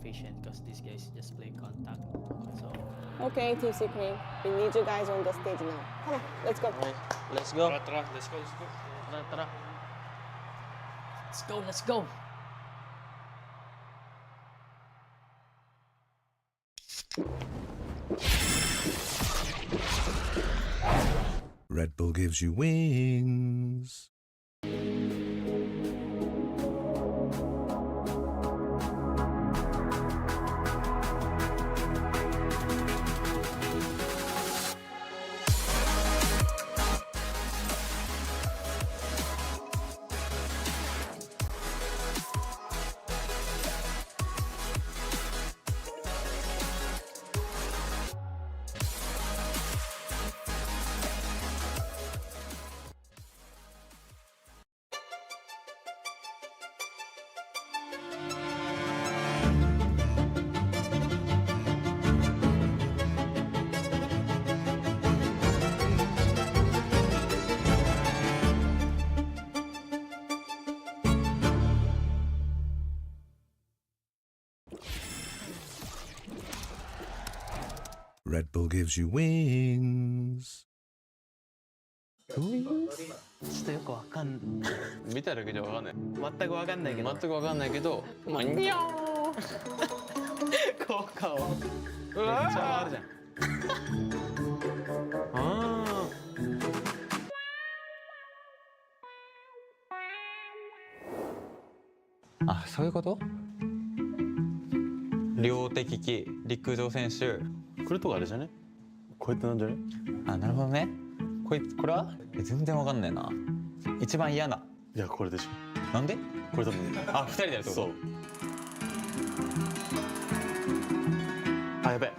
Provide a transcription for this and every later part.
efficient because these guys just play contact. So Okay, Team Secret, we need you guys on the stage now. Come on, let's go. let's go. Let's go. Tara, tara. Let's go. Red Bull gives you wings. Red Bull gives you wings. ちょっとよくわかんない。見ただけじゃわかんない。全くわかんないけど。全くわかんないけど、まあ、にゃー効果を。うわめっちゃあるじゃん。ああ、そういうこと？両手利き陸上選手。これとかあれじゃね？こうやってなんじゃね？あ、なるほどね。これは全然わかんないな。一番嫌な。いや、これでしょ。なんで？これ多分。あ、二人でやるってこと？そう。あ、やべえ。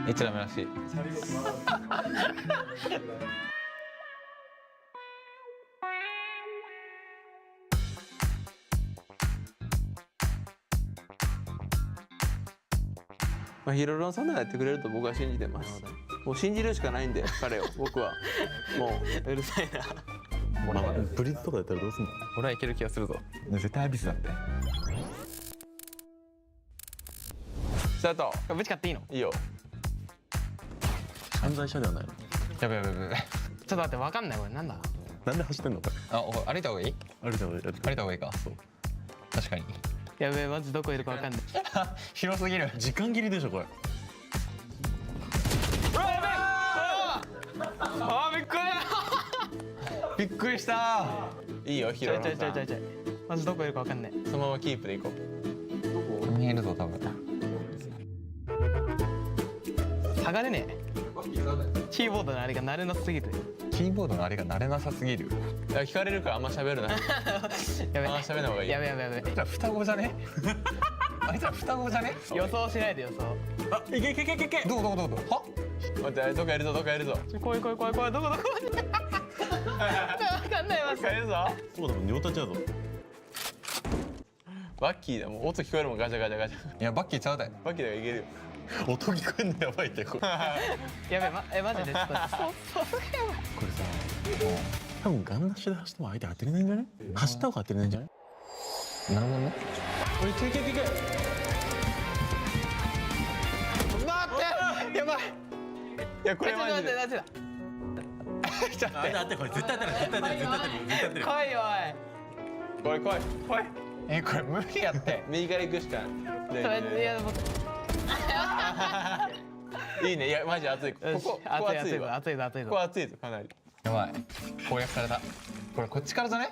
言っちゃダメらしい。まあ、ヒロロンさんならやってくれると僕は信じてます。もう信じるしかないんで、彼を、僕は。もう、うるさいな。ブリッジとかやったらどうすんの？俺はいける気がするぞ。絶対アビスだって。スタート。ぶち買っていいの？いいよ。犯罪者ではないの？やべやべやべ。ちょっと待って、わかんないこれなんだ？なんで走ってんのこれ？あ、歩いた方がいい？歩いた方がいい。歩いた方がいいか。そう。確かに。やべえ、マジどこいるかわかんない。広すぎる。時間切りでしょこれ。あー、びっくりした。いいよ、ヒちょいちょロロンさん。いちょいちょいちょい。マジどこいるかわかんない。そのままキープでいこう。見えるぞ多分。剥がれねえ。キーボードのあれが慣れなさすぎる。キーボードのあれが慣れなさすぎる。いや、聞かれるからあんま喋るな。やべ。あんま喋んない方がいい。やべやべやべ。あいつら双子じゃね？あいつら双子じゃね？予想しないで予想。あ、いけいけいけいけいけ。どこは？待って、どっかやるぞ、どっかやるぞ。怖いどこわかんないわ。どっかやるぞ。そうだもん、両立ちやぞ。バッキーだ、もう音聞こえるもん、ガチャガチャガチャ。いやバッキーちゃうだよ。バッキーだからいけるよ。音聞こえんのやばいってこれ。やべマジでちょっと。これさ、多分ガンダッシュで走っても相手当てれないんじゃね？走った方が当てれないんじゃない？なるほどね。おい、いけいけいけいけ。待って、やばい。いや、これマジで。マジだ。あ、当てこれ絶対当てる絶対当てる絶対当てる絶対当てる。来いよ来い来い来い。これ無理やって。右から行くしかない。おい。いやもう。いいね、いや、マジ熱い。ここ熱いわ。熱いぞ。ここ熱いぞ、かなり。やばい。攻略された。これこっちからじゃね？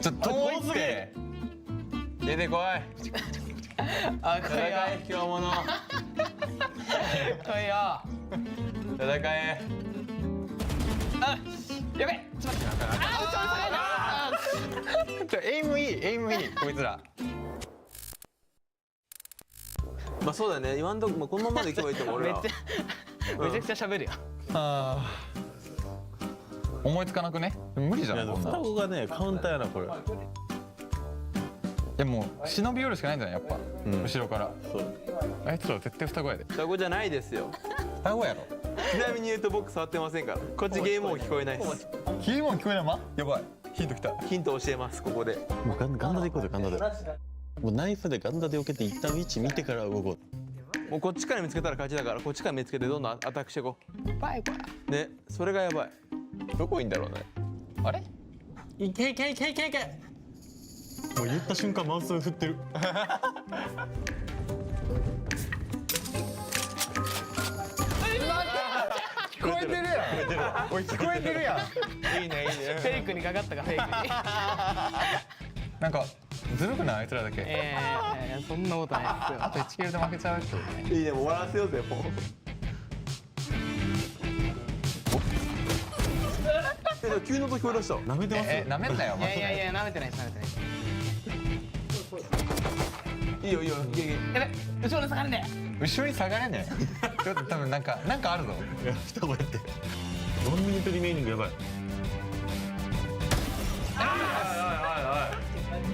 ちょっと遠いって。出てこい。あ、来いよ。戦え、強者。来いよ。戦え。あ、やべ。ちょっと待って。エイムいいこいつら。まあそうだね、今んとここのままでいけばいいと思う俺は。めちゃくちゃ喋るよ。思いつかなくね？無理じゃん。こんな。双子がねカウンターやなこれ。いやもう忍び寄るしかないんじゃないやっぱ。後ろから。そう。あいつら絶対双子やで。双子じゃないですよ。双子やろ。ちなみに言うと僕触ってませんから。こっちゲームも聞こえないです。キーボード聞こえないま？やばい。ヒントきた。ヒント教えますここで。もうガンダで行こうぜガンダで。もうナイフでガンダで避けて一旦位置見てから動こもうこっちから見つけたら勝ちだからこっちから見つけてどんどんアタックしていこバイバイ。う。ねそれがやばい。どこいいんだろうね。あれ？う。いけいけいけいけいけ。もう言った瞬間マウスを振ってる。聞こえてるやん。おい聞こえてるやん。いいねいいね。フェイクにかかったかフェイクに。なんかずるくないあいつらだけ。そんなことないですよ。あと1キルで負けちゃう人ね。いいねもう終わらせようぜもう。急の音聞こえました。舐めてます。なめんなよ。いやいやいや、舐めてないです舐めてないです。いいよいいよいけいけ。やべ、後ろに下がるね。後ろに下がれねえ。ちょっと多分なんかあるぞ。いや二声って1ミニットリメイニングやばい。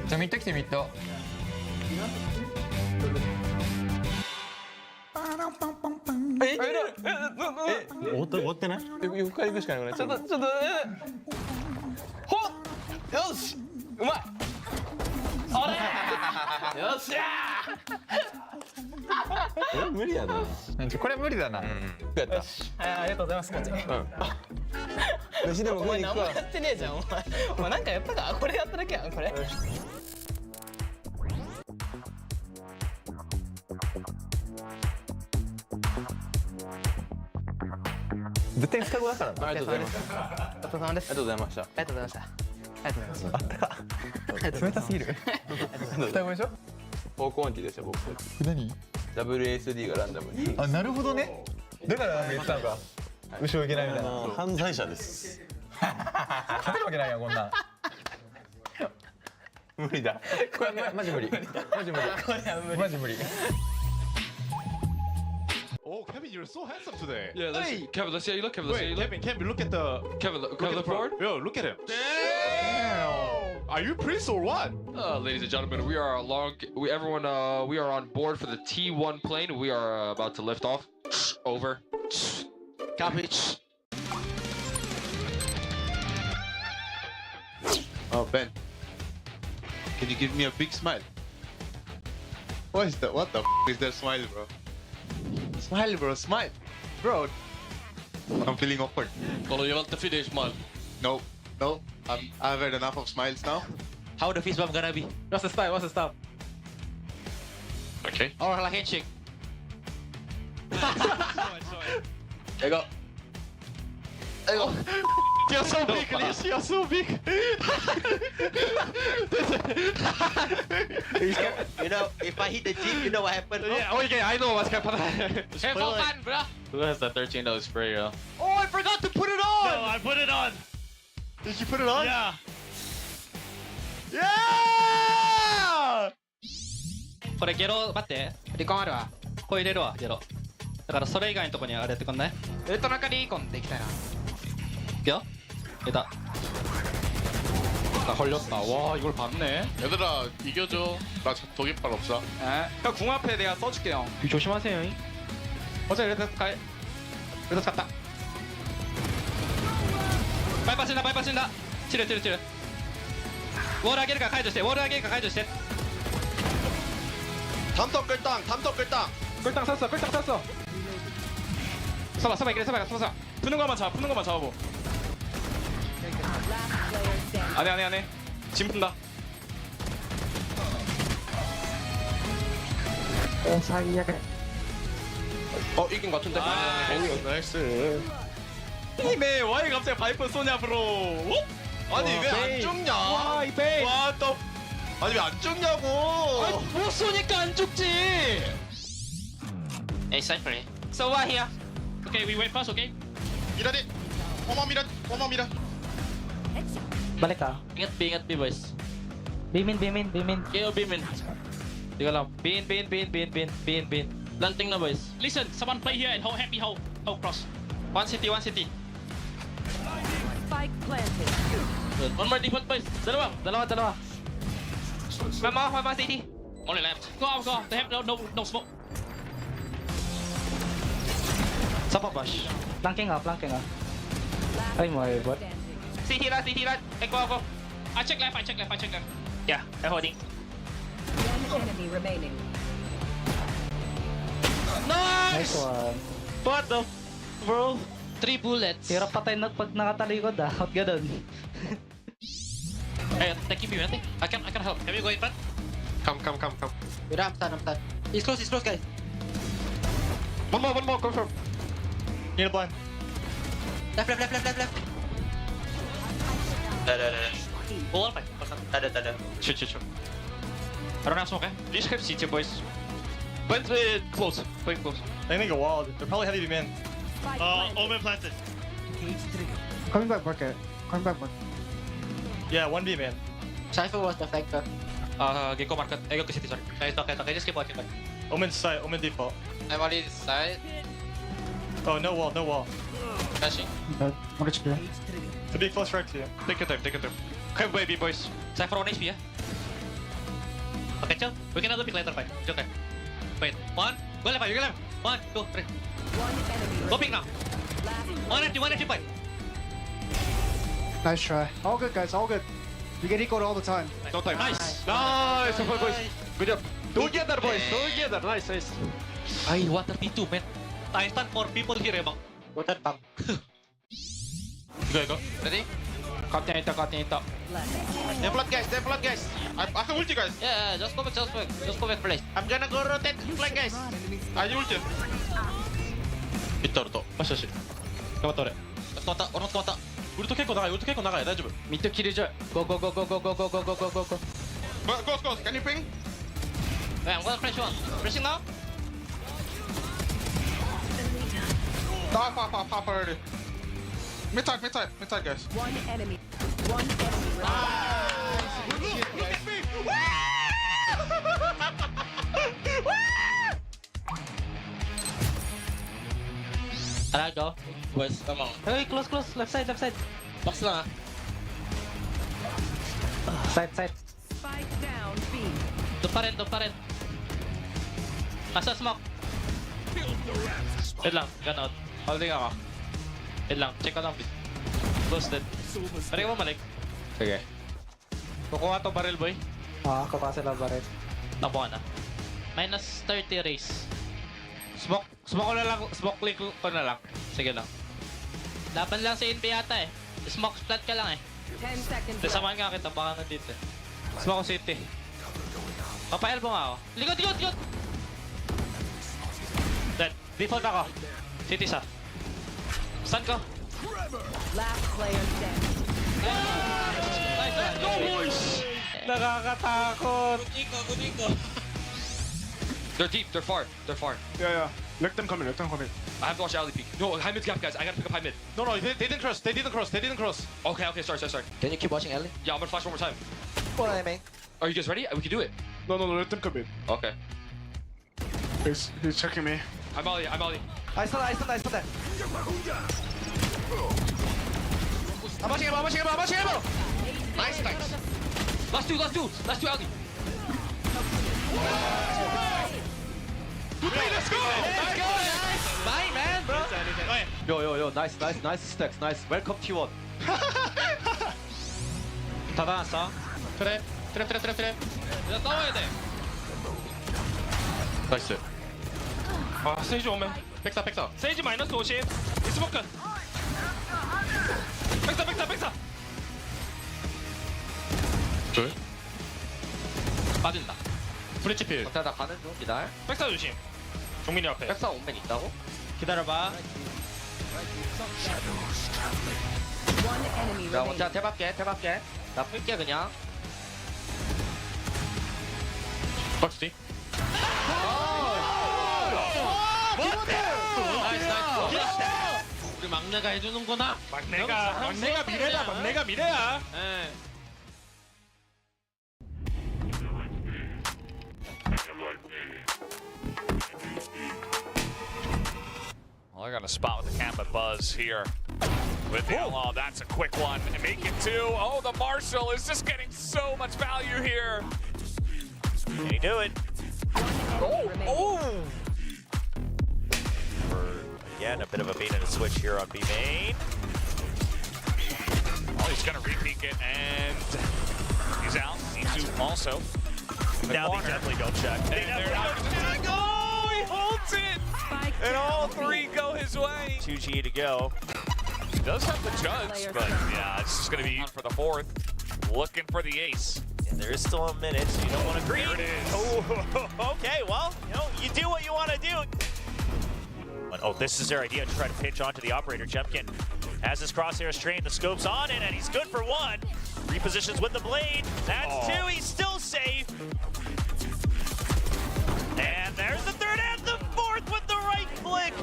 じゃあミッド来てミッド。終わってない？横から行くしかないよね。ちょっとほっ、よし、うまい。あれ、よっしゃ無理やな。これ無理だな。やった。ありがとうございますこっち。飯でもお前食いに行くわ。何もやってねえじゃんお前なんかやったか。これやっただけやんこれ。絶対双子だからな。ありがとうございます。お疲れ様です。ありがとうございました。ありがとうございました。ありがとうございました。あったか。冷たすぎる。双子でしょ？高校ンティでした僕。何？ WSD がランダムに。あ、なるほどね。だからなんか言ってたのか。後ろ行けないみたいな。犯罪者です。勝てるわけないよこんなん。無理だ。これマジ無理。マジ無理。マジ無理。 Oh, Kevin, you're so handsome today. Yeah, Kevin, let's see how you look. Kevin, let's see how you Wait, look. Kevin, look at the. Kevin, Look Kevin, at look the forward. Yo, look at him. Damn. Are you priest or what? Ladies and gentlemen, we are we are on board for the T1 plane. We are about to lift off. Over. Copy. Oh, Ben. Can you give me a big smile? What is that? What the is that smile, bro? Smile, bro. Smile. Bro. I'm feeling awkward. Follow you want the finish, man. No. No. I've had enough of smiles now. How the fist bump gonna be? What's the style? What's the style? Okay. Or like handshake. There you go. There you go. You're so big, Liz. You're so big. You know, if I hit the jeep, you know what happened? Yeah, okay, I know what's gonna happen. Hey, for fun, bro. Who has that $13 spray, yo? Oh, I forgot to put it on. No, I put it on. Did you put it on? Yeah. Yeah. これゲロ待ってリコンあるわこれ入れるわゲロだからそれ以外のとこにあれやってくんないウルトラカリコンでいきたいないくよ入れた나 걸렸다. 와 이걸 봤네. 얘들아 이겨줘. 나 독일발 없어. 형 궁 앞에 내가 써줄게요. 조심하세요. 어제 이래서 가. 이래서 갔다. 빨리 빠진다. 빨리 빠진다. 치료. 월 하기가解除して. 월 하기가解除して. 담덕 끌당. 끌당 샀어. 서봐 이래 서봐. 푸는 것만 잡아보. 안해 짐 푼다 이긴 것 같은데 나이스. 이네 와이 갑자기 바이퍼 쏘냐 브로 아니 왜 안 죽냐? 와이 베이 와또 아니 왜 안 죽냐고? 못 쏘니까 안 죽지 Hey, Cypher. So what here? Okay, we wait first, okay? 미라디. 어머 미라. Balik ka. Ingat B boys. Bimin. Kayo bimin. Di ka lang. Bin. Lanting na boys. Listen, someone play here and hold happy hold cross. One city. Spike planted. Good. One more default boys. Dalawa. Mama city. Only left. Go. They have no smoke. Sapa bash. Planking ah. Ay mo bot. City run. Go. I check left. Yeah, I'm holding. One enemy remaining. Nice! one. What the? Bro. 3 bullets. Hirap patay na pag nakatalikod ah. Hot ganun. Hey, thank you, man. I can help. Can we go in front? Come. Wait, I'm stunned. He's close, guys. One more, confirm. Need a blind. Left. Ada. Hold on, Ada. Shoot. I don't have smoke, eh? Please have CT, boys. Blend close. Play close. They think go wild. They're probably heavy man. Omen planted. Coming back market. Yeah, 1B man. Cypher was the flanker. Gecko market. Go to city, sorry. Okay, just keep watching. Omen side, Omen default. I'm already side. Oh, no wall. Flashing. To be close right to you. Take your time. Okay, baby, boys. Cypher on HP, yeah? Okay, chill. We can have the pick later, fine. It's okay. Wait. 1. Go left, you go left. 1, 2, 3. One enemy Go pick now. last 1 HP, fight. Nice try. All good, guys. All good. We get equal all the time. No time. Nice, boys. Good job. Together, boys. Together. Nice. Ay, 132, man. I stand for people here, bang. Go that pump. Go. Ready? Continue. They flood, guys. I can ulti, guys. Yeah, just go back, place. I'm gonna go rotate flank, guys. I ulti. Hitマシ。頑張って俺。俺の止まった。ウルト結構長い。大丈夫。ミッドキルジョイ。Go. Go. Can you ping? Hey, I'm gonna flash one. Flashing now. Pop already. Mid side, guys. one enemy remaining. Alright, go. Boys, come on. Hey, close. Left side. Box lang Side. Spike down B. Doon pa rin. Nasa smoke. Wait lang, gun out. Holding ako. Wait lang, check ko lang. Ghosted. Pwede ka bumalik. Sige. Kukuha to barrel, boy. Kuha sila ba rin? Tapo ka na. Minus 30 race. Smoke ko na lang. Smoke click ko na lang. Sige lang. Laban lang sa NP yata eh. Smoke splat ka lang eh. 10 seconds left. Samahan nga kita, baka nandito eh. Smoke ko city. Papaelbo nga ako. Likod! Dead. Default ako. City sa. Stun ko. Last player standing. Nice. Let's go, boys! Nakakatakot. Iko. They're deep. They're far. Yeah. Let them come in. I have to watch alley peek. No, high mid gap, guys. I gotta pick up high mid. No, they didn't cross. They didn't cross. Okay, sorry. Can you keep watching Ellie? Yeah, I'm gonna flash one more time. What I mean? Are you guys ready? We can do it. No, let them come in. Okay. He's checking me. I'm ollie. I saw that. I'm watching him. Nice. Last two alley. Let's go! Bye, man, bro. Yo, nice stacks, nice. Welcome T1. 다 나왔어. 트랩. 이제 싸워야 돼. 나이스. 아, 세이지 오면. 백사. 세이지 마이너스 50. 이스모크. 백사. 둘. 빠진다. 브릿지 필. 나 가는 중 기다려. 백사 조심. 종민이 앞에. 백사 오면 있다고? 기다려봐. One enemy 야 remaining. 먼저 대박게. 나 풀게 그냥. 박스 D. 우리 막내가 해주는구나. 막내가 미래야. 예. Well, they're going to spot with the camp at Buzz here. With the outlaw, that's a quick one. And make it 2. Oh, the Marshall is just getting so much value here. Can he do it? Again, a bit of a beat and a switch here on B main. Oh, he's He's gonna re-peek it, and he's out. Nisu also in the corner. They definitely don't check. And they're go! He holds it! And all three go his way. 2G to go. He does have the judge, but yeah, it's just gonna be for the fourth. Looking for the ace. And there is still a minute, so you don't want to green. There it is. Oh, okay, well, you know, you do what you want to do. But, oh, this is their idea to try to pitch onto the operator. Jemkin has his crosshairs trained, the scope's on it, and he's good for one. Repositions with the blade. That's two, he's still safe. And there's the third and the fourth with the right click.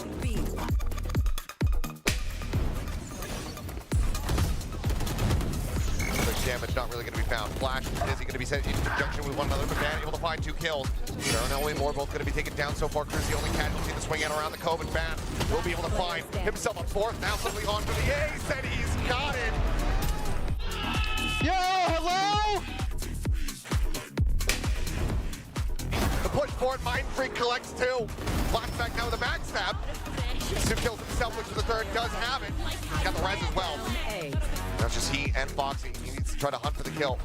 Damage not really going to be found. Flash and Dizzy going to be sent in conjunction with one another, but man able to find 2 kills. There are no way more, both going to be taken down so far. Chris, the only casualty to swing out around the cove, and Van will be able to find himself a fourth. Now suddenly on for the ace, and he's got it. Yo, hello? The push forward, Mind Freak collects 2. Flashback now with a backstab. Stu kills himself, looks for the third, does have it. He's got the res as well. Now it's just he and Foxy. He needs to try to hunt for the kill.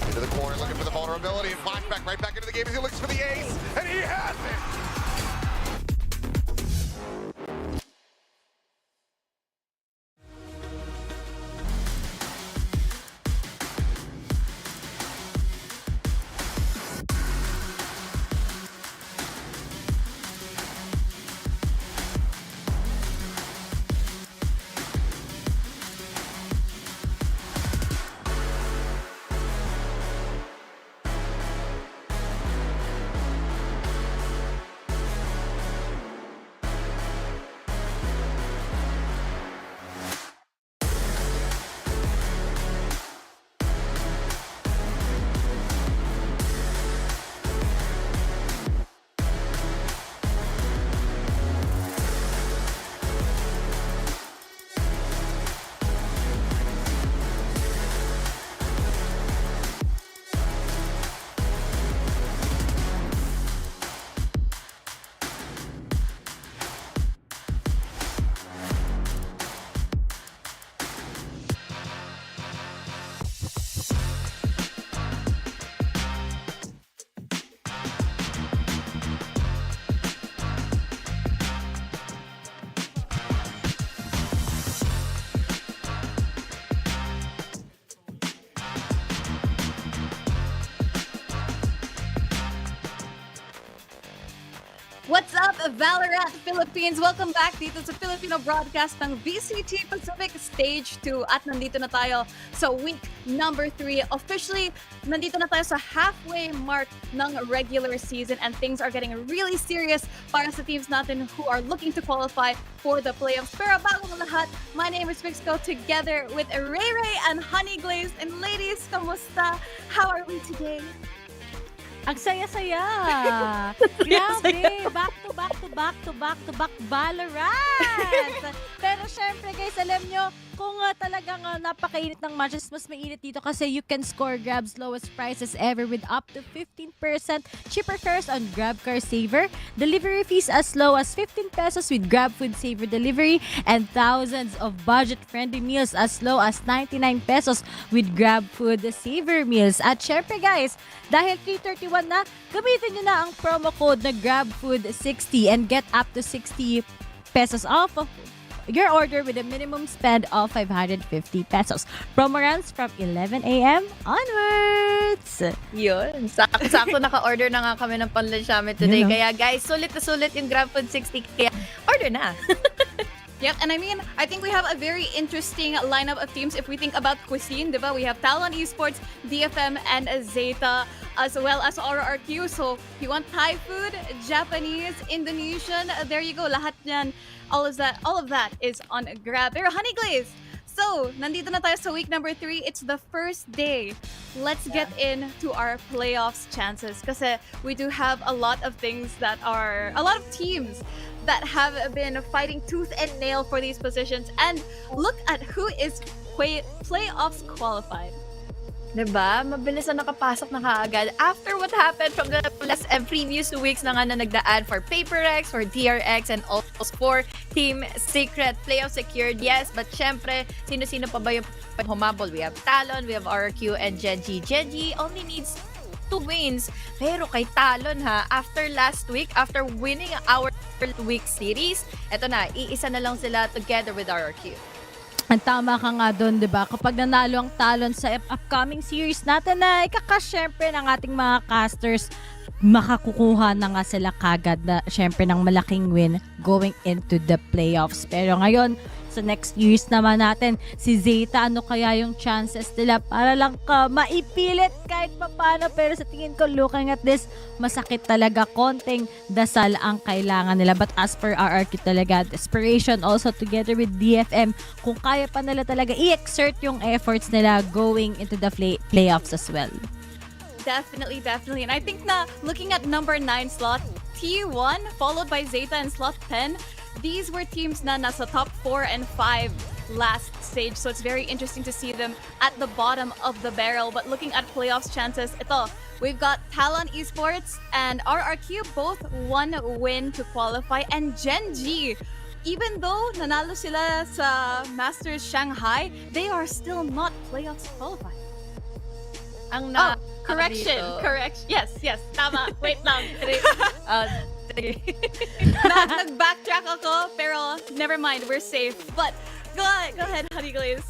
Into the corner, looking for the vulnerability, and flashback right back into the game as he looks for the ace, and he has it! What's up, VALORANT Philippines? Welcome back dito sa Filipino broadcast ng VCT Pacific Stage 2. At nandito na tayo sa week number 3. Officially, nandito na tayo sa halfway mark ng regular season, and things are getting really serious para sa teams natin who are looking to qualify for the playoffs. Pero bago ang lahat, my name is Vixco together with Ray Ray and Honey Glaze. And ladies, kamusta? How are we today? Ang saya-saya. Grabe. Back to back VALORANT. Pero syempre guys, alam nyo, kung talagang napakainit ng matches, mas mainit dito kasi you can score Grab's lowest prices ever with up to 15% cheaper fares on Grab Car Saver, delivery fees as low as 15 pesos with Grab Food Saver delivery, and thousands of budget-friendly meals as low as 99 pesos with Grab Food Saver meals. At syempre guys, dahil 331 na, gamitin nyo na ang promo code na GrabFood60 and get up to 60 pesos off of your order with a minimum spend of 550 pesos. Promo runs from 11 a.m. onwards. Yun. Sakto naka-order na nga kami ng panlansyame today. Kaya guys, sulit na sulit yung GrabFood60. Kaya order na. Yep, and I think we have a very interesting lineup of teams if we think about cuisine, diba? We have Talon Esports, DFM, and ZETA, as well as RRQ. So, if you want Thai food, Japanese, Indonesian, there you go. Lahat yan. All of that is on Grab. Pero Honey Glaze, so, nandito na tayo sa week number 3. It's the first day. Let's get into our playoffs chances. Kasi we do have a lot of teams that have been fighting tooth and nail for these positions. And look at who is playoffs qualified. Diba? Mabilis na nakapasok na kaagad. After what happened from the last previous 2 weeks na nga na nagdaan for PaperX, for DRX, and also for Team Secret. Playoff secured, yes. But syempre, sino-sino pa ba yung humabol? We have Talon, we have RQ, and Genji. Genji only needs 2 wins. Pero kay Talon ha, after last week, after winning our week series, eto na, iisa na lang sila together with RQ. Ang tama ka nga doon, di ba? Kapag nanalo ang Talon sa upcoming series natin na syempre ng ating mga casters, makakukuha na nga sila kagad na syempre ng malaking win going into the playoffs. Pero ngayon, sa next years naman natin, si ZETA, ano kaya yung chances nila para lang maipilit kahit papano. Pero sa tingin ko, looking at this, masakit talaga. Konting dasal ang kailangan nila. But as per RRQ talaga, desperation also together with DFM, kung kaya pa nila talaga i-exert yung efforts nila going into the playoffs as well. Definitely. And I think na looking at number 9 slot, T1 followed by ZETA in slot 10, these were teams na nasa top 4 and 5 last stage. So it's very interesting to see them at the bottom of the barrel. But looking at playoffs chances, ito, we've got Talon Esports and RRQ, both 1 win to qualify. And Genji, even though nanalo sila sa Masters Shanghai, they are still not playoffs qualified. Ang correction. Yes, tama. Wait lang. Nag-backtrack ako, pero never mind, we're safe. But, go ahead, Honey Glaze.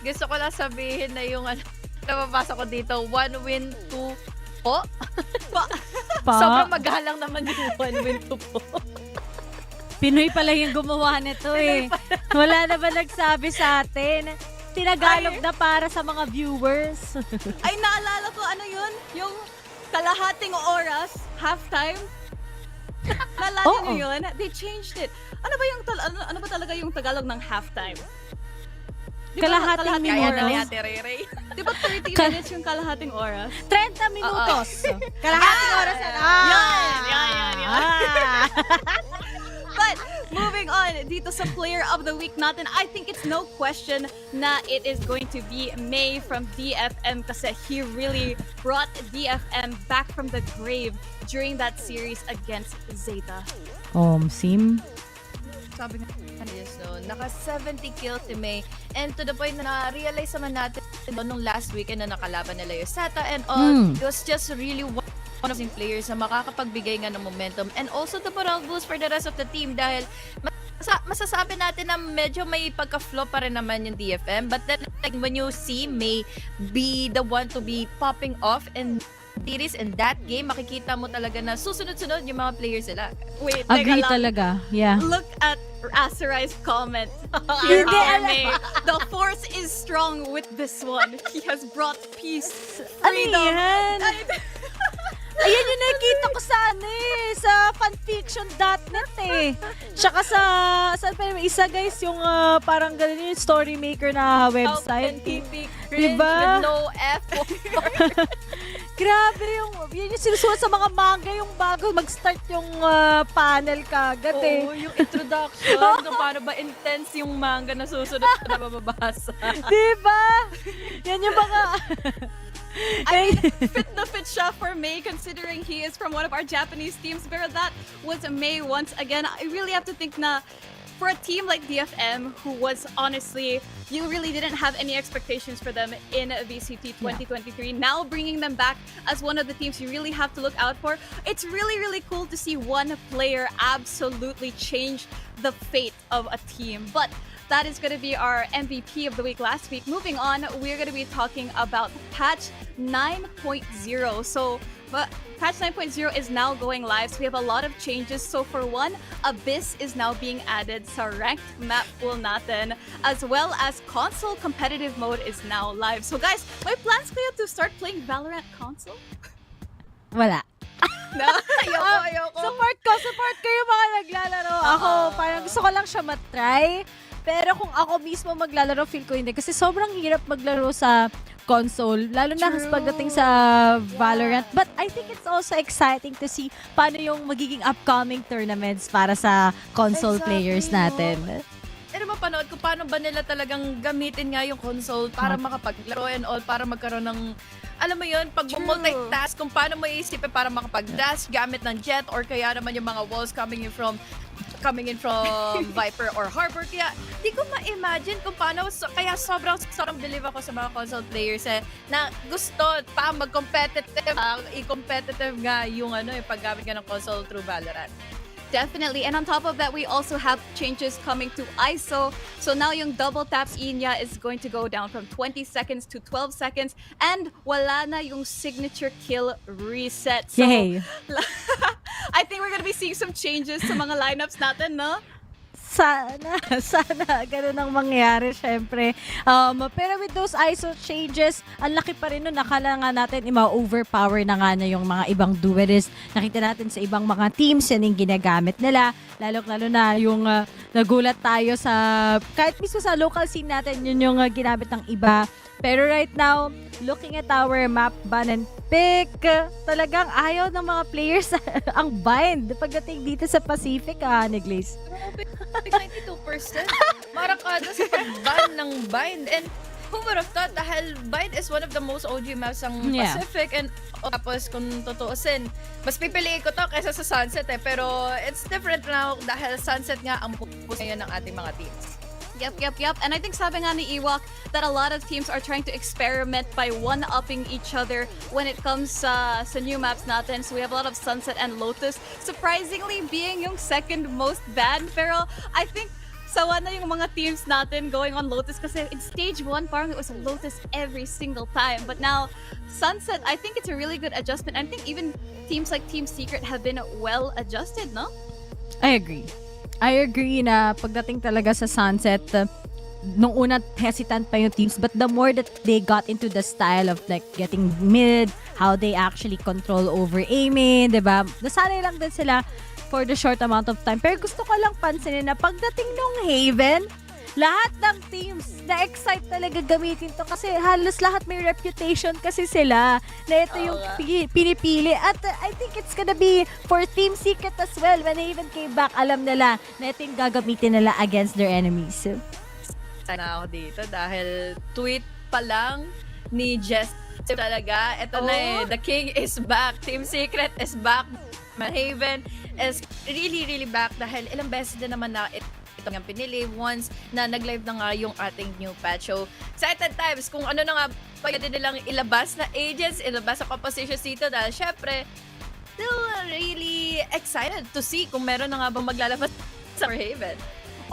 Gusto ko lang sabihin na yung nababasa ko dito, 1 win, 2 po. Sobrang magalang naman yung 1 win, 2 po. Pinoy pala yung gumawa nito eh. Wala na ba nagsabi sa atin? Tinagalog na para sa mga viewers. Ay, naalala ko, ano yun? Yung kalahating oras, halftime. Naalala niyo yun? They changed it. Ano ba talaga yung Tagalog ng halftime? Kalahating minutos. Di ba 30 minutes yung kalahating oras? 30 minutos. Kalahating oras. Yan. But moving on dito sa player of the week natin, I think it's no question na it is going to be May from DFM kasi he really brought DFM back from the grave during that series against ZETA. Sim. Sabi nga naka 70 kills si May, and to the point na na-realize naman natin nung last weekend na nakalaban nila yung ZETA and all, it was just really one of the players na makakapagbigay nga ng momentum and also the morale boost for the rest of the team dahil masasabi natin na medyo may pagka-flop pa rin naman yung DFM, but then like, when you see May be the one to be popping off and series in that game, makikita mo talaga na susunod-sunod yung mga players nila. Wait, agree talaga. Yeah. Look at Azurai's comment. The force is strong with this one. He has brought peace, freedom. Ayan yung nakikita ko sa fanfiction.net eh. Tsaka saan pa yung isa guys, yung parang ganun yung story maker na website. Diba? No F. Grabe yun yung sinusulat sa mga manga yung bago mag-start yung panel kagad eh. Oo, yung introduction. Kung paano ba intense yung manga na susunod na mababasa. Diba? Yan yung mga... I mean, fit na fit siya for May considering he is from one of our Japanese teams. Pero that was May once again. I really have to think na for a team like DFM, who was honestly, you really didn't have any expectations for them in VCT 2023. Now bringing them back as one of the teams you really have to look out for. It's really, really cool to see one player absolutely change the fate of a team. But that is going to be our MVP of the week last week. Moving on, we're going to be talking about patch 9.0. So, patch 9.0 is now going live. So we have a lot of changes. So for one, Abyss is now being added sa ranked map pool natin, as well as console competitive mode is now live. So guys, may plans kayo to start playing VALORANT console? Wala. No? Ayoko. Support ko yung mga naglalaro. Ako, parang gusto ko lang siya matry. Pero kung ako mismo maglalaro, feel ko hindi. Kasi sobrang hirap maglaro sa console. Lalo na pagdating sa Valorant. But I think it's also exciting to see paano yung magiging upcoming tournaments para sa console players natin. Ano ba napapanood ko paano ba nila talagang gamitin nga yung console para makapaglaro and all, para magkaroon ng, alam mo yun, pag multitask, kung paano mo iisipin para makapag-dash gamit ng jet or kaya naman yung mga walls coming in from Viper or Harbor. Kaya di ko ma-imagine kung paano, kaya sobrang believe ako sa mga console players na gusto pa mag-competitive, i-competitive nga yung yung paggamit nga ng console through Valorant. Definitely. And on top of that, we also have changes coming to ISO. So now yung double taps Inya is going to go down from 20 seconds to 12 seconds. And wala na yung signature kill reset. So, Yay! I think we're gonna be seeing some changes sa mga lineups natin, no? Sana ganun ang mangyari, syempre. Pero with those ISO changes, ang laki pa rin nun. Nakala nga natin ima-overpower na nga na yung mga ibang duelist. Nakita natin sa ibang mga teams, yan yung ginagamit nila. Lalo na yung nagulat tayo sa, kahit mismo sa local scene natin, yun yung ginamit ng iba. Pero right now, looking at our map ban and pick, talagang ayaw ng mga players ang bind pagdating dito sa Pacific, ni Glaze. 92%. Marakada sa pag-ban ng bind. And who would have thought, dahil bind is one of the most OG maps ng Pacific. And tapos kung tutuusin, mas pipiliin ko to kaysa sa Sunset Pero it's different now dahil Sunset nga ang focus ngayon ng ating mga teams. Yep. And I think sabi nga ni Ewok that a lot of teams are trying to experiment by one-upping each other when it comes sa new maps natin. So we have a lot of Sunset and Lotus surprisingly being yung second most banned. Pero I think sawa na yung mga teams natin going on Lotus kasi in stage 1 parang it was Lotus every single time. But now Sunset, I think it's a really good adjustment. I think even teams like Team Secret have been well adjusted, no? I agree na pagdating talaga sa Sunset, nung una hesitant pa yung teams, but the more that they got into the style of like getting mid, how they actually control over aiming, diba? Nasanay lang din sila for the short amount of time. Pero gusto ko lang pansinin na pagdating nung Haven, lahat ng teams na-excite talaga gamitin to kasi halos lahat may reputation kasi sila na ito yung pinipili. At I think it's gonna be for Team Secret as well. When they even came back, alam nila na ito yung gagamitin nila against their enemies. Sana ako dito dahil tweet pa lang ni Jess talaga. Ito na the king is back. Team Secret is back. Haven is really back dahil ilang beses din naman na itong pinili once na nag-live na nga yung ating new patch. So, excited times kung ano na nga pwede nilang ilabas na agents, ilabas sa compositions dito dahil syempre, still really excited to see kung meron na nga bang maglalabas sa Haven.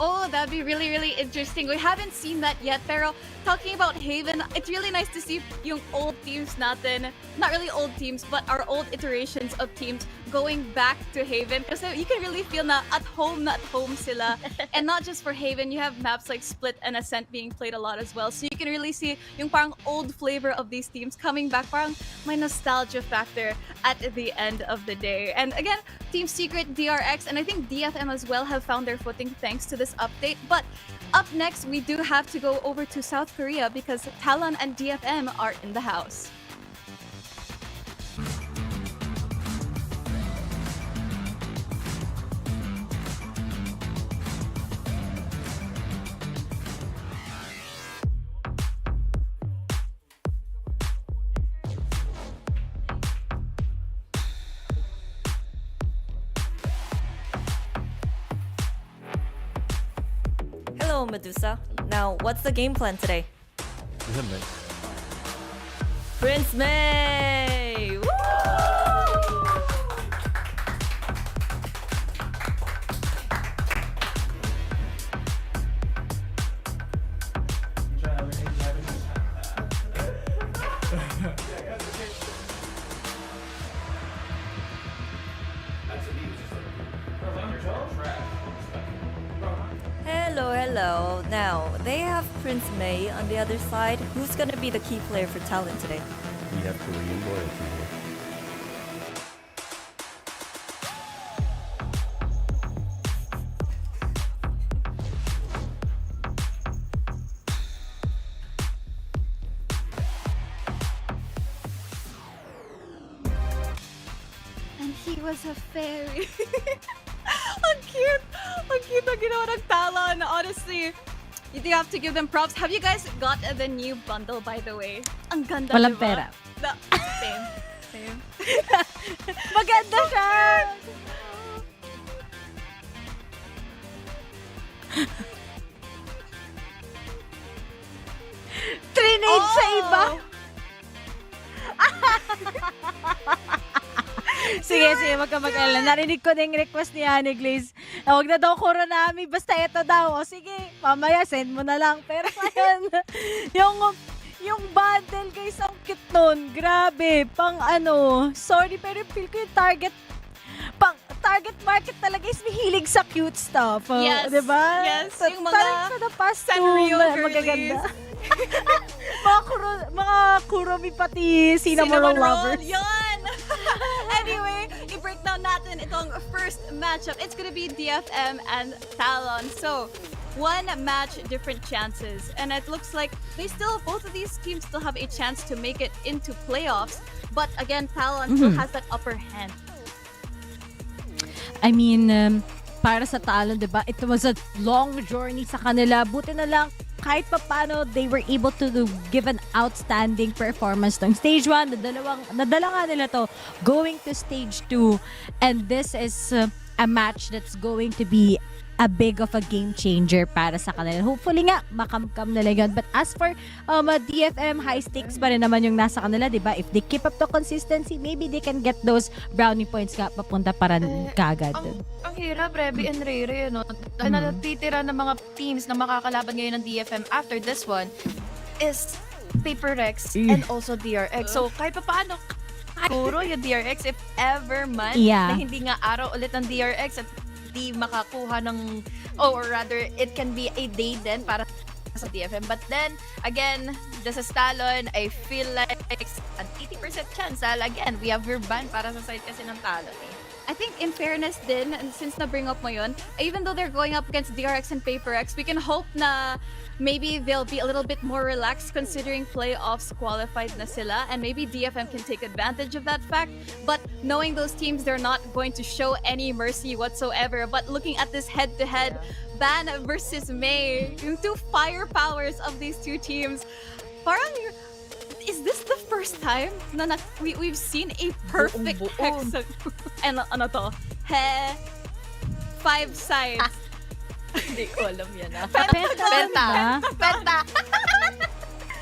Oh, that'd be really interesting. We haven't seen that yet, pero talking about Haven, it's really nice to see yung old teams natin, not really old teams, but our old iterations of teams going back to Haven kasi you can really feel na at home sila. And not just for Haven, you have maps like Split and Ascent being played a lot as well. So you can really see yung parang old flavor of these teams coming back, parang may nostalgia factor at the end of the day. And again, Team Secret, DRX, and I think DFM as well have found their footing thanks to this update. But up next, we do have to go over to South Korea because Talon and DFM are in the house. Hello, Medusa. Now, what's the game plan today? Prince May! Woo! Hello. Now, they have Prince May on the other side. Who's gonna be the key player for Talon today? We have Korean loyalty here. And he was a fairy. Ang cute! Ang cute na ginawa ng Talon. Honestly, You do have to give them props. Have you guys got the new bundle, by the way? Ang ganda, Walang diba? pera. Same. Same. Maganda siya! Trinade sa iba! Sige, wag ka mag-alala. Narinig ko na yung request ni Annie Glaze. Huwag na daw Kuronami, basta ito daw. O sige, mamaya send mo na lang. Pero ngayon, yung bundle guys, ang cute nun. Grabe, pang sorry, pero feel ko yung target market talaga is mahilig sa cute stuff. Yes. Diba? Yes. Yung mga sa the past Sanrio magaganda. mga Kuromi pati Cinnamon Lovers. Yan! Anyway, i-break down natin itong first matchup. It's gonna be DFM and Talon. So, one match, different chances. And it looks like both of these teams still have a chance to make it into playoffs. But again, Talon still has that upper hand. I mean, para sa Talon, diba? It was a long journey sa kanila. Buti na lang, kahit pa paano, they were able to give an outstanding performance ng Stage 1. Nadala nga nila to going to Stage 2. And this is a match that's going to be a big of a game changer para sa kanila. Hopefully nga, makamkam nila yun. But as for DFM, high stakes pa rin naman yung nasa kanila, diba? If they keep up the consistency, maybe they can get those brownie points ka papunta para kagad. Ang hirap, Reby and Rere, no? Dahil natitira ng mga teams na makakalaban ngayon ng DFM after this one is Paper Rex and also DRX. So, kahit pa paano, siguro yung DRX, if ever man, na hindi nga araw ulit ng DRX at di makakuha ng, or rather, it can be a day din para sa DFM. But then, again, this is Talon. I feel like an 80% chance. Again, we have Verban para sa side kasi ng Talon. I think in fairness din, and since na-bring up mo yun, even though they're going up against DRX and PaperX, we can hope na maybe they'll be a little bit more relaxed considering playoffs qualified na sila, and maybe DFM can take advantage of that fact. But knowing those teams, they're not going to show any mercy whatsoever. But looking at this head-to-head, Ban versus May, yung two firepowers of these two teams, parang, is this the first time na we've seen a perfect hexagon? And ano to? 5 sides. Hindi ko alam yan. Penta.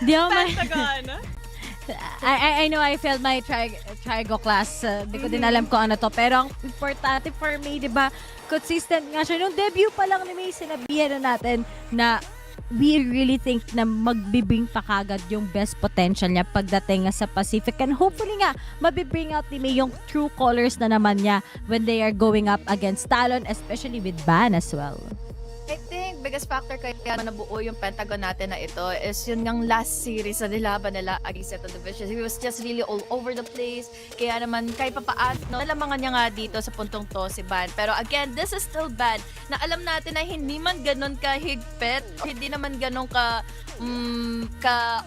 Di ako Pentagon. I know I failed my trigo class. Di ko din alam ko ano to. Pero ang importante for me, di ba, consistent nga siya. Nung debut pa lang ni May, sinabihan na natin na we really think na magbibring pa kagad yung best potential niya pagdating sa Pacific. And hopefully nga, mabibring out ni May yung true colors na naman niya when they are going up against Talon, especially with Ban as well. I think biggest factor kaya nabuo yung Pentagon natin na ito is yun yung last series na nilaban nila against ZETA Division. It was just really all over the place. Kaya naman kahit papaano, nalamangan niya nga dito sa puntong to si Ban. Pero again, this is still Ban na alam natin na hindi man ganun kahigpit, hindi naman ganun ka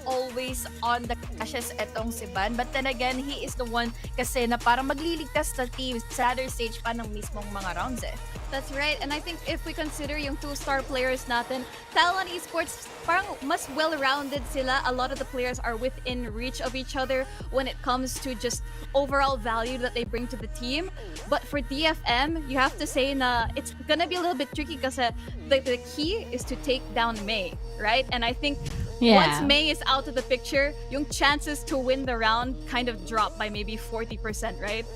always on the cashes etong si Ban. But then again, he is the one kasi na parang magliligtas sa team sa other stage pa ng mismong mga rounds eh. That's right. And I think if we consider yung 2-star players natin, Talon Esports, parang mas well-rounded sila. A lot of the players are within reach of each other when it comes to just overall value that they bring to the team. But for DFM, you have to say na it's gonna be a little bit tricky kasi the key is to take down May, right? And I think once May is out of the picture, yung chances to win the round kind of drop by maybe 40%, right?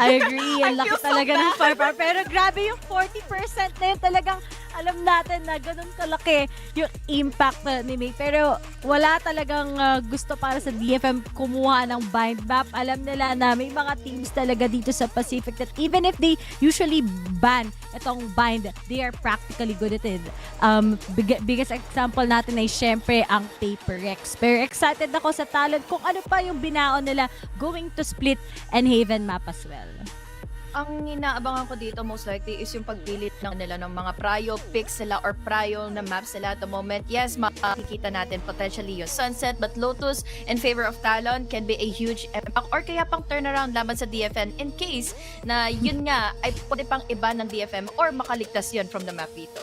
I agree. Ang laki talaga ng firepower. Pero grabe yung 40% na yun. Talagang alam natin na ganun kalaki yung impact ni May. Pero wala talagang gusto para sa DFM kumuha ng bind map. Alam nila na may mga teams talaga dito sa Pacific that even if they usually ban itong bind, they are practically good at it. Biggest example natin ay syempre ang Paper Rex. Pero excited ako sa Talon kung ano pa yung binaon nila going to split and Haven map as well. Ang inaabangan ko dito most likely is yung pagpilit nila ng mga prio picks sila or prio na maps sila at the moment. Yes, makikita natin potentially yung Sunset, but Lotus in favor of Talon can be a huge impact or kaya pang turnaround laban sa DFM in case na yun nga ay pwede pang iba ng DFM or makaligtas yun from the map dito.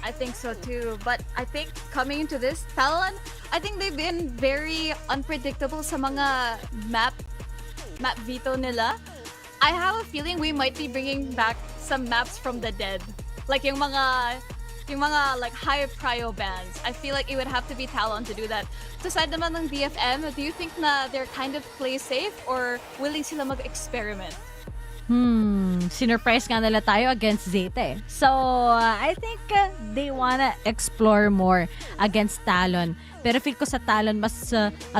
I think so too. But I think coming into this, Talon, I think they've been very unpredictable sa mga map veto nila. I have a feeling we might be bringing back some maps from the dead. Like yung mga like high prio bands. I feel like it would have to be Talon to do that. Sa side naman ng DFM, do you think na they're kind of play safe or willing sila mag-experiment? Sinurprise nga nila tayo against ZETA. So, I think they wanna explore more against Talon. Pero feel ko sa Talon, mas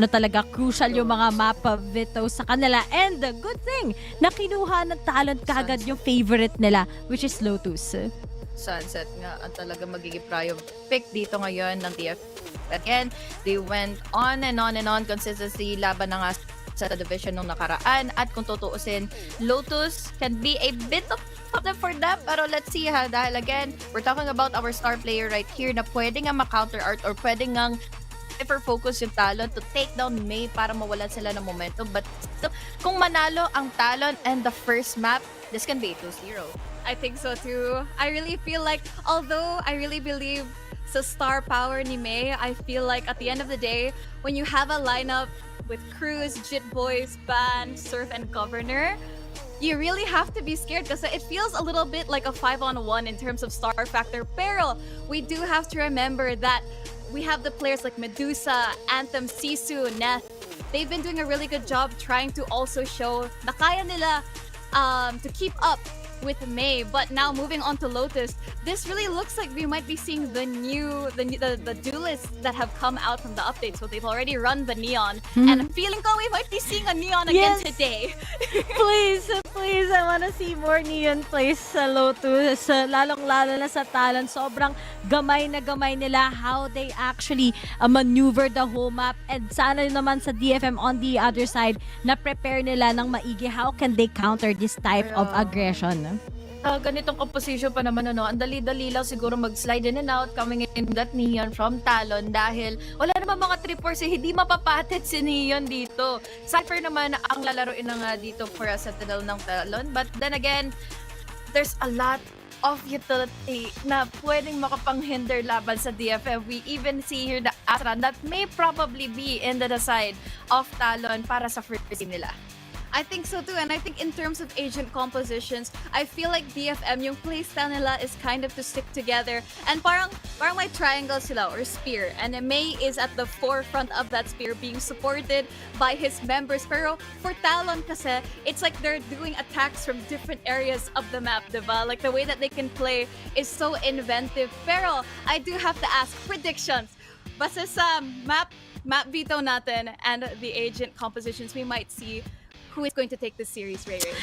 talaga crucial yung mga map veto sa kanila. And good thing, na kinuha ng Talon kagad yung favorite nila, which is Lotus. Sunset nga ang talaga magiging prio pick dito ngayon ng TF. Again, they went on and on and on consistency laban na nga sa division nung nakaraan at kung tutuusin, Lotus can be a bit of problem for them pero let's see ha dahil again, we're talking about our star player right here na pwede nga ma-counter art or pwede nga hyper-focus yung Talon to take down May para mawalan sila ng momentum but still, kung manalo ang Talon and the first map, this can be 2-0. I think so too. I really feel like, although I really believe sa star power ni May, I feel like at the end of the day, when you have a lineup with Cruz, Jit Boys, Ban, Surf, and Governor, you really have to be scared because it feels a little bit like a 5-on-1 in terms of star factor. Pero we do have to remember that we have the players like Medusa, Anthem, Sisu, Neth. They've been doing a really good job trying to also show na kaya nila to keep up with May. But now moving on to Lotus, this really looks like we might be seeing the duelists that have come out from the update. So they've already run the Neon, and feeling ko we might be seeing a Neon again today. Please, I wanna see more Neon plays sa Lotus. Lalong-lalo na sa Talon. Sobrang gamay na gamay nila how they actually maneuver the whole map. And sana naman sa DFM on the other side, na prepare nila ng maigi how can they counter this type of aggression. Ganitong composition pa naman ang dali-dali lang siguro mag-slide in and out coming in that Neon from Talon dahil wala naman mga 3-4 hindi mapapatit si Neon dito. Cypher naman ang lalaroin na nga dito for a Sentinel ng Talon but then again, there's a lot of utility na pwedeng makapanghinder laban sa DFM. We even see here the Astra that may probably be in the side of Talon para sa first team nila. I think so too, and I think in terms of agent compositions, I feel like DFM, yung playstyle nila is kind of to stick together, and parang may triangle sila or spear, and May is at the forefront of that spear being supported by his members. Pero for Talon kasi, it's like they're doing attacks from different areas of the map, diba? Like the way that they can play is so inventive. Pero I do have to ask predictions. Basta sa map veto natin and the agent compositions, we might see who is going to take this series, Ray Ray?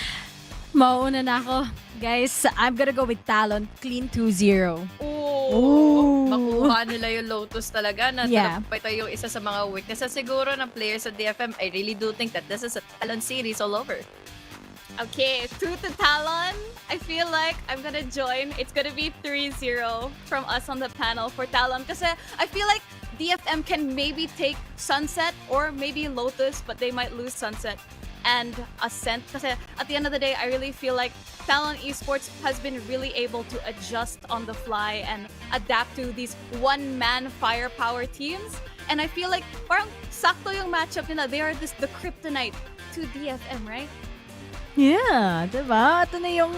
Mauna na ako. Guys, I'm gonna go with Talon. Clean 2-0. Ooh. Makuha nila yung Lotus talaga na pa ito yung isa sa mga weaknesses siguro ng players sa DFM. I really do think that this is a Talon series all over. Okay, 2 to Talon. I feel like I'm gonna join. It's gonna be 3-0 from us on the panel for Talon. Kasi I feel like DFM can maybe take Sunset or maybe Lotus, but they might lose Sunset and Ascent. Kasi at the end of the day, I really feel like Talon Esports has been really able to adjust on the fly and adapt to these one-man firepower teams. And I feel like parang sakto yung matchup nila. They are the kryptonite to DFM, right? Yeah, diba? Ito na yung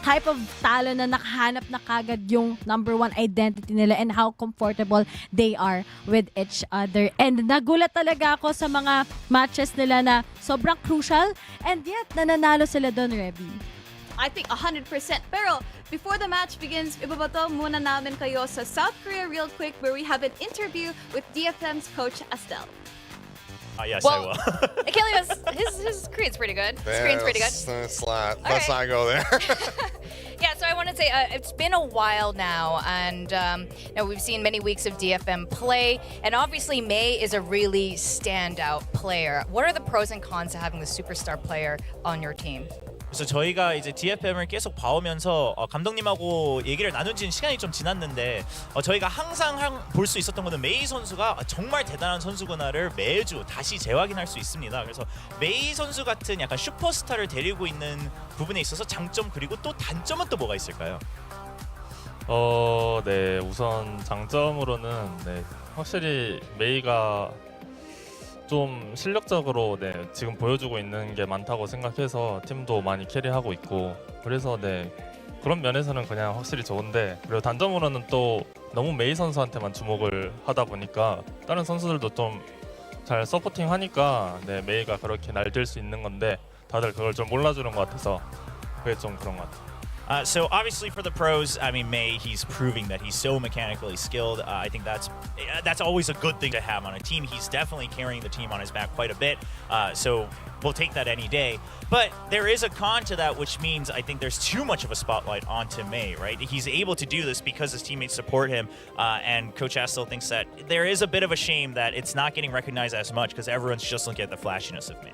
type of Talon na nakahanap na kagad yung #1 identity nila and how comfortable they are with each other. And nagulat talaga ako sa mga matches nila na sobrang crucial and yet nananalo sila doon, Revy. I think 100%. Pero before the match begins, ibabato muna namin kayo sa South Korea real quick where we have an interview with DFM's coach Astel. Yes, I will. Achilles, his Korean's pretty good. His Korean's pretty good. Let's not go there. Yeah, so I want to say it's been a while now, and we've seen many weeks of DFM play, and obviously May is a really standout player. What are the pros and cons of having the superstar player on your team? 그래서 저희가 이제 DFM을 계속 봐오면서 감독님하고 얘기를 나눈 지는 시간이 좀 지났는데 저희가 항상 볼 수 있었던 거는 메이 선수가 정말 대단한 선수구나를 매주 다시 재확인할 수 있습니다. 그래서 메이 선수 같은 약간 슈퍼스타를 데리고 있는 부분에 있어서 장점 그리고 또 단점은 또 뭐가 있을까요? 네, 우선 장점으로는 네, 확실히 메이가 좀 실력적으로 네, 지금 보여주고 있는 게 많다고 생각해서 팀도 많이 캐리하고 있고 그래서 네, 그런 면에서는 그냥 확실히 좋은데 그리고 단점으로는 또 너무 메이 선수한테만 주목을 하다 보니까 다른 선수들도 좀 잘 서포팅 하니까 네, 메이가 그렇게 날뛸 수 있는 건데 다들 그걸 좀 몰라주는 것 같아서 그게 좀 그런 것 같아요. So obviously for the pros, I mean May, he's proving that he's so mechanically skilled. I think that's always a good thing to have on a team. He's definitely carrying the team on his back quite a bit. So we'll take that any day. But there is a con to that, which means I think there's too much of a spotlight onto May, right? He's able to do this because his teammates support him, and Coach Ash still thinks that there is a bit of a shame that it's not getting recognized as much because everyone's just looking at the flashiness of May.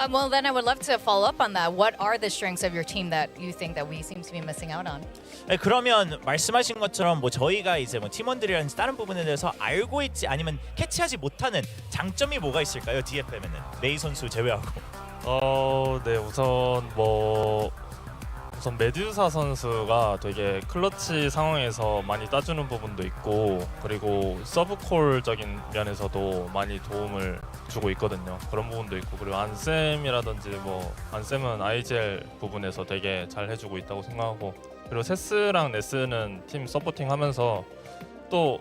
Well, then I would love to follow up on that. What are the strengths of your team that you think that we seem to be missing out on? 네, 그러면 말씀하신 것처럼 뭐 저희가 이제 뭐 팀원들이랑 다른 부분에 대해서 알고 있지 아니면 캐치하지 못하는 장점이 뭐가 있을까요? DFM에는 메이 선수 제외하고. 네, 우선 메듀사 선수가 되게 클러치 상황에서 많이 따주는 부분도 있고 그리고 서브콜적인 면에서도 많이 도움을 주고 있거든요. 그런 부분도 있고 그리고 안쌤이라든지 뭐 안쌤은 IGL 부분에서 되게 잘 해주고 있다고 생각하고 그리고 세스랑 네스는 팀 서포팅하면서 또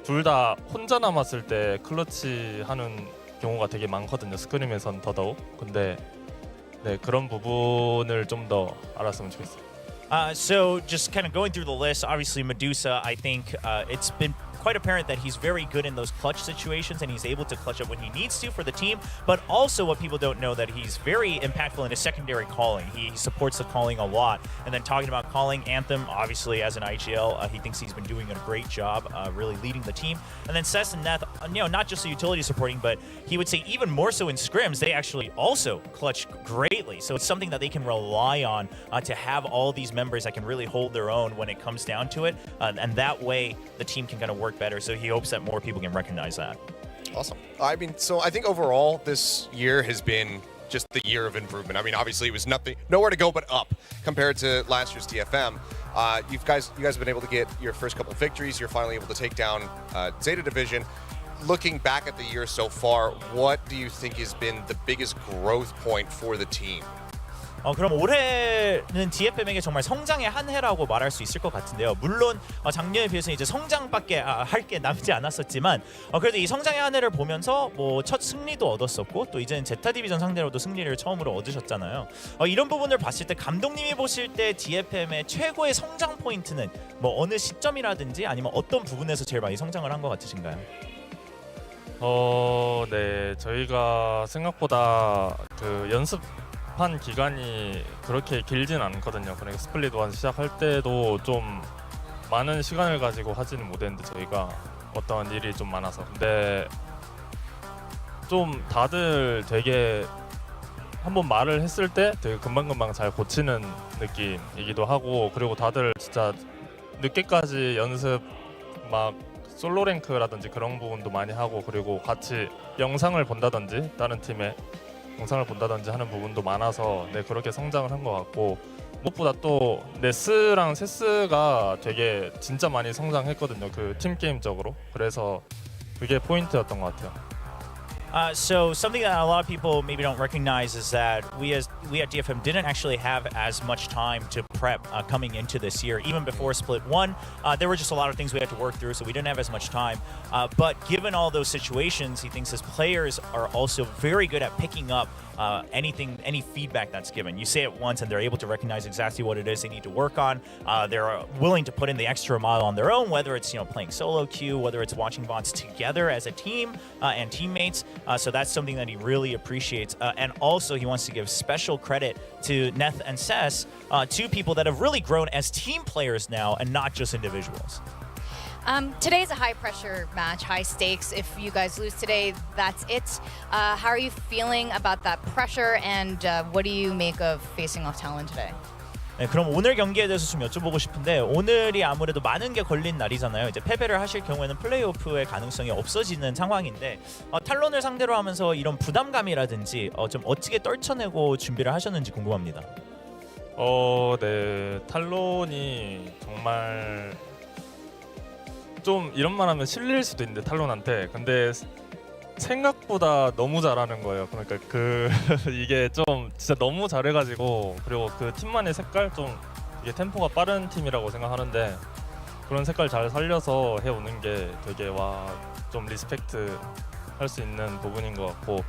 둘 다 혼자 남았을 때 클러치 하는 경우가 되게 많거든요. 스크림에선 더더욱. 근데 네, 그런 부분을 좀 더 알았으면 좋겠어요. So just kind of going through the list, obviously Medusa, I think it's been quite apparent that he's very good in those clutch situations and he's able to clutch up when he needs to for the team, but also what people don't know that he's very impactful in his secondary calling. He supports the calling a lot. And then talking about calling, Anthem, obviously as an IGL, he thinks he's been doing a great job really leading the team. And then Cess and Neth, not just the utility supporting, but he would say even more so in scrims, they actually also clutch greatly. So it's something that they can rely on to have all these members that can really hold their own when it comes down to it. And that way the team can kind of work better. So he hopes that more people can recognize that. Awesome. I mean, so I think overall this year has been just the year of improvement. I mean, obviously it was nowhere to go but up compared to last year's DFM. You guys have been able to get your first couple of victories. You're finally able to take down ZETA Division. Looking back at the year so far, what do you think has been the biggest growth point for the team? 그럼 올해는 DFM에게 정말 성장의 한 해라고 말할 수 있을 것 같은데요. 물론 작년에 비해서는 이제 성장밖에 할 게 남지 않았었지만 그래도 이 성장의 한 해를 보면서 뭐 첫 승리도 얻었었고 또 이제는 제타 디비전 상대로도 승리를 처음으로 얻으셨잖아요. 이런 부분을 봤을 때 감독님이 보실 때 DFM의 최고의 성장 포인트는 뭐 어느 시점이라든지 아니면 어떤 부분에서 제일 많이 성장을 한 것 같으신가요? 네, 저희가 생각보다 그 연습한 기간이 그렇게 길진 않거든요. 그러니까 스플릿 1 시작할 때도 좀 많은 시간을 가지고 하지는 못했는데 저희가 어떤 일이 좀 많아서 근데 좀 다들 되게 한번 말을 했을 때 되게 금방금방 잘 고치는 느낌이기도 하고 그리고 다들 진짜 늦게까지 연습 막 솔로 랭크라든지 그런 부분도 많이 하고 그리고 같이 영상을 본다든지 다른 팀의 영상을 본다든지 하는 부분도 많아서 네 그렇게 성장을 한 것 같고 무엇보다 또 네스랑 세스가 되게 진짜 많이 성장했거든요. 그 팀 게임적으로. 그래서 그게 포인트였던 것 같아요. So something that a lot of people maybe don't recognize is that we at DFM didn't actually have as much time to prep coming into this year. Even before Split 1, there were just a lot of things we had to work through, so we didn't have as much time. But given all those situations, he thinks his players are also very good at picking up any feedback that's given. You say it once and they're able to recognize exactly what it is they need to work on. They're willing to put in the extra mile on their own, whether it's playing solo queue, whether it's watching VODs together as a team and teammates. So that's something that he really appreciates. And also he wants to give special credit to Neth and Cess, two people that have really grown as team players now and not just individuals. Today's a high pressure match, high stakes. If you guys lose today, that's it. How are you feeling about that pressure and what do you make of facing off Talon today? 네, 그럼 오늘 경기에 대해서 좀 여쭤보고 싶은데 오늘이 아무래도 많은 게 걸린 날이잖아요. 이제 패배를 하실 경우에는 플레이오프의 가능성이 없어지는 상황인데 탈론을 상대로 하면서 이런 부담감이라든지 좀 어떻게 떨쳐내고 준비를 하셨는지 궁금합니다. 네. 탈론이 정말 좀 이런 말 하면 실릴 수도 있는데 탈론한테 근데 생각보다 너무 잘하는 거예요. 그러니까 이게 좀 진짜 너무 잘해가지고 그리고 그 팀만의 색깔 좀 이게 템포가 빠른 팀이라고 생각하는데 그런 색깔 잘 살려서 해오는 게 되게 좀 리스펙트 할 수 있는 부분인 것 같고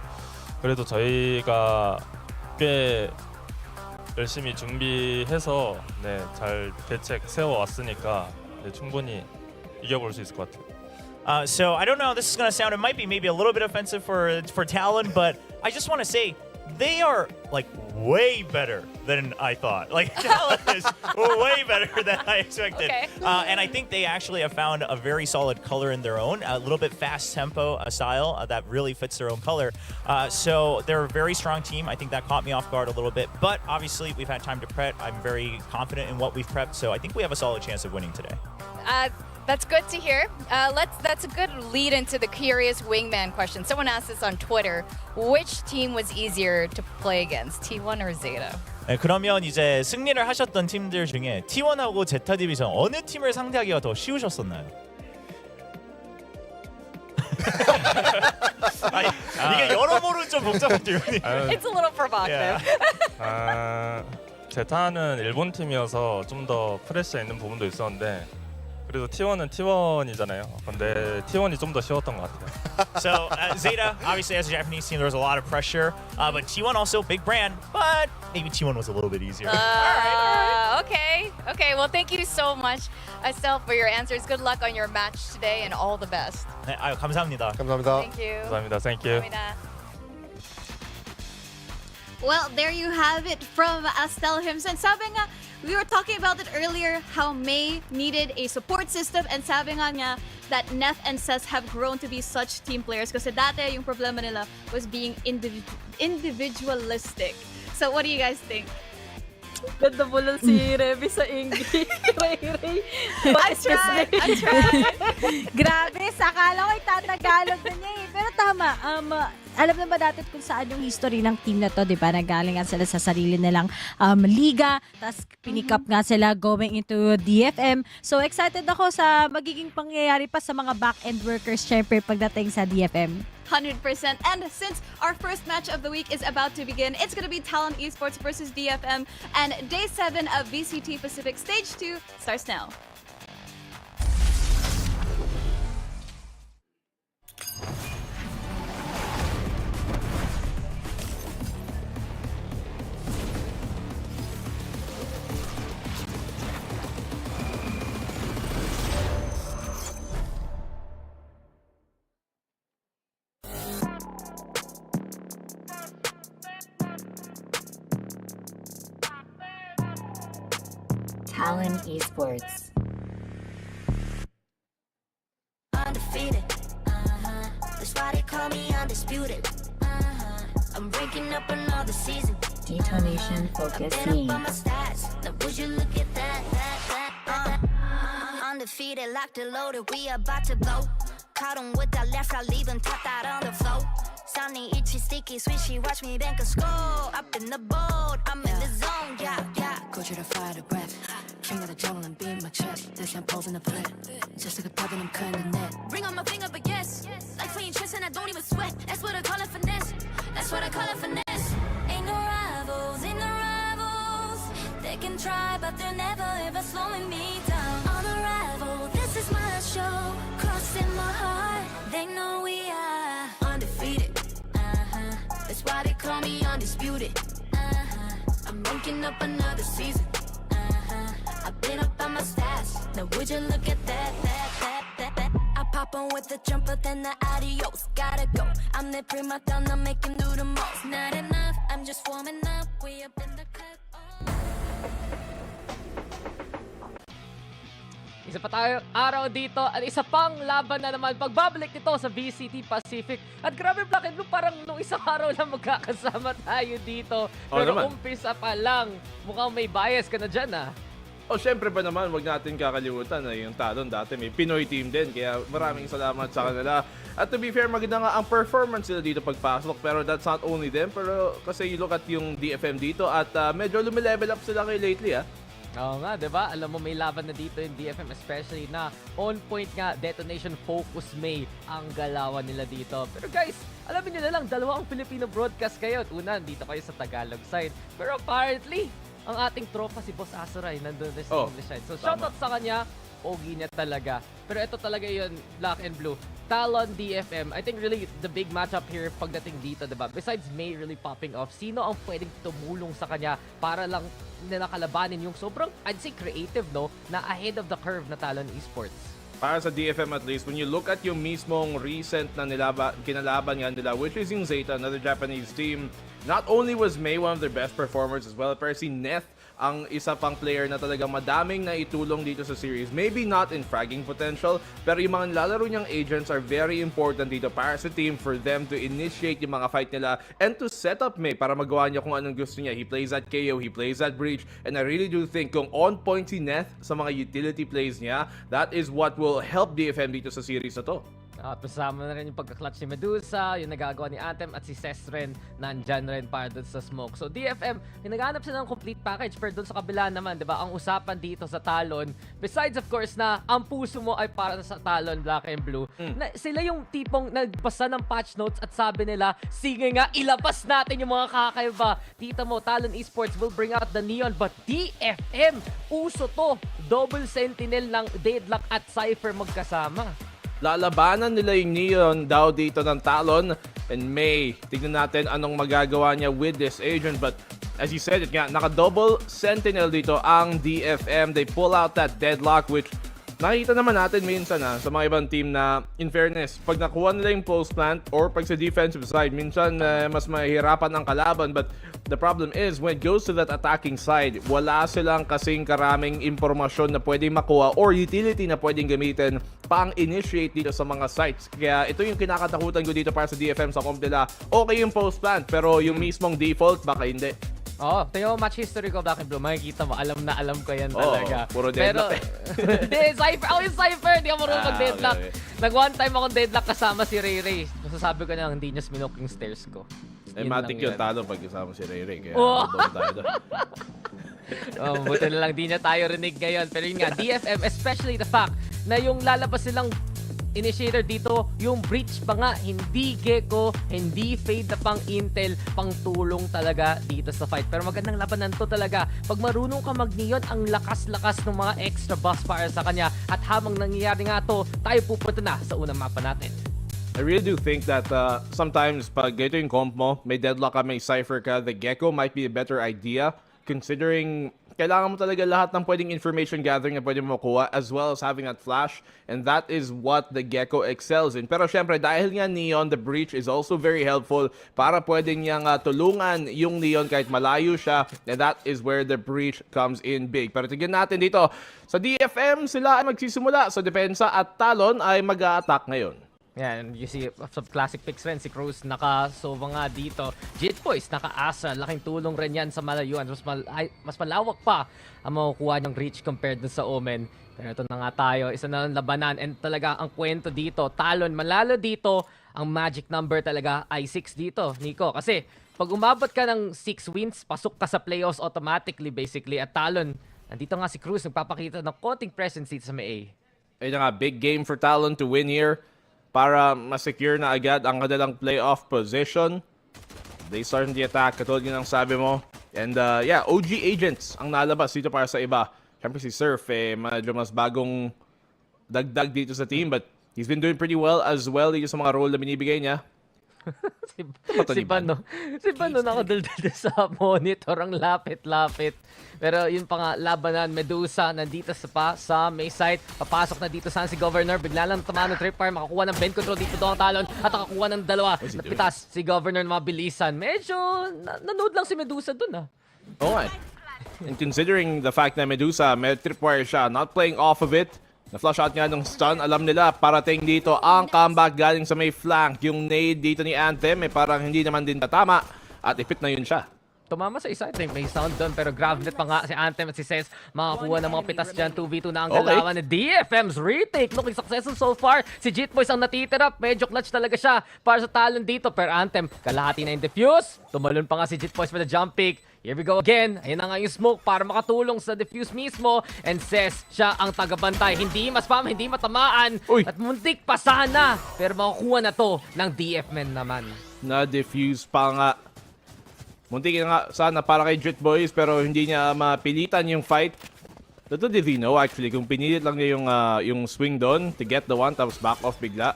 그래도 저희가 꽤 열심히 준비해서 잘 대책 세워왔으니까 충분히 이겨볼 수 있을 것 같아요. So I don't know how this is going to sound. It might be maybe a little bit offensive for Talon, but I just want to say they are like way better than I thought. Like Talon is way better than I expected. Okay. And I think they actually have found a very solid color in their own, a little bit fast tempo style that really fits their own color. So they're a very strong team. I think that caught me off guard a little bit, but obviously we've had time to prep. I'm very confident in what we've prepped, so I think we have a solid chance of winning today. That's good to hear. That's a good lead into the curious wingman question. Someone asked this on Twitter. Which team was easier to play against, T1 or ZETA? 네, 그러면 이제 승리를 하셨던 팀들 중에 T1하고 제타 디비전 어느 팀을 상대하기가 더 쉬우셨었나요? 아니, 이게 여러모로 좀 복잡한데요. It's a little provocative. 제타는 일본 팀이어서 좀 더 프레시가 있는 부분도 있었는데 그래도 T1은 T1이잖아요. 근데 T1이 좀 더 쉬웠던 것 같아요. So ZETA, obviously as a Japanese team, there was a lot of pressure, but T1 also big brand, but maybe T1 was a little bit easier. All right. Okay. Well, thank you so much, Estelle, for your answers. Good luck on your match today, and all the best. 네, 감사합니다. Thank you. 감사합니다. Thank you. Well, there you have it from Estelle himself. Sabi nga, we were talking about it earlier, how May needed a support system, and sabi nga niya that Neff and Cess have grown to be such team players kasi dati yung problema nila was being individualistic. So what do you guys think? Ganda mo lang si Remy sa English. Ray. I tried. Grabe, sakala ko itatagalog na niya eh. Pero tama, alam na ba natin kung saan yung history ng team na to, di ba? Nagaling nga sila sa sarili nilang liga, tapos pinikap nga sila going into DFM. So excited ako sa magiging pangyayari pa sa mga back-end workers, syempre pagdating sa DFM. 100%. And since our first match of the week is about to begin, it's going to be Talon Esports versus DFM, and Day 7 of VCT Pacific Stage 2 starts now. Talon Esports. Undefeated, that's why they call me undisputed. I'm breaking up another season. Detonation focus me. Now would you look at that? Undefeated, locked and loaded, we about to blow. Caught him with that left, I leave him tapped out on the floor. Sounding itchy, sticky, swishy, watch me bank a score. Up in the boat, I'm in the zone, yeah. Go to the fire, the breath. King of the jungle and beat my chest. This I'm posing the play. Just like a puppet, I'm cutting the net. Bring on my finger, but yes. Like playing chess and I don't even sweat. That's what I call it finesse. That's what I call it finesse. Ain't no rivals, ain't no rivals. They can try, but they're never ever slowing me down. Unrivaled, this is my show. Crossing my heart, they know we are undefeated. That's why they call me undisputed. I'm ranking up another season. I've been up on my stats. Now would you look at that? I pop on with the jumper, then the adios. Gotta go. I'm the prima donna, make him do the most. Not enough, I'm just warming up. We up in the cut. Isa pa tayo araw dito at isa pang laban na naman pagbabalik nito sa VCT Pacific. At grabe Black and Blue, parang nung isang araw lang magkakasama tayo dito. Pero umpisa pa lang, mukhang may bias ka na dyan ah. Oh, syempre pa naman, wag natin kakalimutan na yung Talon dati may Pinoy team din. Kaya maraming salamat sa kanila. At to be fair, maganda nga ang performance nila dito pagpasok. Pero that's not only them. Pero kasi you look at yung DFM dito at medyo lumilevel up sila kay lately, Oo nga, diba? Alam mo, may laban na dito yung DFM, especially na on point nga, Detonation Focus May ang galawan nila dito. Pero guys, alamin nyo na lang, dalawang Filipino broadcast kayo. At una, dito kayo sa Tagalog side. Pero apparently, ang ating tropa si Boss Azuray nandun na sa English side. So shoutout sa kanya, pogi niya talaga. Pero ito talaga yun, Black and Blue. Talon, DFM, I think really the big matchup here pagdating dito, diba? Besides May really popping off, sino ang pwedeng tumulong sa kanya para lang nakalabanin yung sobrang, I'd say creative, no? Na ahead of the curve na Talon Esports. Para sa DFM at least, when you look at yung mismong recent na kinalaban nga nila, which is yung ZETA, another Japanese team, not only was May one of their best performers as well, pero si Neth ang isa pang player na talagang madaming na itulong dito sa series. Maybe not in fragging potential, pero yung mga nilalaro niyang agents are very important dito para sa team for them to initiate yung mga fight nila and to set up May para magawa niya kung anong gusto niya. He plays at KO, he plays at Breach, and I really do think kung on point si Neth sa mga utility plays niya, that is what will help DFM dito sa series na to. At kasama na rin yung pagka-clutch ni Medusa, yung nagagawa ni Anthem, at si Ces rin, nandyan rin para doon sa smoke. So DFM, yung naghanap sila ng complete package, pero doon sa kabila naman, di ba, ang usapan dito sa Talon, besides of course na ang puso mo ay para sa Talon, Black and Blue, na sila yung tipong nagbasa ng patch notes at sabi nila, sige nga, ilabas natin yung mga kakaiba. Tita mo, Talon Esports will bring out the Neon, but DFM, uso to, double sentinel ng Deadlock at Cypher magkasama. Lalabanan nila yung Neon daw dito ng Talon and May. Tignan natin anong magagawa niya with this agent. But as you said it nga, naka-double sentinel dito ang DFM. They pull out that Deadlock, which nakita naman natin minsan sa mga ibang team na, in fairness, pag nakuha nila yung post plant or pag sa defensive side, minsan mas mahihirapan ang kalaban. But the problem is, when it goes to that attacking side, wala silang kasing karaming impormasyon na pwedeng makuha or utility na pwedeng gamitin pang-initiate dito sa mga sites. Kaya ito yung kinakatakutan ko dito para sa DFM sa comp nila. Okay yung post plant, pero yung mismong default, baka hindi. Oo, tingnan mo match history ko, Black and Blue, makikita mo, alam na alam ko yan talaga. Puro deadlock. Hindi, Cypher, ako yung Cypher, hindi ako marunong mag-deadlock. Okay. Nag-one time ako deadlock kasama si Ray Ray. Masasabi ko na hindi niya minok yung stairs ko. Matic yung talo pag kasama si Ray Ray. Kaya tayo doon. Buti na lang di niya tayo rinig ngayon. Pero yun nga, DFM, especially the fact na yung lalabas silang initiator dito, yung Breach pa nga, hindi Gecko, hindi Fade na pang Intel, pang tulong talaga dito sa fight. Pero magandang labanan to talaga. Pag marunong ka mag-neon, ang lakas-lakas ng mga extra buffs para sa kanya. At habang nangyayari nga to, tayo pupunta na sa unang mapa natin. I really do think that sometimes pag ito yung comp mo, may Deadlock ka, may Cypher ka, the Gecko might be a better idea considering kailangan mo talaga lahat ng pwedeng information gathering na pwede mo makuha as well as having that flash, and that is what the Gecko excels in. Pero syempre dahil nga Neon, the Breach is also very helpful para pwedeng niyang tulungan yung Neon kahit malayo siya, and that is where the Breach comes in big. Pero tignan natin dito sa DFM, sila ay magsisimula sa depensa at Talon ay mag-a-attack ngayon. Yan, you see some classic picks rin. Si Cruz naka-sova nga dito. Jit Boys naka-asa. Laking tulong rin yan sa malayuan. Mas malawak pa ang makukuha niyang reach compared dun sa Omen. Pero ito na nga tayo. Isa na lang labanan. And talaga ang kwento dito, Talon, malalo dito. Ang magic number talaga ay 6 dito, Nico. Kasi pag umabot ka ng 6 wins, pasok ka sa playoffs automatically basically. At Talon, nandito nga si Cruz nagpapakita ng konting presence dito sa May. Ayun nga, big game for Talon to win here para ma-secure na agad ang kanilang playoff position. They start the attack, katulad yun ang sabi mo. And yeah, OG agents ang nalabas dito para sa iba. Siyempre si Surf, medyo mas bagong dagdag dito sa team, but he's been doing pretty well as well dito sa mga role na binibigay niya. si Bano nakadaldal sa monitor, ang lapit-lapit. Pero yun pa nga, labanan, Medusa nandito sa May side, papasok na dito saan si Governor, bigla lang tamaan ng tripwire, makakuha ng bend control dito doon Talon at nakakuha ng dalawa. Napitas si Governor na mabilisan. Medyo nanood lang si Medusa dun Oo nga. And considering the fact na Medusa may tripwire siya, not playing off of it, na-flush out nga ng stun, alam nila parating dito ang comeback galing sa may flank. Yung nade dito ni Anthem parang hindi naman din tatama at ipit na yun siya. tumama sa isa. I think may sound doon. Pero GravNet pa nga si Anthem at si Ses makakuha ng mga pitas dyan. 2v2 na ang galawan ni DFM's retake. Looking successful so far. Si Jitboys ang natitira. Medyo clutch talaga siya para sa talon dito. Pero Anthem, kalahati na yung defuse. Tumalon pa nga si Jitboys for the jump pick. Here we go again. Ayun na nga yung smoke para makatulong sa defuse mismo. And Ses, siya ang tagabantay. Hindi ma-spam, hindi matamaan. At muntik pa sana. Pero makukuha na to ng DFM naman. Na-defuse pa nga. Muntik nga sana para kay Jitboys pero hindi niya mapilitan yung fight. Little did he know actually kung pinilit lang niya yung swing doon to get the one tapos back off bigla.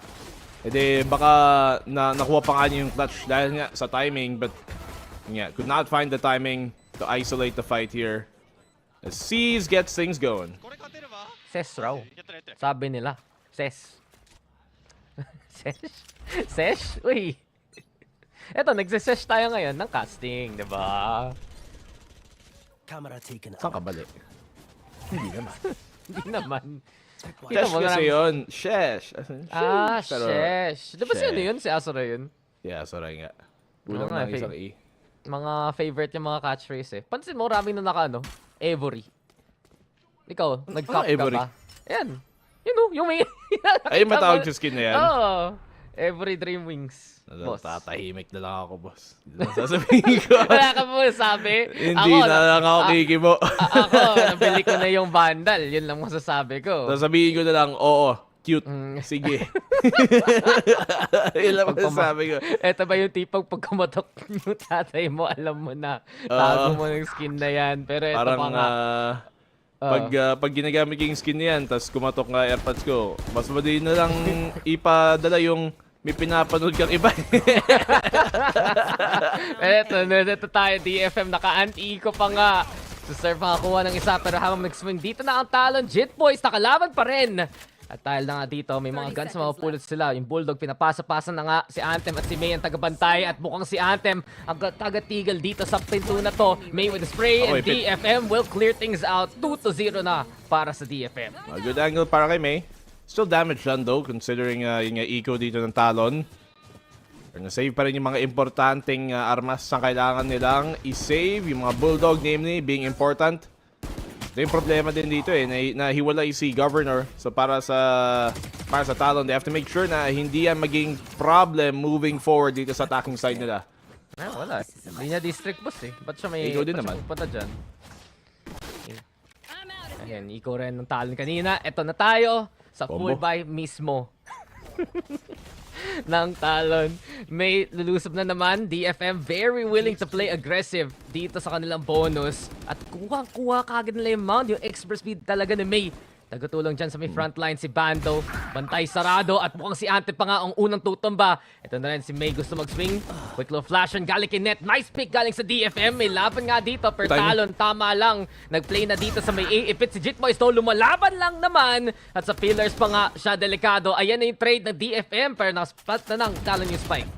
E de baka nakuha pa nga niya yung clutch dahil nga sa timing but yeah, could not find the timing to isolate the fight here. As C's gets things going. Ses raw. Sabi nila. Ses. Ses? Uy. Eto, nagsisesh tayo ngayon ng casting, di ba? Saan ka balik? Hindi naman. Hindi naman. Shesh kasi yun. Shesh. Shesh. Di ba sino yun? Si Asura yun? Yeah, Asura nga. Kulang lang isang E. Mga favorite yung mga catchphrase eh. Pansin mo, raming na Avery. Ikaw, nag-cop ka ba? Ayan. Yung may... Ay, matawag sa skin na yan? Oo. Every Dream Wings. Boss. Tatahimik na lang ako, boss. Hindi na sasabihin ko. Wala ka po sabi. Hindi na lang ako kikimo. Ako, nabili ko na yung Vandal. Yun lang masasabi ko. Sasabihin ko na lang, oo, cute. Sige. Yun lang masasabi ko. Eto ba yung tipong pag kumatok yung tatay mo, alam mo na, tago mo ng skin na yan. Pero eto parang, pa nga. pag ginagamit yung skin na yan, tapos kumatok nga AirPods ko, mas madali na lang ipadala yung may pinapanood kang iba. Eto tayo, DFM, naka-anti-eco pa nga. Serve makakuha ng isa, pero habang mag-swing dito na ang talon, Jitboys, nakalaban pa rin. At dahil na nga dito, may mga guns na mapupulot sila. Yung Bulldog, pinapasa-pasa na nga si Anthem at si May ang tagabantay. At mukhang si Anthem ang tagatigil dito sa pinto na to. May with the spray and DFM will clear things out. 2-0 na para sa DFM. A good angle para kay May. Still damage lang though, considering yung eco dito ng talon. Pero na-save pa rin yung mga importanteng armas na kailangan nilang i-save. Yung mga Bulldog, namely, being important. Ito yung problema din dito nahiwalay si Governor. So para sa talon, they have to make sure na hindi yan maging problem moving forward dito sa attacking side nila. Wala. Hindi niya district boss eh. Ba't siya may... Ikaw din naman. Punta dyan. Ayan, ikaw rin ng talon kanina. Ito na tayo sa full buy mismo. ng talon. May lulusob na naman. DFM very willing to play aggressive dito sa kanilang bonus. At kuha kagad nila yung mount. Yung expert speed talaga ni May. Tagatulong dyan sa may frontline si Bando. Bantay sarado at mukhang si Ante pa nga ang unang tutumba. Ito na rin si May gusto mag-swing. Quick little flash on galing kay Net. Nice pick galing sa DFM. May laban nga dito per talon. Tama lang. Nag-play na dito sa may A. Ipit si Jitboys. No, lumalaban lang naman. At sa pillars pa nga siya delikado. Ayan na yung trade ng DFM. Pero nakasplat na ng talon yung spike.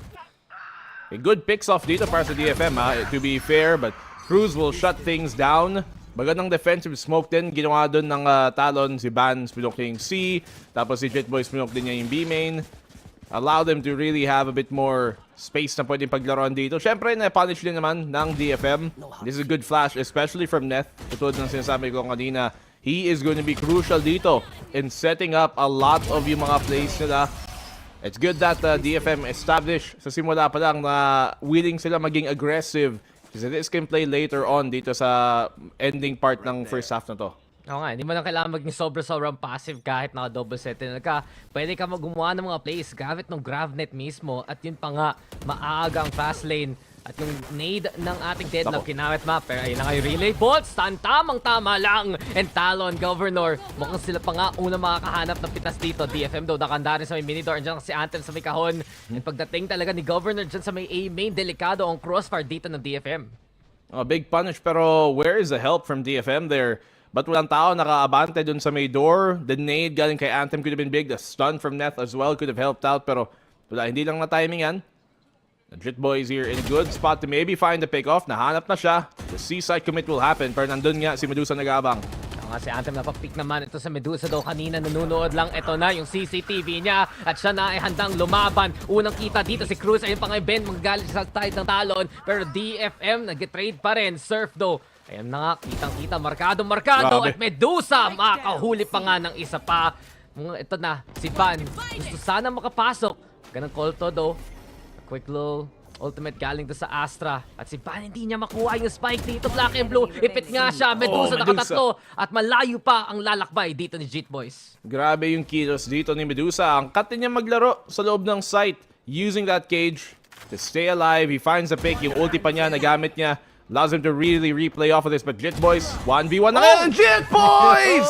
A good picks off dito para sa DFM to be fair. But Cruz will shut things down. Magandang defensive smoke din. Ginawa doon ng talon. Si Ban pinok niya yung C. Tapos si Jitboys pinok din niya yung B main. Allow them to really have a bit more space na pwedeng paglaruan dito. Siyempre, na-punish din naman ng DFM. This is a good flash, especially from Neth. Tutulad ng sinasabi ko kanina. He is going to be crucial dito in setting up a lot of yung mga plays nila. It's good that DFM established sa simula pa lang na willing sila maging aggressive. Kasi this can play later on dito sa ending part ng first half na to. Oo nga, hindi mo lang kailangan maging sobrang passive kahit naka-double sentinel ka. Pwede ka gumawa ng mga plays gamit ng GravNet mismo at yun pa nga, maaga ang fast lane. At yung nade ng ating deadlock, kinawit map. Pero ayun na nga yung relay bolts. Tamang-tama lang. And Talon, Governor. Mukhang sila pa nga unang makakahanap ng pitas dito. DFM daw nakanda rin sa may mini door. Andiyan si Anthem sa may kahon. And pagdating talaga ni Governor dyan sa may A main, delikado ang crossfire dito ng DFM. A big punish pero where is the help from DFM there? But walang tao nakaabante dun sa may door. The nade galing kay Anthem could have been big. The stun from Neth as well could have helped out. Pero wala, hindi lang na timing yan. The Jitboys here in a good spot to maybe find the pick-off. Nahanap na siya. The seaside commit will happen. Pero nandun nga si Medusa nag-aabang. Mga si Anthem napapick naman ito sa Medusa daw kanina nanunood lang. Ito na yung CCTV niya at siya na ay handang lumaban. Unang kita dito si Cruz ayun pang event magalit sa side ng Talon pero DFM nag-trade pa rin. Surf though. Ayan na nga, kitang-kita, markado at Medusa makahuli pa nga ng isa pa. Ito na, si Van. Gusto sana makapasok. Ganang call to though. A quick little ultimate galing to sa Astra. At si Van hindi niya makuha yung spike dito. Black and blue. Ipit nga siya. Medusa nakatatlo. At malayo pa ang lalakbay dito ni Jit Boys. Grabe yung kilos dito ni Medusa. Ang cut niya maglaro sa loob ng site. Using that cage to stay alive. He finds the pick. Yung ulti pa niya, nagamit niya. Allows him to really replay off of this. But Jit Boys, 1v1 na ngayon. Jit Boys!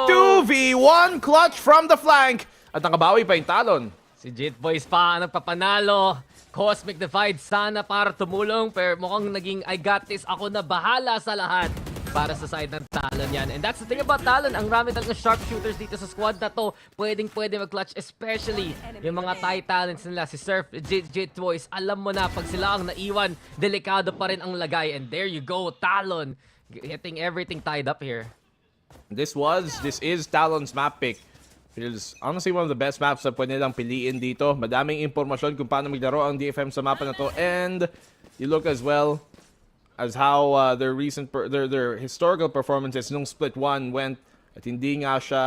2v1 clutch from the flank. At nakabawi pa yung Talon. Si Jit Boys pa ang nagpapanalo. Cosmic Divide sana para tumulong. Pero mukhang naging I got this. Ako na bahala sa lahat. Para sa side ng Talon yan. And that's the thing about Talon. Ang rami talagang sharpshooters dito sa squad na to. Pwede mag-clutch. Especially yung mga Thai talents nila. Si Surf, Jit Boys. Alam mo na, pag sila ang naiwan, delikado pa rin ang lagay. And there you go, Talon. Getting everything tied up here. This is Talon's map pick. It is honestly one of the best maps na pwede nilang piliin dito. Madaming impormasyon kung paano maglaro ang DFM sa mapa na to. And you look as well as how their historical performances nung split 1 went at hindi nga siya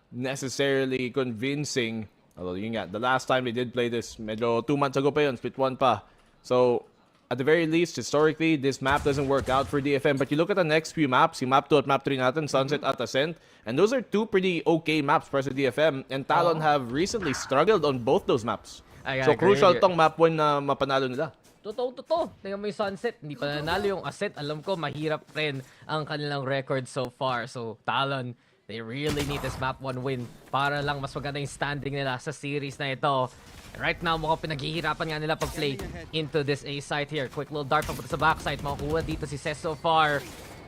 necessarily convincing. Although yun nga, the last time they did play this, medyo 2 months ago pa yun, split 1 pa. So, at the very least, historically, this map doesn't work out for DFM. But you look at the next few maps, yung map 2 at map 3 natin, Sunset at Ascent, and those are 2 pretty okay maps para sa DFM. And Talon have recently struggled on both those maps. So, crucial tong map 1 na mapanalo nila. Totoo. Tingnan mo yung Sunset, hindi pa nanalo yung Ascent. Alam ko, mahirap rin ang kanilang record so far. So, Talon, they really need this map 1 win para lang mas maganda yung standing nila sa series na ito. Right now, mukhang pinaghihirapan nga nila pag-play into this A site here. Quick little dart papunta sa backside. Makukuha dito si Cess so far.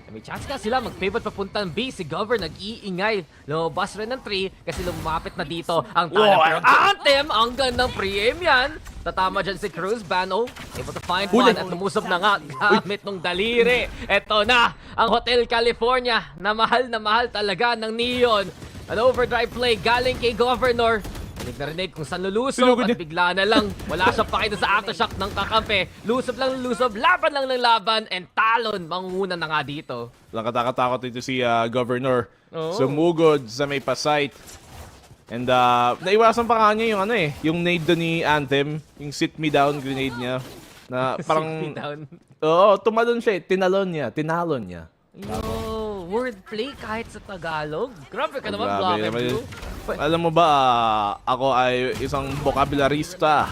May chance ka sila mag-pivot papunta ng B. Si Gover nag-iingay. Lumabas rin ng 3 kasi lumapit na dito ang Talon. Pero Anthem, ang gandang pre-aim yan. Tatama dyan si Cruz. Bano, able to find one at lumusog na nga gamit nung daliri. Eto na, ang Hotel California na mahal talaga ng Neon. An overdrive play galing kay Governor. Rinig kung saan lulusog at bigla na lang. Wala siyang pakita sa aftershock ng kakampi. Lusob, laban lang ng laban, and Talon manguna na nga dito. Lang katakot dito si Governor. Sumugod sa may pasite. And naiwasan pa nga niya yung yung nade doon ni Anthem, yung sit me down grenade niya. Na parang sit me down. Oo, tumalon siya, tinalon niya. Yo, wordplay kahit sa Tagalog. Grabe ka naman, Grabe Black and Blue. Alam mo ba, ako ay isang bokabularista.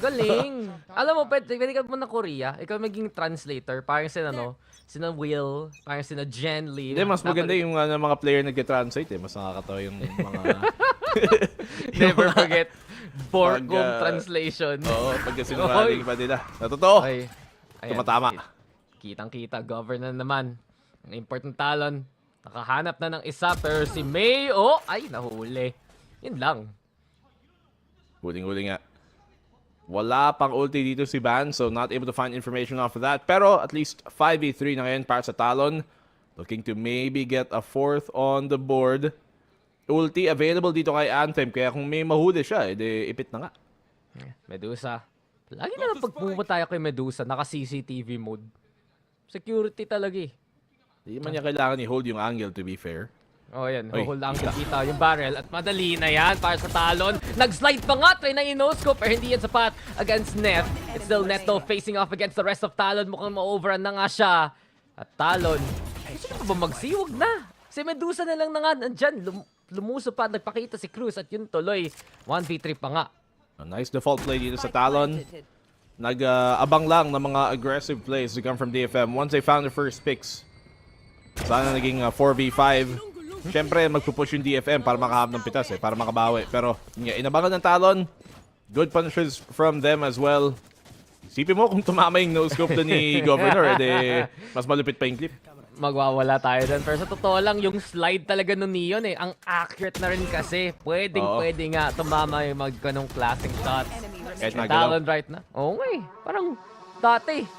Galing. Alam mo, pwede ka mo na Korea, ikaw maging translator, parang sina Will, parang sina Jen Lee. Hindi, mas maganda yung mga player nag-translate mas nakakatawa yung mga... Never forget, Borgum translation. Oo, pagka sinungaling pa nila. Totoo. Tumatama. Kitang-kita, Governor naman. Ang important Talon. Nakahanap na ng isa, pero si May, ay, nahuli. Yun lang. Huling-huli nga. Wala pang ulti dito si Van, so not able to find information off of that. Pero at least 5v3 na ngayon para sa Talon. Looking to maybe get a 4th on the board. Ulti available dito kay Anthem, kaya kung may mahuli siya, edi ipit na nga. Medusa. Lagi na lang pag pumunta tayo kay Medusa, naka-CCTV mode. Security talaga eh. Hindi man niya kailangan i-hold yung angle, to be fair. Yan. Hold ang kita yung barrel. At madali na yan para sa Talon. Nag-slide pa nga. Try na i-no-scope. Pero hindi yan sapat against Neth. It's still Neto facing off against the rest of Talon. Mukhang ma-overrun na nga siya. At Talon, gusto na ba magsiwag na? Si Medusa na lang na nga nandyan. Lumuso pa. Nagpakita si Cruz. At yun tuloy. 1v3 pa nga. A nice default play dito sa Talon. Nag-abang lang ng mga aggressive plays to come from DFM. Once they found the first picks, sana naging 4v5. Siyempre, magpupush yung DFM para makahap ng pitas para makabawi. Pero, inabangan ng Talon. Good punishes from them as well. Isipin mo kung tumama yung no-scope doon ni Governor, mas malupit pa yung clip. Magwawala tayo dun. Pero sa totoo lang, yung slide talaga ng Neon ang accurate na rin kasi. Pwede nga tumama yung ganong klaseng shots. Talon right na. Parang dati,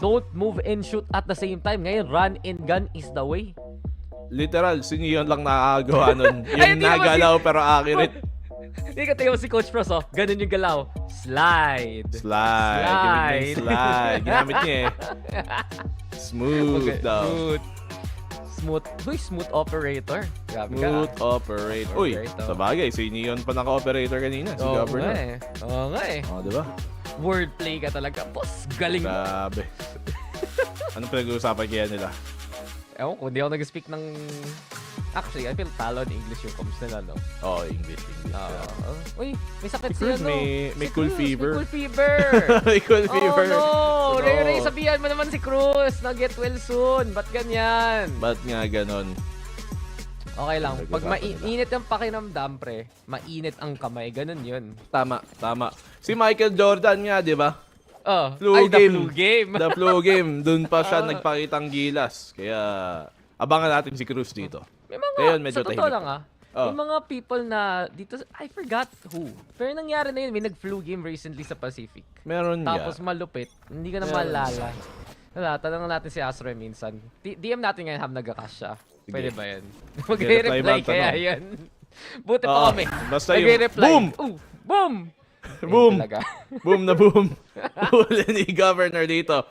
don't move and shoot at the same time. Ngayon, run and gun is the way. Literal, si Neon lang nakakagawa nun. Ay, Yung hindi naman nagalaw pero accurate. Hindi ka tingnan mo si Coach Pros, oh. Ganun yung galaw. Slide. Slide. Ginamit niya eh. Smooth daw. Smooth operator. Grabe ka. Smooth operator. Uy, sa bagay, si Neon pa naka-operator kanina. Si Governor. Oo nga eh. Oh, diba? Wordplay ka talaga. Boss, galing mo. Grabe. Anong pinag-uusapan kaya nila? Ewan ko, hindi ako nag-speak ng... Actually, I feel Talon English yung comms nila, no? Oh, English. Uy, may sakit Si siya, Cruz, no? may cool fever. May cool fever. May cool fever. Oh, no! Ray, sabihan mo naman si Cruz na get well soon. Ba't ganyan? Ba't nga ganon? Okay lang. Pag mainit ang pakinamdam, pre, mainit ang kamay. Ganun yun. Tama. Si Michael Jordan nga, di ba? The flu game. The flu game. Doon pa siya nagpakitang gilas. Kaya, abangan natin si Cruz dito. May mga, Ngayon, medyo sa totoo lang Oh. may mga people na dito, I forgot who. Pero nangyari na yun, may nag-flu game recently sa Pacific. Meron Tapos malupit, hindi ka na malala. Wala, tanong natin si Asroy minsan. DM natin ngayon nag-cash siya. Pwede ba yan? Mag-reply kaya yan. Buti pa kami. Basta yung boom! Boom! Boom! Boom na boom! Huli ni Governor dito.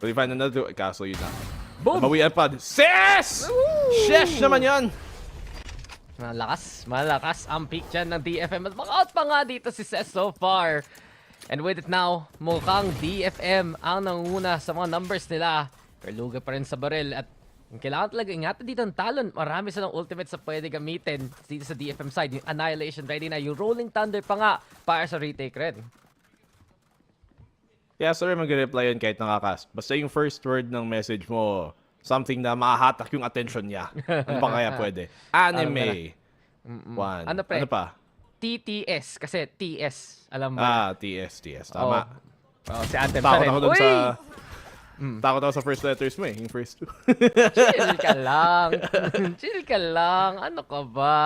We find another... Kaso yun na. Boom! Mawian pa. Ses! Shesh naman yan! Malakas ang peak dyan ng DFM. At maka-out pa nga dito si Ses so far. And with it now, mukhang DFM ang nanguna sa mga numbers nila. Pero luga pa rin sa baril. At kailangan talaga ingatan dito ang Talon. Marami silang ultimates sa pwede gamitin dito sa DFM side. Yung Annihilation ready na. Yung Rolling Thunder pa nga para sa retake rin. Kaya sorry mag-reply yun kahit nakakast. Basta yung first word ng message mo, something na mahahatak yung attention niya. Ano pa kaya pwede? Anime. One. Ano pa? TTS. Kasi TS. Alam mo. TS. Tama. Si Anthem Takot rin. ako dun sa... Takot ako sa first letters mo eh. Yung first two. Chill ka lang. Chill ka lang. Ano ka ba?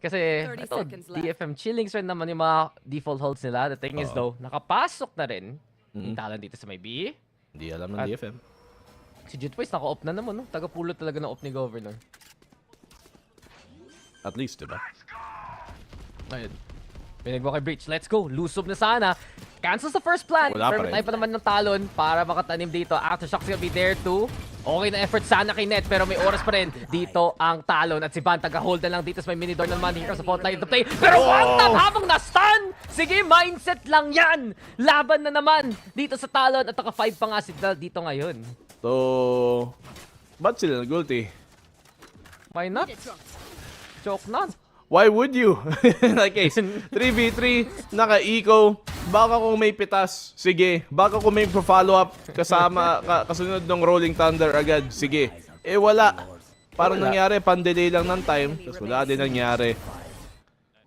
Kasi ito, DFM chillings rin naman yung mga default holds nila. The thing is though, nakapasok na rin yung Talon dito sa may B. Hindi alam ng DFM. Si Jutways naka-off na naman, no? Tagapulot talaga ng off ni Governor. At least, diba? Ayun. Pinagwa kay Breach. Let's go. Lusob na sana. Cancels the first plan. Pero tayo pa naman ng Talon para makatanim dito. Aftershocks gonna be there too. Okay na effort sana kay Net pero may oras pa rin. Dito ang Talon at si Van taga-hold na lang dito sa may mini door naman. Here comes the fault line to play. Pero one tap habang na-stun! Sige, mindset lang yan! Laban na naman dito sa Talon at naka-5 pa nga si Dal dito ngayon. So, ba't sila nag-ulti? Why not? Joke not. Why would you? Like, 3v3, naka-eco, baka kung may pitas, sige. Baka kung may follow up kasama, kasunod ng Rolling Thunder agad, sige. Eh wala. Parang nangyari, pan-delay lang ng time, tapos wala din nangyari.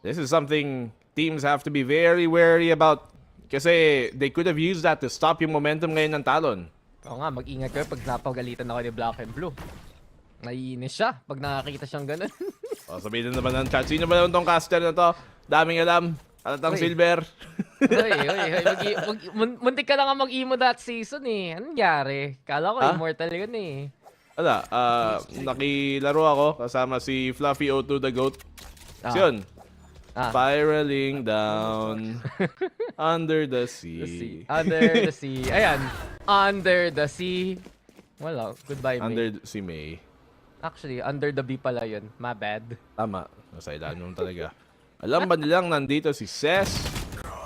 This is something teams have to be very wary about. Kasi they could have used that to stop yung momentum ngayon ng Talon. Oo nga, mag-ingat kayo pag napagalitan ako ni Black and Blue. Naiinis siya pag nakakita siyang ganun. Sabihin na naman ng chat, sino ba naman tong caster na to? Daming alam. Alatang silver. Muntik ka lang nga mag-emo that season eh. Anong nangyari? Kala ko immortal yun eh. Wala, nakilaro ako kasama si Fluffy O2 the Goat. Yun. Spiraling down under the sea. Under the sea. Ayan. Under the sea. Wala. Goodbye, May. Under si May. Actually, under the B pala yun. My bad. Tama. Nasa ilanong talaga. Alam ba nilang nandito si Ses?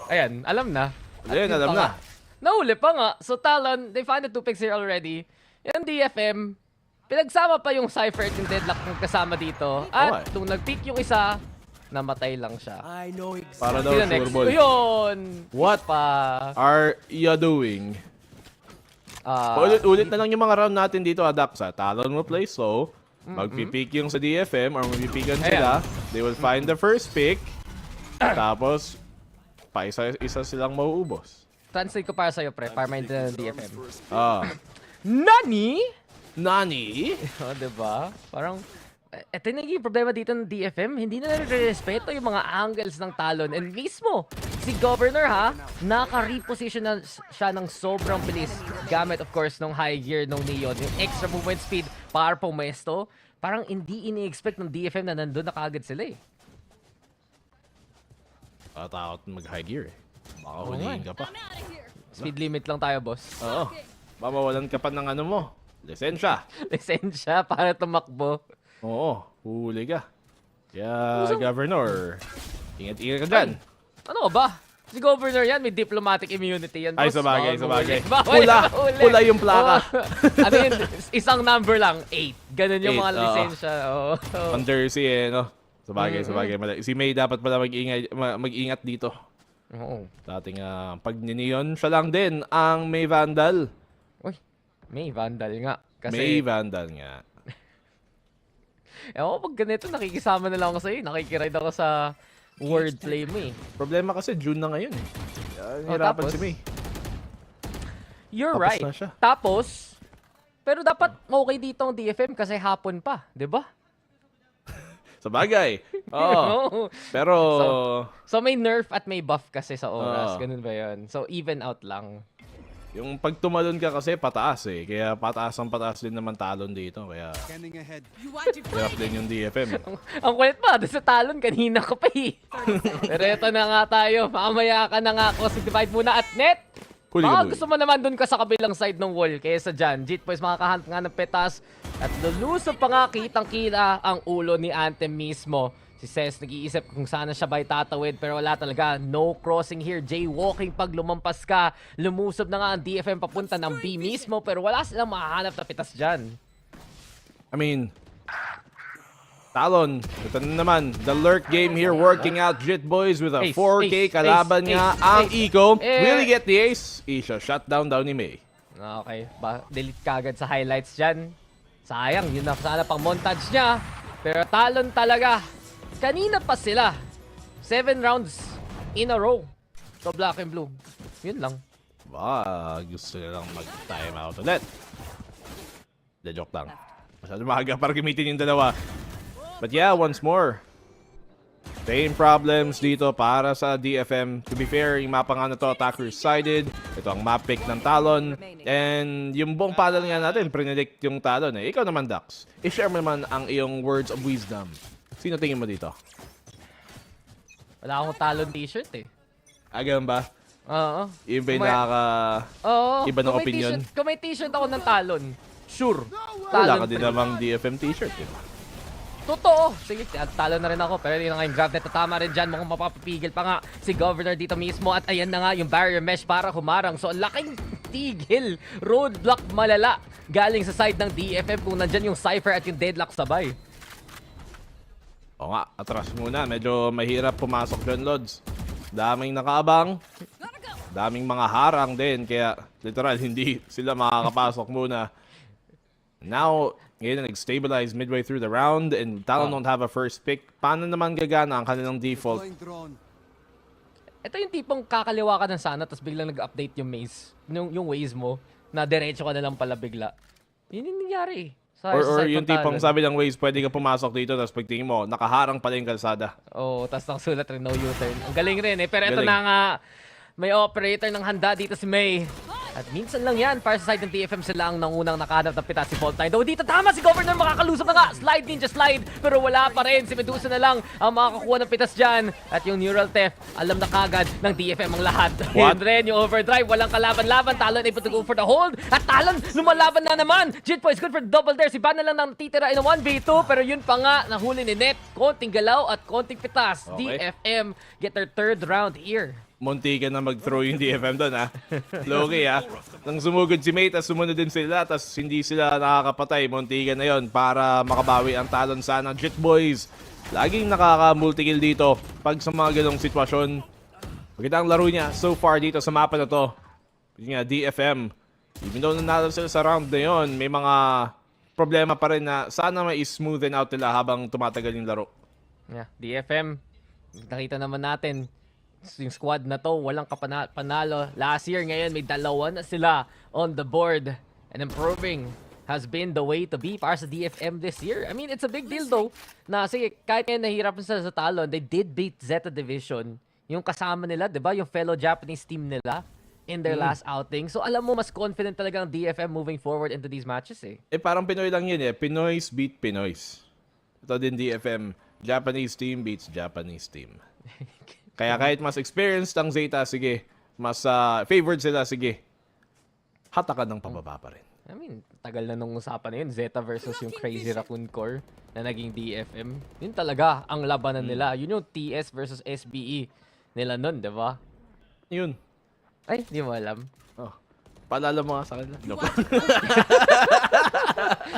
Ayan, alam na. Ayan, alam na. Nahuli pa nga. So Talon, they found the 2 picks here already. Yung DFM, pinagsama pa yung Cypher at yung Deadlock ng kasama dito. At nung nag-pick yung isa, namatay lang siya. Para daw sure ball. Yun! What are you doing? Ulit-ulit na lang yung mga round natin dito, Adaksa. Talon will play slow. Magpipick yung sa DFM or magpipikan sila. They will find the first pick. Tapos, isa silang mauubos. Translate ko para sa'yo, pre. Para maintindihan ng DFM. Nani? Diba? Parang, ito yung naging problema dito ng DFM. Hindi na nare-respeto yung mga angles ng Talon. And mismo, si Governor naka-reposition na siya ng sobrang bilis gamit of course nung high gear nung Neon, yung extra movement speed para pumesto, parang hindi ini-expect ng DFM na nandun na kagad sila eh. Takot mag-high gear eh. Baka hulihin ka pa. Speed limit lang tayo, boss. Oo. Mamawalan ka pa ng ano mo. Lisensya. Lisensya para tumakbo. Oo, huli ka. Kaya, Governor, ingat-ingat ka dyan. Ano ba? Si Governor yan, may diplomatic immunity yan, boss. Ay, sabagay, sabagay. Bawal Pula yung plaka. Ano yun, isang number lang, 8. Ganun yung mga lisensya. Undersea eh, no? Sabagay. Si May dapat pala mag-ingat dito. Oo. Dating pag Neon, siya lang din ang may Vandal. Uy, may Vandal nga. Kasi, May Vandal nga. Ewan ko, pag ganito, nakikisama na lang ako sa'yo. Nakikiride ako sa wordplay mo eh. Problema kasi June na ngayon eh. Hirapan si May. You're Tapos right. na siya. Tapos, pero dapat okay dito ang DFM kasi hapon pa, di ba? Sabagay. Oo. Pero... So may nerf at may buff kasi sa oras. Ganun ba yun? So even out lang. Yung pag tumalon ka kasi pataas eh. Kaya pataas din naman talon dito. Kaya hirap din yung DFM. Ang kulit pa, doon sa talon kanina ko pa eh. Pero eto na nga tayo. Mamaya ka na nga ako. Divide muna at net. Gusto mo naman doon ka sa kabilang side ng wall. Kaysa dyan, Jitboys makakahunt nga ng petas. At lulusog pa nga kitang-kita ang ulo ni Anthem mismo. Si Ses nag-iisip kung sana siya ba'y tatawid pero wala talaga. No crossing here. Jaywalking pag lumampas ka. Lumusob na nga ang DFM papunta ng B mismo pero wala silang mahahanap na pitas dyan. I mean, Talon, ito na naman. The lurk game here working out. Jitboys with a 4K kalaban nga ang Eco. Will he get the ace? Isha shutdown daw ni May. Okay, delete kagad sa highlights dyan. Sayang, yun na sana pang montage niya. Pero Talon talaga. Kanina pa sila. 7 rounds in a row. So black and blue. Yun lang. Gusto nilang mag-time out ulit. De joke lang. Masyado maaga para gamitin yung dalawa. But yeah, once more. Same problems dito para sa DFM. To be fair, yung mapa nga na to, attacker-sided. Ito ang map pick ng Talon. And yung buong panel nga natin, predict yung Talon eh. Ikaw naman, Dax. I-share mo naman ang iyong words of wisdom. Sino tingin mo dito? Wala akong Talon t-shirt eh. Ganun ba? Oo. Yung ba yung iba ng opinion? Kung may t-shirt ako ng Talon, sure. Wala ka din namang DFM t-shirt eh. Totoo! Sige, talo na rin ako. Pero yun na nga yung grab net. Tama rin dyan. Mukhang mapapapigil pa nga si Governor dito mismo. At ayan na nga yung barrier mesh para humarang. So, laking tigil. Roadblock malala. Galing sa side ng DFM kung nandyan yung Cypher at yung Deadlock sabay. O nga, atras muna. Medyo mahirap pumasok dyan, Lods. Daming nakaabang. Daming mga harang din. Kaya, literal, hindi sila makakapasok muna. Now, ngayon nag-stabilize midway through the round and Talon don't have a first pick. Paano naman gagana ang kanilang default? Ito yung tipong kakaliwa ka ng sana tapos biglang nag-update yung maze. Yung ways mo na diretso ka na lang pala bigla. Yun yung nangyari. Or yung tipong sabi ng ways, pwede ka pumasok dito tapos pagtingin mo, nakaharang pala yung kalsada. Oo, tapos nakasulat rin no U-turn. Ang galing rin eh. Pero ito na nga, may operator ng handa dito si May. At minsan lang yan, para sa side ng TFM sila ang nangunang nakahanap ng pitas si Fault9. Though dito tama si Governor, makakalusap na nga. Slide ninja slide, pero wala pa rin. Si Medusa na lang ang makakakuha ng pitas dyan. At yung neural theft, alam na kagad ng DFM ang lahat. Yun rin, yung overdrive, walang kalaban-laban. Talon able to go for the hold. At Talon, lumalaban na naman. Jitboy is good for the double there. Si Ban na lang nang titira in a 1v2. Pero yun pa nga, nahuli ni Net. Konting galaw at konting pitas. Okay. DFM get their third round here. Munti ka na mag-throw yung DFM doon, ha? Loki, ha? Nang sumugod si May, tas sumunod din sila, tas hindi sila nakakapatay. Munti ka na yon para makabawi ang Talon sana. Jitboys, laging nakaka-multi-kill dito pag sa mga ganong sitwasyon. Maganda ang laro niya so far dito sa mapa na to. Yun nga, DFM. Even though nanalo sila sa round na yon, may mga problema pa rin na sana may smoothen out nila habang tumatagal yung laro. Yeah, DFM, nakita naman natin, yung squad na to, walang panalo. Last year, ngayon, may dalawa na sila on the board. And improving has been the way to be para sa DFM this year. I mean, it's a big deal though. Na, sige, kahit ngayon nahihirapan sila sa Talon, they did beat ZETA Division. Yung kasama nila, di ba? Yung fellow Japanese team nila. in their last outing. So alam mo, mas confident talaga ang DFM moving forward into these matches eh. Parang Pinoy lang yun eh. Pinoys beat Pinoys. Ito din DFM. Japanese team beats Japanese team. Kaya kahit mas experienced ang ZETA, sige. Mas favored sila, sige. Hatakan ng pababa pa rin. I mean, tagal na nung usapan na yun. ZETA versus yung Crazy Raccoon Core na naging DFM. Yun talaga ang labanan nila. Yun yung TS versus SBE nila nun, di ba? Yun. Ay, di mo alam. Oh. Paalala mo nga sa kanila. No.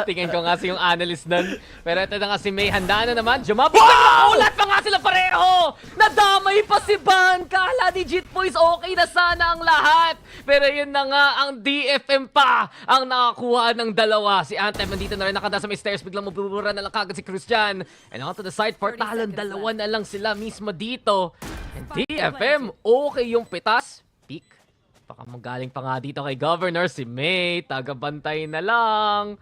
Tingin ko nga si yung analyst nun. Pero ito na nga si May. Handa na naman. Jumabot na! Ulat pa nga sila pareho! Nadamay pa si Ban! Kala ni Jit Boys okay na sana ang lahat. Pero yun na nga, ang DFM pa ang nakakuha ng dalawa. Si Anthem nandito na rin nakanda sa may stairs. Biglang mabubura na lang kagad si Christian. And on to the side for Talon. Dalawa na lang sila mismo dito. And DFM, okay yung pitas. Peak. Baka magaling pa nga dito kay Governor si May. Tagabantay na lang.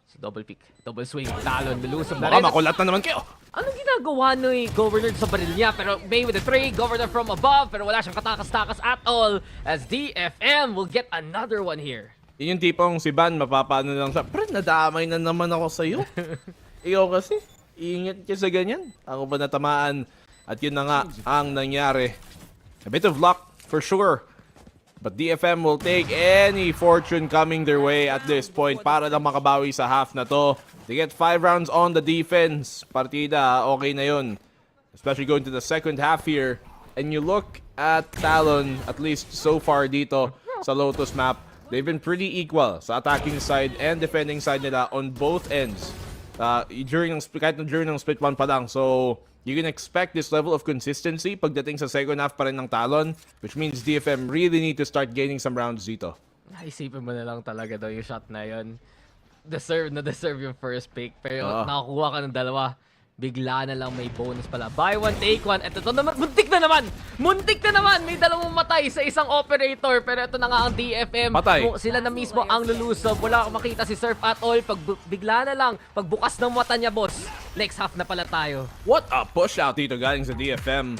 So, double pick. Double swing. Talon. Nilusog na rin. Baka makulat na naman kayo. Anong ginagawa ni Governor sa baril niya? Pero May with the 3. Governor from above. Pero wala siyang katakas-takas at all. As DFM will get another one here. Yun yung tipong si Ban, mapapano lang siya. Pero nadamay na naman ako sa'yo. Ikaw kasi, ingat ka sa ganyan. Ako ba natamaan? At yun na nga ang nangyari. A bit of luck, for sure. But DFM will take any fortune coming their way at this point para lang makabawi sa half na to. They get 5 rounds on the defense. Partida, okay na yun. Especially going to the second half here. And you look at Talon, at least so far dito sa Lotus map. They've been pretty equal sa attacking side and defending side nila on both ends. During ng split 1 pa lang. So, you can expect this level of consistency pagdating sa second half pa rin ng Talon, which means DFM really need to start gaining some rounds dito. Naisipin mo na lang talaga daw yung shot na yun. Deserve yung first pick. Pero nakakuha ka ng dalawa. Bigla na lang may bonus pala. Buy one, take one. Ito naman, muntik na naman! Muntik na naman! May dalawang matay sa isang operator. Pero ito na nga ang DFM. Patay. Sila na mismo ang lulusob. Wala akong makita si Surf at all. Bigla na lang, pagbukas ng mata niya, boss. Next half na pala tayo. What a push out dito galing sa DFM.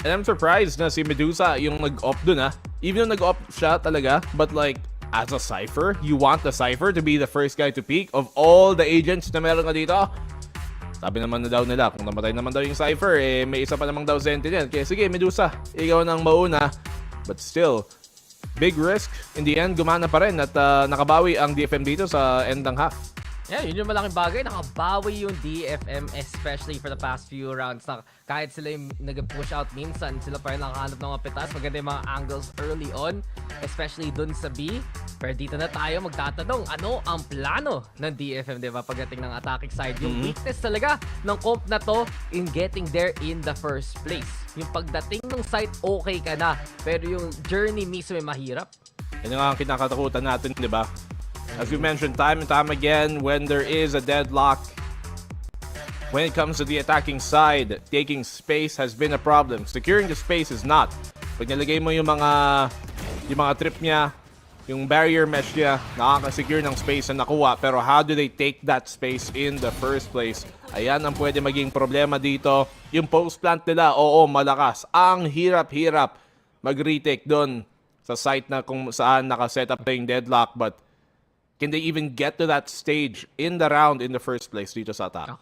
And I'm surprised na si Medusa yung nag-opt dun Even though nag-opt siya talaga, but like, as a Cypher, you want the Cypher to be the first guy to peak of all the agents na meron ka dito. Sabi naman na daw nila, kung namatay naman daw yung Cypher, may isa pa namang daw Sentinel. Kaya sige, Medusa, ikaw nang mauna. But still, big risk. In the end, gumana pa rin at nakabawi ang DFM dito sa end ng half. Yeah, yun yung malaking bagay. Nakabawi yung DFM, especially for the past few rounds. Na kahit sila yung nag-push out minsan, sila pa rin nakahanap ng mga pitas. Maganda yung mga angles early on, especially dun sa B. Pero dito na tayo magtatanong, ano ang plano ng DFM, di ba? Pagdating ng attacking side. Yung weakness talaga ng comp na to in getting there in the first place. Yung pagdating ng site, okay ka na. Pero yung journey mismo ay mahirap. Yan ang kinakatakutan natin, di ba? As we mentioned time and time again, when there is a deadlock, when it comes to the attacking side, taking space has been a problem. Securing the space is not. Pag nilagay mo yung mga trip niya, yung barrier mesh niya, nakaka-secure ng space na nakuha. Pero how do they take that space in the first place? Ayan ang pwede maging problema dito. Yung post plant nila, oo, malakas. Ang hirap-hirap mag-retake doon sa site na kung saan nakaset up na yung deadlock. But can they even get to that stage in the round in the first place dito sa attack?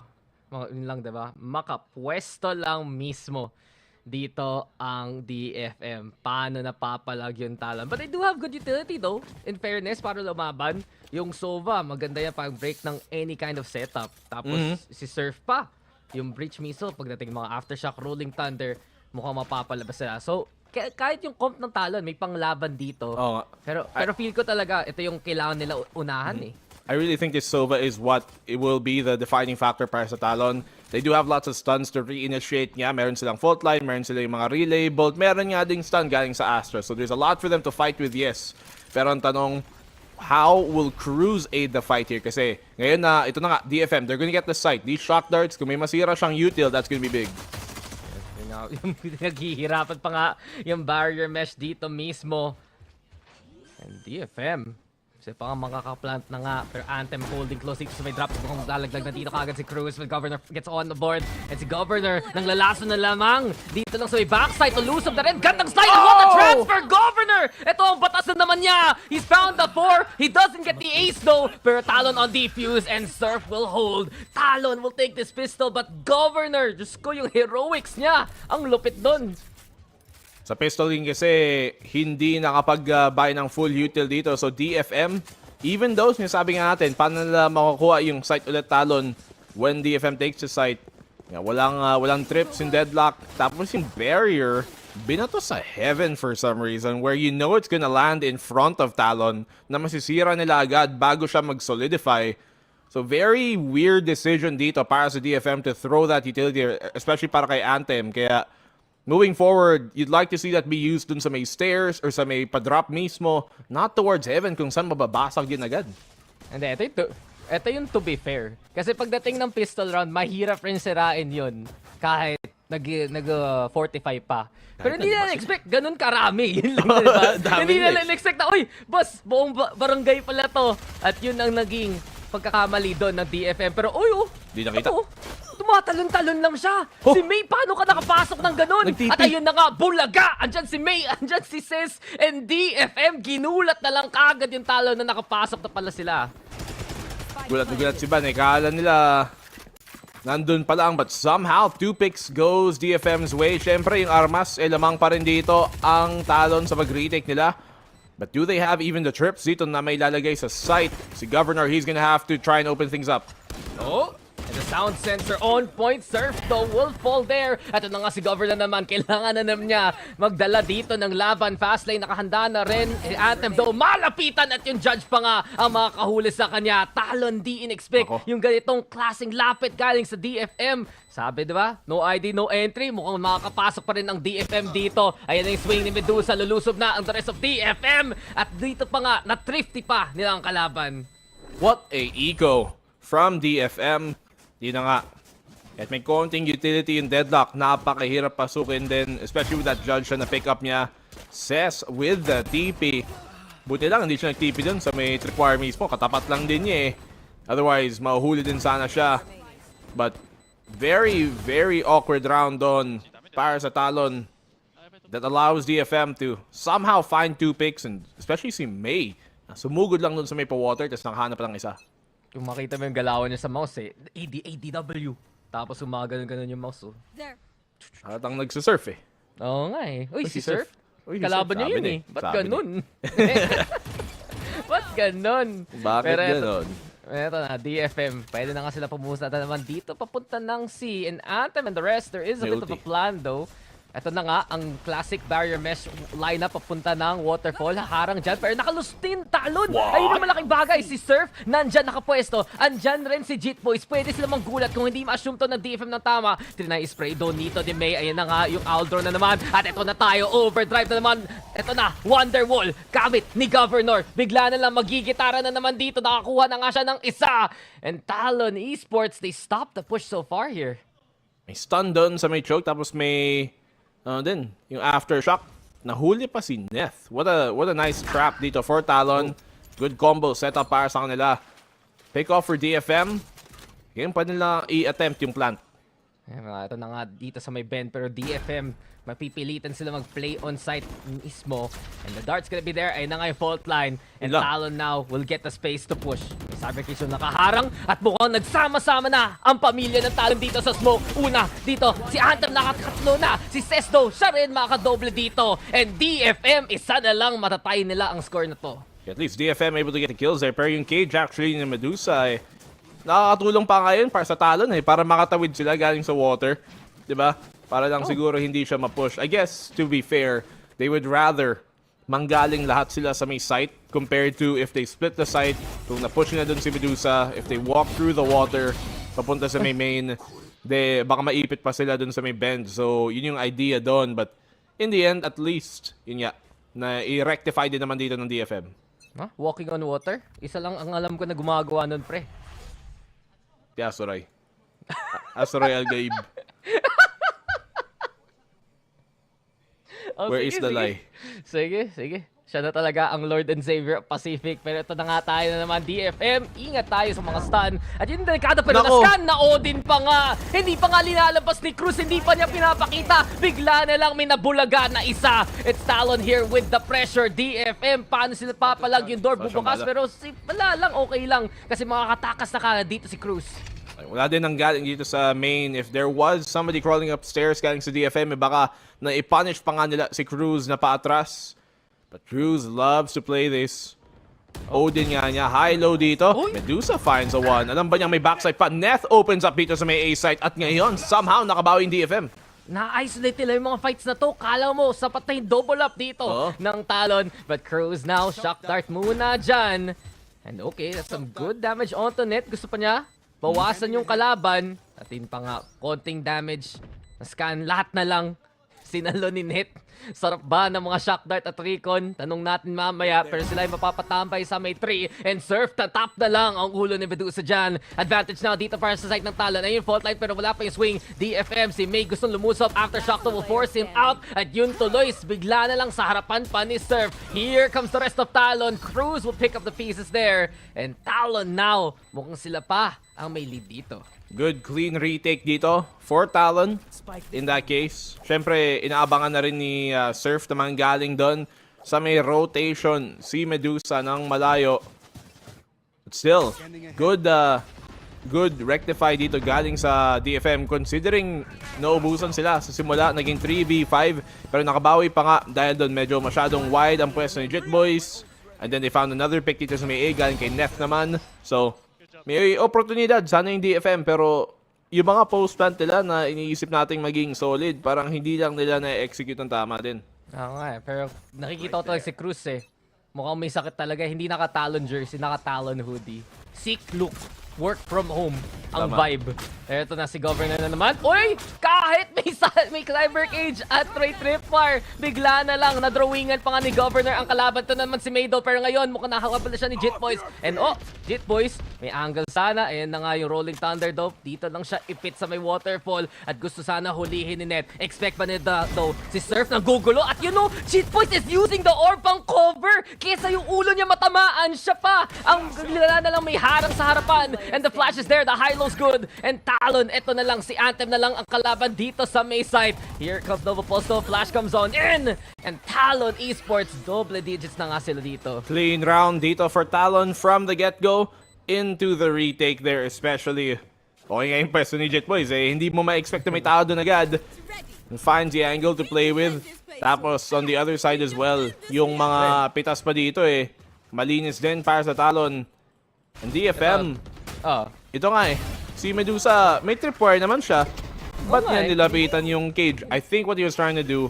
Yun lang, diba? Makapwesto lang mismo dito ang DFM. Paano napapalag yung Talon? But they do have good utility though. In fairness, para lumaban. Yung Sova, maganda yan pag-break ng any kind of setup. Tapos si Surf pa. Yung Breach mismo, pagdating mga Aftershock, Rolling Thunder, mukhang mapapalabas sila. So, kahit yung comp ng Talon, may panglaban dito. Pero feel ko talaga, ito yung kailangan nila unahan I really think this Sova is what it will be the defining factor para sa Talon. They do have lots of stuns to re-initiate nga. Meron silang fault line, meron silang mga relay bolt, meron nga ding stun galing sa Astra. So there's a lot for them to fight with, yes. Pero ang tanong, how will Cruz aid the fight here? Kasi ngayon na, ito na nga, DFM, they're gonna get the site. These shock darts, kung may masira siyang util, that's gonna be big. Yung naghihirapan pa nga yung barrier mesh dito mismo. And DFM, Kasi pa nga makaka-plant na nga. Pero Anthem holding close dito sa may drop. Mukhang lalaglag na dito kagad si Cruz. But Governor gets on the board. And si Governor nang lalason na lamang. Dito lang sa may backside. Elusive na rin. Gandang slide. Oh! What a transfer! Governor! Ito ang batas na naman niya. He's found the 4. He doesn't get the ace though. Pero Talon on defuse and Surf will hold. Talon will take this pistol. But Governor, Diyos ko yung heroics niya. Ang lupit dun. Sa pistol ring kasi, hindi nakapag-buy ng full util dito. So DFM, even though sinasabi nga natin, paano nila makukuha yung site ulit Talon when DFM takes the site. Walang trips in deadlock. Tapos yung barrier, binato sa heaven for some reason where you know it's gonna land in front of Talon na masisira nila agad bago siya mag-solidify. So very weird decision dito para sa DFM to throw that utility, especially para kay Anthem. Kaya moving forward, you'd like to see that be used dun sa may stairs or sa may pa-drop mismo, not towards heaven kung saan mababasag din agad. Hindi, ito yung to be fair. Kasi pagdating ng pistol round, mahirap rin sirain yun kahit nag-fortify pa. Pero hindi nila expect ganun karami. Yun lang, diba? Hindi nila expect na, uy, boss, buong barangay pala to. At yun ang naging pagkakamali doon ng DFM. Pero, uy, di nakita. Tumatalon-talon lang siya. Si May, paano ka nakapasok ng ganun? At ayun na nga, bulaga! Andyan si May, andyan si Sis, and DFM, ginulat na lang kagad yung Talon na nakapasok na pala sila. Gulat na gulat si Ban. Kala nila nandun pa lang, but somehow 2 picks goes DFM's way. Syempre, yung armas, lamang pa rin dito ang Talon sa mag-retake nila. But do they have even the trips dito na may lalagay sa site? Si Governor, he's gonna have to try and open things up. Oh! And the sound sensor on point. Surf though will fall there. At ito na nga si Governor naman. Kailangan na naman niya magdala dito ng laban. Fast lane nakahanda na rin. Anthem though malapitan at yung judge pa nga ang makakahuli sa kanya. Talon di in-expect yung ganitong klaseng lapit galing sa DFM. Sabi diba? No ID, no entry. Mukhang makakapasok pa rin ang DFM dito. Ayan yung swing ni Medusa. Lulusob na ang the rest of DFM. At dito pa nga, na-thrifty pa nila ang kalaban. What a eco from DFM. Di na nga. At may konting utility in deadlock. Napakahirap pasukin din. Especially with that judge na pick up niya. Ses with the TP. Buti lang hindi siya nag-TP dun sa may tripwire mismo. Katapat lang din niya eh. Otherwise, mahuhuli din sana siya. But very, very awkward round doon para sa Talon. That allows DFM to somehow find 2 picks. And especially si May. Sumugod lang dun sa may pa-water. Tapos nakahanap lang isa. Kung makita mo yung galawan niya sa mouse eh, ADW. Tapos umaganon-ganon yung mouse oh. Atang nagsisurf eh. Oo nga eh. Uy, si Surf? Uy, kalaban niya yun eh. Ba't ganun? Ba't ganun? Bakit ganun? Ito na, DFM. Pwede na nga sila pumusat na naman dito. Papunta ng C. And Anthem and the rest, there is a bit of a plan though. Ito na nga, ang classic barrier mesh lineup papunta ng waterfall. Harang dyan, pero nakalustin Talon. Ayun ang malaking bagay. Si Surf, nandyan nakapwesto. Andyan rin si Jit Boys. Pwede sila manggulat kung hindi ma-assume to ng DFM ng tama. Trinay-spray doon nito ni May. Ayan na nga, yung Aldro na naman. At ito na tayo, overdrive na naman. Ito na, Wonderwall. Gamit ni Governor. Bigla na lang magigitara na naman dito. Nakakuha na nga siya ng isa. And Talon Esports, they stopped the push so far here. May stun doon sa may choke. Tapos may din, yung aftershock, nahuli pa si Neth. What a nice trap dito for Talon. Good combo setup para sa kanila. Pick off for DFM. Ngayon pa nila i-attempt yung plant. Ito na nga dito sa may bend, pero DFM, mapipilitan sila mag-play on site mismo. And the dart's gonna be there. Ayun na nga yung fault line. And Talon now will get the space to push. Sacrifice nakaharang at mukhang nagsama-sama na ang pamilya ng Talon dito sa smoke. Una, dito, si Anthem nakakatlo na. Si Sesdo, siya rin makadoble dito. And DFM, isa na lang matatay nila ang score na to. At least DFM able to get the kills there. Pero yung cage actually ni Medusa eh, nakakatulong pa ngayon para sa Talon eh, para makatawid sila galing sa water. Diba? Para lang siguro hindi siya ma-push. I guess, to be fair, they would rather manggaling lahat sila sa may site compared to if they split the site, kung na-push na dun si Medusa, if they walk through the water, papunta sa may main, baka maipit pa sila dun sa may bend. So, yun yung idea doon. But, in the end, at least, yun nga, na i-rectify din naman dito ng DFM. Huh? Walking on water? Isa lang ang alam ko na gumagawa nun, pre. Si Asoray. Asoray Al-Gaib. Oh, Where is the lie? Sige. Siya na talaga ang Lord and Savior of Pacific. Pero ito na nga tayo na naman, DFM. Ingat tayo sa mga stun. At yun delikado pa rin na scan na Odin pa nga. Hindi pa nga linalabas ni Cruz. Hindi pa niya pinapakita. Bigla na lang may nabulaga na isa. It's Talon here with the pressure. DFM, paano sila papalag yung door bubukas? Pero wala lang, okay lang. Kasi makakatakas na kagad dito si Cruz. Wala din ang galing dito sa main. If there was somebody crawling upstairs galing sa DFM, baka na i-punish pa nga nila si Cruz na paatras. But Cruz loves to play this. Odin nga niya, high-low dito. Medusa finds a one. Alam ba niya may backside pa? Neth opens up dito sa may A-site. At ngayon, somehow nakabawi yung DFM. Na-isolate nila yung mga fights na to. Kala mo, sapat na yung double up dito ng Talon. But Cruz now, shock dart muna dyan. And okay, that's some good damage onto Net. Gusto pa niya bawasan yung kalaban. At yun pa nga, konting damage. Na-scan, lahat na lang. Sinalo ni Net. Sarap ba ng mga shock dart at recon? Tanong natin mamaya, pero sila ay mapapatambay sa may 3. And Surf, tatap na lang ang ulo ni Medusa dyan. Advantage now dito para sa side ng Talon. Ayun, fault line, pero wala pa yung swing. DFM, si May gustong lumusop. Aftershock will force him out. At yun tuloy, bigla na lang sa harapan pa ni Surf. Here comes the rest of Talon. Cruz will pick up the pieces there. And Talon now, mukhang sila pa ang may lead dito. Good clean retake dito for Talon in that case. Siyempre, inaabangan na rin ni Surf naman galing doon sa may rotation si Medusa ng malayo. But still, good rectify dito galing sa DFM considering naubusan sila sa simula. Naging 3v5 pero nakabawi pa nga dahil doon medyo masyadong wide ang pwesto ni Jet Boys. And then they found another pick dito sa may A galing kay Neth naman. So, may oportunidad sana yung DFM pero yung mga post-plant nila na iniisip nating maging solid, parang hindi lang nila na-execute ng tama din. Oo nga pero nakikita ko talaga si Cruz Mukhang may sakit talaga. Hindi naka-Talon jersey, naka-Talon hoodie. Sick look. Work from home ang vibe. Eto na si Governor na naman. Uy! Kahit may Climber Cage at Tripwire, bigla na lang na-drawingan pa nga ni Governor ang kalaban. Ito naman si Maydo. Pero ngayon, mukhang nakakabal na siya ni Jit Boys. And Jit Boys, may angle sana. Ayan na nga yung Rolling Thunder daw. Dito lang siya ipit sa may waterfall. At gusto sana hulihin ni Net. Expect pa nila daw si Surf na gugulo. At Jit Boys is using the orb pang cover. Kesa yung ulo niya matamaan, siya pa ang nila na lang may harang sa harapan. And the flash is there, the high-low's good. And Talon, ito na lang, si Anthem na lang ang kalaban dito sa may side. Here comes Nova Posto, flash comes on in. And Talon Esports, double digits na nga sila dito. Clean round dito for Talon from the get-go into the retake there especially. Okay nga yung pwesto ni Jet Boys hindi mo ma-expect na may tao doon agad. And finds the angle to play with. Tapos on the other side as well, yung mga pitas pa dito malinis din para sa Talon. And DFM, ito nga si Medusa, may tripwire naman siya. Ba't niya nilapitan yung cage? I think what he was trying to do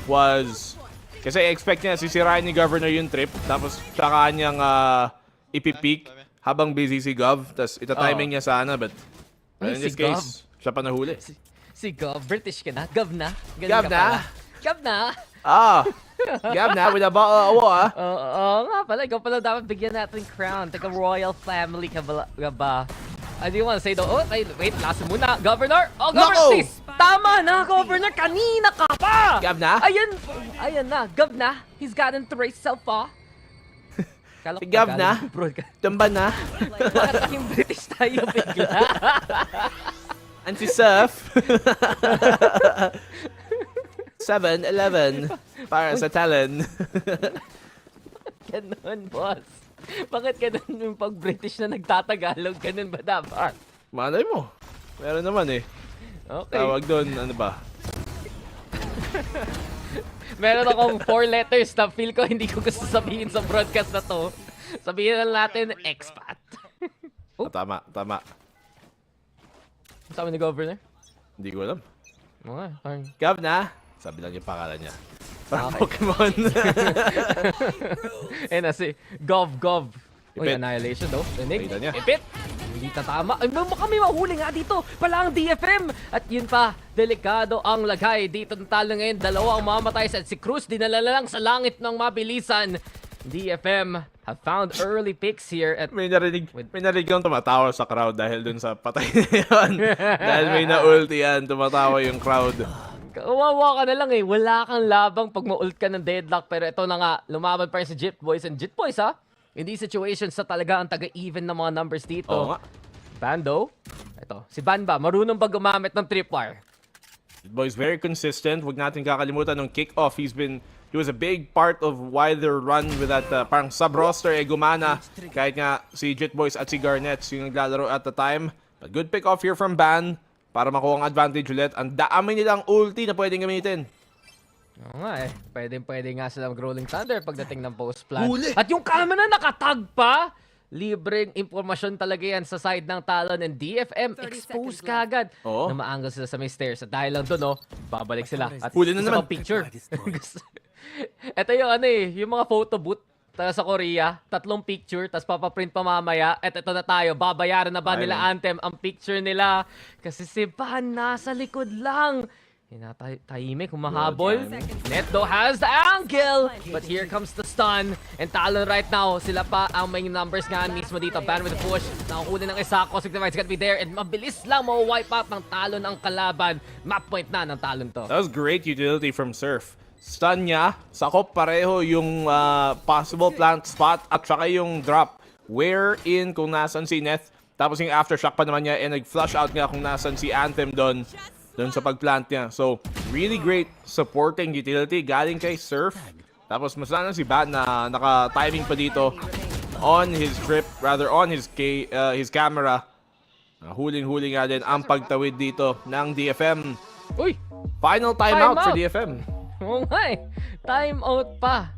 was, kasi expect niya sisirain ni Governor yung trip, tapos tsaka niyang ipipeak habang busy si Gov. Tapos itatiming niya sana, but in this case, siya pa nahuli. Si Gov, British ka na? Gov na? Gov na? Gov na? Gov na, with a bottle of Oo nga pala, ikaw pala dapat bigyan natin crown. Taga royal family ka ba? I do want to say though, wait, last muna. Governor! Governor, please! Tama na, Governor! Kanina ka pa! Gov na? Ayan na, Gov na. He's gotten to raise self Si Gov na? Tumba na? Bakit naging British tayo bigla? And si Surf. 7-11 para sa Talon. Ganun, boss. Bakit ganun yung pag-British na nagtatagalog? Ganun ba dapat? Malay mo. Meron naman Okay. Tawag doon, ano ba? Meron akong 4 letters na feel ko hindi ko gusto sabihin sa broadcast na to. Sabihin lang natin, expat. Tama. Sabi ni Governor? Hindi ko alam. Gov na? Sabi lang yung pangalan niya. Parang Pokemon. Si Gov. Ipit. Annihilation daw. Kita niya. Ipit. Hindi tatama. Ay, kami mahuli nga dito. Pala ang DFM. At yun pa, delikado ang lagay. Dito ng Talon ngayon. Dalawa ang mamatay. At si Cruz dinala lang sa langit ng mabilisan. DFM have found early picks here. At may narinig kang tumatawa sa crowd dahil dun sa patay na yun. Dahil may na-ulti yan, tumatawa yung crowd. Kawawa ka na lang eh. Wala kang labang pag ma-ult ka ng deadlock. Pero ito na nga, lumaban pa rin si Jit Boys. And Jit Boys ha, in these situations sa talaga ang taga-even ng mga numbers dito. Oo nga. Bando. Ito, si Ban ba? Marunong ba gumamit ng tripwire? Boys, very consistent. Huwag natin kakalimutan ng kick-off. He was a big part of why their run with that parang sub-roster gumana. Kahit nga si Jit Boys at si Garnet yung naglalaro at the time. But good pick-off here from Ban para makuha ang advantage ulit. Ang dami nilang ulti na pwedeng gamitin. Oo nga eh. Pwede nga silang Rolling Thunder pagdating ng post-plant. Huli! At yung camera nakatag pa! Libreng impormasyon talaga yan sa side ng Talon and DFM. Expose ka agad. Oo. Na maangal sila sa may stairs. At dahil lang doon, babalik sila. At Huli na isa naman. pang picture. Ito yung yung mga photo booth sa Korea. 3 picture, tapos papaprint pa mamaya. At ito na tayo, babayaran na ba nila Anthem ang picture nila? Kasi si Van nasa likod lang. Tahimik, humahabol. Neto has the angle! But here comes the stun. And Talon right now, sila pa ang may numbers nga mismo dito. Ban with the push. Nakakuli ng isa. Cosmic Device gotta be there. And mabilis lang wipe out ng Talon ang kalaban. Map point na ng Talon to. That was great utility from Surf. Stun niya, sakop pareho yung possible plant spot at saka yung drop. Wherein kung nasan si Neth, tapos yung aftershock pa naman niya and nag-flush out nga kung nasan si Anthem doon sa pagplant niya. So, really great supporting utility galing kay Surf. Tapos mas lang si Bat na naka-timing pa dito on his trip, rather on his camera. Huling-huli nga din ang pagtawid dito ng DFM. Uy! Final timeout for DFM. Oo nga eh. Time out pa.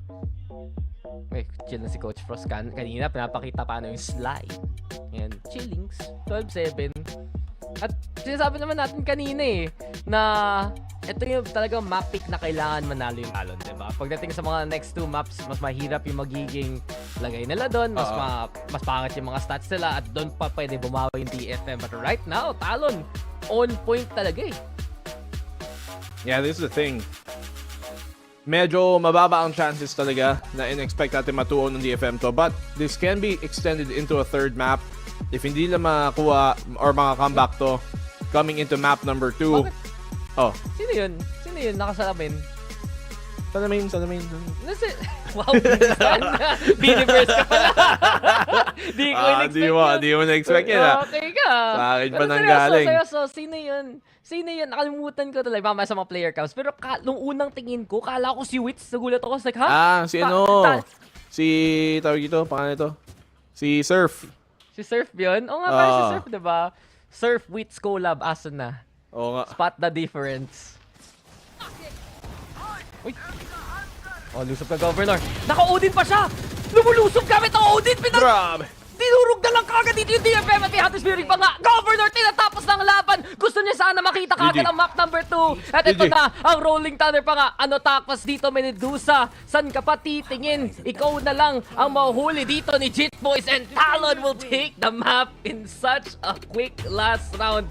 Wait, chill na si Coach Frost. Kanina, pinapakita paano yung slide. Yan, chillings. 12-7. At sinasabi naman natin kanina eh, na ito yung talagang map pick na kailangan manalo yung Talon, diba? Pagdating sa mga next 2 maps, mas mahirap yung magiging lagay nila doon, mas pangit yung mga stats nila, at doon pa pwede bumawi yung DFM. But right now, Talon, on point talaga eh. Yeah, this is the thing. Medyo mababa ang chances talaga na in-expect natin matuon ng DFM to. But this can be extended into a third map. If hindi lang makakuha or maka-comeback to coming into map number 2. Bakit? Oh. Sino yun? Sino yun? Nakasalamin? Salamin. Wow, Biniverse ka pala. Di ko in-expect Di mo na-expect yun. Okay ka. Sa akin pa Pero nang galing. Seryoso, sino yun? Sino yun? Nakalimutan ko talaga. Mamaya sa mga player counts. Pero nung unang tingin ko, kala ko si Wits. Nagulat ako. Like, ha? Si tawag ito, pangalan ito. Si Surf. Si Surf yun? Oo nga, parang si Surf, diba? Surf Wits collab, asan na? Oo nga. Spot the difference. Uy! Oh, lusob ka, Governor. Naka-Odin pa siya! Lumulusob gamit ang Odin! Grabe! Dinurog na lang kagad dito yung DFM at may Hunter's Fury pa nga. Governor, tinatapos ng laban. Gusto niya sana makita kagad ang map number 2. At ito na, ang Rolling Thunder pa nga. Ano takpas dito, Medusa? San ka pa titingin? Ikaw na lang ang mahuhuli dito ni Jit Boys, and Talon will take the map in such a quick last round.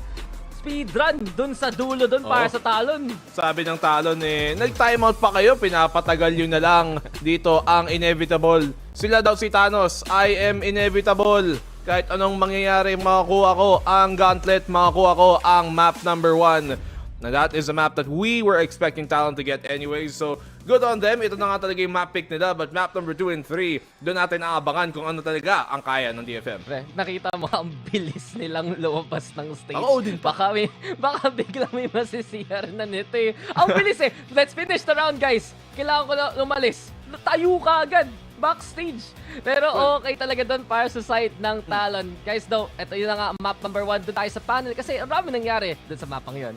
Speedrun dun sa dulo dun para sa Talon. Sabi ng Talon nag-timeout pa kayo, pinapatagal yun na lang. Dito ang inevitable. Sila daw si Thanos, I am inevitable. Kahit anong mangyayari, makakuha ko ang gauntlet, makakuha ko ang map number 1. Now that is a map that we were expecting Talon to get anyways. So, good on them. Ito na nga talaga yung map pick nila. But map number 2 and 3, doon natin aabangan kung ano talaga ang kaya ng DFM. Pre, nakita mo ang bilis nilang lumabas ng stage. Ako din pa. Baka bigla may masisiyar na nito eh. Ang bilis eh. Let's finish the round, guys. Kailangan ko na lumalis. Tayo ka agad. Backstage. Pero okay talaga doon para sa side ng Talon. Guys, though, ito yun na nga map number 1 doon tayo sa panel kasi ang dami nangyari doon sa mapang yun.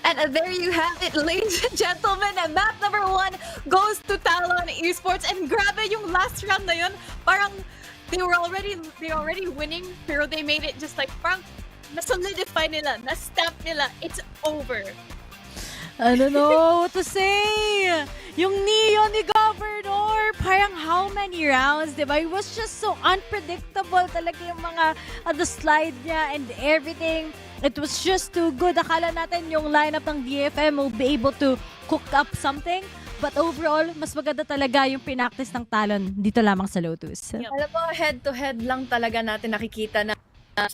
And there you have it, ladies and gentlemen. And map number 1 goes to Talon Esports. And grabe yung last round na yun. Parang they were already winning, pero they made it just like parang na-solidify nila, na-stamp nila. It's over. I don't know what to say. Yung Neon ni Governor, parang how many rounds, diba? It was just so unpredictable talaga yung mga the slide niya and everything. It was just too good. Akala natin yung lineup ng DFM will be able to cook up something. But overall, mas maganda talaga yung pinaktis ng Talon dito lamang sa Lotus. Alam mo, head-to-head lang talaga natin nakikita na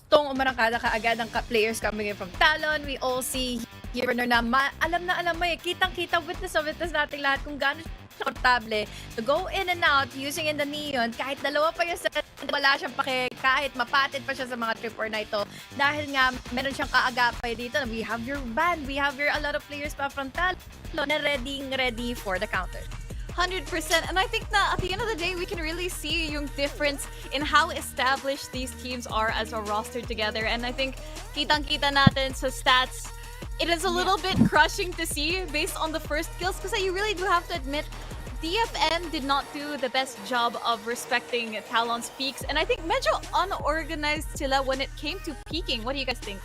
Tong umarangkada kaagad ang players coming in from Talon. We all see here na alam mo kitang-kita, witness natin lahat kung gaano komportable to go in and out using in the neon. Kahit dalawa pa yung set, wala siyang kahit mapatid pa siya sa mga tripper na ito. Dahil nga, meron siyang kaagapay dito. We have your band, we have a lot of players pa from Talon na ready for the counter. 100%. And I think that at the end of the day, we can really see yung difference in how established these teams are as a roster together. And I think kitang-kita natin sa stats, it is a little bit crushing to see based on the first kills because you really do have to admit DFM did not do the best job of respecting Talon's peaks. And I think medyo unorganized sila when it came to peaking. What do you guys think?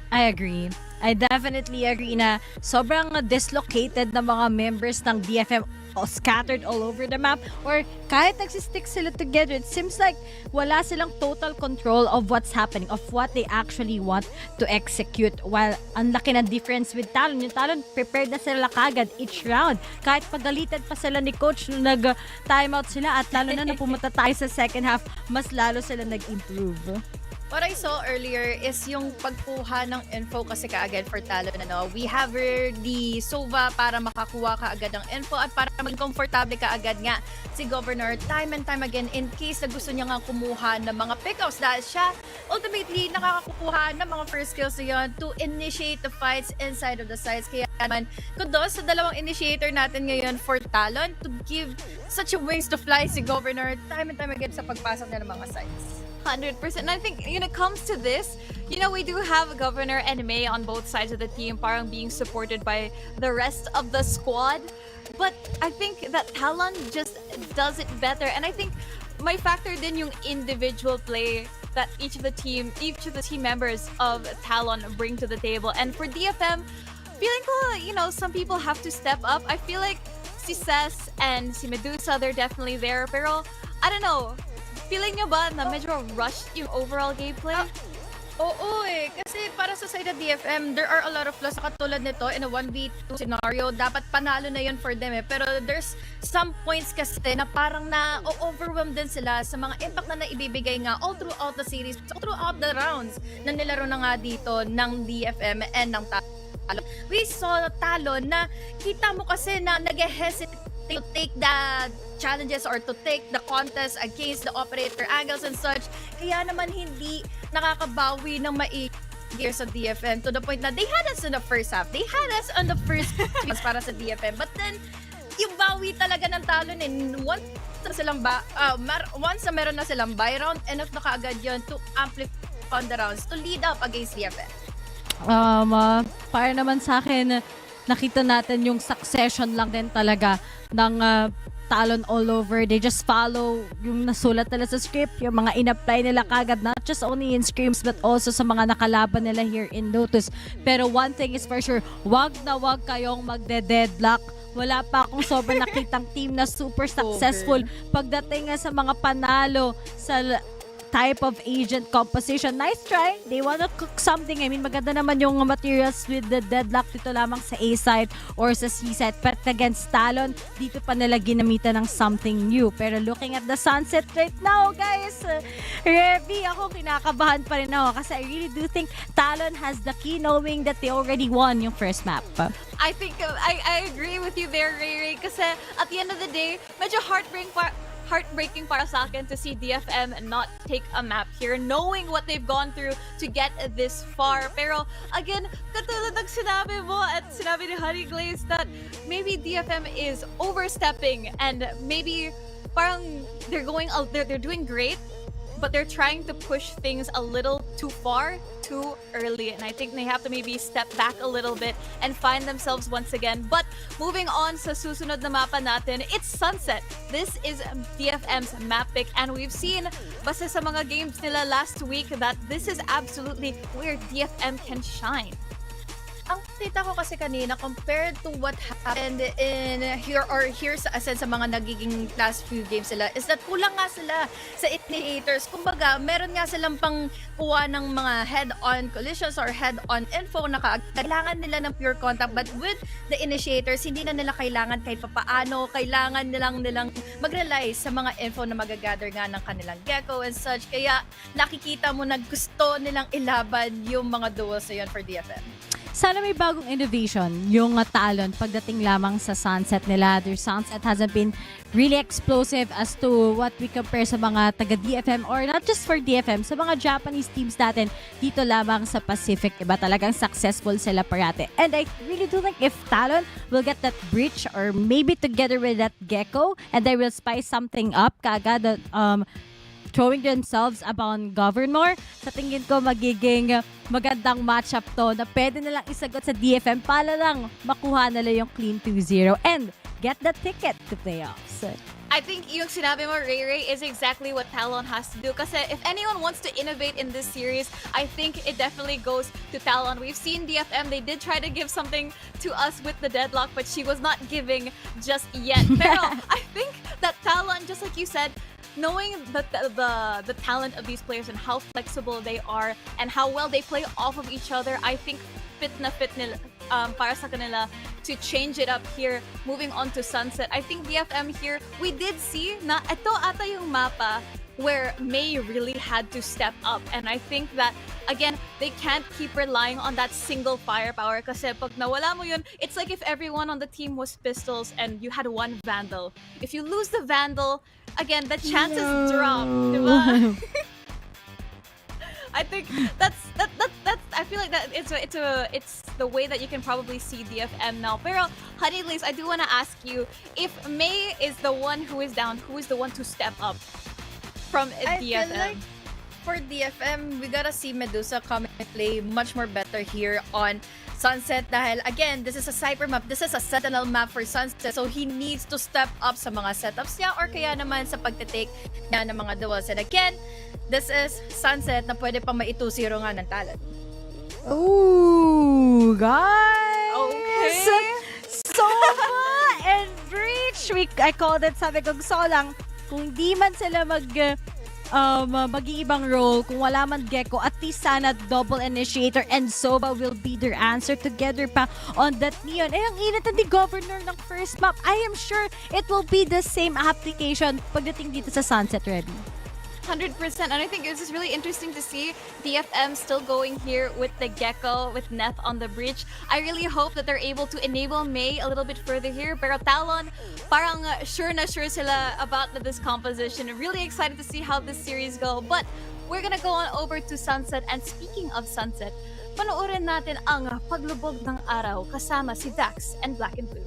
I agree. I definitely agree na sobrang dislocated na mga members ng DFM scattered all over the map or kahit nagsistick sila together, it seems like wala silang total control of what's happening, of what they actually want to execute. While ang laki ng difference with Talon, yung Talon prepared na sila kagad each round. Kahit pagalitan pa sila ni coach nung nag-timeout sila at lalo na pumunta tayo sa second half, mas lalo sila nag-improve. What I saw earlier is yung pagkuha ng info kasi kaagad for Talon. We have the Sova para makakuha kaagad ng info at para maging komportable kaagad nga si Governor time and time again in case na gusto niya nga kumuha ng mga pickups dahil siya ultimately nakakakuha ng mga first kills niya to initiate the fights inside of the sites. Kaya naman, kudos sa dalawang initiator natin ngayon for Talon to give such a wings to fly si Governor time and time again sa pagpasok niya ng mga sites. 100%. And I think when it comes to this, we do have Governor and May on both sides of the team, parang being supported by the rest of the squad. But I think that Talon just does it better. And I think my factor din yung individual play that each of the team members of Talon bring to the table. And for DFM, feeling ko, some people have to step up. I feel like si Ces and si Medusa, they're definitely there. Pero, I don't know, feeling nyo ba na medyo rushed yung overall gameplay? Oo kasi para sa side of DFM, there are a lot of flaws katulad nito in a 1v2 scenario. Dapat panalo na yun for them Pero there's some points kasi na parang na-overwhelm din sila sa mga impact na naibibigay nga all throughout the series, all throughout the rounds na nilaro na nga dito ng DFM and ng Talon. We saw Talon na kita mo kasi na nag-hesitate to take the challenges or to take the contest against the operator angles and such. Kaya naman hindi nakakabawi ng maigi sa DFM to the point na they had us in the first half. They had us on the first para sa DFM. But then, yung bawi talaga ng Talon once na meron na silang buy round, enough na kaagad yun to amplify on the rounds to lead up against DFM. Para naman sa akin, nakita natin yung succession lang din talaga ng Talon all over. They just follow yung nasulat nila sa script, yung mga in-apply nila kagad, not just only in scrims but also sa mga nakalaban nila here in Lotus. Pero one thing is for sure, wag na wag kayong magde-deadlock. Wala pa akong sobrang nakitang team na super successful pagdating nga sa mga panalo sa type of agent composition. Nice try. They wanna cook something. I mean, maganda naman yung materials with the deadlock dito lamang sa A side or sa C side. But against Talon, dito pa nila ginamitan ng something new. Pero looking at the sunset right now, guys, Revy, ako kinakabahan pa rin ako kasi I really do think Talon has the key knowing that they already won yung first map. I think I agree with you there, Ray, kasi at the end of the day, medyo heartbreaking para sa akin to see DFM not take a map here, knowing what they've gone through to get this far. Pero again, katulad ng sinabi mo at sinabi ni Honey Glaze that maybe DFM is overstepping and maybe parang they're doing great, but they're trying to push things a little too far, too early. And I think they have to maybe step back a little bit and find themselves once again. But moving on sa susunod na mapa natin, it's Sunset. This is DFM's map pick. And we've seen, basta sa mga games nila last week, that this is absolutely where DFM can shine. ang kita ko kasi kanina, compared to what happened in here sa Ascent sa mga nagiging last few games sila, is that kulang nga sila sa initiators. Kumbaga, meron nga silang pang kuha ng mga head-on collisions or head-on info na kailangan nila ng pure contact. But with the initiators, hindi na nila kailangan kahit papaano, kailangan nilang mag-rely sa mga info na magagather nga ng kanilang Gecko and such. Kaya nakikita mo na gusto nilang ilaban yung mga duels na yun for DFM. Sana may bagong innovation yung Talon pagdating lamang sa Sunset nila. Their Sunset hasn't been really explosive as to what we compare sa mga taga-DFM or not just for DFM, sa mga Japanese teams natin dito lamang sa Pacific. Diba talagang successful sila parate. And I really do think if Talon will get that breach or maybe together with that Gecko and they will spice something up kaagad, throwing themselves upon Governor, sa tingin ko magiging magandang matchup to na pwede nilang isagot sa DFM para lang makuha nila yung clean 2-0 and get the ticket to playoffs. I think yung sinabi mo, Ray, is exactly what Talon has to do. Kasi if anyone wants to innovate in this series, I think it definitely goes to Talon. We've seen DFM, they did try to give something to us with the deadlock, but she was not giving just yet. Pero I think that Talon, just like you said, knowing the talent of these players and how flexible they are and how well they play off of each other, I think fit nila para sa kanila to change it up here moving on to Sunset. I think DFM here, we did see na ito ata yung mapa where May really had to step up, and I think that again they can't keep relying on that single firepower kasi pag nawala mo yun, it's like if everyone on the team was pistols and you had one Vandal. If you lose the Vandal, again the chances drop, diba? I think that's I feel like that it's the way that you can probably see DFM now. Pero Honeylace, I do want to ask you, if May is the one who is down, who is the one to step up from DFM? I feel like for DFM, we gotta see Medusa come and play much more better here on Sunset dahil again, this is a Cypher map, this is a Sentinel map for Sunset, so he needs to step up sa mga setups niya or kaya naman sa pagtitake niya ng mga duels. And again, this is Sunset na pwede pa ma-2-0 nga ng Talon. Ooh, guys! Okay. Sova and Breach! I called it, sabi ko, gusto ko lang, kung di man sila mag-iibang role, kung wala man Gecko, at least sana double initiator and Sova will be their answer together pa on that Neon. Eh, ang init na ni Governor ng first map. I am sure it will be the same application pagdating dito sa Sunset ready. 100%, and I think this is really interesting to see DFM still going here with the Gecko, with Neth on the bridge. I really hope that they're able to enable May a little bit further here, pero Talon, parang sure na sure sila about this composition. Really excited to see how this series go, but we're gonna go on over to Sunset, and speaking of Sunset, panoorin natin ang paglubog ng araw kasama si Dax and Black and Blue.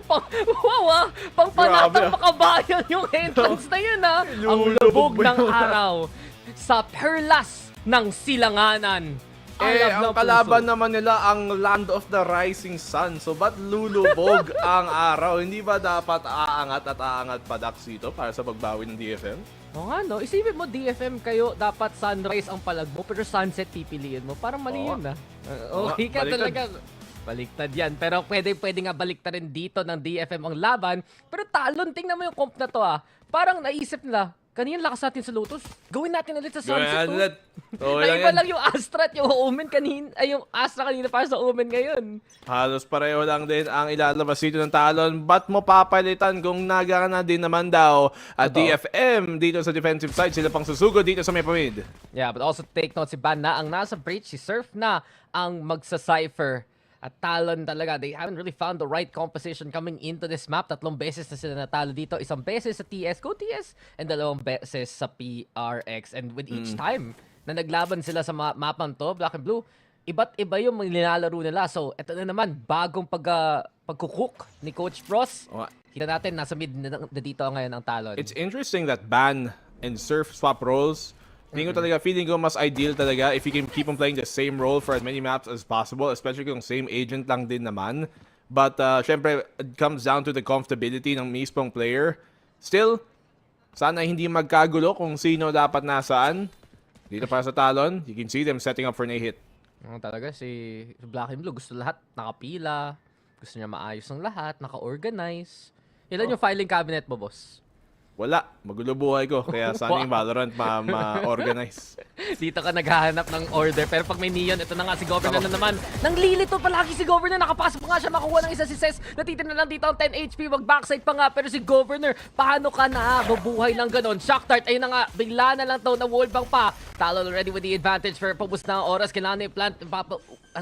Pang panatang makabayan yung entrance na yun, ha? Ang lubog ng araw sa perlas ng silanganan. Ang kalaban naman nila ang Land of the Rising Sun. So, ba't lulubog ang araw? Hindi ba dapat aangat pa Dax dito para sa pagbawi ng DFM? Oo nga, no? Isipin mo, DFM kayo, dapat sunrise ang palag mo, pero sunset pipiliin mo. Parang mali yun, ha? Okay ka talaga. Baliktad yan. Pero pwede nga baliktad rin dito ng DFM ang laban. Pero Talon, tingnan mo yung comp na to, Parang naisip nila, kanina lakas natin sa Lotus, gawin natin ulit sa Sunset. Naiba lang yung Astra at yung Omen kanina, yung Astra kanina para sa Omen ngayon. Halos pareho lang din ang ilalabas dito ng Talon. Ba't mo papalitan kung nagana din naman daw at DFM dito sa defensive side, sila pang susugod dito sa Mepamid. Yeah, but also take note si Ban na ang nasa breach, si Surf na ang magsa-cypher. At Talon talaga, they haven't really found the right composition coming into this map. 3 beses na sila natalo dito. 1 beses sa TS, go TS, and 2 beses sa PRX. And with each time na naglaban sila sa mapang to, Black and Blue, iba't iba yung nilalaro nila. So, ito na naman, bagong pagkukook ni Coach Frost. Kita natin, nasa mid na dito ngayon ang Talon. It's interesting that Ban and Surf swap roles. Feeling ko mas ideal talaga if you can keep on playing the same role for as many maps as possible, especially kung same agent lang din naman. But syempre, it comes down to the comfortability ng mismong player. Still, sana hindi magkagulo kung sino dapat nasaan. Dito para sa Talon, you can see them setting up for a hit. Talaga si Black and Blue gusto lahat nakapila, gusto niya maayos ng lahat, naka-organize. Ilan yung filing cabinet mo, boss? Wala. Magulo buhay ko. Kaya sana yung Valorant ma-organize. Dito ka naghahanap ng order. Pero pag may neon, ito na nga si Governor na naman. Nanglilito palagi si Governor. Nakapasok pa nga siya makuha ng isa si Ses. Natitin na lang dito ang 10 HP. Wag backside pa nga. Pero si Governor, paano ka na mabuhay ng ganon? Shock Dart, ayun na nga. Bigla na lang to na wallbang pa. Talon already with the advantage for pabus na ang oras. Kailangan na i-plant.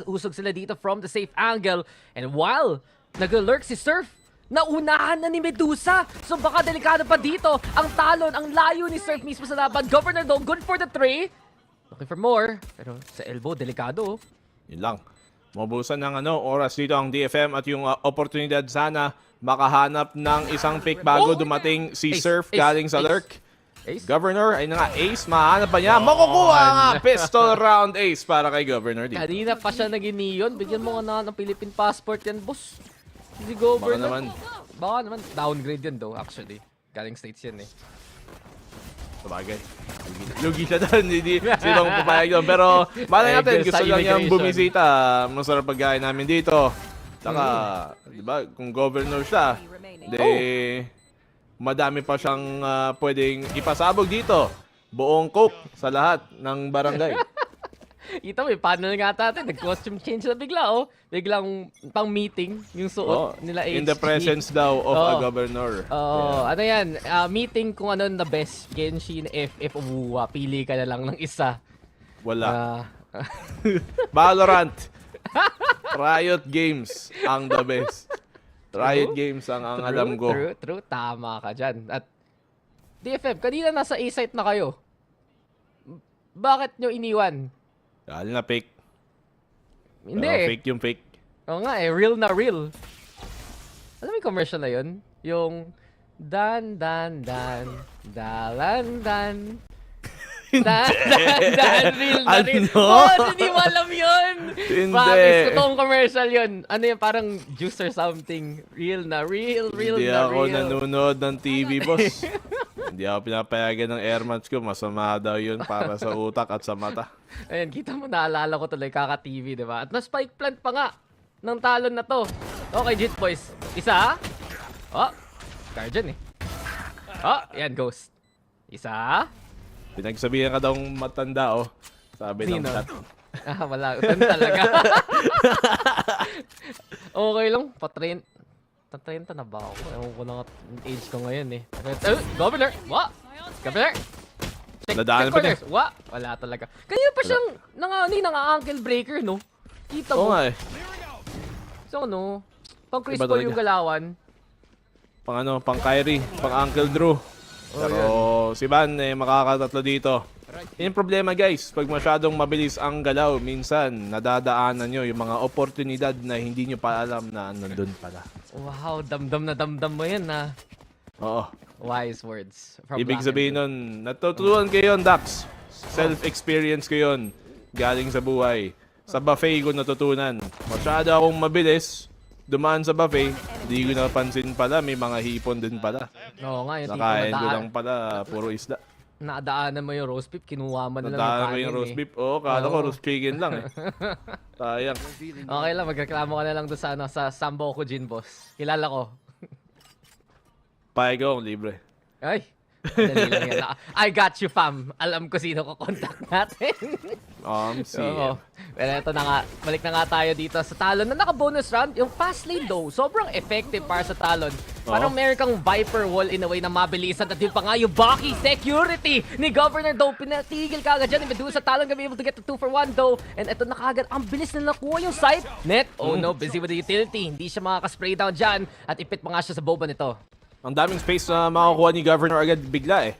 Usog sila dito from the safe angle. And while nag-lurk si Surf, naunahan na ni Medusa. So baka delikado pa dito. Ang Talon, ang layo ni Surf mismo sa laban. Governor though, good for the 3. Looking for more. Pero sa elbow, delikado. Yun lang. Mabusan ng oras dito ang DFM at yung oportunidad sana makahanap ng isang pick bago dumating si Surf galing sa lurk. Ace. Governor, ay na nga, Ace, mahanap pa niya. Makukuha nga, pistol round Ace para kay Governor dito. Kanina pa siya naging neon. Bigyan mo nga na ng Philippine passport yan, boss. Si Governor. Baka naman downgrade yun though, actually. Galing States yan eh. Sabagay. Lugi siya doon, hindi silang papayag doon. Pero malay natin, gusto lang niyang bumisita. Masarap pagkain namin dito. Saka, di ba, kung Governor siya, madami pa siyang pwedeng ipasabog dito. Buong coke sa lahat ng barangay. Ito, may panel nga natin. Nag-costume change na bigla, oh. Biglang pang meeting yung suot nila HG. In the presence daw of a governor. Ano yan? Meeting kung ano the best. Genshin, FF, Uwa. Pili ka na lang ng isa. Wala. Valorant. Riot Games ang the best. Riot Games ang alam ko. True. Tama ka dyan. At DFM, kanina nasa A-site na kayo. Bakit nyo iniwan? Dahil na fake. Hindi fake yung fake. Oo nga real na real. Alam mo yung commercial na yun? Yung dan dalan dan real na real. Hindi mo alam yun. Bakit totoong commercial yun? Ano yung parang juice or something. Real na real Hindi na ako real. nanonood ng TV, boss. Hindi ako pinapayagan ng airmats ko. Masama daw yun para sa utak at sa mata. Ayan, kita mo, naalala ko tuloy, kaka-TV, diba? At na-spike plant pa nga ng Talon na to. Okay, Jit Boys. Isa. Guardian eh. Yan, Ghost. Isa. Pinagsabihan ka daw matanda, Sabi ng chat. Wala. Tan talaga. Okay lang. Pa-30 na ba ako? Ewan ko na nga age ko ngayon eh. Governor! Governor! Nadaanan pa niya. Wala talaga. Kanina pa siyang nanga-ankle breaker, no? Kita mo. Oo nga eh. So, pang Chris Paul yung galawan. Pang Kyrie, pang Uncle Drew. Pero si Van makakatatlo dito. Yung problema guys, pag masyadong mabilis ang galaw, minsan nadadaanan nyo yung mga oportunidad na hindi nyo pa alam na nandun pala. Wow, damdam na damdam mo yan ha. Oo. Wise words. Ibig sabihin nun, natuturuan ko yun, Dax. Self-experience ko yun. Galing sa buhay. Sa buffet ko natutunan. Masyado akong mabilis. Dumaan sa buffet, hindi ko napansin pala, may mga hipon din pala. Oo nga, yung nakain ko lang pala, puro isda. Nadaanan mo yung roast beef, kinuha mo na lang nadaanan mo yung roast beef? Kala ko roast chicken lang eh. Sayang. Okay lang, magreklamo ka na lang doon sa Sambo ko, Jin Boss. Kilala ko. Payag akong libre. Ay, dali lang yan. I got you, fam. Alam ko sino ko contact natin. Pero ito na nga, balik na nga tayo dito sa Talon na naka-bonus round. Yung fast lane though, sobrang effective para sa Talon. Parang meron kang Viper wall in a way na mabilisan. At yun pa nga yung Baki security ni Governor though. Pinatigil ka agad dyan. Medusa Talon gonna be able to get the 2-for-1 though. And ito na kagad, ang bilis na nakuha yung site. Net, busy with the utility. Hindi siya makaka-spray down dyan. At ipit pa nga siya sa boba nito. Ang daming space na makukuha ni Governor agad bigla eh.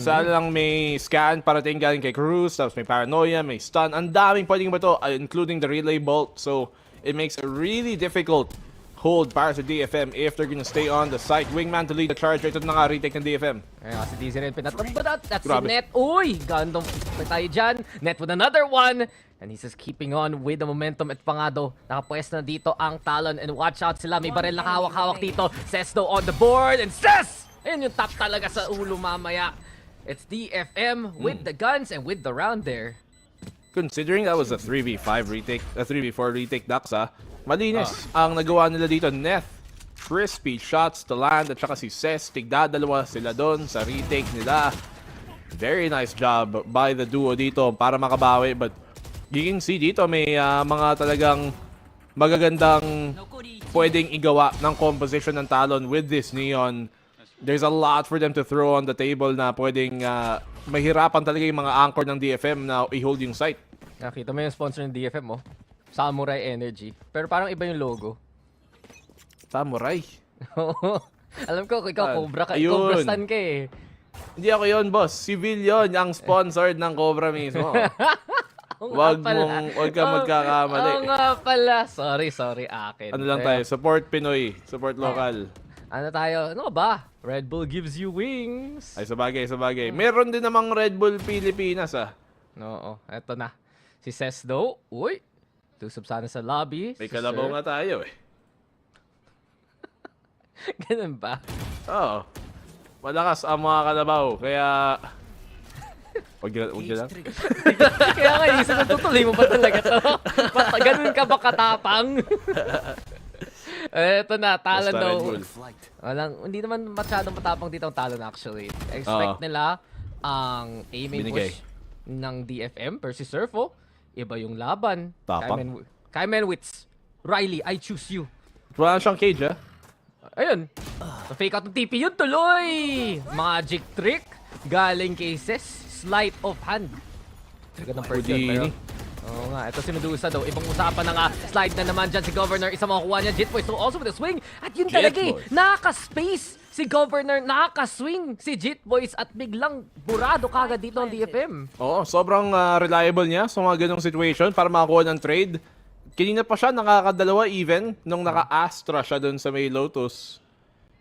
Saan lang may scan parating galing kay Cruz, tapos may paranoia, may stun. Ang daming pwedeng ba ito, including the relay bolt. So, it makes a really difficult hold para sa DFM if they're gonna stay on the site. Wingman to lead the charge. Ito na nga retake ng DFM. Ayun, si DZ rin pinatambadat. That's si Net. Uy! Gandong na tayo dyan. Net with another one. And he's just keeping on with the momentum at pangado. Nakapwes na dito ang Talon. And watch out sila. May baril na hawak-hawak dito. Sesto on the board. And Ses! Ayun yung top talaga sa ulo mamaya. It's DFM with the guns and with the round there. considering that was a 3v5 retake, a 3v4 retake, Daxa, malinis ang nagawa nila dito. Neth, crispy shots to land, at saka si Ses, tigdadalawa sila doon sa retake nila. Very nice job by the duo dito para makabawi, but you can see dito may mga talagang magagandang pwedeng igawa ng composition ng Talon with this Neon. There's a lot for them to throw on the table na pwedeng mahirapan talaga yung mga anchor ng DFM na i-hold yung site. Nakita mo yung sponsor ng DFM mo? Samurai Energy. Pero parang iba yung logo. Samurai? Alam ko, ikaw Cobra ka. Ayun. Cobra stan ka eh. Hindi ako yun, boss. Civil yun, ang sponsored ng Cobra mismo. Wag ka magkakamali. Oo nga pala. Sorry, akin. Ano lang tayo? Support Pinoy. Support local. Ano tayo? Ano ba? Red Bull gives you wings. Ay, sabagay. Meron din namang Red Bull Pilipinas, Oo, eto na. Si Ses daw, uy, tusok sana sa lobby. May kalabaw nga tayo eh. Ganun ba? Oo. Malakas ang mga kalabaw, kaya... Huwag lang. Kaya nga, isa na tutuloy mo ba talaga to? Ganun ka ba katapang? Eto na, Talon daw. Hindi naman masyadong matapang dito ang Talon actually. Expect nila ang aiming push ng DFM versus Surfo. Iba yung laban. Tapang. Kaimenwitz. Riley, I choose you. Wala siyang cage, Ayun. Fake out ng TP yun tuloy. Magic trick. Galing cases. Sleight of hand. Ganda ng first yun, pero... Oo nga, ito si Medusa daw. Ibang usapan na nga. Slide na naman dyan si Governor. Isa makakuha niya. Jitboy so also with a swing. At yun talaga eh. Nakaka-space si Governor. Nakaka-swing si Jitboys. At biglang burado kagad dito ang DFM. Oo, sobrang reliable niya sa mga ganong situation para makakuha ng trade. Kanina pa siya nakakadalawa even nung naka-Astra siya dun sa may Lotus.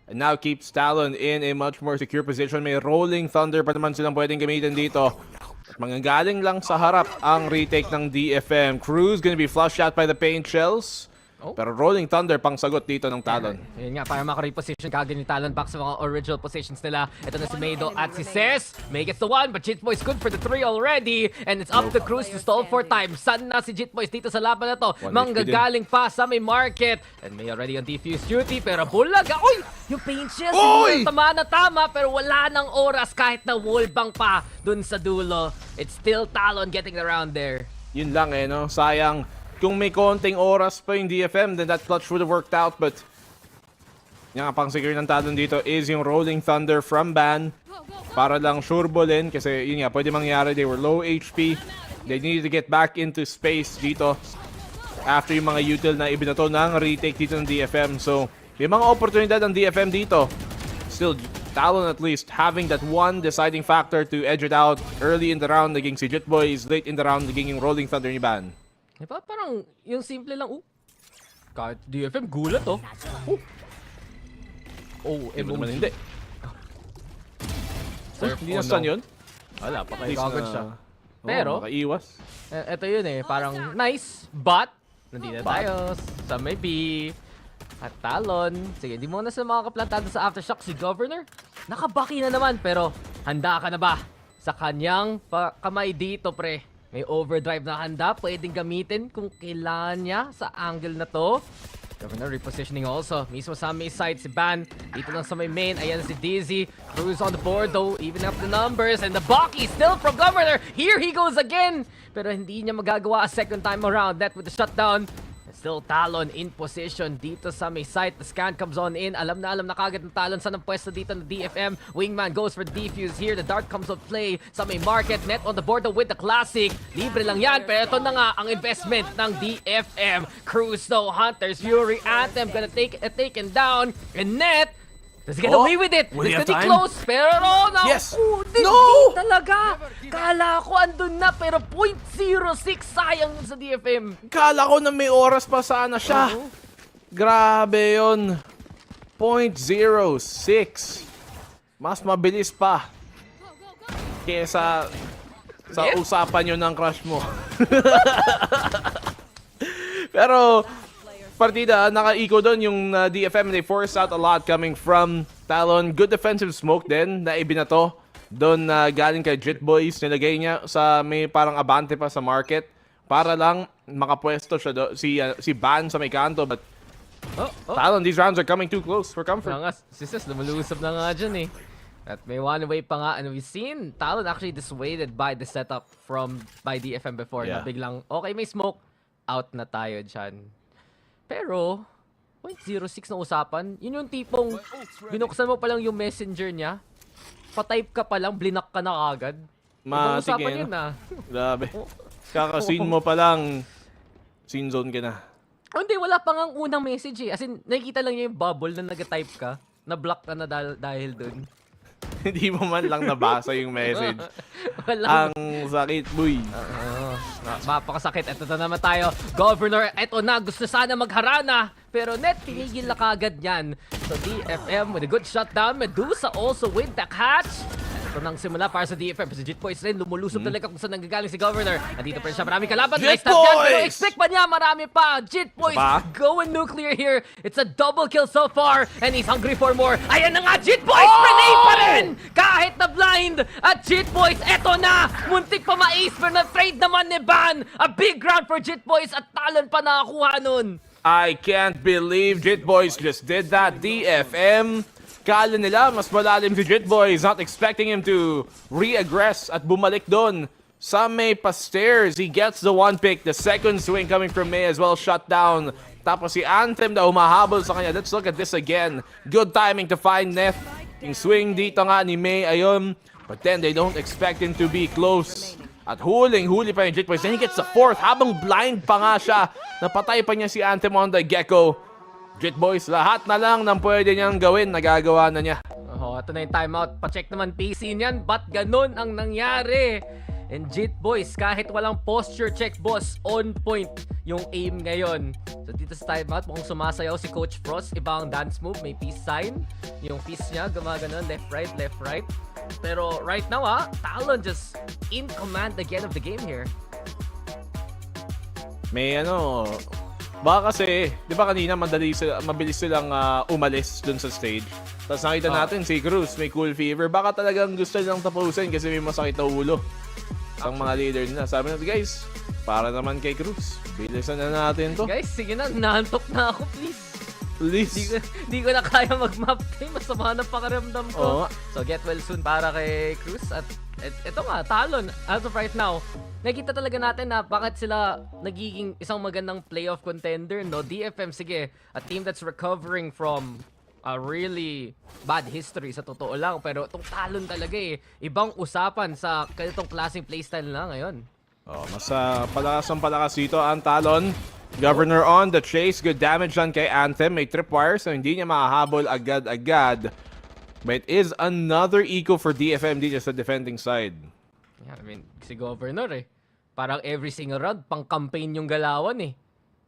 And now keeps Talon in a much more secure position. May Rolling Thunder pa naman silang pwedeng gamitin dito. At manggagaling lang sa harap ang retake ng DFM. Cruz gonna be flushed out by the paint shells. Pero Rolling Thunder pang sagot dito ng Talon. Yun nga, para maka-reposition kagad ni Talon back sa mga original positions nila. Ito na si Mado at si Ses. May gets the one, but Jitboy's good for the 3 already. And it's up to Cruz to stall for time. Saan na si Jitboys dito sa laban na to? Manggagaling pa sa may market. And may already on defuse duty, pero bulaga. Uy! Yung paint shells, siguro tama na tama, pero wala nang oras kahit na wallbang pa dun sa dulo. It's still Talon getting around there. Yun lang no? Sayang. Kung may konting oras pa yung DFM, then that clutch would have worked out. But yung pang secure ng Talon dito is yung Rolling Thunder from Ban. Para lang sureballin kasi yun nga, pwede mangyari. They were low HP. They needed to get back into space dito after yung mga util na ibinato ng retake dito ng DFM. So, may mga oportunidad ng DFM dito. Still, Talon at least having that one deciding factor to edge it out early in the round naging si Jitboys, late in the round naging yung Rolling Thunder ni Ban. Diba? Parang yung simple lang, kahit DFM, gulat Naman hindi. Hindi na stun yun? Wala, Kagad siya. Pero, makaiwas. Ito yun parang nice, but, nandito tayo sa may B. At Talon, sige, hindi mo na sila makakaplantado sa Aftershock. Si Governor, nakabaki na naman, pero handa ka na ba sa kanyang kamay dito, pre? May overdrive na handa, pwedeng gamitin kung kailangan niya sa angle na to. Governor repositioning also. Mismo sa may side si Ban. Dito lang sa may main. Ayan si Dizzy. Cruz on the board though. Even up the numbers. And the Baki still from Governor. Here he goes again. Pero hindi niya magagawa a second time around. That with the shutdown. Still Talon in position dito sa may site. The scan comes on in. Alam na kagad ng Talon saan ang pwesto dito ng DFM. Wingman goes for the defuse here. The dart comes on play sa may market. Net on the board with the classic. Libre lang yan. Pero ito na nga ang investment ng DFM. Cruz though. Hunters Fury Anthem gonna take it taken down. And Net does he get away with it? It's gonna be close. Pero no! Yes! No! Talaga! Kala ko andun na pero 0.06 sayang sa DFM. Kala ko na may oras pa sana siya. Grabe yun. 0.06. Mas mabilis pa. Kesa sa usapan yun ng crush mo. Pero partida, naka-eco doon yung DFM. They forced out a lot coming from Talon. Good defensive smoke din na ibinato doon galing kay Jit Boys, nilagay niya sa may parang abante pa sa market para lang makapwesto siya si Ban sa may kanto. But Talon, these rounds are coming too close for comfort. Si Sis, lumulusog na nga dyan eh. At may one way pa nga, and we've seen Talon actually dissuaded by the setup by DFM before. Yeah. Na biglang, okay, may smoke, out na tayo dyan. Pero, 0.06 na usapan, yun yung tipong binuksan mo pa lang yung messenger niya, pa-type ka pa lang, blinak ka na agad. Ibang usapan yun na. Grabe. Kaka-scene mo pa lang, scene zone ka na. Hindi, wala pa nga unang message eh. As in, nakikita lang niya yung bubble na nag-type ka, na-block ka na dahil dun. Hindi mo man lang nabasa yung message. Ang sakit, boy. Mapakasakit. Ito na naman tayo. Governor, eto na. Gusto sana magharana. Pero net, tinigil na kagad yan. So DFM with a good shutdown. Medusa also with the catch. Ito nang simula para sa DFM. Si Jit Boys rin, lumulusog talaga kung saan nanggagaling si Governor. Nandito pa rin siya, maraming kalaban. Nice tap yan, pero expect pa niya, marami pa. Jit Boys going nuclear here. It's a double kill so far. And he's hungry for more. Ayan na nga, Jit Boys! Grenade pa rin! Kahit na blind. At Jit Boys, eto na! Muntik pa ma-ace, pero na-trade naman ni Ban. A big round for Jit Boys at Talon pa nakakuha nun. I can't believe Jit Boys just did that. DFM. Kala nila mas malalim si Jit Boys, not expecting him to re-aggress at bumalik doon sa may pa-stairs. He gets the one pick, the second swing coming from May as well, shut down. Tapos si Anthem na humahabol sa kanya. Let's look at this again. Good timing to find Neth. Yung swing dito nga ni May, ayun. But then they don't expect him to be close. At huli pa yung Jit Boys. Then he gets the fourth habang blind pa nga siya. Napatay pa niya si Anthem on the Gecko. Jit Boys, lahat na lang ng pwede niyang gawin, nagagawa na niya. Ito na yung timeout. Pa-check naman PC niyan. Ba't ganun ang nangyari? And Jit Boys, kahit walang posture check, boss, on point yung aim ngayon. So dito sa timeout, mukhang sumasayaw si Coach Frost. Ibang dance move, may peace sign. Yung peace niya, gumagano, left, right. Pero right now, Talon just in command again of the game here. May baka kasi, di ba kanina mabilis silang umalis dun sa stage. Tapos nakita natin si Cruz, may cool fever. Baka talagang gusto nilang tapusin kasi may masakit na ulo. Ang mga leader nila. Sabi natin, guys, para naman kay Cruz. Bilisan na natin to. Guys, sige na, naantok na ako, please. Di ko na kaya mag-map time. Masama na pakiramdam ko. So get well soon para kay Cruz. At ito nga, Talon, as of right now, nakita talaga natin na bakit sila nagiging isang magandang playoff contender, no? DFM, sige, a team that's recovering from a really bad history sa totoo lang. Pero itong Talon talaga ibang usapan sa ganitong klaseng playstyle na ngayon. Mas palakas dito ang Talon. Governor on the chase. Good damage dyan kay Anthem. May tripwire so hindi niya makahabol agad-agad. But it is another eco for DFM dito sa defending side. Yeah, I mean, si Governor parang every single round, pang-campaign yung galawan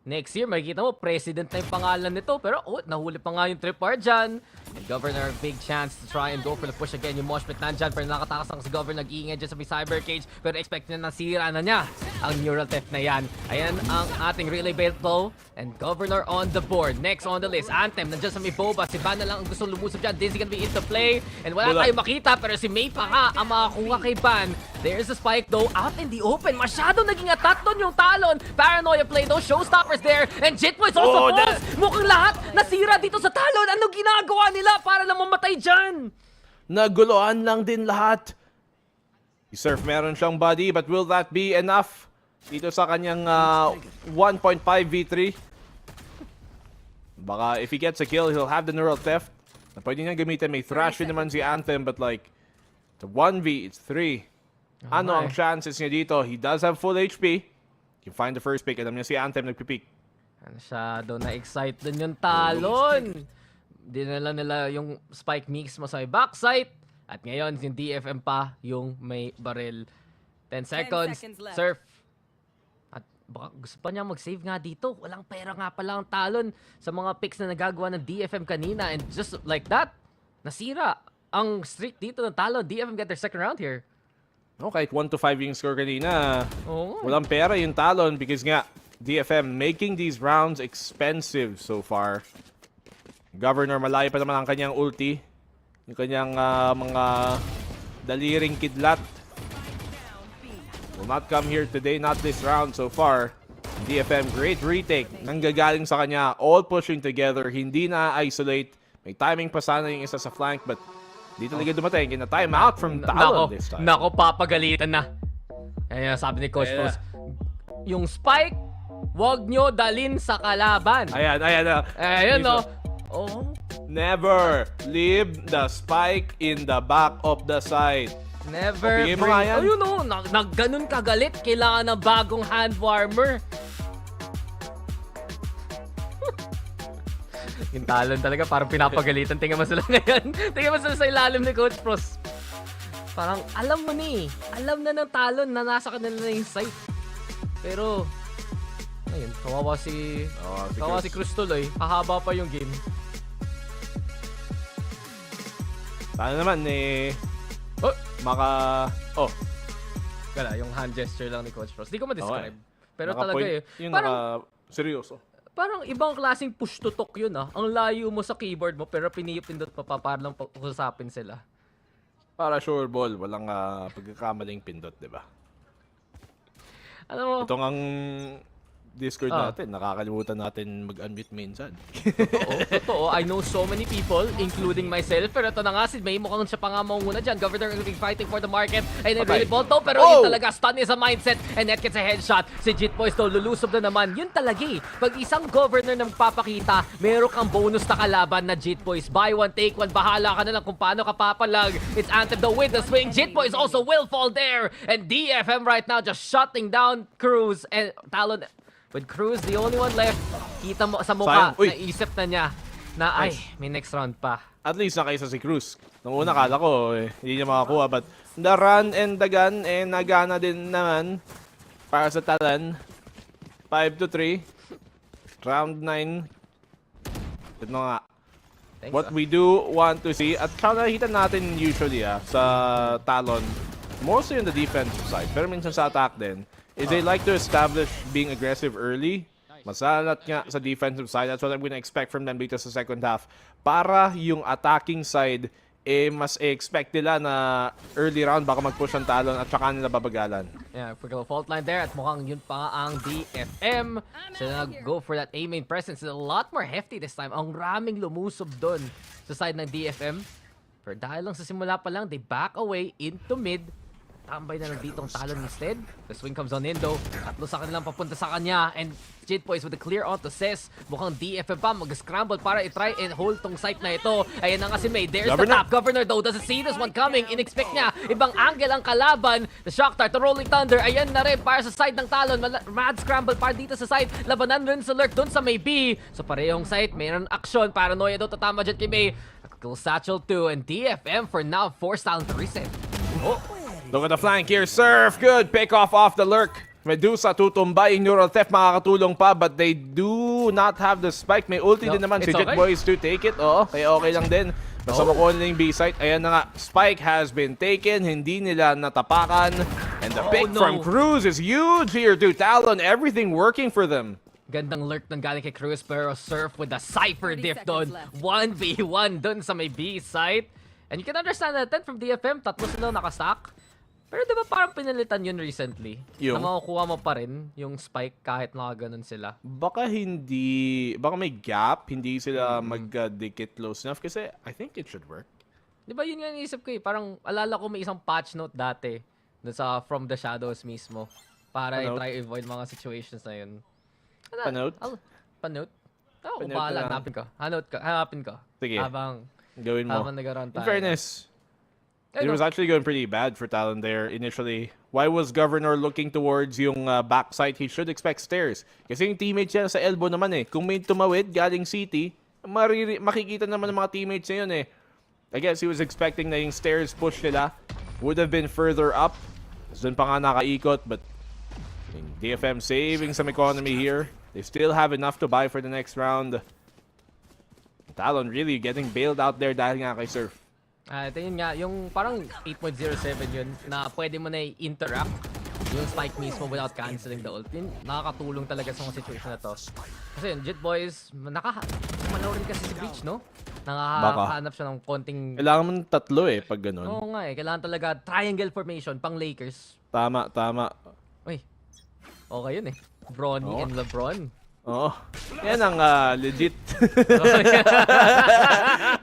Next year, makikita mo, president na yung pangalan nito. Pero, nahuli pa nga yung tripwire dyan. And Governor, big chance to try and go for the push again. Yung moshpit nandyan, pero nakatakas lang si Governor, nag-iingay dyan sa may cyber cage. Pero expect niya na nasira na niya ang neural theft na yan. Ayan ang ating relay battle. And Governor on the board. Next on the list, Anthem, nandyan sa may boba. Si Ban na lang ang gusto lumusog dyan. Dizzy gonna be into play. And wala tayong makita, pero si May pa nga ang makakuha kay Ban. There's a spike though, out in the open. Masyado naging attack doon yung Talon. Paranoia play though, showstoppers there. And Jit Boys also falls. Mukhang lahat nasira dito sa Talon. Ano ginagawa nila para lang mamatay dyan? Naguluhan lang din lahat. Si Surf meron siyang body, but will that be enough? Dito sa kanyang 1.5 V3. Baka if he gets a kill, he'll have the neural theft. Na pwede niya gamitin. May thrash naman si Anthem, but like, it's a 1v, it's 3. Ano ang chances niya dito? He does have full HP. You find the first pick. Alam niya si Anthem nagpipick. Masyado na-excite dun yung Talon. Dinala nila yung spike mix mo sa may backside. At ngayon, yung DFM pa yung may barrel. 10 seconds. Surf. At baka gusto pa niya mag-save nga dito. Walang pera nga pala ang Talon sa mga picks na nagagawa ng DFM kanina. And just like that, nasira ang streak dito ng Talon. DFM get their second round here. Kahit 1-5 yung score kanina, walang pera yung Talon because nga, DFM making these rounds expensive so far. Governor, malayo pa naman ang kanyang ulti. Yung kanyang mga daliring kidlat. Will not come here today, not this round so far. DFM, great retake. Nanggagaling sa kanya, all pushing together, hindi na isolate. May timing pa sana yung isa sa flank, but di talaga dumating. Kina time out from Talon this time. Nako, papagalitan na. Ayan, sabi ni Coach Pros. Yung spike, wag nyo dalin sa kalaban. Ayan. Ayan, no. Oh. Never leave the spike in the back of the side. Never bring... Ayun, no. Ganun kagalit. Kailangan ng bagong hand warmer. Yung Talon talaga, parang pinapagalitan. Tingnan mo sila ngayon. Tingnan mo sila sa ilalim ni Coach Pros. Parang alam mo ni. Alam na ng Talon na nasa kanila na yung site. Pero, ayun, kawawa si Cruz tuloy. Hahaba pa yung game. Sana naman Wala, yung hand gesture lang ni Coach Pros. Di ko ma-describe. Pero Naka talaga parang seryoso. Parang ibang klaseng push to talk yun Ang layo mo sa keyboard mo pero pinipindot pa para lang usapin sila. Para sure ball, walang pagkakamaling pindot, di ba? Alam mo, ito ang Discord natin, nakakalimutan natin mag-unmute minsan. Totoo. I know so many people, including myself. Pero ito na nga, si May mukhang siya pa nga mauna dyan. Governor will be fighting for the market. And then really Volto, pero yun talaga, stun is a mindset. And net gets a headshot. Si Jit Boys though, lulusob na naman. Yun talaga pag isang governor na magpapakita, meron kang bonus na kalaban na Jit Boys. Buy one, take one. Bahala ka na lang kung paano ka papalag. It's Anthem though with the swing. Jit Boys also will fall there. And DFM right now just shutting down Cruz and Talon. With Cruz, the only one left, kita mo sa mukha, naisip na niya na ay, may next round pa. At least nakaisa si Cruz. Nung una kala ko, hindi niya makakuha. But the run and the gun, nagana din naman para sa Talon. 5-3. Round 9. Ito nga. Thanks, what we do want to see, at nakikita natin usually sa Talon, mostly on the defensive side, pero minsan sa attack din, is they like to establish being aggressive early. Masalat nga sa defensive side. That's what I'm gonna expect from them dito sa second half. Para yung attacking side, mas expect nila na early round baka mag-push ang Talon at saka nila babagalan. Yeah, quick little fault line there at mukhang yun pa ang DFM. So go for that A main presence. It's a lot more hefty this time. Ang raming lumusob doon sa side ng DFM. Pero dahil lang sa simula pa lang, they back away into mid. Tambay na lang ditong Talon instead. The swing comes on in though. Tatlo sa kanilang papunta sa kanya. And Jit Boys with a clear onto Cess. Mukhang DFM pa mag-scramble para i-try and hold tong site na ito. Ayan na nga si May. There's the top. Governor though doesn't see this one coming. In-expect niya. Ibang angle ang kalaban. The Shock Dart, the Rolling Thunder. Ayan na rin para sa side ng Talon. Mad scramble para dito sa side. Labanan rin sa lurk doon sa May B. So parehong site. Mayroon action. Paranoia daw tatama dyan kay May. A cool satchel 2. And DFM for now forced Talon to reset. Look at the flank here. Surf, good. Pick off the lurk. Medusa tutumbay. Neural Theft makakatulong pa, but they do not have the spike. May ulti din naman si Jet Boys to take it. Kaya okay lang din. Basta makuha nila yung B-site. Ayan na nga. Spike has been taken. Hindi nila natapakan. And the pick from Cruz is huge here to Talon. Everything working for them. Gandang lurk ng galing kay Cruz, pero Surf with the Cypher diff doon. 1v1 doon sa may B-site. And you can understand that from DFM, tatlo sila nakastack. Pero di ba parang pinalitan yun recently? Na makukuha mo pa rin yung spike kahit nakaganon sila? Baka may gap, hindi sila mag-dikit close enough kasi I think it should work. Di ba yun nga naisip ko Parang alala ko may isang patch note dati sa From the Shadows mismo para i-try avoid mga situations na yun. Panote? Panote? Oo, bahala. Hanapin ko. Sige. Habang In fairness, it was actually going pretty bad for Talon there initially. Why was Governor looking towards yung backside? He should expect stairs. Kasi yung teammates niya sa elbow naman Kung may tumawid galing city, makikita naman ng mga teammates niya yun I guess he was expecting na yung stairs push nila would have been further up. Doon pa nga nakaikot, but DFM saving some economy here. They still have enough to buy for the next round. Talon really getting bailed out there dahil nga kay Surf. Ito yun nga, yung parang 8.07 yun na pwede mo na i-interact yung spike mismo without cancelling the ult. Yun, nakakatulong talaga sa mga situation na to. Kasi yun, Jit Boys, manaw rin kasi si Breach, no? Nakakahanap siya ng konting... Kailangan mo ng tatlo eh, pag ganun. Oo nga eh. Kailangan talaga triangle formation pang Lakers. Tama, tama. Uy. Okay yun eh. Bronny and LeBron. Oo. Yan ang legit.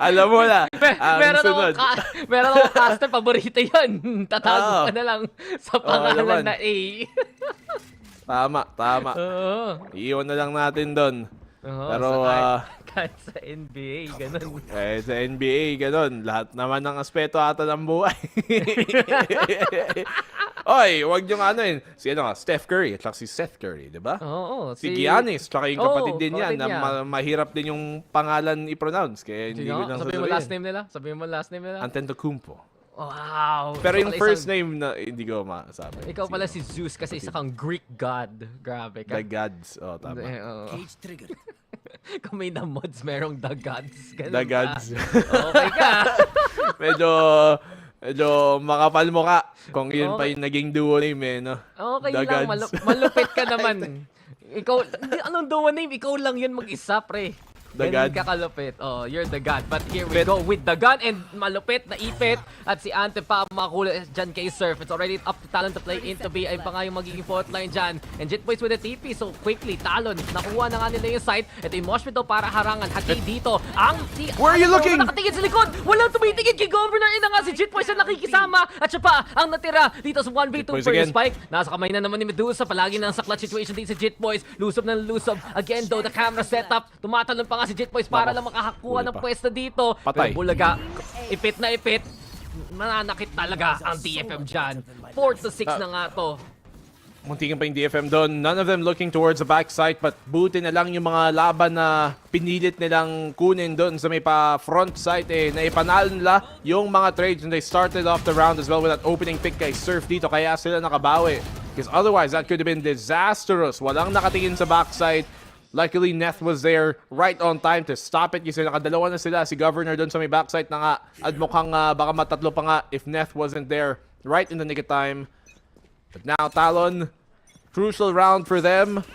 Alam mo na. Meron akong caster, paborito yun. Tatago ka na lang sa pangalan na A. Tama, tama. Iiwan na lang natin doon. Pero kahit sa NBA, ganun. Kahit sa NBA, ganun. Lahat naman ng aspeto ata ng buhay. Oy, wag yung ano yun. Si Steph Curry at si Seth Curry, di ba? Oo. Si Giannis, tsaka yung kapatid din yan na mahirap din yung pangalan i-pronounce. Kaya hindi ko lang sabihin mo last name nila? Sabihin mo last name nila? Antetokounmpo. Wow! Pero yung first name na hindi ko masabi. Ikaw pala si Zeus kasi isa kang Greek god. Grabe ka. The gods. Oh, tama. Cage trigger. Kung may na-mods, merong the gods. The gods. Okay ka. Medyo makapal mo ka kung yun pa yung naging duo name eh, no? Okay the lang, malupit ka naman. Ikaw, anong duo name? Ikaw lang yun mag-isa, pre. The God. Kakalupit. Oh, you're the God. But here we go with the gun and malupit na ipit. At si Ante pa makakuha dyan kay Surf. It's already up to Talon to play into B. Ay pa nga yung magiging fault line dyan. And Jitboys with a TP. So quickly, Talon. Nakuha na nga nila yung site. Ito yung mosh pit daw para harangan. Hati dito. Where are you looking? Nakatingin sa likod. Walang tumitingin kay Governor. Ina nga si Jitboys na nakikisama. At siya pa ang natira dito sa 1v2 for yung spike. Nasa kamay na naman ni Medusa. Palagi na sa clutch situation dito si Jitboys. Lusob na lusob. Again though, the camera setup. Tumatalon pa nga si Jitboys para lang makakuha ng pwesto dito. Patay. Pero Bulaga, ipit na ipit. Mananakit talaga ang DFM dyan. 4-6 na nga to. Muntikin pa yung DFM doon. None of them looking towards the backside, but buti na lang yung mga laban na pinilit nilang kunin doon sa may pa-front side eh, na ipanalo nila yung mga trades and they started off the round as well with that opening pick kay Surf dito, kaya sila nakabawi. Because otherwise, that could have been disastrous. Walang nakatingin sa backside. Luckily, Neth was there right on time to stop it kasi nakadalawa na sila. Si Governor doon sa may backside na nga at mukhang baka matatlo pa nga if Neth wasn't there right in the nick of time. But now, Talon, crucial round for them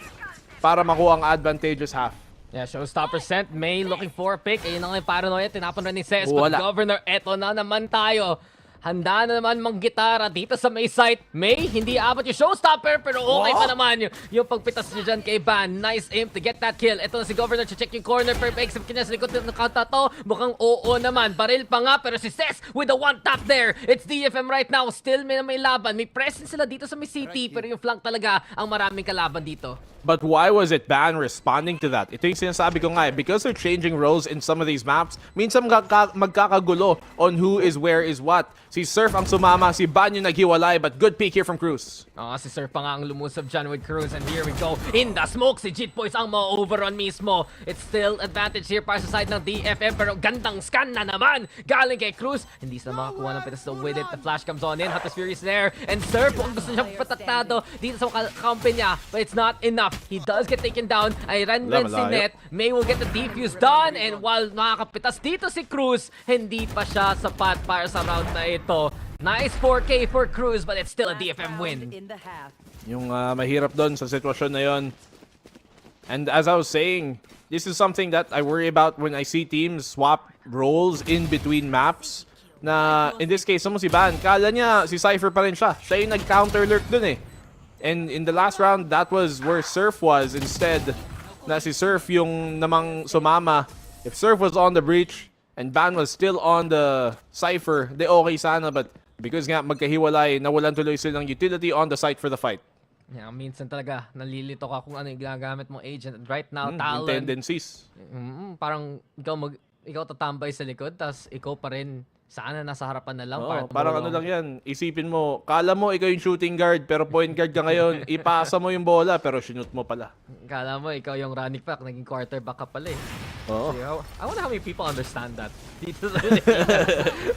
para makuha ang advantageous half. Yeah, showstopper sent. May looking for a pick. Ayun na nga yung paranoia. Tinapon rin ni Cez. But Governor, eto na naman tayo. Handa na naman manggitara dito sa may site. May, hindi abot yung showstopper, pero okay pa naman yung pagpitas niya dyan kay Ban. Nice aim to get that kill. Ito na si Governor, check yung corner, perfect. Sa kanya sa likod ng counter to, mukhang oo naman. Baril pa nga, pero si Cez with the one tap there. It's DFM right now. Still may laban. May presence sila dito sa may city, pero yung flank talaga ang maraming kalaban dito. But why was it Ban responding to that? Ito yung sinasabi ko nga eh, because they're changing roles in some of these maps, minsan magkakagulo on who is where is what. Si Surf ang sumama, si Ban yung naghiwalay, but good peek here from Cruz. Si Surf pa nga ang lumusob dyan with Cruz, and here we go. In the smoke, si Jitboys ang ma-overrun mismo. It's still advantage here para sa side ng DFM, pero gandang scan na naman. Galing kay Cruz, hindi sila makakuha ng pitas with it. The flash comes on in, Hatas Fury is there, and Surf kung gusto niya pataktado dito sa kampi niya, but it's not enough. He does get taken down. Ay ran si Net. May will get the defuse done. And while nakakapitas dito si Cruz, hindi pa siya sapat para sa round na ito. Nice 4K for Cruz, but it's still a DFM win. Yung mahirap doon sa sitwasyon na yon. And as I was saying, this is something that I worry about when I see teams swap roles in between maps. Na in this case, si Ban, kala niya si Cypher pa rin siya. Siya yung nag-counter lurk dun eh. And in the last round, that was where Surf was. Instead, na si Surf yung namang sumama. If Surf was on the breach and Ban was still on the Cypher, de okay sana. But because nga magkahiwalay, nawalan tuloy silang utility on the site for the fight. Yeah, minsan talaga, nalilito ka kung ano yung ginagamit mong agent. And right now, Talon... tendencies. Parang ikaw tatambay sa likod, tapos ikaw pa rin sana nasa harapan na lang. Parang ano lang yan. Isipin mo, kala mo ikaw yung shooting guard, pero point guard ka ngayon. Ipasa mo yung bola, pero shoot mo pala. Kala mo, ikaw yung running back, naging quarterback ka pala eh. I wonder how many people understand that.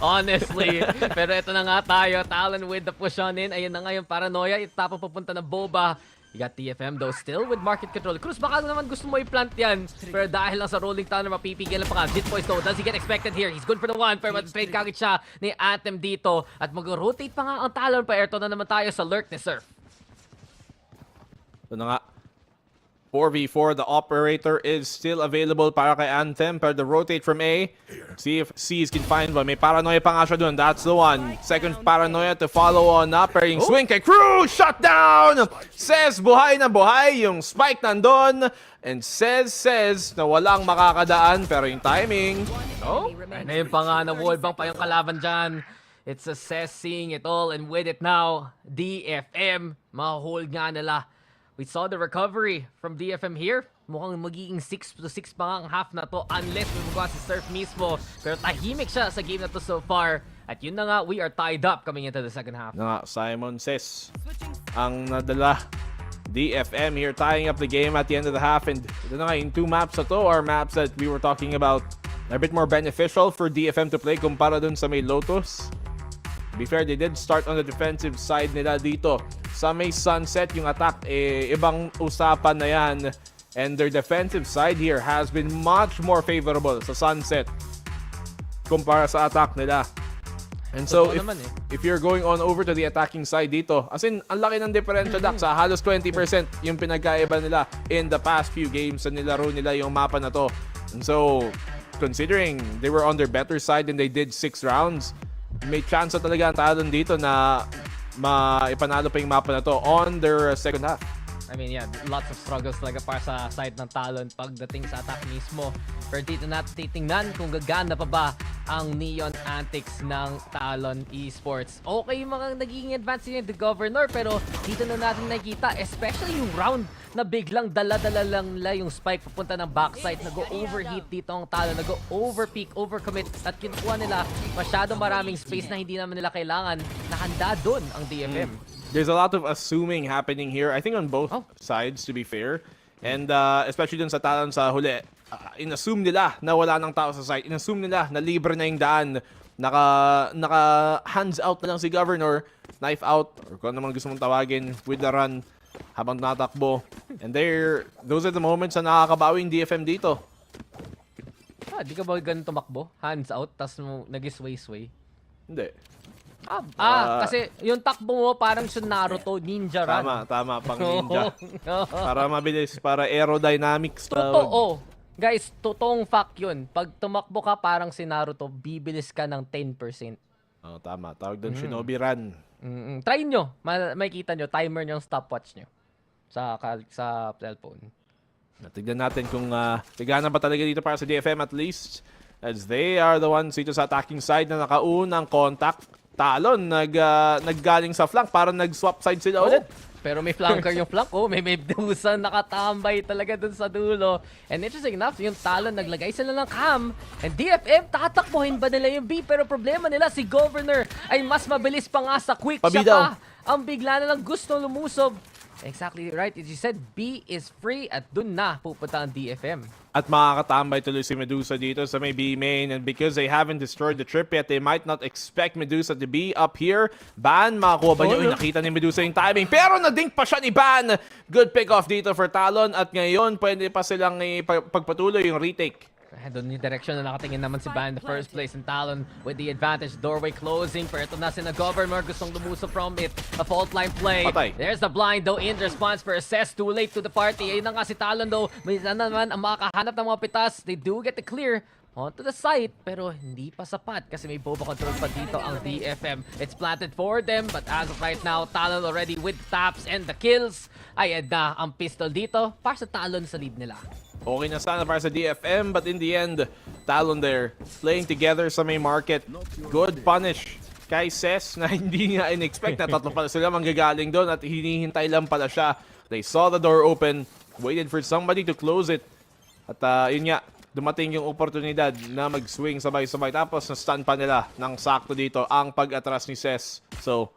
Honestly. Pero ito na nga tayo. Talon with the push on in. Ayun na nga yung paranoia. Itapang papunta na Boba. You got TFM though, still with market control. Cruz, baka naman gusto mo i-plant yan. Pero dahil lang sa rolling thunder, mapipigil pa ka. Jitboys though, does he get expected here? He's good for the one, pero trade kagit siya ni Atem dito. At mag-rotate pa nga ang Talon pa. Airto na naman tayo sa lurk ni Surf. Ito na nga. 4v4, the operator is still available para kay Anthem, pero the rotate from A. See if C's can find one. May paranoia pa nga siya dun. That's the one. Second paranoia to follow on up. Pero yung swing kay Crew, shut down! Says buhay na buhay. Yung spike nandun. And says na walang makakadaan. Pero yung timing. Oh, ano yung pa nga na wallbang pa yung kalaban dyan. It's a Says seeing it all, and with it now, DFM, ma-hold nga nila. We saw the recovery from DFM here. Mukhang magiging 6-6 pa nga ang half na to unless may magawa si Surf mismo. Pero tahimik siya sa game na to so far. At yun na nga, we are tied up coming into the second half. Simon Says ang nadala. DFM here tying up the game at the end of the half. And ito na nga, yung 2 maps na to are maps that we were talking about. They're a bit more beneficial for DFM to play kumpara dun sa may Lotus. To be fair, they did start on the defensive side nila dito. Sa may Sunset, yung attack, ibang usapan na yan. And their defensive side here has been much more favorable sa Sunset kumpara sa attack nila. And so, if you're going on over to the attacking side dito, as in, ang laki ng differential Dax, halos 20% yung pinagkaiba nila in the past few games na nilaro nila yung mapa na to. And so, considering they were on their better side and they did 6 rounds, may chance na talaga ang Talon dito na maipanalo pa yung mapa na to on their second half. I mean, yeah, lots of struggles talaga para sa side ng Talon pagdating sa attack mismo. Pero dito natin titingnan kung gagana pa ba ang neon antics ng Talon Esports. Okay yung mga nagiging advance yung The Governor, pero dito na natin nakita, especially yung round na biglang dala-dala lang nila yung spike papunta ng backside. Nag-overheat dito ang Talon, nag-overpeak, overcommit, at kinukuha nila masyadong maraming space na hindi naman nila kailangan. Nahanda doon ang DFM. There's a lot of assuming happening here, I think on both sides, to be fair. And especially dun sa Talon sa huli, inassume nila na wala nang tao sa site. Inassume nila na libre na yung daan. Naka hands out na lang si Governor, knife out, or kung ano man gusto mong tawagin, with the run habang natakbo. And those are the moments na nakakabawi yung DFM dito. Di ka ba ganun tumakbo? Hands out, tas nag-sway-sway? Hindi. Kasi yung takbo mo parang sa Naruto, ninja run. Tama, pang ninja. Para mabilis, para aerodynamics. Totoo. Guys, totoong fact yun. Pag tumakbo ka parang si Naruto, bibilis ka ng 10%. Tama. Tawag doon Shinobi Run. Try nyo. Makikita nyo, timer nyo, stopwatch nyo sa cellphone. Tignan natin kung tigana ba talaga dito para sa DFM at least. As they are the ones dito sa attacking side na nakaunang contact. Talon, naggaling sa flank, parang nag-swap side sila ulit. Pero may flanker yung flank, may dusan nakatambay talaga dun sa dulo. And interesting enough, yung Talon naglagay sila ng cam. And DFM, tatakbuhin ba nila yung B? Pero problema nila, si Governor ay mas mabilis pa nga sa quick. Siya pa ang bigla na lang gusto lumusob. Exactly right. As you said, B is free at dun na pupunta ang DFM. At makakatambay tuloy si Medusa dito sa may B main. And because they haven't destroyed the trip yet, they might not expect Medusa to be up here. Ban, makakuha ba niyo? Nakita ni Medusa yung timing. Pero nadink pa siya ni Ban. Good pick off dito for Talon. At ngayon, pwede pa silang pagpatuloy yung retake. Doon yung direction na nakatingin naman si Ban in the first place, and Talon with the advantage. Doorway closing, pero ito na si Governor gustong lumuso from it. A fault line play. There's the blind though in response for Assess. Too late to the party. Ayun na nga si Talon though. May naman ang makakahanap ng mga pitas. They do get the clear onto the site, pero hindi pa sapat kasi may boba control pa dito ang DFM. It's planted for them, but as of right now, Talon already with taps and the kills. Ayan na ang pistol dito para sa Talon sa lead nila. Okay na sana para sa DFM, but in the end, Talon there, playing together sa may market. Good punish kay Ses na hindi nga in-expect na tatlo pala sila manggagaling doon at hinihintay lang pala siya. They saw the door open, waited for somebody to close it. At yun nga, dumating yung oportunidad na mag-swing sabay-sabay. Tapos na-stun pa nila ng sakto dito ang pag-atras ni Ses. So,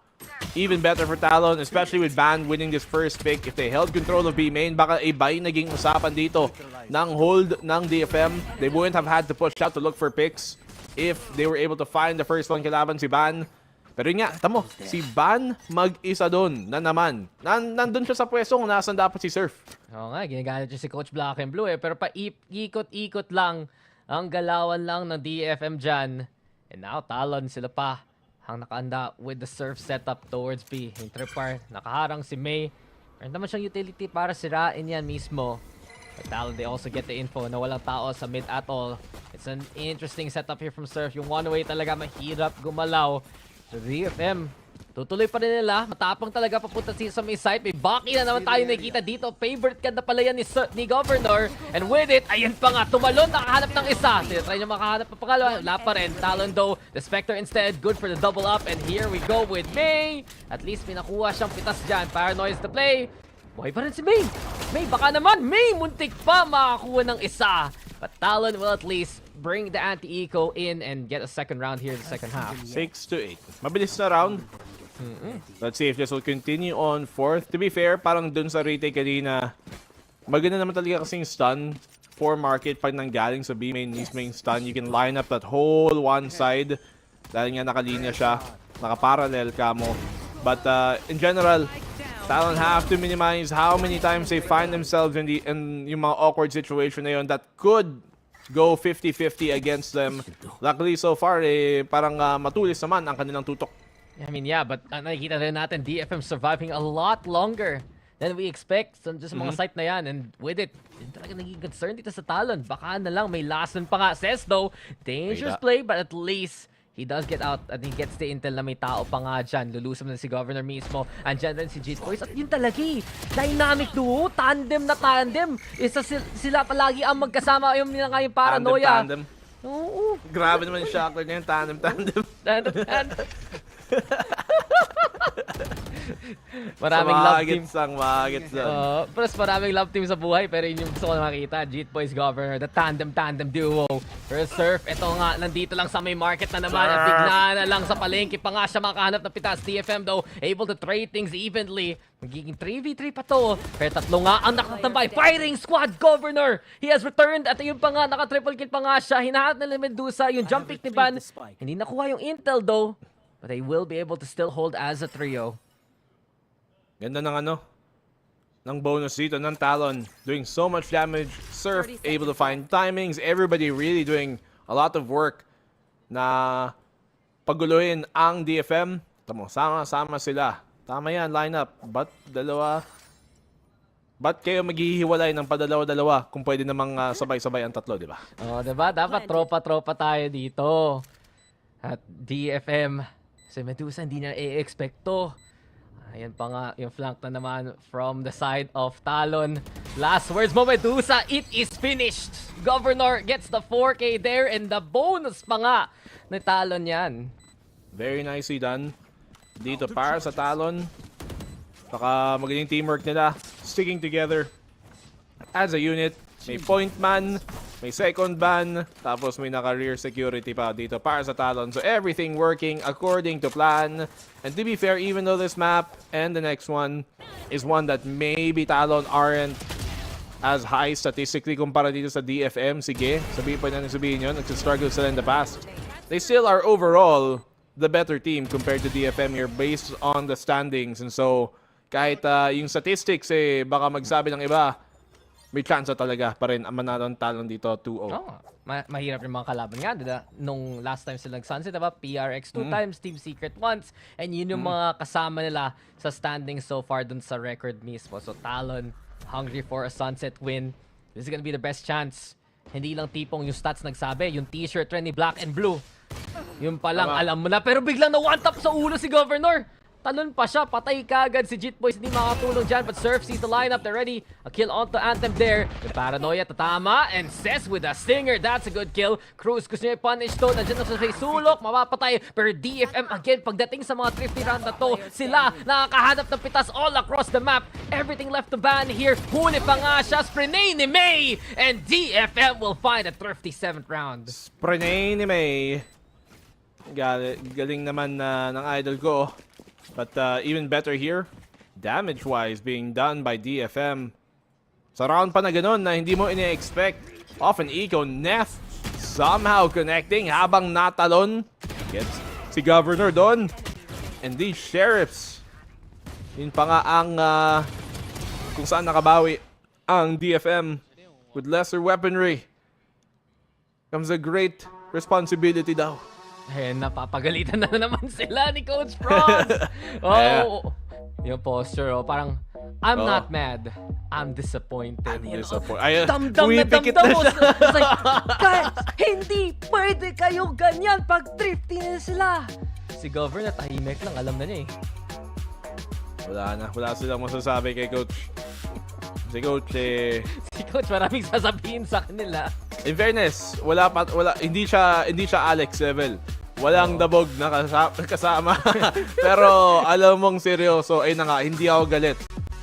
even better for Talon, especially with Van winning this first pick. If they held control of B main, baka buy naging usapan dito ng hold ng DFM. They wouldn't have had to push out to look for picks if they were able to find the first one kalaban si Van. Pero yun nga, tamo, si Van mag-isa doon na naman. Nandun siya sa pwesto kung nasan dapat si Surf. Oo nga, ginagamit siya si Coach Black and Blue pero pa-ikot-ikot lang ang galawan lang ng DFM dyan. And now, Talon sila pa ang nakaanda with the Surf setup towards B. Yung tripwire, nakaharang si May. Meron naman siyang utility para sirain yan mismo. But Talon, they also get the info na walang tao sa mid at all. It's an interesting setup here from Surf. Yung one-way talaga mahirap gumalaw. So DFM, tutuloy pa rin nila. Matapang talaga papunta sa may site. May Baki na naman tayo nakikita dito. Favorite card na pala yan ni Governor. And with it, ayan pa nga, tumalon, nakahanap ng isa. Try niya makahanap pa pangalawa. Wala pa rin. Talon though, the Spectre instead, good for the double up. And here we go with May. At least pinakuha siyang pitas dyan. Paranoid to play. Buhay pa rin si May. May, baka naman. May, muntik pa makakuha ng isa. But Talon will at least bring the anti-eco in and get a second round here in the second half. 6-8. Mabilis na round. Let's see if this will continue on fourth. To be fair, parang dun sa retake kanina, maganda naman talaga kasing stun for market pag nanggaling sa B main, mismo yung stun. You can line up that whole one side dahil nga nakalinya siya, nakaparallel ka mo. But in general, Talon have to minimize how many times they find themselves in yung mga awkward situation na yun that could go 50-50 against them. Luckily so far, parang matulis naman ang kanilang tutok. I mean, yeah, but nakikita rin natin DFM surviving a lot longer than we expect sa mga site na yan. And with it, yun talaga naging concern dito sa Talon. Baka na lang may last pa nga. Says though, dangerous play, but at least he does get out and he gets the intel na may tao pa nga dyan. Lulusam na si Governor mismo. Andyan rin si Jitboys. At yun talaga dynamic duo. Tandem na tandem. Isa sila palagi ang magkasama. Yung nga yung paranoia. Tandem. Oo. Grabe naman yung shocker niya yung tandem. Tandem. Maraming love team. Plus maraming love team sa buhay, pero yun yung gusto ko na makita. Jitboys, Governor, the tandem duo. Pero Surf, ito nga, nandito lang sa may market na naman. At bigla na lang sa palengke pa nga siya makahanap ng pitas. TFM though, able to trade things evenly. Magiging 3v3 pa to. Pero tatlo nga ang nakatambay. Firing squad, Governor! He has returned. At yun pa nga, naka-triple kill pa nga siya. Hinahat na Medusa, yung jump pick ni Van. Hindi nakuha yung intel though. But they will be able to still hold as a trio. Ganda ng ng bonus dito ng Talon. Doing so much damage. Surf able to find timings. Everybody really doing a lot of work na paguluhin ang DFM. Tamo, sama sila. Tama yan, lineup. Ba't kayo maghihiwalay ng padalawa-dalawa kung pwede namang sabay-sabay ang tatlo, di ba? Oh, di ba? Dapat tropa-tropa tayo dito. At DFM, si Medusa hindi niya i-expect to. Ayan pa nga yung flank na naman from the side of Talon. Last words mo, Medusa, it is finished. Governor gets the 4K there and the bonus pa nga ni Talon yan. Very nicely done. Dito para sa Talon. Saka magaling teamwork nila. Sticking together as a unit. May point man, may second ban, tapos may naka-rear security pa dito para sa Talon. So everything working according to plan. And to be fair, even though this map and the next one is one that maybe Talon aren't as high statistically kumpara dito sa DFM, sige, sabihin yun, nagsistruggle sila in the past. They still are overall the better team compared to DFM here based on the standings. And so, kahit yung statistics baka magsabi ng iba, may chance talaga pa rin ang manalo ng Talon dito 2-0. Oh, mahirap yung mga kalaban nga. Diba? Nung last time sila nag-sunset, diba? PRX 2 times, Team Secret once. And yun yung mga kasama nila sa standings so far dun sa record mismo. So Talon, hungry for a sunset win. This is gonna be the best chance. Hindi lang tipong yung stats nagsabi, yung t-shirt trend ni Black and Blue. Yun pa lang, alam mo na. Pero biglang na one-tap sa ulo si Governor. Talon pa siya, patay kagad si Jitboys, hindi makatulong dyan. But Surf sees the lineup, they're ready. A kill onto Anthem there. Yung paranoia, tatama. And Cess with a stinger, that's a good kill. Cruz gusto niya i-punish to. Nandiyan na sa sulok, mapapatay. Pero DFM again, pagdating sa mga thrifty round na to, sila nakakahanap ng pitas all across the map. Everything left to ban here. Huli pa nga siya, Sprenay ni May. And DFM will find a thrifty 7th round. Sprenay ni May. Galing naman ng idol ko. But even better here, damage-wise being done by DFM. Sa round pa na ganun na hindi mo ini-expect. Off an eco, Neff somehow connecting habang natalon. Gets si Governor doon. And these Sheriffs. Yun pa nga ang kung saan nakabawi ang DFM with lesser weaponry. Comes a great responsibility daw. Eh, napapagalitan na naman sila ni Coach Franz. Oh, Yung posture, oh, parang, I'm not mad. I'm disappointed. Damdam na pumipikit damdam na mo. siya. It's like, guys, hindi pwede kayo ganyan pag thrifty na sila. Si Governor, tahimik lang. Alam na niya eh. Wala silang masasabi kay Coach. Si Coach Si Coach, maraming sasabihin sa kanila. In fairness, hindi siya Alex level. Walang dabog na kasama. Pero alam mong seryoso, ay na nga, hindi ako galit.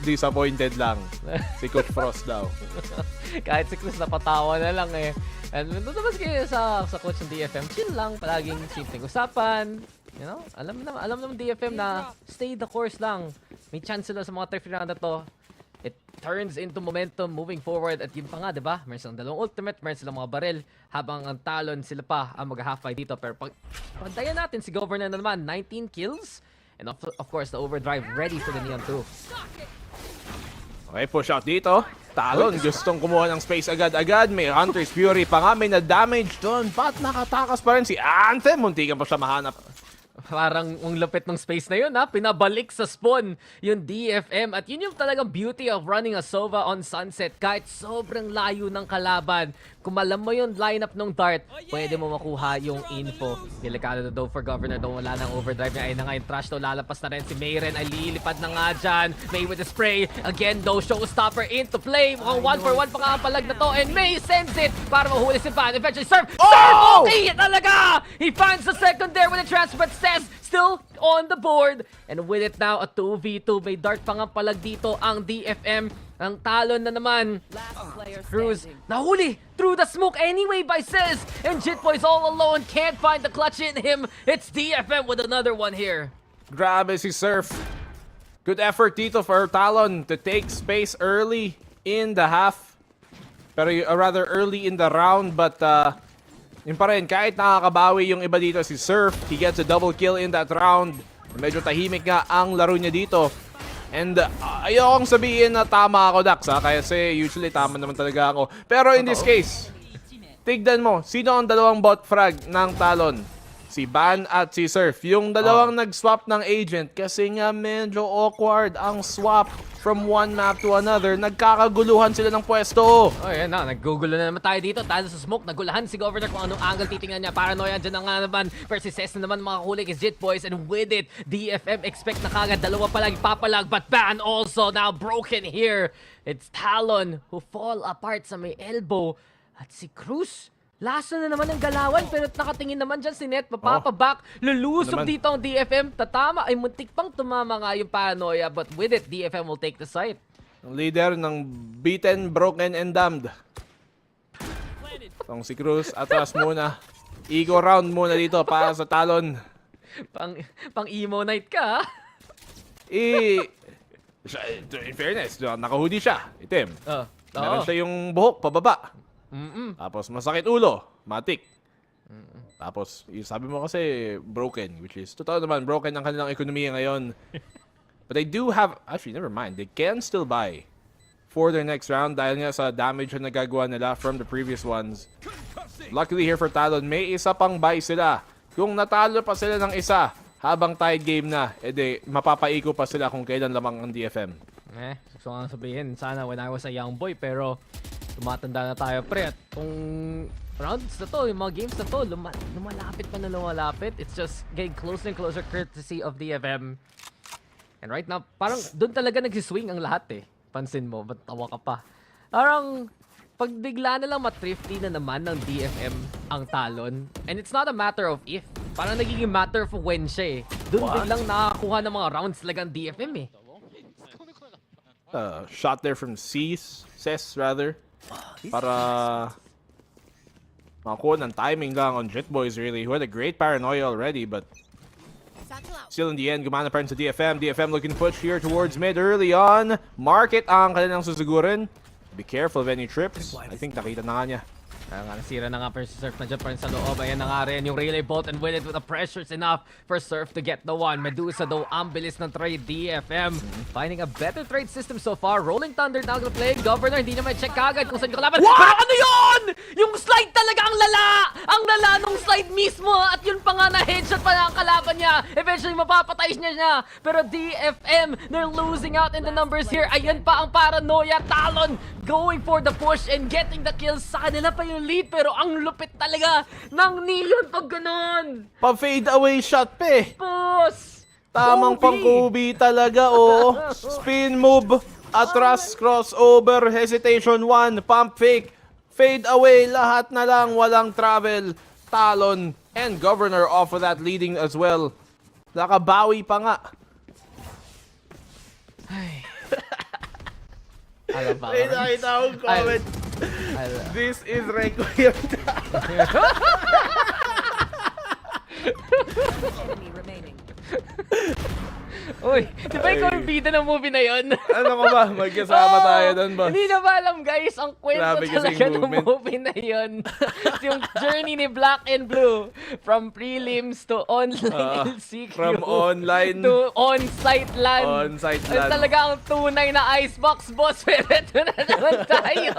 Disappointed lang. Si Coach Frost daw. Kahit si Chris napatawa na lang eh. And doon naman kayo sa coach ng DFM, chill lang, palaging simpleng usapan. You know, alam naman DFM na stay the course lang. May chance sila sa mga trophy round na to. It turns into momentum moving forward. At yun pa nga, diba? Meron silang dalawang ultimate, meron silang mga baril. Habang ang Talon, sila pa ang mag-half fight dito. Pero pagdayan natin, si Governor na naman, 19 kills. And of course, the overdrive ready for the Neon 2. Okay, push out dito. Talon, gustong kumuha ng space agad-agad. May Hunter's Fury pa nga, may na-damage doon. Ba't nakatakas pa rin si Anthem? Muntikan pa siya mahanap. Parang ang lapit ng space na yun, ha? Pinabalik sa spawn yung DFM. At yun yung talagang beauty of running a Sova on Sunset. Kahit sobrang layo ng kalaban, kung alam mo yung lineup ng dart, pwede mo makuha yung info. Delikado na daw for Governor. Daw wala ng overdrive niya. Ay na nga yung trash daw. Lalapas na rin si Mayren. Ay lilipad na nga dyan. May with the spray. Again though, showstopper into play. Mukhang 1-for-1 pa nga ang palag na to. And May sends it para mahuli si Van. Eventually serve. Serve! Okay talaga! He finds the second there with a transfer. But Cess still on the board. And with it now, a 2v2. May dart pa nga palag dito ang DFM. Ang Talon na naman. Cruz nahuli through the smoke anyway by Cess. And Jitboy's all alone. Can't find the clutch in him. It's DFM with another one here. Grabe si Surf. Good effort dito for Talon to take space early in the half. Pero rather early in the round. But yun pa rin, kahit nakakabawi yung iba dito si Surf, he gets a double kill in that round. Medyo tahimik nga ang laro niya dito. And ayokong sabihin na tama ako, Dax, ha? Kasi usually tama naman talaga ako. Pero in this case, tignan mo, sino ang dalawang bot frag ng Talon? Si Ban at si Surf. Yung dalawang nag-swap ng agent kasi nga medyo awkward ang swap from one map to another. Nagkakaguluhan sila ng pwesto. Oh, yan na. Naggugulo na naman tayo dito. Tayo sa smoke. Nagulahan si Governor kung anong angle titingnan niya. Paranoia dyan na nga naman. Versus Cess na naman makahuli kay Jitboys. And with it, DFM expect na kagad. Dalawa pa lang ipapalag. But Ban also now broken here. It's Talon who fall apart sa may elbow. At si Cruz, lasa na naman ang galawan, pero nakatingin naman dyan si Net, mapapaback, lulusob dito ang DFM, tatama, ay muntik pang tumama nga yung Paranoia, but with it, DFM will take the site. Ang leader ng beaten, broken, and damned. Itong si Cruz, atras muna. Ego round muna dito para sa Talon. Pang emo night ka, ha? In fairness, naka-hoodie siya, itim. Meron siya yung buhok, pababa. Tapos masakit ulo, matik. Tapos sabi mo kasi broken, which is totoo naman, broken ang kanilang ekonomiya ngayon. But they do have, actually never mind, they can still buy for their next round dahil nga sa damage na nagagawa nila from the previous ones. Luckily here for Talon, may isa pang buy sila. Kung natalo pa sila ng isa habang tied game na, edi mapapaiko pa sila kung kailan lamang ang DFM. Gusto nga sabihin, sana when I was a young boy, pero tumatanda na tayo, pre. At kung rounds na to, yung mga games na to, lumalapit pa na lumalapit. It's just getting closer and closer courtesy of DFM. And right now, parang doon talaga nagsiswing ang lahat eh. Pansin mo, ba't tawa ka pa? Parang pag bigla na lang matrifty na naman ng DFM ang Talon. And it's not a matter of if. Parang nagiging matter of when siya eh. Doon biglang nakakuha ng mga rounds talaga ang DFM eh. Shot there from Cess rather. Para makakuha ng timing lang on Jitboys really, who had a great paranoia already, but still in the end, gumana pa rin sa DFM. DFM looking to push here towards mid early on. Market ang kanilang susugurin. Be careful of any trips. I think nakita na nga niya. Kaya nga, nasira na nga pero si Surf nandiyan pa rin sa loob. Ayan na nga rin yung relay bolt and with it with the pressure's enough for Surf to get the one. Medusa though, ang bilis ng trade. DFM finding a better trade system so far. Rolling Thunder now gonna play. Governor, hindi naman check kagad kung saan yung kalaban. Pero ano yun? Yung slide talaga ang lala! Ang lala nung slide mismo at yun pa nga na headshot pa na ang kalaban niya. Eventually mapapatay niya. Pero DFM, they're losing out in the numbers here. Ayan pa ang paranoia. Talon going for the push and getting the kills. Sa kanila pa yung lead pero ang lupit talaga ng Neon pag ganon. Pa-fade away shot pe. Boss! Tamang pang-Kobe talaga, oo. Spin move, atras, crossover, hesitation 1, pump fake, fade away, lahat na lang, walang travel. Talon and Governor off of that leading as well. Nakabawi pa nga. May nakita akong comment. This is Requiem. Uy, di ba ikaw yung bida ng movie na yun? Ano ka ba? Magkasama tayo doon ba? Hindi na ba alam guys, ang kwento Grabe talaga kasing ng movie na yun. Yung journey ni Black and Blue from prelims to online LCQ From online to on-site LAN. On-site Ay, LAN. talaga ang tunay na icebox boss. Pero ito na naman tayo.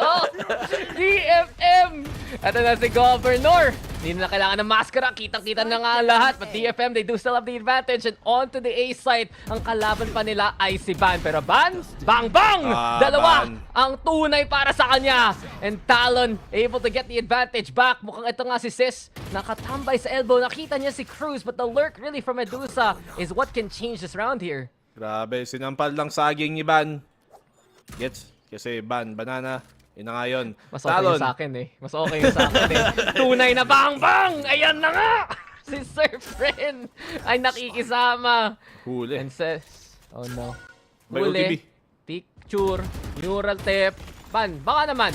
DFM! Ito na si Governor. Hindi na kailangan ng maskara. Kitang-kita na nga lahat. But DFM, they do still have the advantage. And on to the A side, ang kalaban pa nila ay si Ban. Pero Ban, bang-bang! Dalawa Ban. ang tunay para sa kanya. And Talon, able to get the advantage back. Mukhang ito nga si Sis, nakatambay sa elbow. Nakita niya si Cruz. But the lurk really from Medusa is what can change this round here. Grabe, sinampal lang saging ni Ban. Gets? Kasi Ban, banana. Yun na nga yun. Mas okay yung sa akin eh. Mas okay yung sa akin eh. Tunay na bang-bang! Ayan na nga! Si Sir Fren ay nakikisama. Huli. And says, oh no. May Huli. OTB. Picture. Neural tip. Ban, baka naman.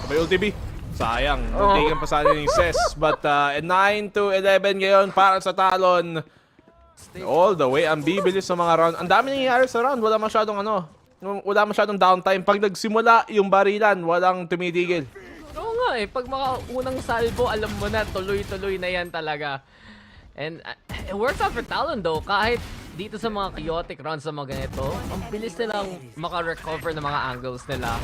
May ULTB. Sayang. Muntikan pa sana ni Ses. But 9 to 11 ngayon para sa Talon. All the way. Ang bibilis sa mga round. Ang dami nangyayari sa round. Wala masyadong downtime. Pag nagsimula yung barilan, walang tumitigil. Oo nga eh. Pag mga unang salvo, alam mo na, tuloy-tuloy na yan talaga. And it works out for Talon though. Kahit dito sa mga chaotic rounds sa mga ganito, ang bilis nilang maka-recover ng mga angles nila.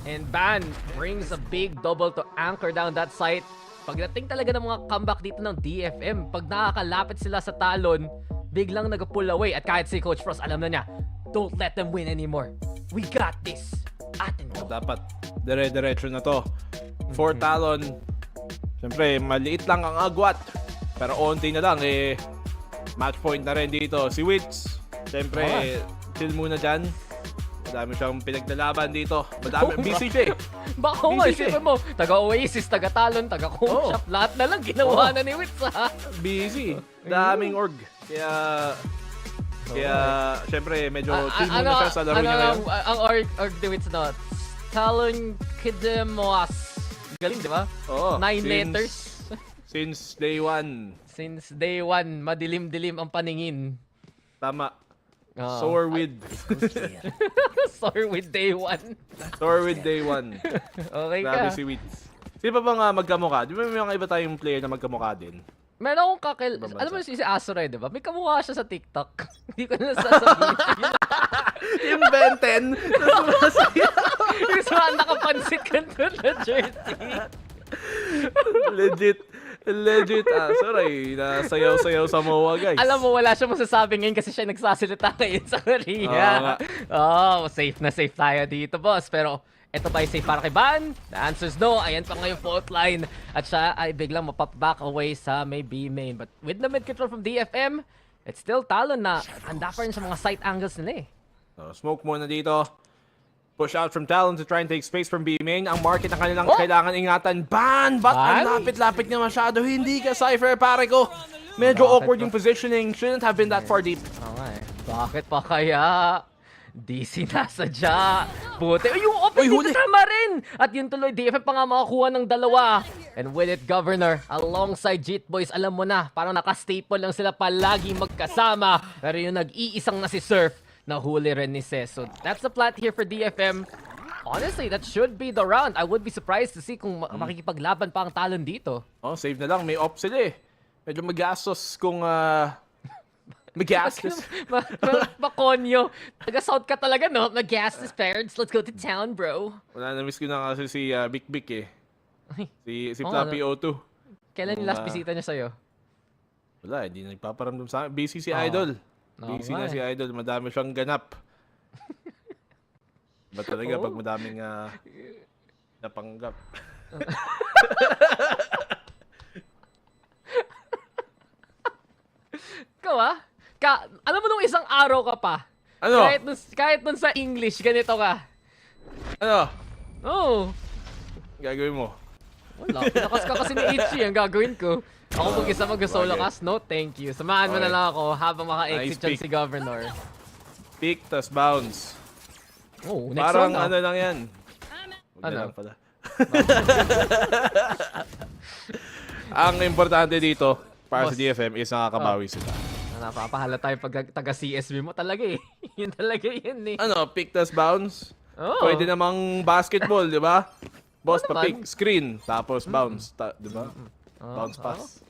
And Ban brings a big double to anchor down that site. Pagdating talaga ng mga comeback dito ng DFM, pag nakakalapit sila sa Talon, biglang nag-pull away. At kahit si Coach Frost, alam na niya, don't let them win anymore. We got this. Atin to. Dapat dire-diretso na to. For Talon, siyempre maliit lang ang agwat. Pero onti na lang eh. Match point na rin dito. Si Wits, siyempre chill muna dyan. Madami siyang pinaglalaban dito. Madami, busy siya eh. Baka mo, isipin mo, taga-Oasis, taga-Talon, taga-Home Shop, lahat na lang ginawa na ni Wits ha. Busy. Daming org. Kaya syempre, medyo chill muna siya sa laro niya ngayon. Ang org ni Wits na, Talon Kidemos. Galing, di ba? Oo. 9 letters. Since day one. Since day one, madilim-dilim ang paningin. Tama. Soar with. Soar with day one. Soar with day one. Okay Grabe ka. si Wits. Sino pa bang magkamukha? Di ba may mga iba tayong player na magkamukha din? Meron akong alam mo si Azuray, di ba? May kamukha siya sa TikTok. Hindi ko na sasabihin. Yung Ben 10. Yung sa nakapansit ka doon na jersey. Legit. Sorry. Nasayaw-sayaw sa MOA, guys. Alam mo, wala siya masasabi ngayon kasi siya nagsasalita ngayon sa Korea. Safe na safe tayo dito, boss. Pero, eto ba yung safe para kay Ban? The answer is no. Ayan pa nga yung fault line. At siya ay biglang mapap-back away sa may B main. But with the mid control from DFM, it's still Talon na handa pa rin sa mga sight angles nila eh. Smoke muna dito. Push out from Talon to try and take space from B main. Ang market na kanilang kailangan ingatan. Ban! But ang lapit-lapit niya masyado. Hindi ka Cypher, pare ko. Medyo awkward yung positioning. Shouldn't have been that far deep. Bakit pa kaya? DC nasadya. Buti. Yung open dito tama rin. At yun tuloy, DFM pa nga makakuha ng dalawa. And with it, Governor, alongside Jit Boys, alam mo na, parang naka-staple lang sila palagi magkasama. Pero yung nag-iisang na si Surf, nahuli rin ni Ses. So that's the plot here for DFM. Honestly, that should be the round. I would be surprised to see kung makikipaglaban pa ang Talon dito. Save na lang. May off sila eh. Medyo magastos kung Magastos. Makonyo. Taga-South ka talaga, no? Magastos parents. Let's go to town, bro. Wala, na-miss ko na kasi si Big Big eh. Si Oo, Flappy O2. Kailan yung last bisita niya sa'yo? Wala, hindi nagpaparamdam sa akin. Busy si Idol. Busy na si Idol. Madami siyang ganap. Ba talaga pag madaming napanggap? Ikaw alam mo nung isang araw ka pa. Ano? Kahit dun sa English, ganito ka. Ano? Oo. Gagawin mo? Wala. Pinakas ka kasi ni Ichi. Ang gagawin ko. Ako mag-isa mag-solo cast? No, thank you. Samahan mo na lang ako habang maka-exit Nice si Governor. Pick, tas bounce. Oh, next Parang round ano lang yan. Ano? Lang pala. Ang importante dito para sa DFM is nakakabawi sila. Napapahala tayo pag taga-CSB mo talaga eh. Yun talaga yun eh. Ano, pick tas bounce? Oh. Pwede namang basketball, di ba? Boss pa pick, screen, tapos bounce, di ba? Bounce pass.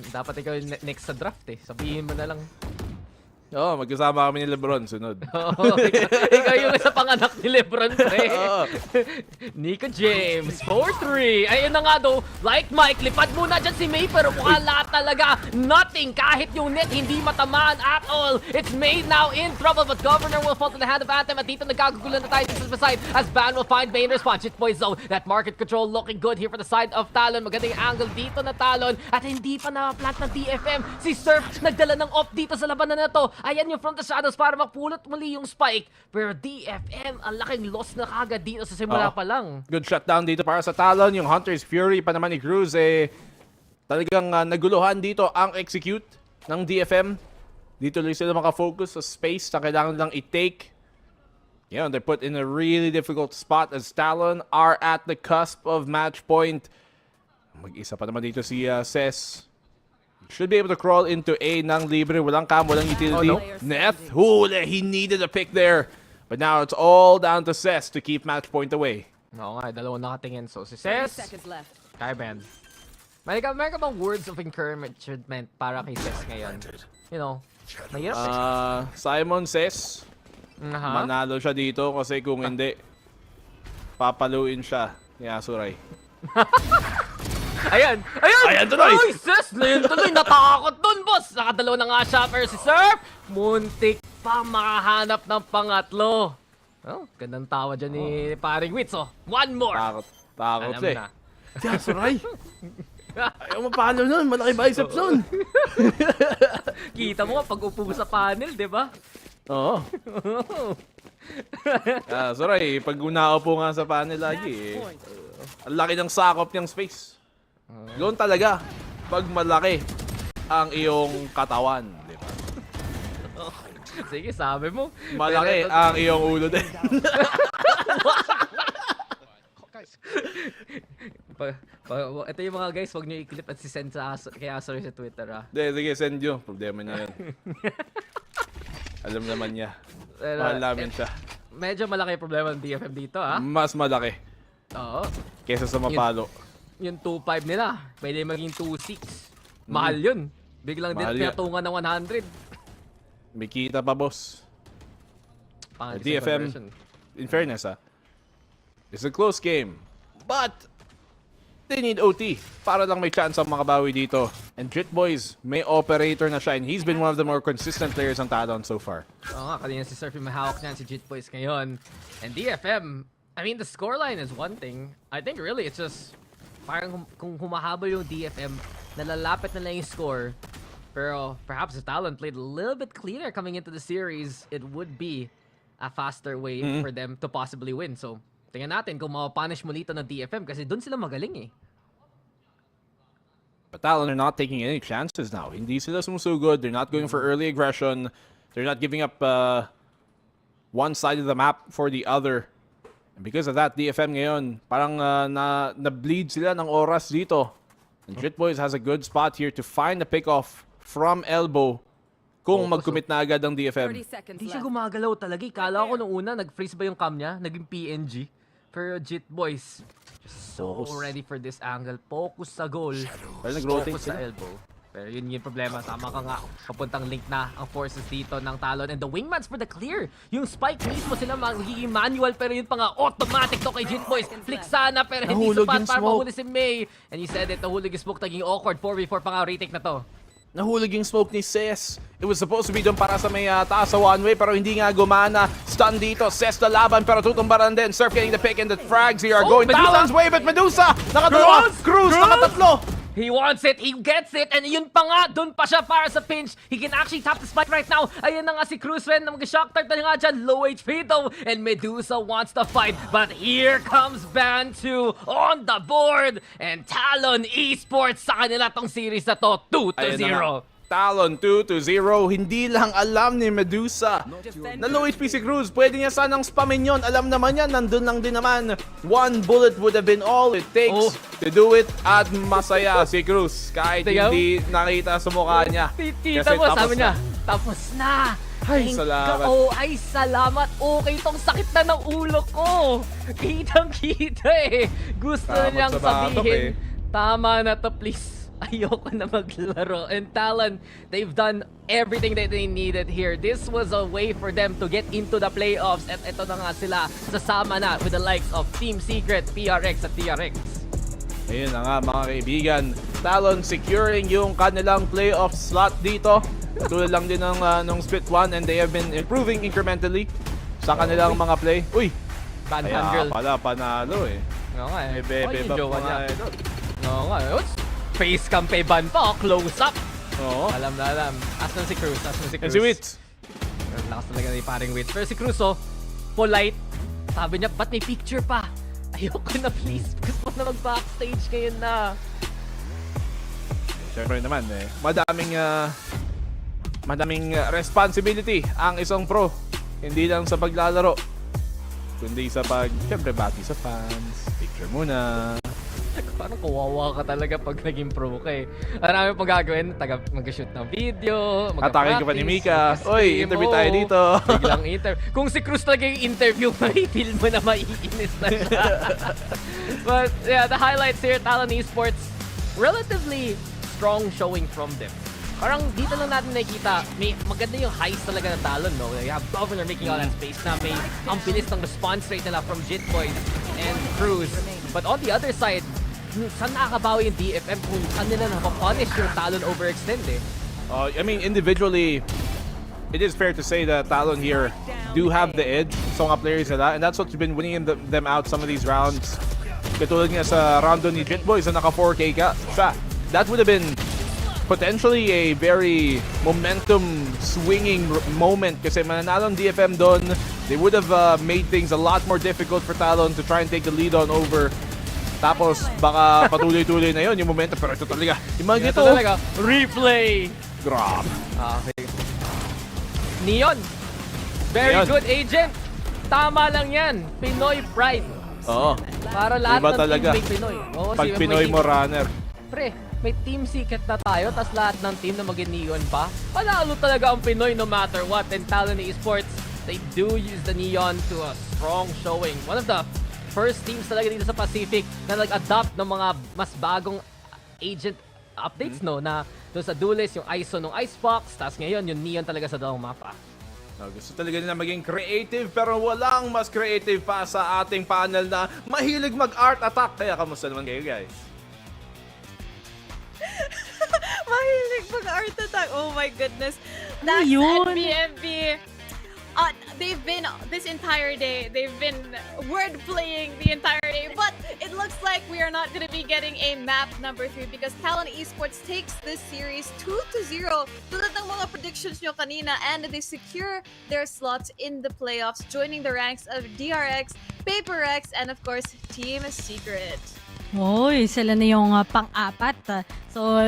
Dapat ikaw yung next sa draft eh. Sabihin mo na lang. Oo, magkasama kami ni Lebron, sunod. Oo, ikaw yung sa panganak ni Lebron, pre. Nico James, 4-3. Ayun na nga daw, like Mike, lipad muna dyan si May, pero mukha lahat talaga. Nothing, kahit yung net, hindi matamaan at all. It's May now in trouble, but Governor will fall to the hand of Anthem. At dito nagkagugulan na tayo dito sa side as Ban will find May in response. It boys zone, that market control looking good here for the side of Talon. Magandang angle dito na Talon. At hindi pa na-plant ng DFM. Si Surf nagdala ng off dito sa labanan na to. Ayan yung from the shadows para mapulot muli yung spike. Pero DFM, ang laking loss na kagad dito sa simula pa lang. Good shutdown dito para sa Talon. Yung Hunter's Fury pa naman ni Cruz talagang naguluhan dito ang execute ng DFM. Dito lang sila makafocus sa space na kailangan lang i-take. Yeah, they're put in a really difficult spot as Talon are at the cusp of match point. Mag-isa pa naman dito si Ses. Should be able to crawl into A ng libre. Walang cam, walang utility. Neth, he needed a pick there. But now it's all down to Ses to keep match point away. Oo nga, dalawang nakatingin. So si Ses, kaya Ben. May ka bang words of encouragement para kay Ses ngayon? You know, mahirap Simon Ses, manalo siya dito kasi kung hindi, papaluin siya ni Asuray. Ayan tuloy! Uy, Ses, Leon tuloy, natakot dun, boss! Nakadalaw na nga siya, pero si Surf, muntik pa makahanap ng pangatlo. Oh, gandang tawa dyan ni paring Wits, oh. One more! Takot siya eh. Asuray! Ayaw mapalo nun, malaki biceps nun. Kita mo nga pag upo sa panel, di ba? Oo. Asuray, pag unaupo nga sa panel lagi ang laki ng sakop niyang space. Doon talaga, pag malaki ang iyong katawan, di ba? Sige, sabi mo. Malaki ang iyong ulo din. Ito yung mga guys, wag nyo i-clip at si-send kay Asory sa Twitter, ha? Sige, send nyo. Problema niya yan. Alam naman niya. Mahal namin siya. Medyo malaki problema ng DFM dito, ha? Mas malaki. Oo. Kesa sa mapalo. Yung 2-5 nila, pwede maging 2-6. Mahal yun. Biglang din pinatungan ng 100. May kita pa, boss. DFM, in fairness, it's a close game. But, they need OT para lang may chance ang makabawi dito. And Jit Boys, may operator na siya. And he's been one of the more consistent players ng Talon so far. Oo nga, kanina si Surf yung mahawak niyan, si Jit Boys ngayon. And DFM, I mean, the scoreline is one thing. I think really it's just parang kung humahabol yung DFM, nalalapit na lang yung score. Pero perhaps if Talon played a little bit cleaner coming into the series, it would be a faster way for them to possibly win. So, tingnan natin kung mapapunish mo dito ng DFM kasi dun sila magaling eh. But Talon are not taking any chances now. Hindi sila sumusugod. They're not going for early aggression. They're not giving up one side of the map for the other. And because of that, DFM ngayon, parang na-bleed sila ng oras dito. And Jit Boys has a good spot here to find the pick-off from elbow kung mag-commit na agad ang DFM. Hindi siya gumagalaw talaga. Kala ko nung una, nag-freeze ba yung cam niya? Naging PNG. Pero Jit Boys, so ready for this angle. Focus sa goal. Focus sa elbow. Pero yun yung problema. Tama ka nga. Papuntang link na ang forces dito ng Talon. And the wingmans for the clear. Yung spike mismo sila magiging manual. Pero yun pa nga automatic to kay Jin Boys. Flick sana pero hindi Nahulog sapat yung para smoke. mahuli si May. And you said it, nahulog yung smoke. Taging awkward. 4v4 pa nga retake na to. Nahulog yung smoke ni Ses. It was supposed to be doon para sa may taas sa one-way pero hindi nga gumana. Stun dito. Ses na laban pero tutumbaran din. Surf getting the pick and the frags here are going Medusa! Talon's way but Medusa! Nakadalawa! Cruz! Nakatatlo! He wants it, he gets it, and yun pa nga, dun pa siya para sa pinch. He can actually tap the spike right now. Ayan na nga si Cruz Ren na mag-shock tart na nga dyan. Low HP though, and Medusa wants to fight. But here comes Band 2 on the board. And Talon Esports sa kanila tong series na to, 2-0. Talon 2-0. Hindi lang alam ni Medusa na low HP si Cruz. Pwede niya sanang spamin yun. Alam naman yan, nandun lang din naman. One bullet would have been all it takes to do it. At masaya si Cruz kahit hindi nakita sa mukha niya. Kita mo, sabi niya, tapos na. Ay, salamat. Ay, salamat. Okay tong sakit na ng ulo ko. Kitang-kita eh. Gusto niyang sabihin, tama na to please. Ayoko na maglaro. And Talon, they've done everything that they needed here. This was a way for them to get into the playoffs. At ito na nga sila, sasama na with the likes of Team Secret, PRX at TRX. Ayun na nga mga kaibigan. Talon securing yung kanilang playoff slot dito. Tulad lang din ng nung split 1 and they have been improving incrementally sa kanilang mga play. Uy! Banhan girl. Pala, panalo eh. Oo nga eh. Bebe yung jowa niya. idol. Oo nga eh. Face cam kay Ban pa, close up. Oo. Alam na alam. Asan si Cruz? And si Witz. Lakas talaga ni paring Witz. Pero si Cruz polite. Sabi niya, ba't may picture pa? Ayoko na please. Gusto ko na mag-backstage ngayon na. Siyempre naman eh. Madaming responsibility ang isang pro. Hindi lang sa paglalaro. Kundi sa siyempre bati sa fans. Picture muna. Parang kawawa ka talaga pag naging pro ka eh. Marami pang gagawin, mag-shoot ng video, Atakin ka pa ni Mika. Oy, interview tayo dito. Biglang interview. Kung si Cruz talaga yung interview, may feel mo na maiinis na siya. But yeah, the highlights here, Talon Esports, relatively strong showing from them. Parang dito lang natin nakikita, may maganda yung highs talaga ng Talon, no? You have Governor making all that space na may ang bilis ng response rate nila from Jit Boys and Cruz. But on the other side, saan nakakabawi yung DFM kung saan nila napapunish yung Talon overextend eh? I mean, individually, it is fair to say that Talon here do have the edge sa mga players nila, and that's what's been winning them out some of these rounds. Katulad nga sa round ni Jit Boys na naka 4K ka. That would have been potentially a very momentum swinging moment kasi mananalo ang DFM doon. They would have made things a lot more difficult for Talon to try and take the lead on over. Tapos baka patuloy-tuloy na yon yung momentum, pero ito talaga yung mga Ito talaga, replay! Grabe. Okay. Neon, very good agent. Tama lang yan, Pinoy pride. Oo. Para lahat Iba ng talaga. team may Pinoy. Oo, Pag Pinoy mo runner. Pre, may team secret na tayo, tas lahat ng team na maging Neon pa. Panalo talaga ang Pinoy no matter what. And Talon Esports, they do use the Neon to a strong showing. One of the first teams talaga dito sa Pacific na nag-adopt ng mga mas bagong agent updates, no? Na doon sa Duelist, yung ISO ng Icebox, tas ngayon yung Neon talaga sa dalawang mapa. Gusto talaga nila maging creative pero walang mas creative pa sa ating panel na mahilig mag-art attack. Kaya kamusta naman kayo guys? Mahilig mag-art attack. Oh my goodness. That's yun? NBMB. They've been, this entire day, they've been word playing the entire day. But it looks like we are not going to be getting a map number 3 because Talon Esports takes this series 2-0. Tulad ng mga predictions nyo kanina, and they secure their slots in the playoffs, joining the ranks of DRX, PaperX, and of course, Team Secret. Hoy, sila na yung pang-apat. So,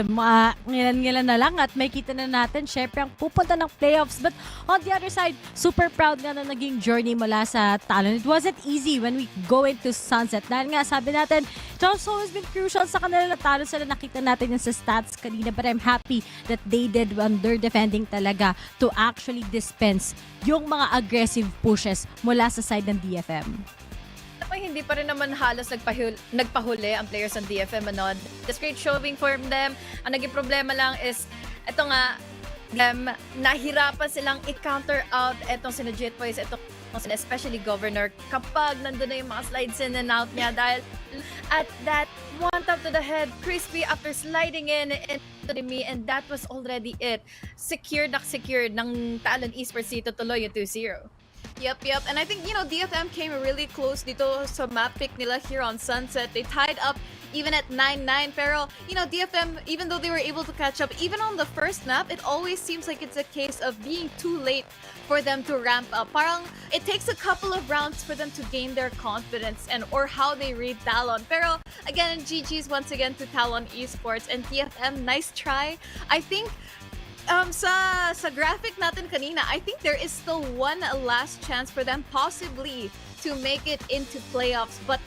ngilan-ngilan na lang at may kita na natin, syempre, ang pupunta ng playoffs. But on the other side, super proud nga na naging journey mula sa Talon. It wasn't easy when we go into Sunset. Dahil nga, sabi natin, it's always been crucial sa kanila na Talon sila. Nakita natin yung sa stats kanina. But I'm happy that they did under defending talaga to actually dispense yung mga aggressive pushes mula sa side ng DFM. may hindi pa rin naman halos nagpahuli ang players ng DFM. Ano. That's great showing for them. Ang naging problema lang is, ito nga, nahirapan silang i-counter out etong sina Jet Boys, especially Governor, kapag nandun na yung mga slides in and out niya dahil at that one tap to the head, crispy after sliding in into the me, and that was already it. Secured ng Talon Esports dito tuloy yung 2-0. Yep. And I think, DFM came really close dito sa map pick nila here on Sunset. They tied up even at 9-9. Pero, DFM, even though they were able to catch up, even on the first map, it always seems like it's a case of being too late for them to ramp up. Parang, it takes a couple of rounds for them to gain their confidence or how they read Talon. Pero, again, GG's once again to Talon Esports and DFM. Nice try. I think, sa graphic natin kanina, I think there is still one last chance for them possibly to make it into playoffs. But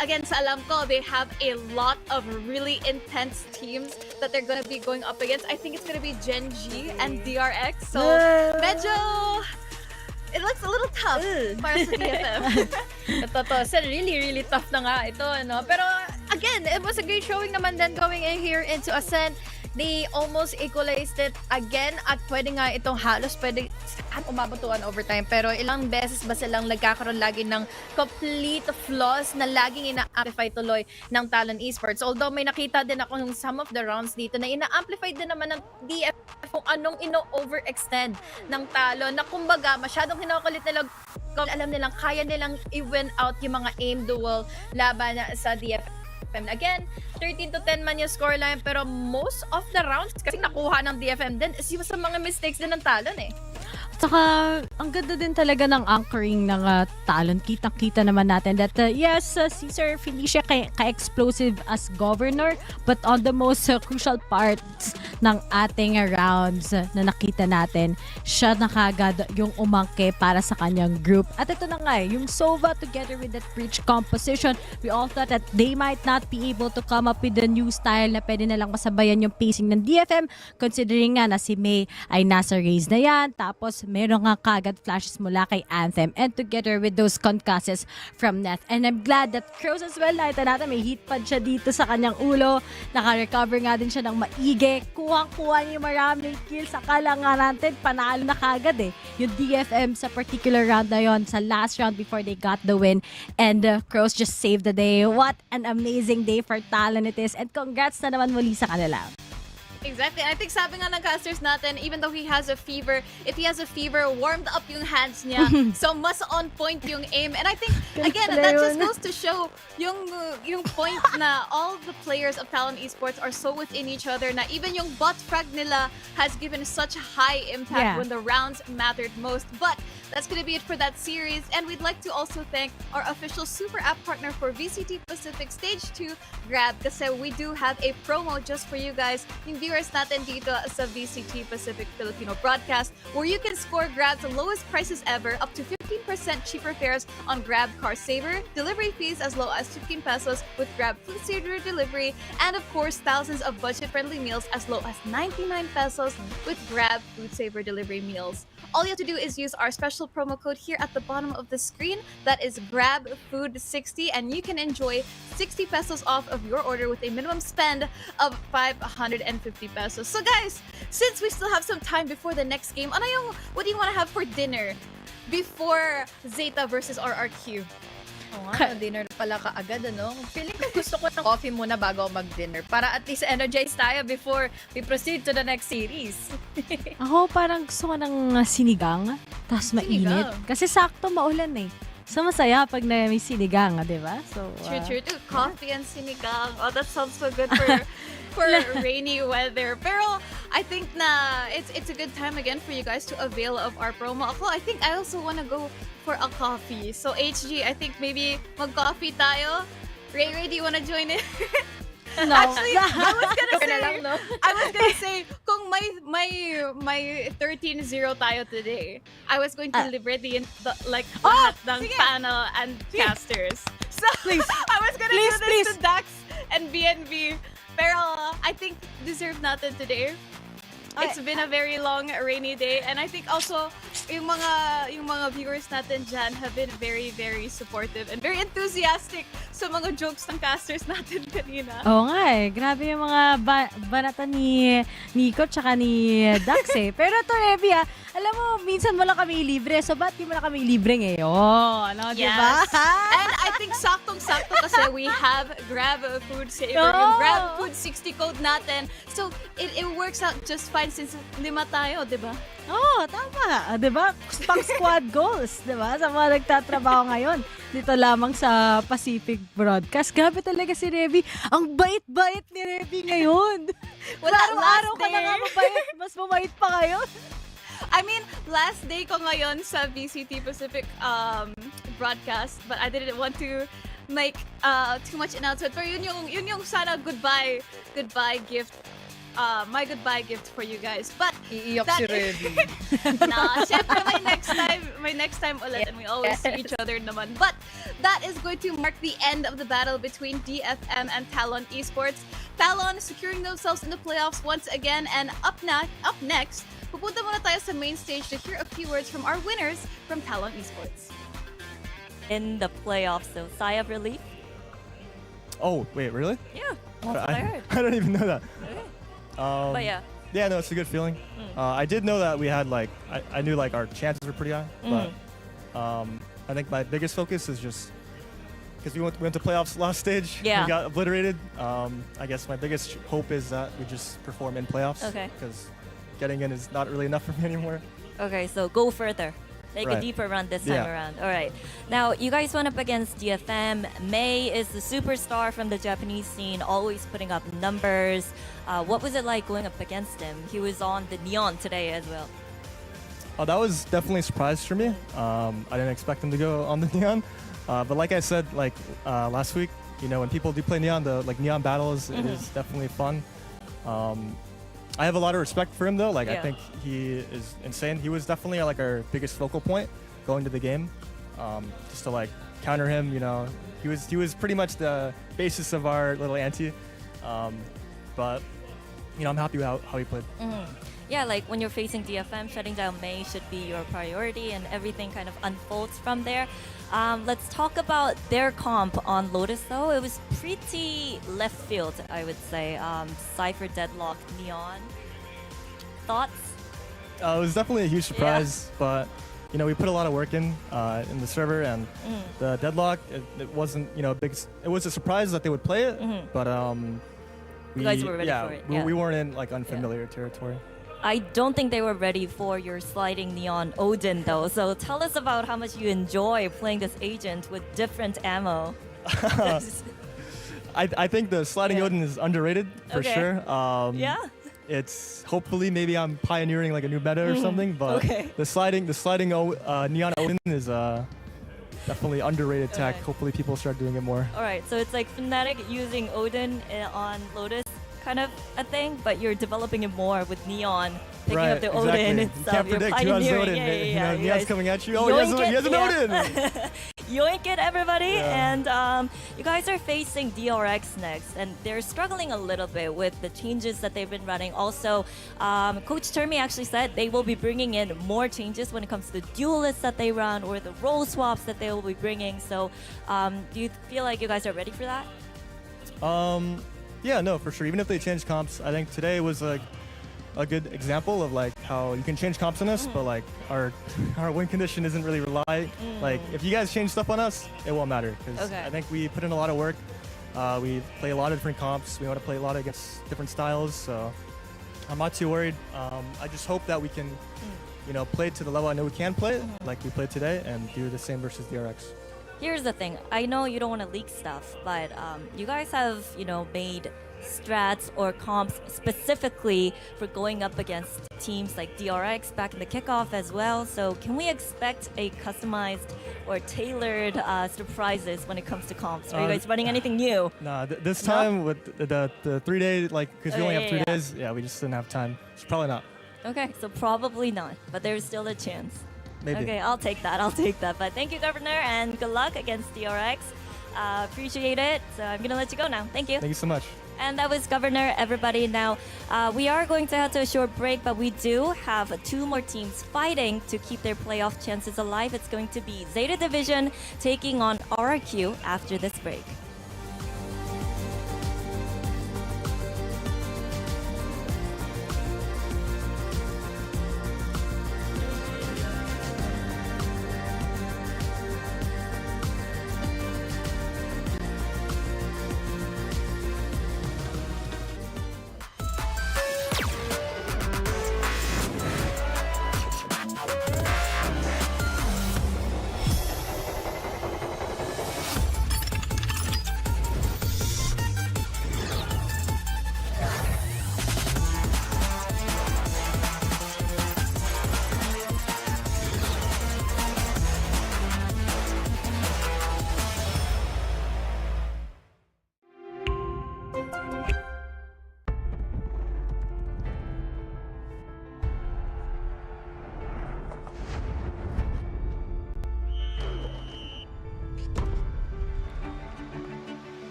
again, sa alam ko, they have a lot of really intense teams that they're gonna be going up against. I think it's gonna be Gen G and DRX. So, medyo, it looks a little tough para sa DFM. Totoo, so really tough na nga ito, ano? Pero again, it was a great showing naman din going in here into Ascent. They almost equalized it again at pwede nga itong halos pwede umabot to an overtime, pero ilang beses ba silang nagkakaroon lagi ng complete flaws na laging ina-amplify tuloy ng Talon Esports. Although may nakita din ako ng some of the rounds dito na ina-amplify din naman ng DF kung anong ino-overextend ng Talon, na kumbaga masyadong kinakulit nila, alam nilang kaya nilang i-win out yung mga aim duel laban sa DFM. Again, 13-10 man yung scoreline, pero most of the rounds kasi nakuha ng DFM din is yung sa mga mistakes din ng Talon eh. Saka, ang ganda din talaga ng anchoring ng Talon. Kitang-kita naman natin that, yes, si Sir Felicia ka-explosive as governor, but on the most crucial parts ng ating rounds na nakita natin, siya na kagad yung umangke para sa kanyang group. At ito na nga yung Sova together with that breach composition, we all thought that they might not be able to come up with a new style na pwede na lang masabayan yung pacing ng DFM, considering nga na si May ay nasa raise na yan, tapos meron nga kagad flashes mula kay Anthem, and together with those concusses from Neth. And I'm glad that Crows as well, nakita natin may heat pad siya dito sa kanyang ulo, naka-recover nga din siya ng maigi, kuha niya maraming kills, akala nga natin panalo na kagad yung DFM sa particular round na yon, sa last round before they got the win, and Crows just saved the day. What an amazing day for Talon it is, and congrats na naman muli sa kanila. Exactly. I think sabi nga ng casters natin, even though he has a fever, if he has a fever, warmed up yung hands niya. So, mas on point yung aim. And I think, again, that just goes to show yung point na all the players of Talon Esports are so within each other na even yung bot frag nila has given such high impact when the rounds mattered most. But that's gonna be it for that series. And we'd like to also thank our official super app partner for VCT Pacific Stage 2, Grab, kasi we do have a promo just for you guys, yung viewers natin dito sa VCT Pacific Filipino broadcast, where you can score Grab's lowest prices ever, up to 15% cheaper fares on Grab Car Saver, delivery fees as low as 15 pesos with Grab Food Saver delivery, and of course, thousands of budget-friendly meals as low as 99 pesos with Grab Food Saver delivery meals. All you have to do is use our special promo code here at the bottom of the screen. That is GrabFood60, and you can enjoy 60 pesos off of your order with a minimum spend of 550 pesos. So guys, since we still have some time before the next game, what do you want to have for dinner before ZETA versus RRQ? Dinner pala kaagad, ano? Feeling ko gusto ko ng coffee muna bago mag-dinner para at least energize tayo before we proceed to the next series. Ako parang gusto ko ng sinigang, tapos mainit. Kasi sakto maulan So masaya pag may sinigang, di ba? So, True. Coffee and sinigang. Oh, that sounds so good for rainy weather. Pero I think na it's a good time again for you guys to avail of our promo. Ako, I think I also wanna go for a coffee. So HG, I think maybe mag-coffee tayo. Ray, do you wanna join in? No. Actually, I was gonna say, kung may 13-0 tayo today, I was going to liberate lahat ng panel and casters. So, I was gonna do this to Dax and BNB. Pero I think deserve natin today. It's been a very long rainy day, and I think also yung mga viewers natin dyan have been very, very supportive and very enthusiastic sa mga jokes ng casters natin kanina. Oo nga eh. Grabe yung mga banata ni Nico tsaka ni Dax eh. Pero to, Revi alam mo, minsan mo lang kami libre. So, ba't di mo na kami libre ngayon? Ano, Yes. diba? And I think saktong-sakto kasi we have Grab Food Saver, yung Grab Food 60 code natin. So, it works out just fine since 5 tayo, di ba? Oo, tama. Di ba? Pang squad goals, di ba? Sa mga nagtatrabaho ngayon. Dito lamang sa Pacific Broadcast. Grabe talaga si Revi. Ang bait-bait ni Revi ngayon. Araw-araw ka na nga mabait. Mas mabait pa ngayon. I mean, last day ko ngayon sa VCT Pacific broadcast, but I didn't want to make too much announcement. Pero yun yung sana goodbye gift. My goodbye gift for you guys. But iiyak si Revi. Nah, syempre may next time ulit, and we always see each other naman. But that is going to mark the end of the battle between DFM and Talon Esports. Talon securing themselves in the playoffs once again, and up next, pupunta muna tayo sa main stage to hear a few words from our winners from Talon Esports. In the playoffs, so sigh of relief. Oh, wait, really? Yeah, that's what I heard. I don't even know that. Okay. But yeah. Yeah, no, it's a good feeling. I did know that we had I knew our chances were pretty high, but I think my biggest focus is just because we went to playoffs last stage. Yeah. We got obliterated. I guess my biggest hope is that we just perform in playoffs. Okay. Because getting in is not really enough for me anymore. Okay, so go further. Make a Right. deeper run this time around. All right. Now, you guys went up against DFM. May is the superstar from the Japanese scene, always putting up numbers. What was it like going up against him? He was on the Neon today as well. Oh, that was definitely a surprise for me. I didn't expect him to go on the Neon. But like I said, last week, when people do play Neon, the Neon battles is definitely fun. I have a lot of respect for him though. I think he is insane. He was definitely our biggest focal point going to the game. Just to counter him, he was pretty much the basis of our little anti. But I'm happy with how he played. Yeah, when you're facing DFM, shutting down May should be your priority, and everything kind of unfolds from there. Let's talk about their comp on Lotus, though. It was pretty left field, I would say. Cypher deadlocked Neon. Thoughts? It was definitely a huge surprise, but we put a lot of work in the server, and the deadlock. It wasn't big. It was a surprise that they would play it, but you guys were ready for it. Yeah. We weren't in unfamiliar territory. I don't think they were ready for your sliding Neon Odin, though. So tell us about how much you enjoy playing this agent with different ammo. I think the sliding Odin is underrated for sure. Yeah. It's hopefully maybe I'm pioneering a new meta or something, but the sliding Neon Odin is definitely underrated tech. Hopefully people start doing it more. All right, so it's like Fnatic using Odin on Lotus, kind of a thing, but you're developing it more with Neon, picking up the Odin and You stuff. can't predict who has Odin. Neon's coming at you. Oh, he has an Odin! Yoink it, everybody! And you guys are facing DRX next, and they're struggling a little bit with the changes that they've been running. Also, Coach Termi actually said they will be bringing in more changes when it comes to the duelists that they run or the role swaps that they will be bringing. So, do you feel like you guys are ready for that? Yeah, no, for sure. Even if they change comps, I think today was a good example of how you can change comps on us, but our win condition isn't really if you guys change stuff on us, it won't matter because I think we put in a lot of work. We play a lot of different comps. We want to play a lot against different styles, so I'm not too worried. I just hope that we can, play to the level I know we can play, like we played today, and do the same versus DRX. Here's the thing. I know you don't want to leak stuff, but you guys have, made strats or comps specifically for going up against teams like DRX back in the kickoff as well. So can we expect a customized or tailored surprises when it comes to comps? Are you guys running anything new? Nah, this time with the 3 day, because we only have 3 days, we just didn't have time. So probably not. Okay, so probably not, but there's still a chance. Maybe. Okay, I'll take that. But thank you, Governor, and good luck against DRX. Appreciate it. So I'm going to let you go now. Thank you. Thank you so much. And that was Governor, everybody. Now, we are going to head to a short break, but we do have 2 more teams fighting to keep their playoff chances alive. It's going to be Zeta Division taking on RRQ after this break.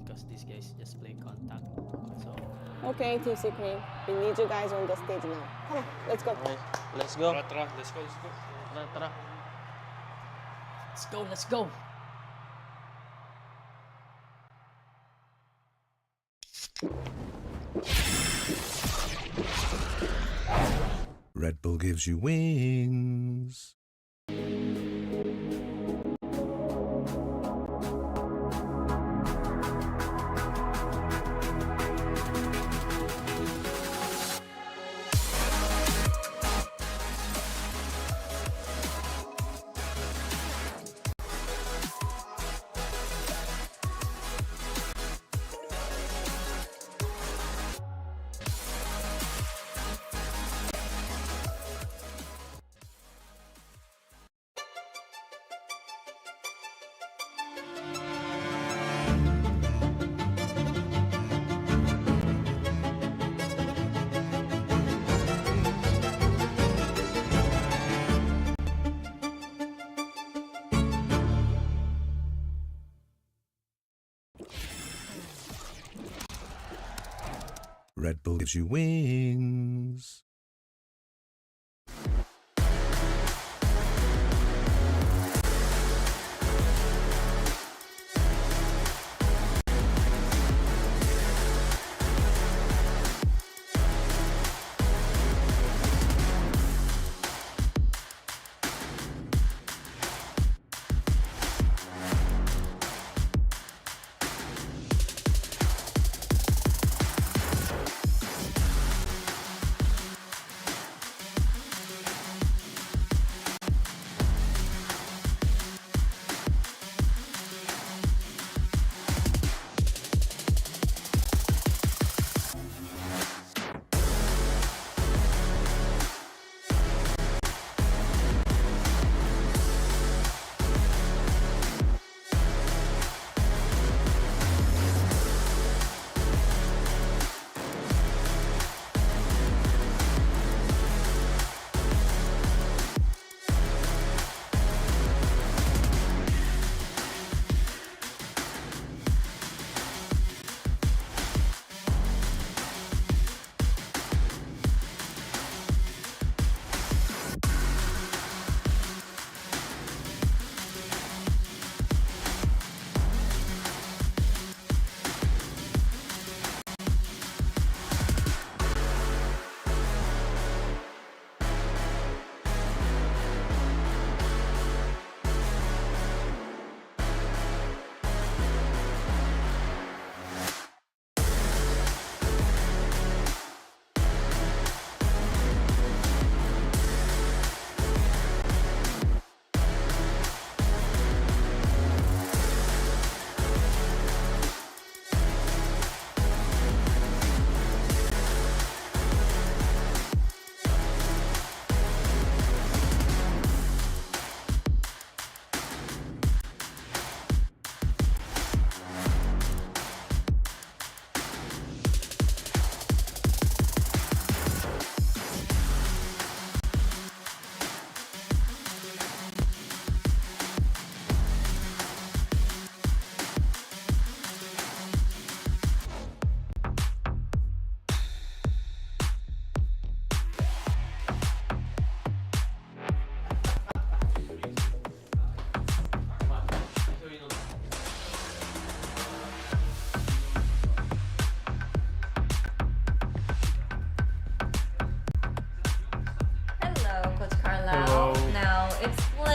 Because these guys just play contact. So Okay, Team Secret, we need you guys on the stage now. Come on, let's go. let's go. Let's go. Tara. Let's go. Red Bull gives you wings. Red Bull gives you wings.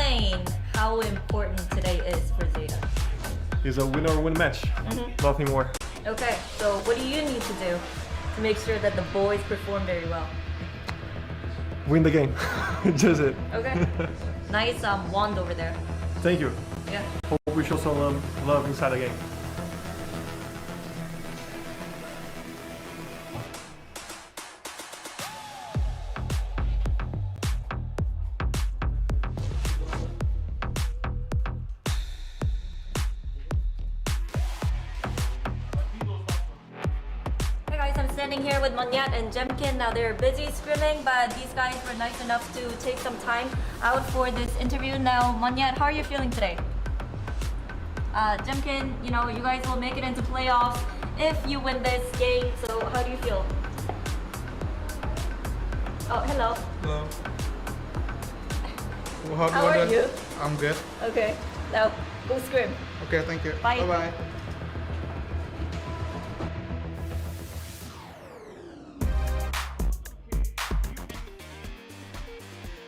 explain how important today is for ZETA? It's a winner win match. Nothing more. Okay, so what do you need to do to make sure that the boys perform very well? Win the game. Just it. Okay. Nice wand over there. Thank you. Yeah. Hope we show some love inside the game. Hey guys, I'm standing here with Monyat and Jemkin. Now they're busy scrimming, but these guys were nice enough to take some time out for this interview. Now, Monyat, how are you feeling today? Jemkin, you know, you guys will make it into playoffs if you win this game. So how do you feel? Oh, hello. Hello. How are you? I'm good. Okay. Now, go scrim. Okay, thank you. Bye. Bye-bye.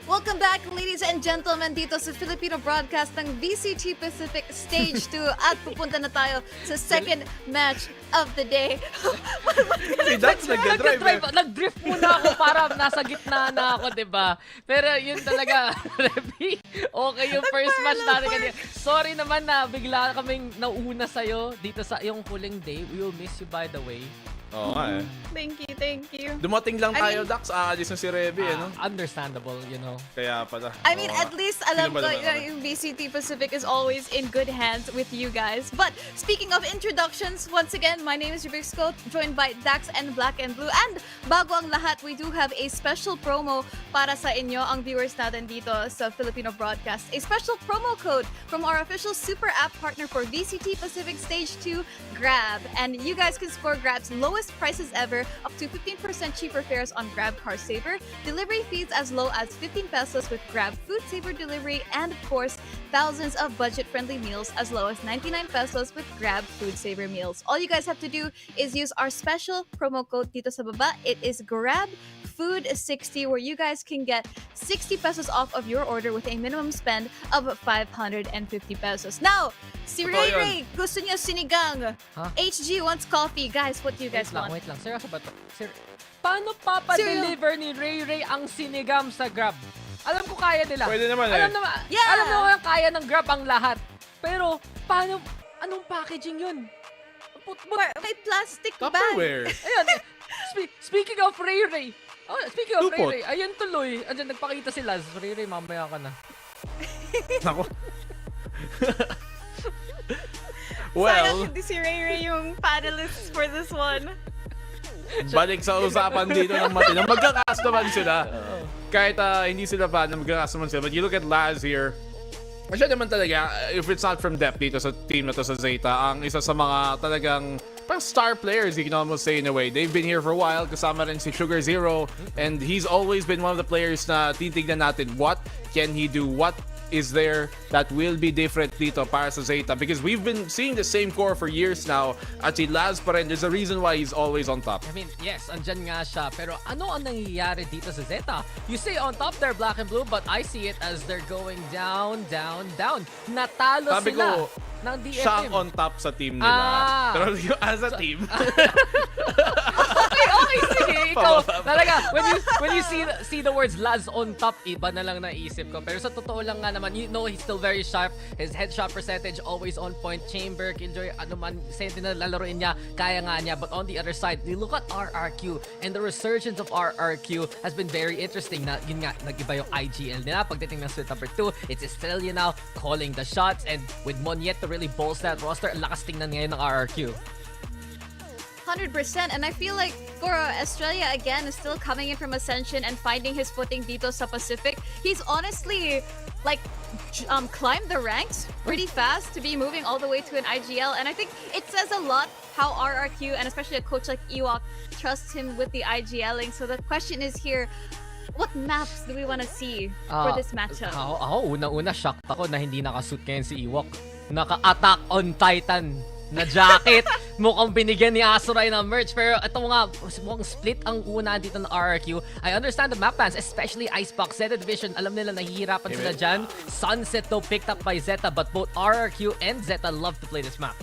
Welcome back, ladies and gentlemen, dito sa Filipino broadcast ng VCT Pacific Stage 2 at pupunta na tayo sa second match of the day. Si Dax nagdadrive. Nag-drift muna ako para nasa gitna na ako, diba? Pero yun talaga, Reby, okay yung first match natin kanina. Sorry naman na bigla kaming nauna sa'yo dito sa iyong huling day. We will miss you, by the way. Oo nga eh. Thank you. Dumating lang I tayo, mean, Dax. Aalis na si Reby, no? Understandable, you know. Kaya pala. I mean, at least alam Sino ba ko naman yung VCT Pacific is always in good hands with you guys. But speaking of introductions, once again, my name is Rubisco, joined by Dax and Black and Blue. And bago ang lahat, we do have a special promo para sa inyo, ang viewers natin dito sa Filipino broadcast. A special promo code from our official super app partner for VCT Pacific Stage 2, Grab. And you guys can score Grab's lowest prices ever, up to 15% cheaper fares on Grab Car Saver, delivery fees as low as 15 pesos with Grab Food Saver delivery, and of course, thousands of budget-friendly meals as low as 99 pesos with Grab Food Saver meals. All you guys have to do is use our special promo code dito sa baba. It is Grab Food 60, where you guys can get 60 pesos off of your order with a minimum spend of 550 pesos. Now, si Ray Ray, gusto niya sinigang. Huh? HG wants coffee. Guys, what do you guys want? Wait lang. Seryoso ba to? Paano papadeliver ni Ray Ray ang sinigam sa Grab? Alam ko kaya nila. Pwede naman Alam naman kaya ng Grab ang lahat. Pero, paano, anong packaging yun? May plastic bag. Tupperware. Ayan, speaking of Ray Ray. Oh, speaking of Tupot. Ray Ray, ayan tuloy. Andiyan, nagpakita si Laz. Ray Ray, mamaya ka na. Nako. Sayang hindi si Ray Ray yung panelists for this one. Balik sa usapan dito ng Matina. Magkakas naman sila. Kahit hindi sila fan, magkakas naman sila. But you look at Laz here. Siya naman talaga, if it's not from depth dito sa team na to sa ZETA, ang isa sa mga talagang parang star players, you can almost say in a way. They've been here for a while, kasama rin si Sugar Zero, and he's always been one of the players na titignan natin, what can he do? What is there that will be different dito para sa ZETA? Because we've been seeing the same core for years now, at si Laz pa rin, there's a reason why he's always on top. I mean, yes, andyan nga siya. Pero ano ang nangyayari dito sa ZETA? You say on top they're Black and Blue, but I see it as they're going down, down, down. Natalo Sabi sila ko, ng DFM. siya ang on top sa team nila. Pero as a team. Okay, sige. Ikaw, talaga, when you see the words Laz on top, iba na lang naisip ko. Pero sa totoo lang nga naman, you know he's still very sharp. His headshot percentage always on point. Chamber, Killjoy, ano man, Sentinel, lalaroin niya, kaya nga niya. But on the other side, you look at RRQ, and the resurgence of RRQ has been very interesting. Na, yun nga, nag-iba yung IGL nila. Pagdating ng split number 2, it's Estrella now calling the shots. And with Monyet to really bolster that roster, lakas tingnan ngayon ng RRQ. 100%, and I feel like for Australia again is still coming in from Ascension and finding his footing dito sa Pacific. He's honestly like climbed the ranks pretty fast to be moving all the way to an IGL, and I think it says a lot how RRQ and especially a coach like Ewok trusts him with the IGLing. So the question is here, what maps do we want to see for this matchup? Ako, unang-una shocked ako na hindi nakasuit ngayon si Ewok. Naka-attack on Titan na jacket. Mukhang binigyan ni Azuray ng merch. Pero ito nga, mukhang split ang una dito ng RRQ. I understand the map plans, especially Icebox, ZETA Division. Alam nila nahihirapan sila dyan. Sunset though picked up by ZETA, but both RRQ and ZETA love to play this map.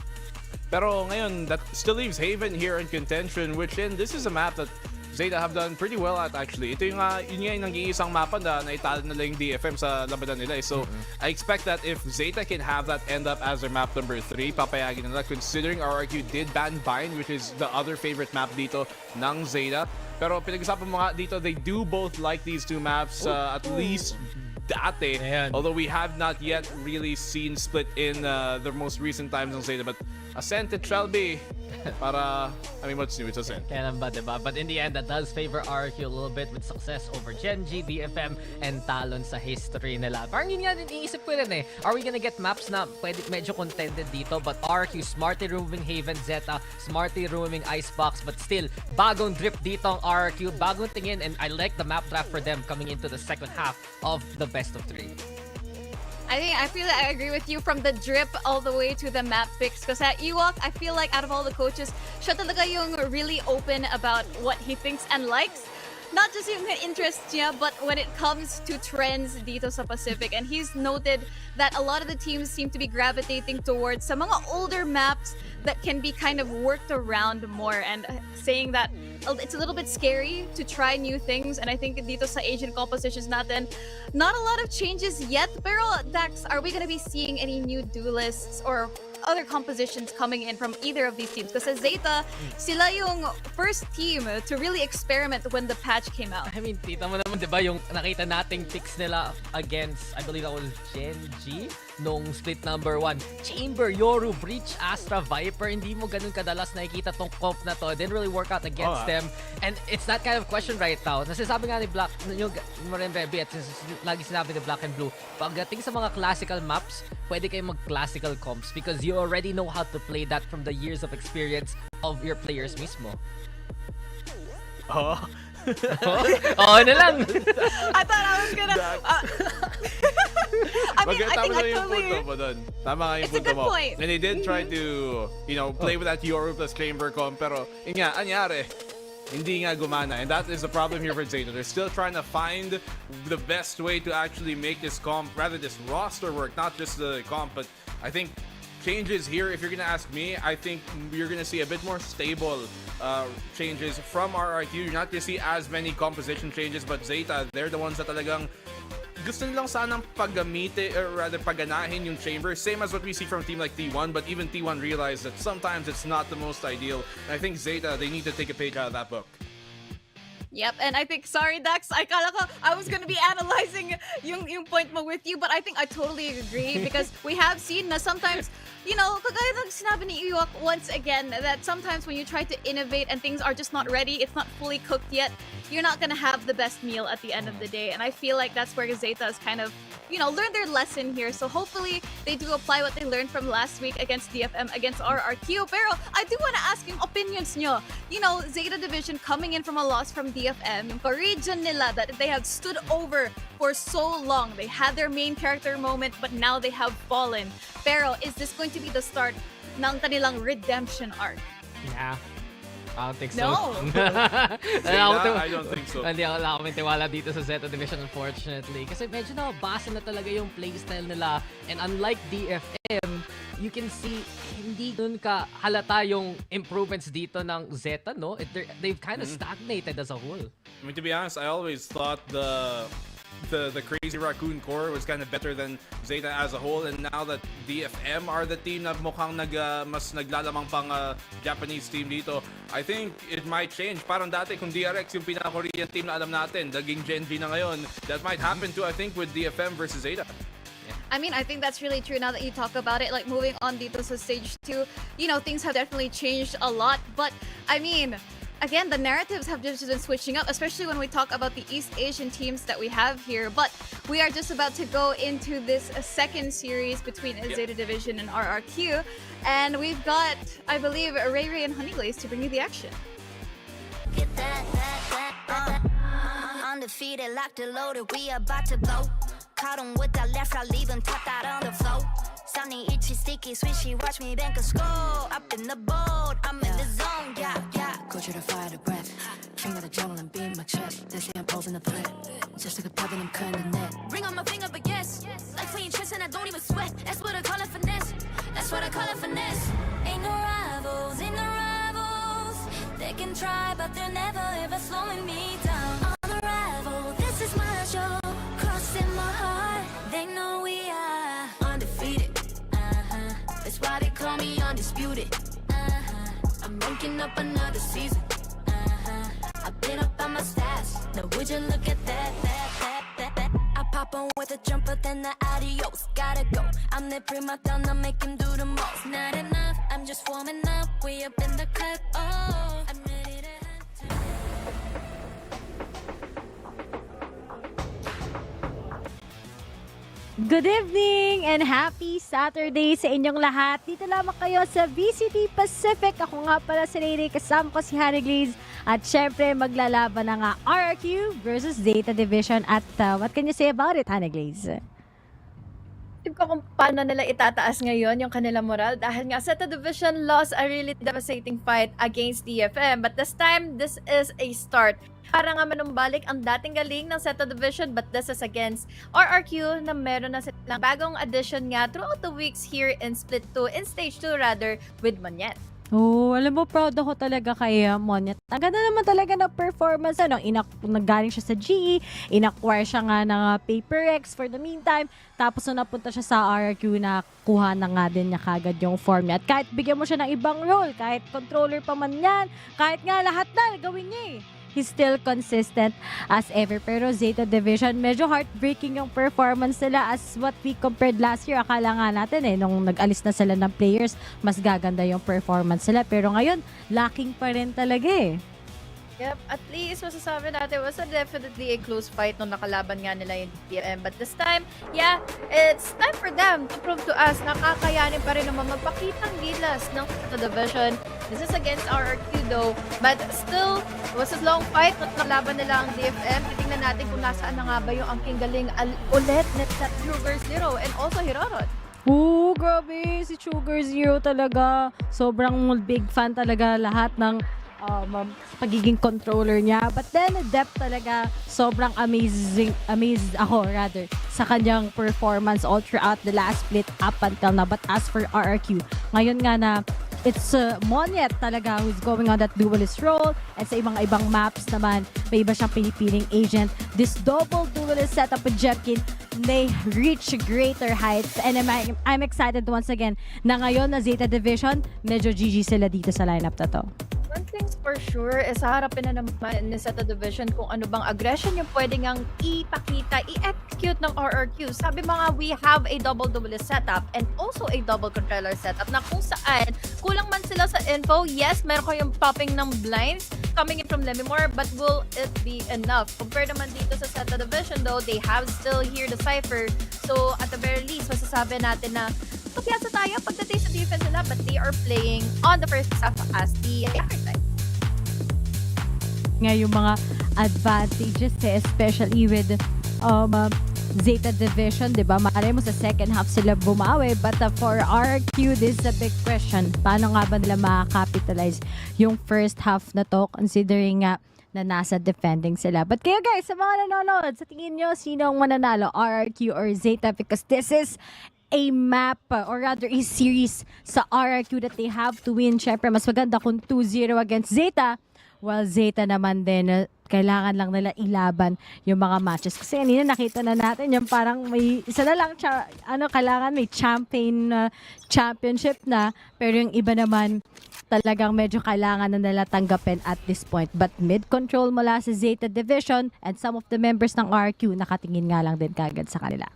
Pero ngayon, that still leaves Haven here in contention, which this is a map that ZETA have done pretty well at actually. Ito yung yun yung nag-iisang mapa na naitalo nila yung DFM sa labanan nila. So, I expect that if ZETA can have that end up as their map number 3, papayagin nila considering RRQ did ban Bind, which is the other favorite map dito ng ZETA. Pero pinag-usapan mo nga dito, they do both like these two maps, at least dati. Although we have not yet really seen split in the most recent times ng ZETA. But Ascent, it shall be. Para, I mean, what's new? It's Ascent. Kailan ba, diba? But in the end, that does favor RRQ a little bit with success over Genji, DFM, and Talon sa history nila. Parang yun nga din, iisip ko rin eh. Are we gonna get maps na pwede medyo contended dito? But RRQ, smartly removing Haven, ZETA, smartly removing Icebox, but still, bagong drip dito ang RRQ, bagong tingin, and I like the map draft for them coming into the second half of the best of 3. I feel like I agree with you from the drip all the way to the map picks. Because at Ewok, I feel like out of all the coaches, siya talaga yung really open about what he thinks and likes. Not just yung interests niya, but when it comes to trends dito sa Pacific. And he's noted that a lot of the teams seem to be gravitating towards sa mga older maps that can be kind of worked around more, and saying that it's a little bit scary to try new things. And I think dito sa Asian compositions natin, not a lot of changes yet. Pero Dax, are we gonna be seeing any new duelists or other compositions coming in from either of these teams? Because as ZETA, sila yung first team to really experiment when the patch came out. I mean, tita mo naman, di ba, yung nakita nating picks nila against, I believe that was Genji, nung split number 1. Chamber, Yoru, Breach, Astra, Viper, hindi mo ganun kadalas nakikita tong comp na to. It didn't really work out against them. And it's that kind of question right now. Nasasabi nga ni Black, yung Marin Reby, at lagi sinabi ni Black and Blue, pagdating sa mga classical maps, pwede kayo mag-classical comps because you already know how to play that from the years of experience of your players mismo. Oh. Oo na lang. I thought I was gonna... I mean, I think I totally... Tama nga yung It's a good mo. point. And they did try to, you know, play with that Yoru plus Chamber comp, pero yun nga, anyari, hindi nga gumana. And that is the problem here for ZETA. They're still trying to find the best way to actually make this comp, rather this roster work, not just the comp, but I think changes here, if you're gonna ask me, I think you're gonna see a bit more stable changes from RRQ. You're not gonna see as many composition changes, but ZETA, they're the ones that talagang gusto nilang sanang paggamite, or rather paganahin yung Chamber, same as what we see from a team like T1, but even T1 realized that sometimes it's not the most ideal. And I think ZETA, they need to take a page out of that book. Yep, and I think, sorry Dax, I was gonna be analyzing yung point mo with you, but I think I totally agree because we have seen na sometimes, you know, kagaya ng sinabi ni Ewok once again, that sometimes when you try to innovate and things are just not ready, it's not fully cooked yet, you're not gonna have the best meal at the end of the day. And I feel like that's where ZETA has kind of, you know, learned their lesson here. So hopefully they do apply what they learned from last week against DFM, against RRQ. Pero I do want to ask yung opinions nyo. You know, ZETA Division coming in from a loss from DFM, yung region nila that they have stood over for so long. They had their main character moment, but now they have fallen. Pero is this going to be the start ng kanilang redemption arc? Yeah. I don't think so. No. I don't think so. Hindi ako tiwala dito sa ZETA Division, unfortunately. Kasi medyo nabasa na talaga yung playstyle nila. And unlike DFM, you can see hindi dun ka halata yung improvements dito ng ZETA, no? They've kind of stagnated as a whole. I mean, to be honest, I always thought the Crazy Raccoon core was kind of better than ZETA as a whole, and now that DFM are the team na mukhang mas naglalamang pang Japanese team dito, I think it might change. Parang dati kung DRX yung pinaka-Korean team na alam natin, naging Genji na ngayon, that might happen too, I think, with DFM versus ZETA. I mean, I think that's really true now that you talk about it. Like, moving on dito sa stage 2, you know, things have definitely changed a lot. But, I mean, again, the narratives have just been switching up, especially when we talk about the East Asian teams that we have here. But we are just about to go into this second series between ZETA Division and RRQ. And we've got, I believe, Ray Ray and Honeyglaze to bring you the action. Undefeated, locked and loaded, we about to go. Caught him with that left, I leave him tapped out on the floor. 쌈니 itchy sticky swishy watch me bank a score up in the boat I'm in the zone yeah yeah Go to the fire to breath. King of the jungle and beat my chest. They say I'm posing a threat. Just like a pebble, I'm cutting the net. Ring on my finger but yes like playing chess and I don't even sweat that's what I call it finesse that's what I call it finesse ain't no rivals they can try but they're never ever slowing me down on the rival this is my show crossing my heart they know we are undefeated that's why they call me undisputed I'm ranking up another season I've been up on my stats now would you look at that I pop on with a jumper then the adios gotta go I'm the prima donna make him do the most not enough I'm just warming up way up in the cut oh I'm ready to Good evening and happy Saturday sa inyong lahat. Dito lamang kayo sa VCT Pacific. Ako nga pala si Rene, kasama ko si Honey Glaze. At syempre maglalaban na nga RRQ versus ZETA Division. At what can you say about it, Honey Glaze? Tip ko kung paano nila itataas ngayon yung kanilang moral dahil nga ZETA Division lost a really devastating fight against DFM. But this time, this is a start. Para nga manumbalik ang dating galing ng ZETA Division but this is against RRQ na meron na silang bagong addition nga throughout the weeks here in Split 2, in Stage 2 rather, with Monyet. Oh, alam mo, proud ako talaga kay Monyet. Ang ganda naman talaga ng performance. Naggaling siya sa GE, in-acquire siya nga ng PaperX for the meantime. Tapos napunta siya sa RRQ na kuha na nga din niya kagad yung form niya. At kahit bigyan mo siya ng ibang role, kahit controller pa man yan, kahit nga lahat na, gawin niya eh. He's still consistent as ever. Pero ZETA Division, medyo heartbreaking yung performance nila as what we compared last year. Akala nga natin nung nag-alis na sila ng players, mas gaganda yung performance nila. Pero ngayon, lacking pa rin talaga eh. Yep, at least masasabi natin was definitely a close fight nung nakalaban nga nila yung DFM. But this time, yeah, it's time for them to prove to us na kakayanin pa rin naman magpakitang gilas ng ZETA Division. This is against RRQ though, but still, it was a long fight nung nakalaban nila ang DFM. Titingnan natin kung nasaan na nga ba yung angking galing ulit net sa Sugar Zero and also Hirorot. Oo, grabe, si Sugar Zero talaga. Sobrang big fan talaga lahat ng pagiging controller niya. But then, depth talaga, sobrang amazed ako rather sa kanyang performance all throughout the last split up until now. But as for RRQ, ngayon nga na it's Monyet talaga who's going on that duelist role. At sa ibang maps naman, may iba siyang pinipiling agent. This double duelist setup with Jepkin, they reach greater heights. And I'm excited once again na ngayon na ZETA Division, medyo GG sila dito sa lineup na to. One thing's for sure is harapin na naman ni ZETA Division kung ano bang aggression yung pwede ngang ipakita, i-execute ng RRQ. Sabi mga, we have a double duelist setup and also a double controller setup na kung saan kulang man sila sa info. Yes, meron kayong popping ng blinds coming in from Lemimore, but will it be enough? Compared naman dito sa ZETA Division though, they have still here the Cypher. So at the very least, masasabi natin na pagkasa tayo pagdating sa defense nila, but they are playing on the first half as the attacker side. Nga yung mga advantages especially with ZETA Division, di ba? Maaari mo sa second half sila bumawi, but for RRQ, this is a big question. Paano nga ba nila makakapitalize yung first half na to considering nga na nasa defending sila. But kayo guys, sa mga nanonood, sa tingin nyo, sino ang mananalo? RRQ or ZETA? Because this is a map or rather a series sa RRQ that they have to win. Syempre, mas maganda kung 2-0 against ZETA. While ZETA naman din, kailangan lang nila ilaban yung mga matches. Kasi kanina nakita na natin yung parang may isa na lang, kailangan may championship na. Pero yung iba naman, talagang medyo kailangan na nila tanggapin at this point. But mid-control mula sa ZETA Division and some of the members ng RRQ nakatingin nga lang din kagad sa kanila.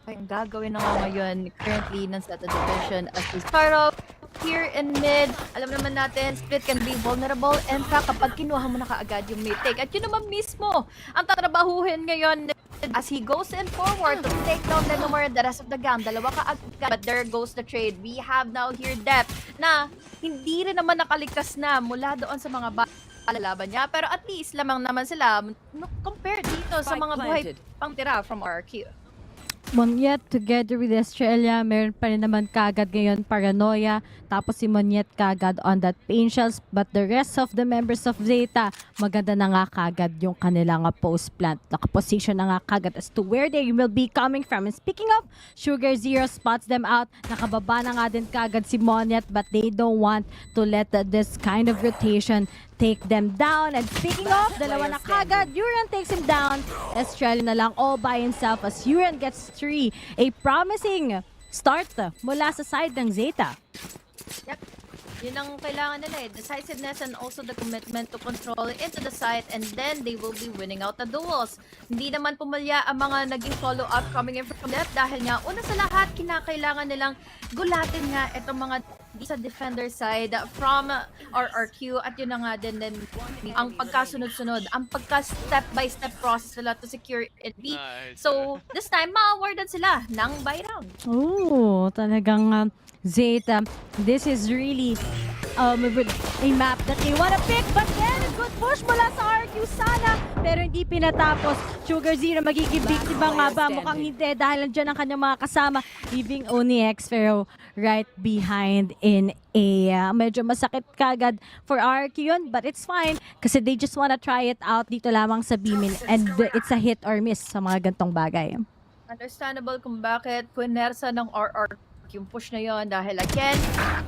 Ang gagawin na nga ngayon currently ng ZETA Division as we start off here in mid. Alam naman natin, Split can be vulnerable and kapag kinuha mo na kaagad yung mid take. At yun naman mismo ang tatrabahuhin ngayon as he goes in forward to take down Lemimore, the rest of the gang. Dalawa kaagad, but there goes the trade. We have now here depth na hindi rin naman nakaligtas na mula doon sa mga lalaban niya. Pero at least lamang naman sila compared dito sa mga buhay pang tira from RRQ. Monyet together with Australia, meron pa rin naman kagad ngayon Paranoia, tapos si Monyet kagad on that pain shells, but the rest of the members of ZETA, maganda na nga kagad yung kanilang post plant. Nakaposition na nga kagad as to where they will be coming from. And speaking of, Sugar Zero spots them out. Nakababa na nga din kagad si Monyet, but they don't want to let this kind of rotation take them down. And speaking of, dalawa na kagad, Uran takes him down. Australia na lang all by himself as Uran gets 3. A promising start mula sa side ng ZETA. Yep. Yun ang kailangan nila eh. Decisiveness and also the commitment to control into the site, and then they will be winning out the duels. Hindi naman pumalya ang mga naging follow-up coming in from that dahil nga una sa lahat kinakailangan nilang gulatin nga itong mga sa defender side from RRQ, at yun na nga din ang pagkasunod-sunod, ang pagka-step-by-step process nila to secure it. So, this time, ma-awardan sila ng buy round. Oh, talagang ZETA, this is really a map that they wanna pick, but then a good push mula sa RQ sana, pero hindi pinatapos. Sugar Zero magiging biktima nga ba? Mukhang hindi dahil nandiyan ang kanyang mga kasama, leaving only X-Pharaoh right behind in a medyo masakit kagad for RQ yun, but it's fine kasi they just wanna try it out dito lamang sa Bimin, and it's a hit or miss sa mga gantong bagay. Understandable kung bakit punersa ng RRQ yung push na yon dahil again,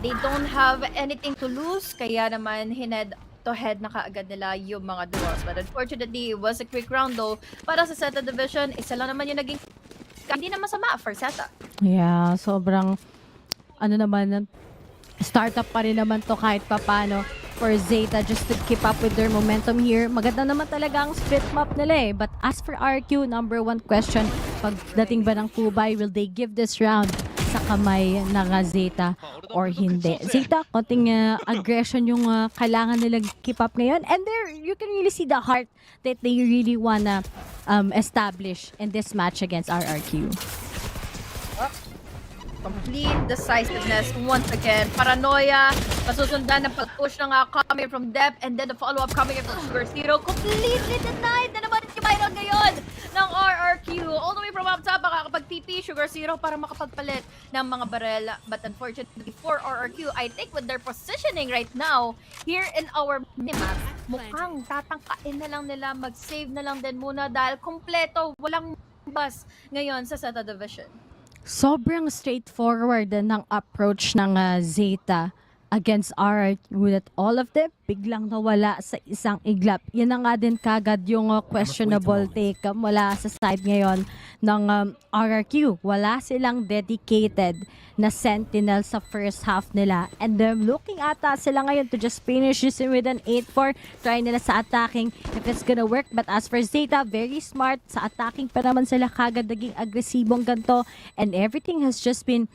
they don't have anything to lose, kaya naman hined to head na kaagad nila yung mga duels. But unfortunately, it was a quick round though. Para sa ZETA division, isa lang naman yung naging hindi na masama for ZETA. Yeah, sobrang startup pa rin naman to kahit papano for ZETA just to keep up with their momentum here. Maganda naman talaga ang split map nila eh. But as for RQ, number one question, pagdating ba ng Fubay, will they give this round sa kamay ng ZETA or hindi? ZETA, konting aggression yung kailangan nilang keep up ngayon. And there, you can really see the heart that they really wanna establish in this match against RRQ. Complete decisiveness once again. Paranoia, masusundan ng pag-push na nga coming from depth, and then the follow-up coming in from Sugar Zero. Completely denied na naman yung viral ngayon ng RRQ. All the way from up top, makakapag-TP Sugar Zero para makapagpalit ng mga barel. But unfortunately for RRQ, I think with their positioning right now, here in our minimap, mukhang tatangkain na lang nila, mag-save na lang din muna dahil kompleto, walang bus ngayon sa ZETA Division. Sobrang straightforward ng approach ng ZETA against RRQ, that all of them biglang nawala sa isang iglap. Yan na nga din kagad yung questionable take mula sa side ngayon ng RRQ. Wala silang dedicated na sentinel sa first half nila. And looking ata sila ngayon to just finish this with an 8-4. Try nila sa attacking if it's gonna work. But as for ZETA, very smart. Sa attacking pa naman sila kagad naging agresibong ganito. And everything has just been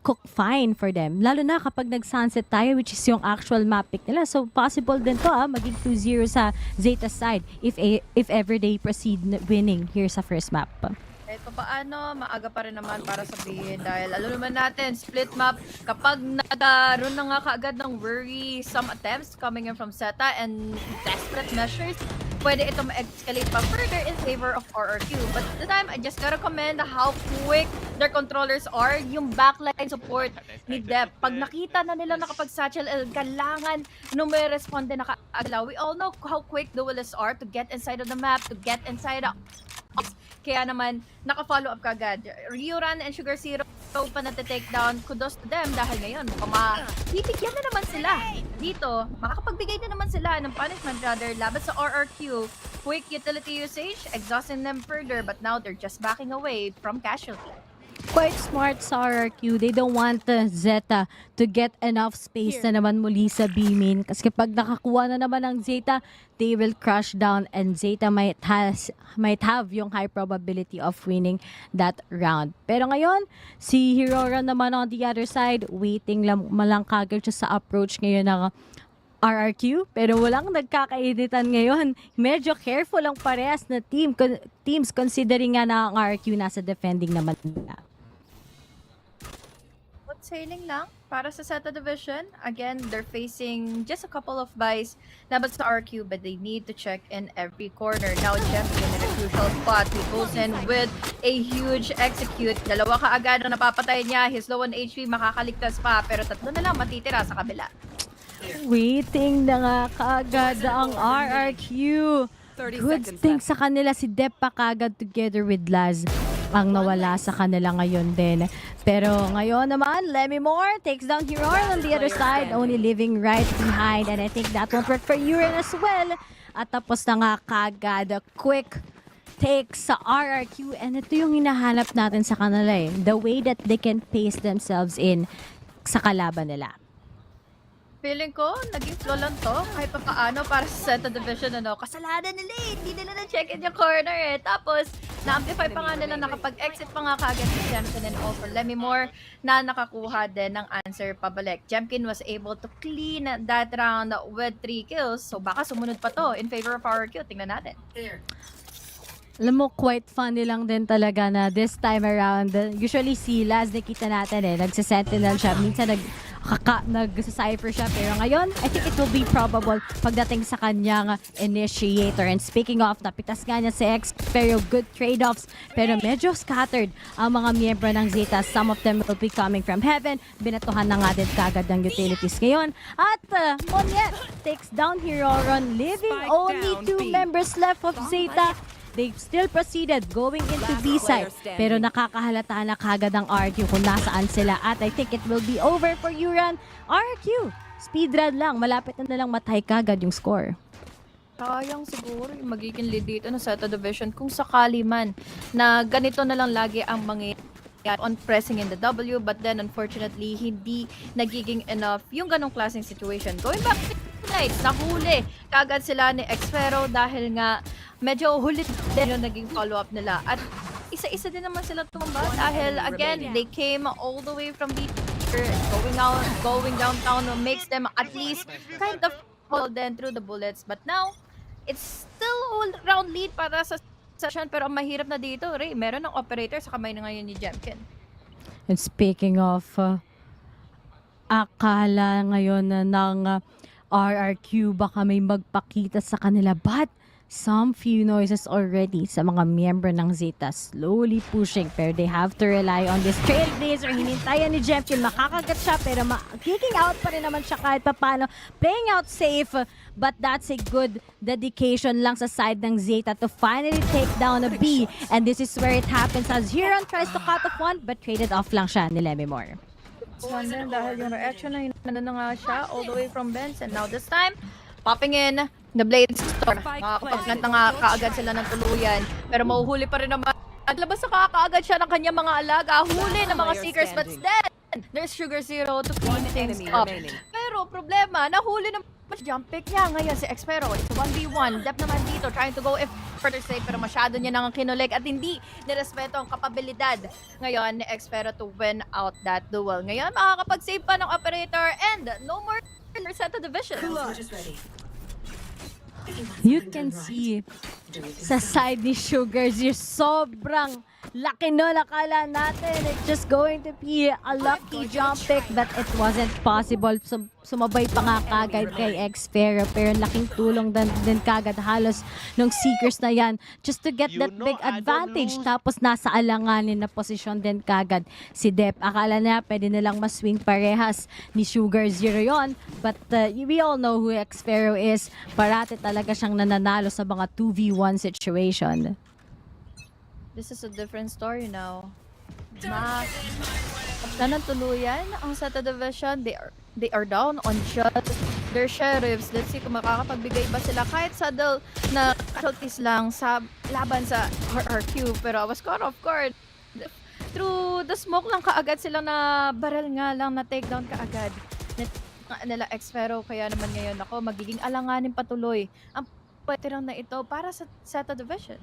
cook fine for them. Lalo na kapag nag-sunset tayo, which is yung actual map pick nila. So possible din to maging 2-0 sa ZETA side if ever they proceed winning here sa first map. Kahit paano, maaga pa rin naman para sabihin dahil alam naman natin, split map, kapag nagkaroon na nga kaagad ng worrisome attempts coming in from ZETA and desperate measures, pwede ito ma-escalate pa further in favor of RRQ. But at the time, I just gotta commend how quick their controllers are. Yung backline support ni Dep. Pag nakita na nila nakapag-satchel, kailangan may-respond din nakaaglaw. We all know how quick duelists are to get inside of the map, to get inside of kaya naman, naka-follow up kagad. Ryuran and Sugar Zero pa na-take down. Kudos to them dahil ngayon, bibigyan na naman sila. Dito, makakapagbigay na naman sila ng punishment rather laban sa RRQ. Quick utility usage, exhausting them further, but now they're just backing away from casualty. Quite smart sa RRQ. They don't want ZETA to get enough space na naman muli sa B-main. Kasi kapag nakakuha na naman ng ZETA, they will crush down and ZETA might have yung high probability of winning that round. Pero ngayon, si Hirora naman on the other side, waiting lang kagad siya sa approach ngayon ng RRQ, pero walang nagkakainitan ngayon. Medyo careful ang parehas na teams considering nga na ang RRQ nasa defending naman nila. sailing lang para sa ZETA Division. Again, they're facing just a couple of buys laban sa RQ, but they need to check in every corner. Now, Champion in a crucial spot. He goes in with a huge execute. Dalawa kaagad ang napapatay niya. He's low on HP, makakaligtas pa. Pero tatlo na lang matitira sa kabila. Waiting na nga kaagad ang RRQ. Good thing sa kanila si Dep pa kaagad together with Laz ang nawala sa kanila ngayon din. Pero ngayon naman, Lemmy Moore takes down Hiroran on the other side, only living right behind. And I think that won't work for Uren as well. At tapos na nga kagad, quick take sa RRQ. And ito yung hinahanap natin sa kanila eh. The way that they can pace themselves in sa kalaban nila. Feeling ko, naging flow lang to kahit pa paano para sa ZETA Division. Kasalanan nila eh. Hindi nila na-check in yung corner eh. Tapos, na-amplify pa nga nila, nakapag-exit pa nga kagad si Jemkin and all for Lemmy Moore na nakakuha din ng answer pabalik. Jemkin was able to clean that round with 3 kills. So baka sumunod pa to in favor of RRQ. Tingnan natin. Alam mo, quite funny lang din talaga na this time around. Usually si Laz, nakita natin eh, nagsisentinel siya. Minsan nag-cypher siya. Pero ngayon, I think it will be probable pagdating sa kanyang initiator. And speaking of, napitas nga niya si X, pero good trade-offs. Pero medyo scattered ang mga miyembro ng ZETA. Some of them will be coming from heaven. Binatuhan na nga din kagad ng utilities ngayon. At Moniet takes down Hiroran, leaving only 2 members left of ZETA. They still proceeded going into B-side. Pero nakakahalata na kagad ang RQ kung nasaan sila. At I think it will be over for Uran. RQ, speedrun lang. Malapit na lang matay kagad yung score. Sayang siguro yung magiging lead dito ng ZETA Division kung sakali man na ganito na lang lagi ang mangyayari on pressing in the W, but then unfortunately hindi nagiging enough yung ganong klaseng situation. Going back to Knights, nahuli kagad sila ni Xfero dahil nga medyo hulit din yung naging follow-up nila. At isa-isa din naman sila tumamba dahil again, they came all the way from the going downtown makes them at least kind of fall then through the bullets. But now, it's still all-round lead para sa session, pero ang mahirap na dito, Ray, meron ng operator sa kamay na ngayon ni Jemkin. And speaking of, akala ngayon ng RRQ baka may magpakita sa kanila, but some few noises already sa mga miyembro ng ZETA slowly pushing, pero they have to rely on this trailblazer. Hinintayan ni Jemkin, makakagat siya pero kicking out pa rin naman siya kahit papano, playing out safe, but that's a good dedication lang sa side ng ZETA to finally take down a B. And this is where it happens as Hiron tries to cut off one but traded off lang siya ni Lemmy Moore. Wonder dahil yung reaction na na nga siya all the way from Benz, and now this time popping in the Blade Storm. Makakapagplant na nga kaagad sila ng tuluyan. Pero mahuhuli pa rin naman. At labas na kaagad siya ng kanyang mga alaga. Huli ng mga Seekers, but then there's Sugar Zero to clean things up. Pero problema, nahuli ng jump pick niya. Ngayon si Xpero, it's 1v1. Dep naman dito, trying to go if further safe. Pero masyado niya nang kinulik at hindi nirespeto ang kapabilidad ngayon ni Xpero to win out that duel. Ngayon, makakapag-save pa ng operator and no more ZETA Division. You can see sa side ni Sugars, yung sobrang laki nun. Akala natin it's just going to be a lucky jump pick, but it wasn't possible. Sumabay pa nga kagad kay Xfero, pero laking tulong din kagad halos ng Seekers na yan just to get that big advantage. Tapos nasa alanganin na posisyon din kagad si Dep. Akala na pwede nilang maswing parehas ni Sugar Zero yon, but we all know who Xfero is. Parati talaga siyang nananalo sa mga 2v1 situation. This is a different story now. Kaptan ng tuluyan ang ZETA Division. They are down on just their sheriffs. Let's see kung makakapagbigay ba sila kahit saddle na casualties lang sa laban sa RRQ. Pero I was caught off guard. Through the smoke lang kaagad sila na barrel nga lang na takedown kaagad nila Xfero. Kaya naman ngayon ako magiging alanganin patuloy ang patirang na ito para sa ZETA Division.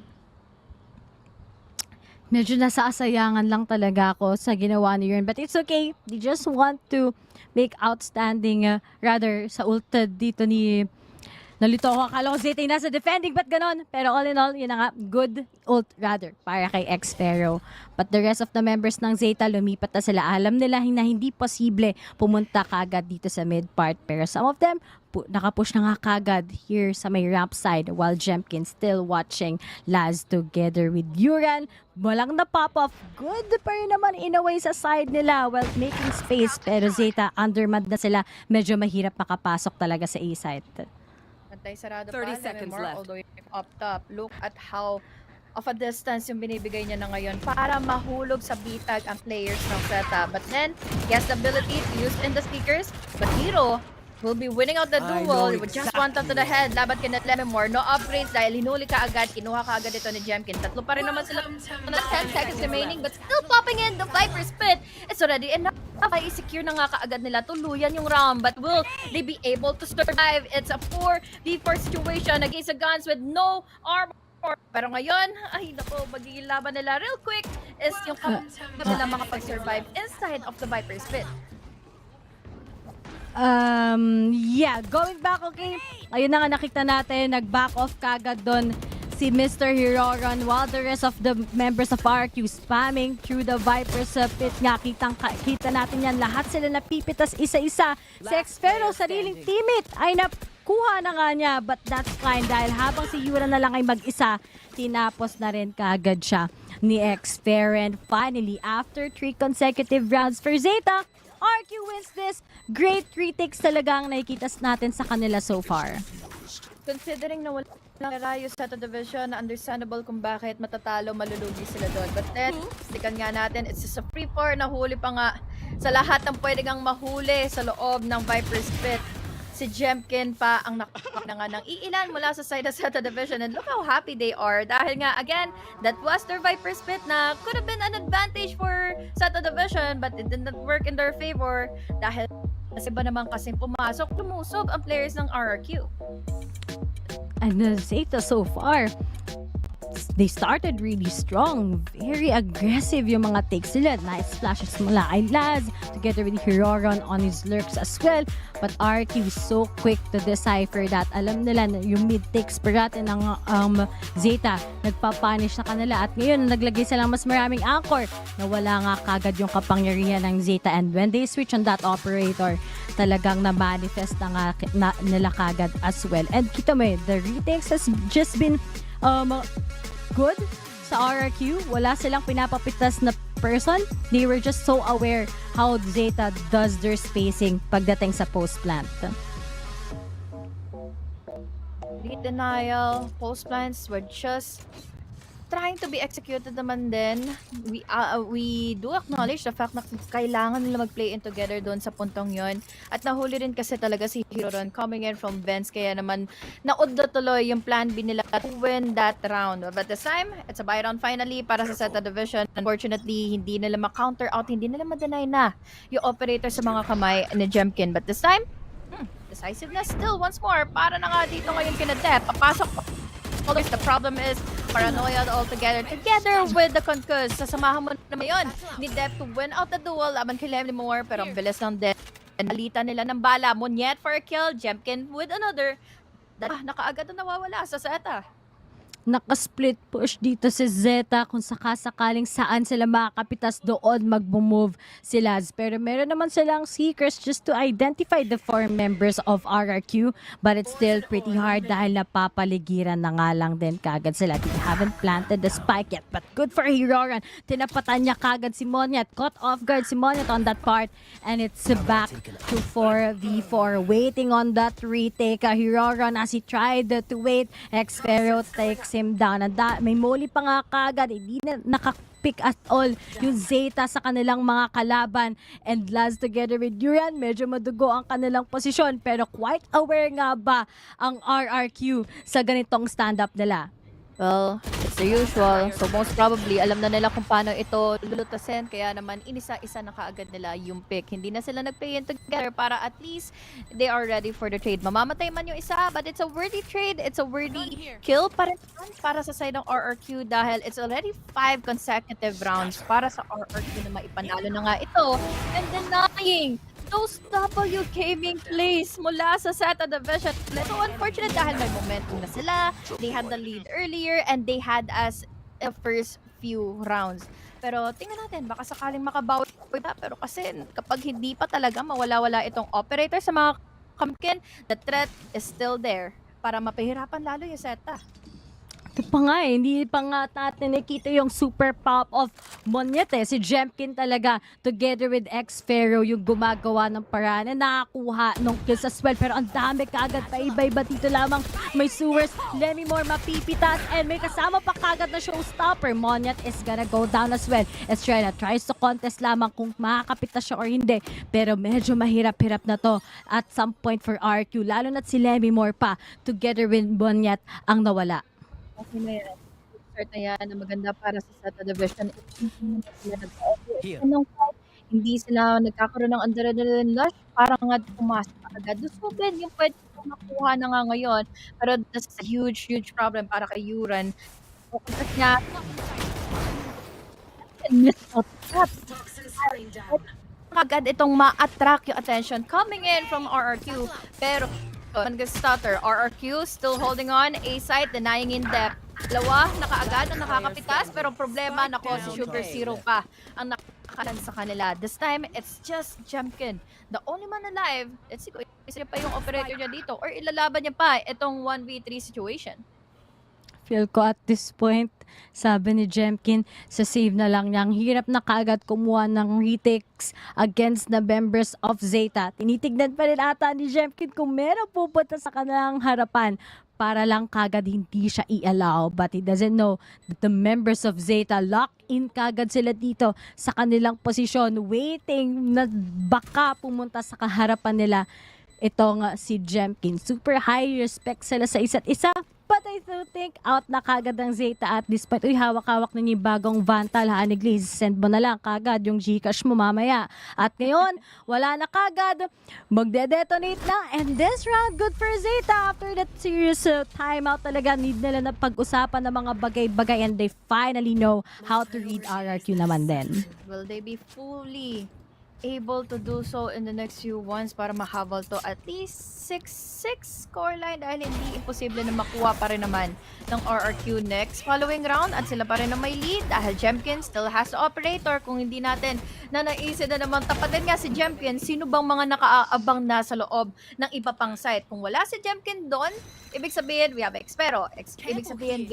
Medyo nasaasayangan lang talaga ako sa ginawa ni Yern. But it's okay. They just want to make outstanding, rather sa ultad dito ni Nalito ako, akala ko ZETA yung nasa defending, but ganon. Pero all in all, yun na nga, good ult rather, para kay Xfero. But the rest of the members ng ZETA, lumipat na sila. Alam nila na hindi posible pumunta kagad dito sa mid part. Pero some of them, nakapush na nga kagad here sa may ramp side while Jemkin still watching Laz together with Yuran. Walang na pop-off. Good pa rin naman in a way sa side nila while making space. Pero ZETA, undermanned na sila. Medyo mahirap makapasok talaga sa A side. Pantay sarado 30 pa, seconds more, left. although up top. Look at how of a distance yung binibigay niya na ngayon para mahulog sa bitag ang players ng ZETA. But then, he has the ability to use in the stickers. But Hero will be winning out the duel with just one tap to the head. Laban kay Lememore. No upgrades dahil hinuli ka agad. Kinuha ka agad ito ni Jemkin. Tatlo pa rin naman sila na 10 seconds remaining but still popping in the Viper Spit. It's already enough. Ay, secure na nga kaagad nila. Tuluyan yung round. But will they be able to survive? It's a 4v4 situation against the guns with no armor. Pero ngayon, ay naku, magiging laban nila real quick is yung nila makapag-survive inside of the Viper Spit. Yeah, going back, okay. Ayun na nga nakita natin, nag-back off kagad doon si Mr. Hiroron while the rest of the members of RQ spamming through the Viper's pit nga. Kita natin yan, lahat sila napipitas isa-isa. Si Xfero, sariling teammate ay nakuha na nga niya, but that's fine dahil habang si Yura na lang ay mag-isa, tinapos na rin kaagad siya ni Xfero. And finally, after 3 consecutive rounds for ZETA, RQ wins this. Great retakes talaga ang nakikita natin sa kanila so far. Considering na wala Rayo sa division, understandable kung bakit matatalo, malulugi sila doon. But then, stikan nga natin, it's just a free for, nahuli pa nga sa lahat ng pwede kang mahuli sa loob ng Viper's Pit. Si Jemkin pa ang nakakuha na nga ng iilan mula sa side of ZETA division, and look how happy they are dahil nga again that was their Viper's Pit na could have been an advantage for ZETA division but it did not work in their favor dahil kasi ba naman kasing pumasok, lumusog ang players ng RRQ. And ZETA so far, they started really strong. Very aggressive yung mga takes nila. Nice flashes mula kay Laz together with Hiroron on his lurks as well. But RQ is so quick to decipher that. Alam nila na yung mid takes parate ng ZETA. Nagpapunish na kanila. At ngayon, naglagay silang mas maraming anchor na wala nga kagad yung kapangyarihan ng ZETA. And when they switch on that operator, talagang na-manifest na nga nila kagad as well. And kita mo the retakes has just been good sa RRQ. Wala silang pinapapitas na person. They were just so aware how ZETA does their spacing pagdating sa post plant. Lead denial, post plants were just trying to be executed naman din. We do acknowledge the fact na kailangan nila mag-play in together doon sa puntong yon. At nahuli rin kasi talaga si Hiroron coming in from Vents, kaya naman naudlo tuloy yung plan B nila to win that round. But this time, it's a buy round finally para sa ZETA division. Unfortunately, hindi nila ma-counter out, hindi nila ma-deny na yung operator sa mga kamay ni Jemkin. But this time, decisiveness still once more para na nga dito ngayon kina Dep. Papasok. The problem is paranoia altogether. Together with the Concuss, sasamahan mo naman yun ni Dep to win out the duel laban kay Lememore, pero ang bilis ng Dep. Nalita nila ng bala. Monyet for a kill, Jemkin with another. Nakaagad na nawawala sa ZETA. Naka-split push dito si ZETA kung sakasakaling saan sila makakapitas doon mag-move sila. Pero meron naman silang seekers just to identify the 4 members of RRQ, but it's still pretty hard dahil napapaligiran na nga lang din kagad sila. They haven't planted the spike yet, but good for Hiroron. Tinapatan niya kagad si Monyet. Caught off guard si Monyet on that part, and it's back to 4v4 waiting on that retake. Hiroron as he tried to wait, Xfero takes him down. May molly pa nga kagad, hindi na nakapick at all yung ZETA sa kanilang mga kalaban. And Laz together with Duran, medyo madugo ang kanilang posisyon, pero quite aware nga ba ang RRQ sa ganitong stand-up nila? Well, it's the usual. So most probably, alam na nila kung paano ito lulutasin. Kaya naman, inisa-isa na kaagad nila yung pick. Hindi na sila nag-play in together para at least they are ready for the trade. Mamamatay man yung isa, but it's a worthy trade. It's a worthy kill para sa side ng RRQ dahil it's already 5 consecutive rounds para sa RRQ na maipanalo na nga ito. And denying those W gaming plays mula sa ZETA Division. So unfortunate dahil may momentum na sila. They had the lead earlier and they had us the first few rounds. Pero tingnan natin, baka sakaling makabawi pa. Pero kasi kapag hindi pa talaga mawala-wala itong operator sa mga kamkin, the threat is still there para mapahirapan lalo yung ZETA. Ito pa nga hindi pa nga natin nakita yung super pop of Monyet Si Jemkin talaga, together with X-Pharaoh, yung gumagawa ng paraan na nakakuha ng kills as well. Pero ang dami kaagad pa iba-iba dito lamang. May sewers, Lemmy Moore mapipitas, and may kasama pa kaagad na showstopper. Monyet is gonna go down as well. Estrella tries to contest lamang kung makakapitas siya or hindi. Pero medyo mahirap-hirap na to at some point for RQ. Lalo na't si Lemmy Moore pa, together with Monyet, ang nawala. Okay na yan. Start na yan na maganda para sa ZETA Division. Hindi sila nagkakaroon ng adrenaline rush. Parang nga pumasok agad. Dusubin yung pwede makuha na nga ngayon. Pero that's a huge problem para kay Yuran. Focus niya. Agad itong ma-attract yung attention coming in from RRQ. Pero nag-stutter. RRQ still holding on. A-site denying in depth. Dalawa, nakaagad ang nakakapitas. Pero problema, nako si Sugar Zero pa ang nakakalan sa kanila. This time, it's just Jemkin. The only man alive. Let's see kung isa pa yung operator niya dito. Or ilalaban niya pa itong 1v3 situation. Feel ko at this point, sabi ni Jemkin, sa save na lang niya. Ang hirap na kaagad kumuha ng retakes against the members of ZETA. Tinitignan pa rin ata ni Jemkin kung meron pupunta sa kanilang harapan para lang kagad hindi siya i-allow. But he doesn't know that the members of ZETA lock in kagad sila dito sa kanilang posisyon, waiting na baka pumunta sa kaharapan nila itong si Jemkin. Super high respect sila sa isa't isa. But I do think out na kagad ang ZETA at this point. Uy, hawak-hawak na yung bagong Vantal, Haniglis. Send mo na lang kagad yung Gcash mo mamaya. At ngayon, wala na kagad. Magde-detonate na. And this round, good for ZETA. After that serious timeout talaga, need nila na pag-usapan ng mga bagay-bagay and they finally know how to read RRQ naman din. Will they be fully able to do so in the next few ones para mahabol to at least 6-6 scoreline dahil hindi imposible na makuha pa rin naman ng RRQ next following round at sila pa rin na may lead dahil Jemkin still has the operator. Kung hindi natin na naisip na naman tapatin nga si Jemkin, sino bang mga nakaabang na sa loob ng iba pang site? Kung wala si Jemkin doon, ibig sabihin we have X-Pero. Ibig sabihin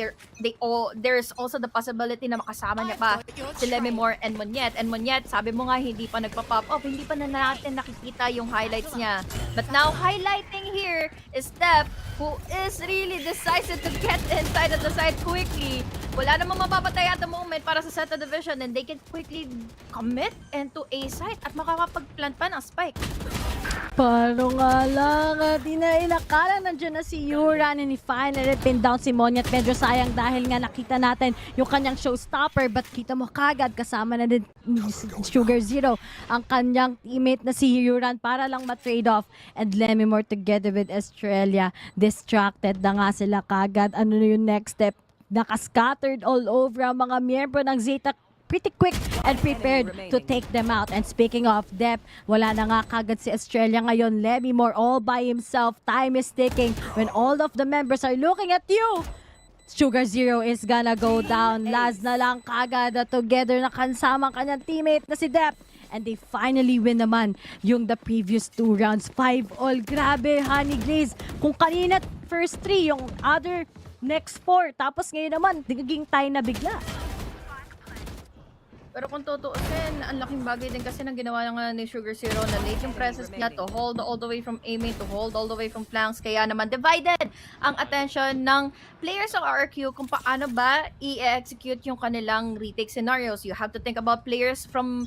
there's also the possibility na makasama niya pa si Lemmy Moore and Monyet. And Monyet, sabi mo nga hindi pa nagpa-pop up, hindi pa na natin nakikita yung highlights niya. But now, highlighting here is Steph, who is really decisive to get inside of the site quickly. Wala namang mapapatay at the moment para sa ZETA Division and they can quickly commit into A site at makakapag-plant pa ng spike. Paano nga lang, di na inakala nandiyan na si Yuran and finally pin down si Monyet. Medyo sayang dahil nga nakita natin yung kanyang showstopper but kita mo kagad kasama na din Sugar Zero ang kanyang teammate na si Yuran para lang ma-trade off. And Lemmy Moore together with Australia, distracted na nga sila kagad. Ano na yung next step? Naka-scattered all over ang mga miyembro ng ZETA pretty quick and prepared to take them out. And speaking of depth, wala na nga kagad si Australia ngayon. Lemmy Moore all by himself. Time is ticking when all of the members are looking at you. Sugar Zero is gonna go down. Last na lang kagad together na kansama kanyang teammate na si Dep. And they finally win naman yung the previous 2 rounds. 5-all. Grabe, Honey Glaze. Kung kanina first 3, yung other next 4. Tapos ngayon naman, nagiging tie na bigla. Pero kung tutuusin, ang laking bagay din kasi nang ginawa nga ni Sugar Zero na late yung presence niya to hold all the way from A-main, to hold all the way from flanks. Kaya naman divided ang attention ng players ng RRQ kung paano ba i-execute yung kanilang retake scenarios. You have to think about players from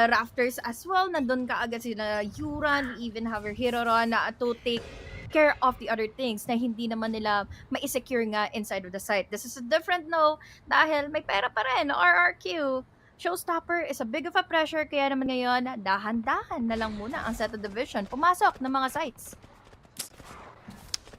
rafters as well. Nandun ka agad sila Yuran, even have your Hiroron na to take care of the other things na hindi naman nila ma-secure nga inside of the site. This is a different no dahil may pera pa rin, RRQ. Showstopper is a big of a pressure kaya naman ngayon dahan-dahan na lang muna ang ZETA Division pumasok ng mga sites.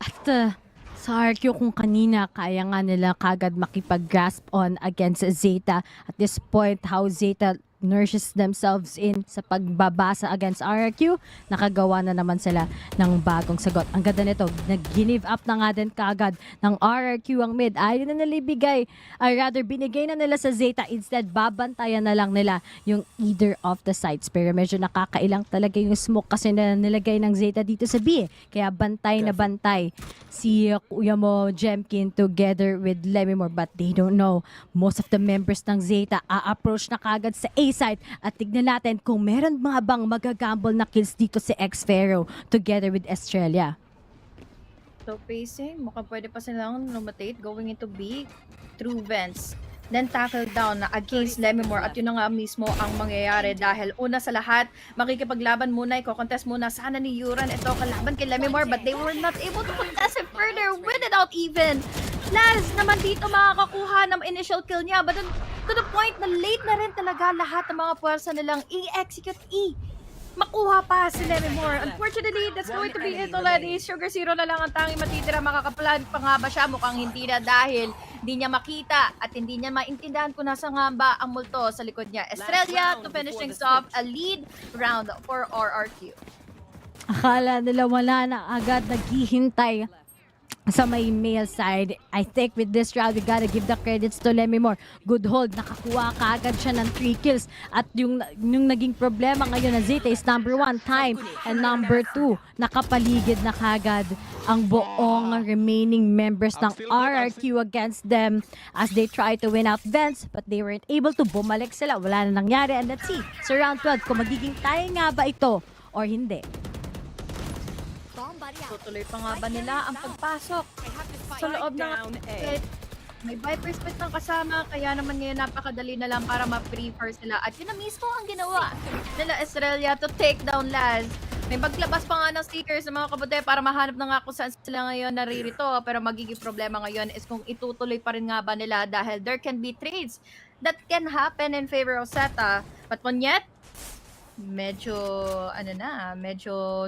At sa RQ kung kanina kaya nga nila kagad makipag-grasp on against ZETA. At this point, how ZETA nurses themselves in sa pagbabasa against RRQ, nakagawa na naman sila ng bagong sagot. Ang ganda nito, nag-give up na nga din kaagad ng RRQ ang mid. Ayaw na nila ibigay, rather binigay na nila sa ZETA. Instead, babantayan na lang nila yung either of the sides. Pero medyo nakakailang talaga yung smoke kasi na nilagay ng ZETA dito sa B. Kaya bantay na bantay si kuya mo Jemkin together with Lemimore, but they don't know. Most of the members ng ZETA a-approach na kagad sa A side at tignan natin kung meron mga bang magagamble na kills dito si X-Pharaoh together with Australia. So pacing, mukhang pwede pa silang rotate going into B through vents. Then tackle down na against Lemimore at yun na nga mismo ang mangyayari dahil una sa lahat, makikipaglaban muna, i-contest muna sana ni Yuran ito kalaban kay Lemimore, but they were not able to contest it further, win it out even. Laz naman dito makakakuha ng initial kill niya, but to the point na late na rin talaga lahat ng mga puwersa nilang i-execute makuha pa si Lemimore. Unfortunately, that's going to be it already. Sugar Zero na lang ang tanging matitira. Makakaplan pa nga ba siya? Mukhang hindi na dahil hindi niya makita at hindi niya maintindihan kung nasa nga ba ang multo sa likod niya. Australia to finish things off a lead round for RRQ. Akala nila wala na agad naghihintay sa may male side. I think with this round, we gotta give the credits to Lemimore. Good hold. Nakakuha kaagad siya ng 3 kills. At yung naging problema ngayon ng ZETA is number 1, time. And number 2, nakapaligid na kaagad ang buong remaining members ng RRQ against them as they try to win out vents, but they weren't able to. Bumalik sila. Wala na nangyari. And let's see sa round 12 kung magiging tayo nga ba ito or hindi. Tutuloy pa nga ba nila ang pagpasok sa loob ng may Viper Spit ng kasama, kaya naman ngayon napakadali na lang para ma-prefer sila. At yun na mismo ang ginawa nila Australia to take down Laz. May maglabas pa nga ng stickers ng mga kabute para mahanap na nga kung saan sila ngayon naririto. Pero magiging problema ngayon is kung itutuloy pa rin nga ba nila dahil there can be trades that can happen in favor of ZETA. But yet, medyo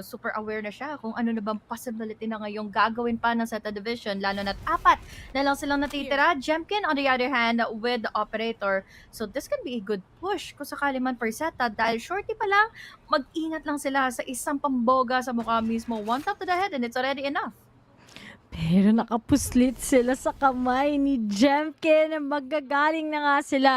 super aware na siya kung ano na bang possibility na ngayong gagawin pa ng ZETA Division, lalo na't 4 na lang silang natitira. Jemkin on the other hand with the operator, so this can be a good push kung sakali man for ZETA dahil shorty pa lang, mag-ingat lang sila sa isang pamboga sa mukha mismo, 1 tap to the head and it's already enough. Pero nakapuslit sila sa kamay ni Jemkin. Magagaling na nga sila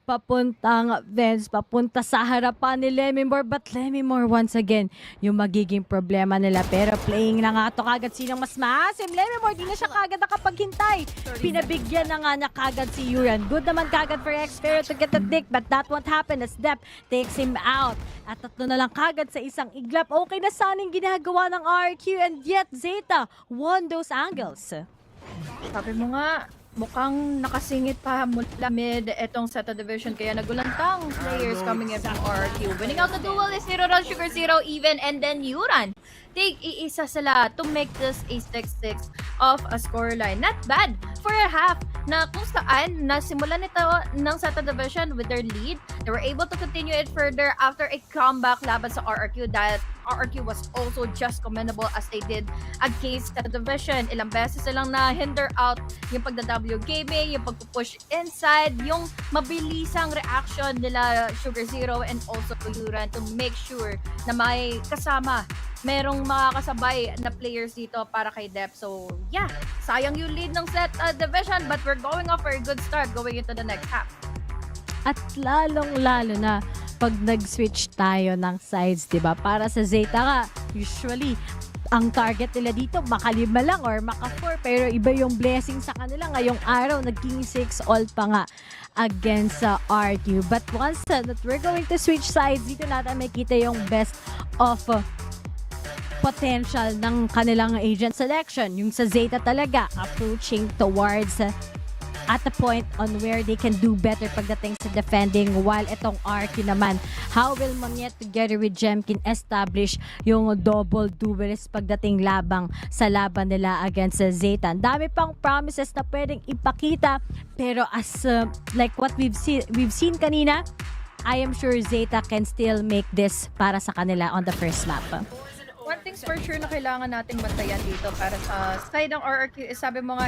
papuntang vents, papunta sa harapan ni Lemimore. But Lemimore once again, yung magiging problema nila. Pero playing na nga ito kagad sinong mas maasim. Lemimore, di na siya kagad nakapaghintay. Pinabigyan na nga niya kagad si Yuran. Good naman kagad for X-Pharaoh to get the dick, but that won't happen as Dep takes him out. At 3 na lang kagad sa isang iglap. Okay na sana yung ginagawa ng RQ, and yet ZETA won those angles. Sabi mo nga, mukhang nakasingit pa mula mid etong ZETA Division, kaya nagulantang players coming in from RRQ. Winning out the duel is Zero Run, Sugar Zero, Even, and then Yuran. Take iisa sila to make this a 6-6 of a scoreline. Not bad for a half na kung saan nasimulan nito ng ZETA Division with their lead. They were able to continue it further after a comeback laban sa RRQ dahil RRQ was also just commendable as they did against ZETA Division. Ilang beses silang na-hinder out yung pagda-W gaming, yung pagpupush inside, yung mabilisang reaction nila Sugar Zero and also Yuran to make sure na may kasama, merong mga kasabay na players dito para kay Dep. So yeah, sayang yung lead ng ZETA Division, but we're going off for a good start going into the next half. At lalong-lalo na pag nag-switch tayo ng sides, diba? Para sa ZETA nga, usually, ang target nila dito, maka-5 lang or maka-4. Pero iba yung blessing sa kanila. Ngayong araw, naging 6 all pa nga against RQ. But once that we're going to switch sides, dito natin makita yung best of potential ng kanilang agent selection. Yung sa ZETA talaga, approaching towards at the point on where they can do better pagdating sa defending, while itong RQ naman, how will Monyet together with Jemkin establish yung double duelist pagdating labang sa laban nila against ZETA. Ang dami pang promises na pwedeng ipakita, pero as like what we've seen kanina, I am sure ZETA can still make this para sa kanila on the first map. One thing's for sure na kailangan nating bantayan dito para sa side ng RRQ is sabi mo nga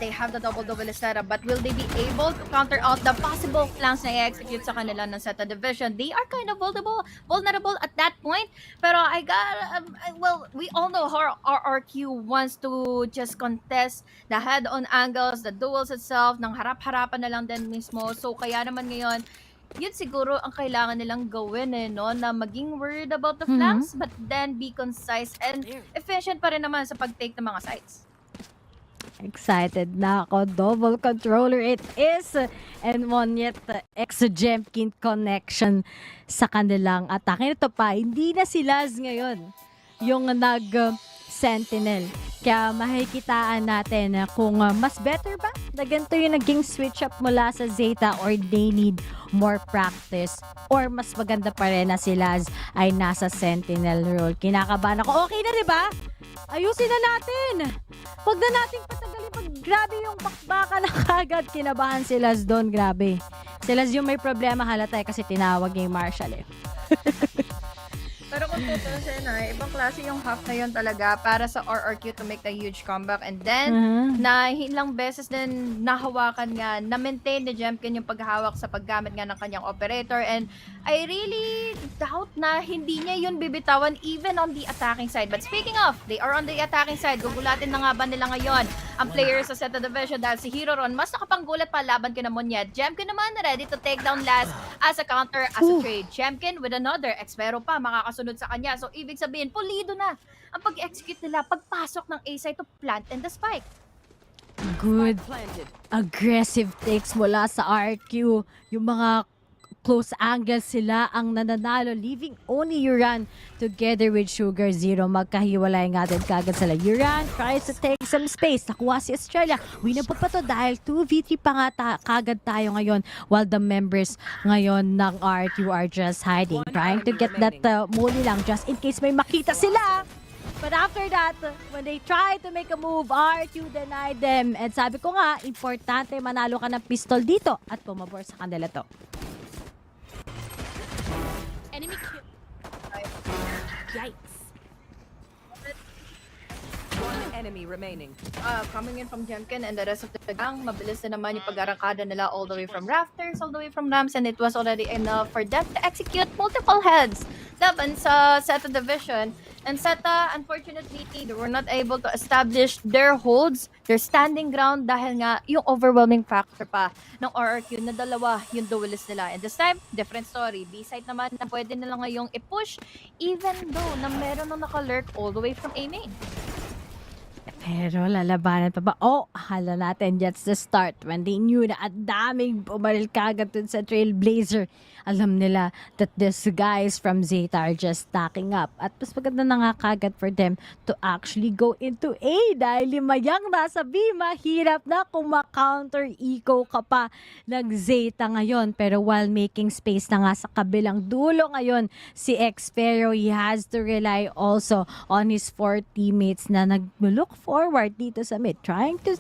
they have the double setup, but will they be able to counter out the possible flanks na i-execute sa kanila ng ZETA division? They are kind of vulnerable at that point. Pero well, we all know how RRQ wants to just contest the head-on angles, the duels itself, ng harap-harapan na lang din mismo. So kaya naman ngayon, yun siguro ang kailangan nilang gawin no? Na maging worried about the flanks, but then be concise and efficient pa rin naman sa pag-take ng mga sites. Excited na ako. Double controller it is. And one yet ex-Jemkin connection sa kanilang atake. Ito pa, hindi na sila ngayon yung nag-sentinel. Kaya makikitaan natin kung mas better ba na ganito yung naging switch up mula sa ZETA or they need more practice or mas maganda pa rin na sila ay nasa sentinel role. Kinakabahan ako. Okay na, di ba? Ayusin na natin. Huwag na nating patagalin. Pag grabe yung bakbaka na kagad, kinabahan sila doon. Grabe. Sila yung may problema halata kasi tinawag niya yung Marshall eh. Pero kung tutusin ibang klase yung half na yun talaga para sa RRQ to make a huge comeback. And then, na ilang beses din nahawakan nga, na-maintain ni Jemkin yung paghawak sa paggamit nga ng kanyang operator. And I really doubt na hindi niya yun bibitawan even on the attacking side. But speaking of, they are on the attacking side. Gugulatin na nga ba nila ngayon ang players sa ZETA Division dahil si Hero Ron mas nakapanggulat pa laban kina Monyet. Jemkin naman ready to take down last as a counter, as a trade. Jemkin with another Expero pa makakasunod sa kanya. So, ibig sabihin, pulido na ang pag-execute nila pagpasok ng A-side to plant and the spike. Good. Aggressive takes mula sa RQ. Yung mga close angle sila ang nananalo, leaving only Uran together with Sugar Zero. Magkahiwalay nga din kagad sila. Uran tries to take some space. Nakuha si Australia. Win pa to dahil 2v3 pa nga kagad tayo ngayon while the members ngayon ng RQ are just hiding. Trying to get that muli lang just in case may makita sila. But after that, when they try to make a move, RQ denied them. And sabi ko nga, importante manalo ka ng pistol dito at pumabor sa kanila to. Enemy kill. Yikes. One enemy remaining. Coming in from Jemkin and the rest of the gang, mabilis na naman yung pag-arangkada nila all the way from rafters, all the way from ramps, and it was already enough for them to execute multiple heads laban sa ZETA Division. And ZETA, unfortunately, they were not able to establish their holds, their standing ground dahil nga yung overwhelming factor pa ng RRQ na dalawa yung duelist nila. And this time, different story. B-side naman na pwede nila ngayong i-push even though na meron nung nakalurk all the way from A main. Pero lalabanan pa ba? Oh, hala natin, that's the start. When they knew na ang daming pumaril kagad dun sa Trailblazer, alam nila that these guys from ZETA are just stacking up. At mas maganda na nga kagad for them to actually go into A dahil limayang nasa B, mahirap na kung ma-counter eco ka pa ng ZETA ngayon. Pero while making space na nga sa kabilang dulo ngayon, si Expero, he has to rely also on his 4 teammates na nag-look forward dito sa mid, trying to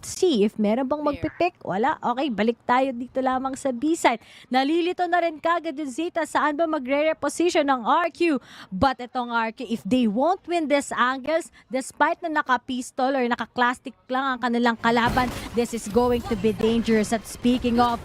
see if meron bang magpipick. Wala. Okay, balik tayo dito lamang sa B-side. Nalilito na rin kagad yung ZETA saan ba magre-reposition ng RQ. But itong RQ, if they won't win these angles, despite na naka-pistol or naka-plastic lang ang kanilang kalaban, this is going to be dangerous. At speaking of,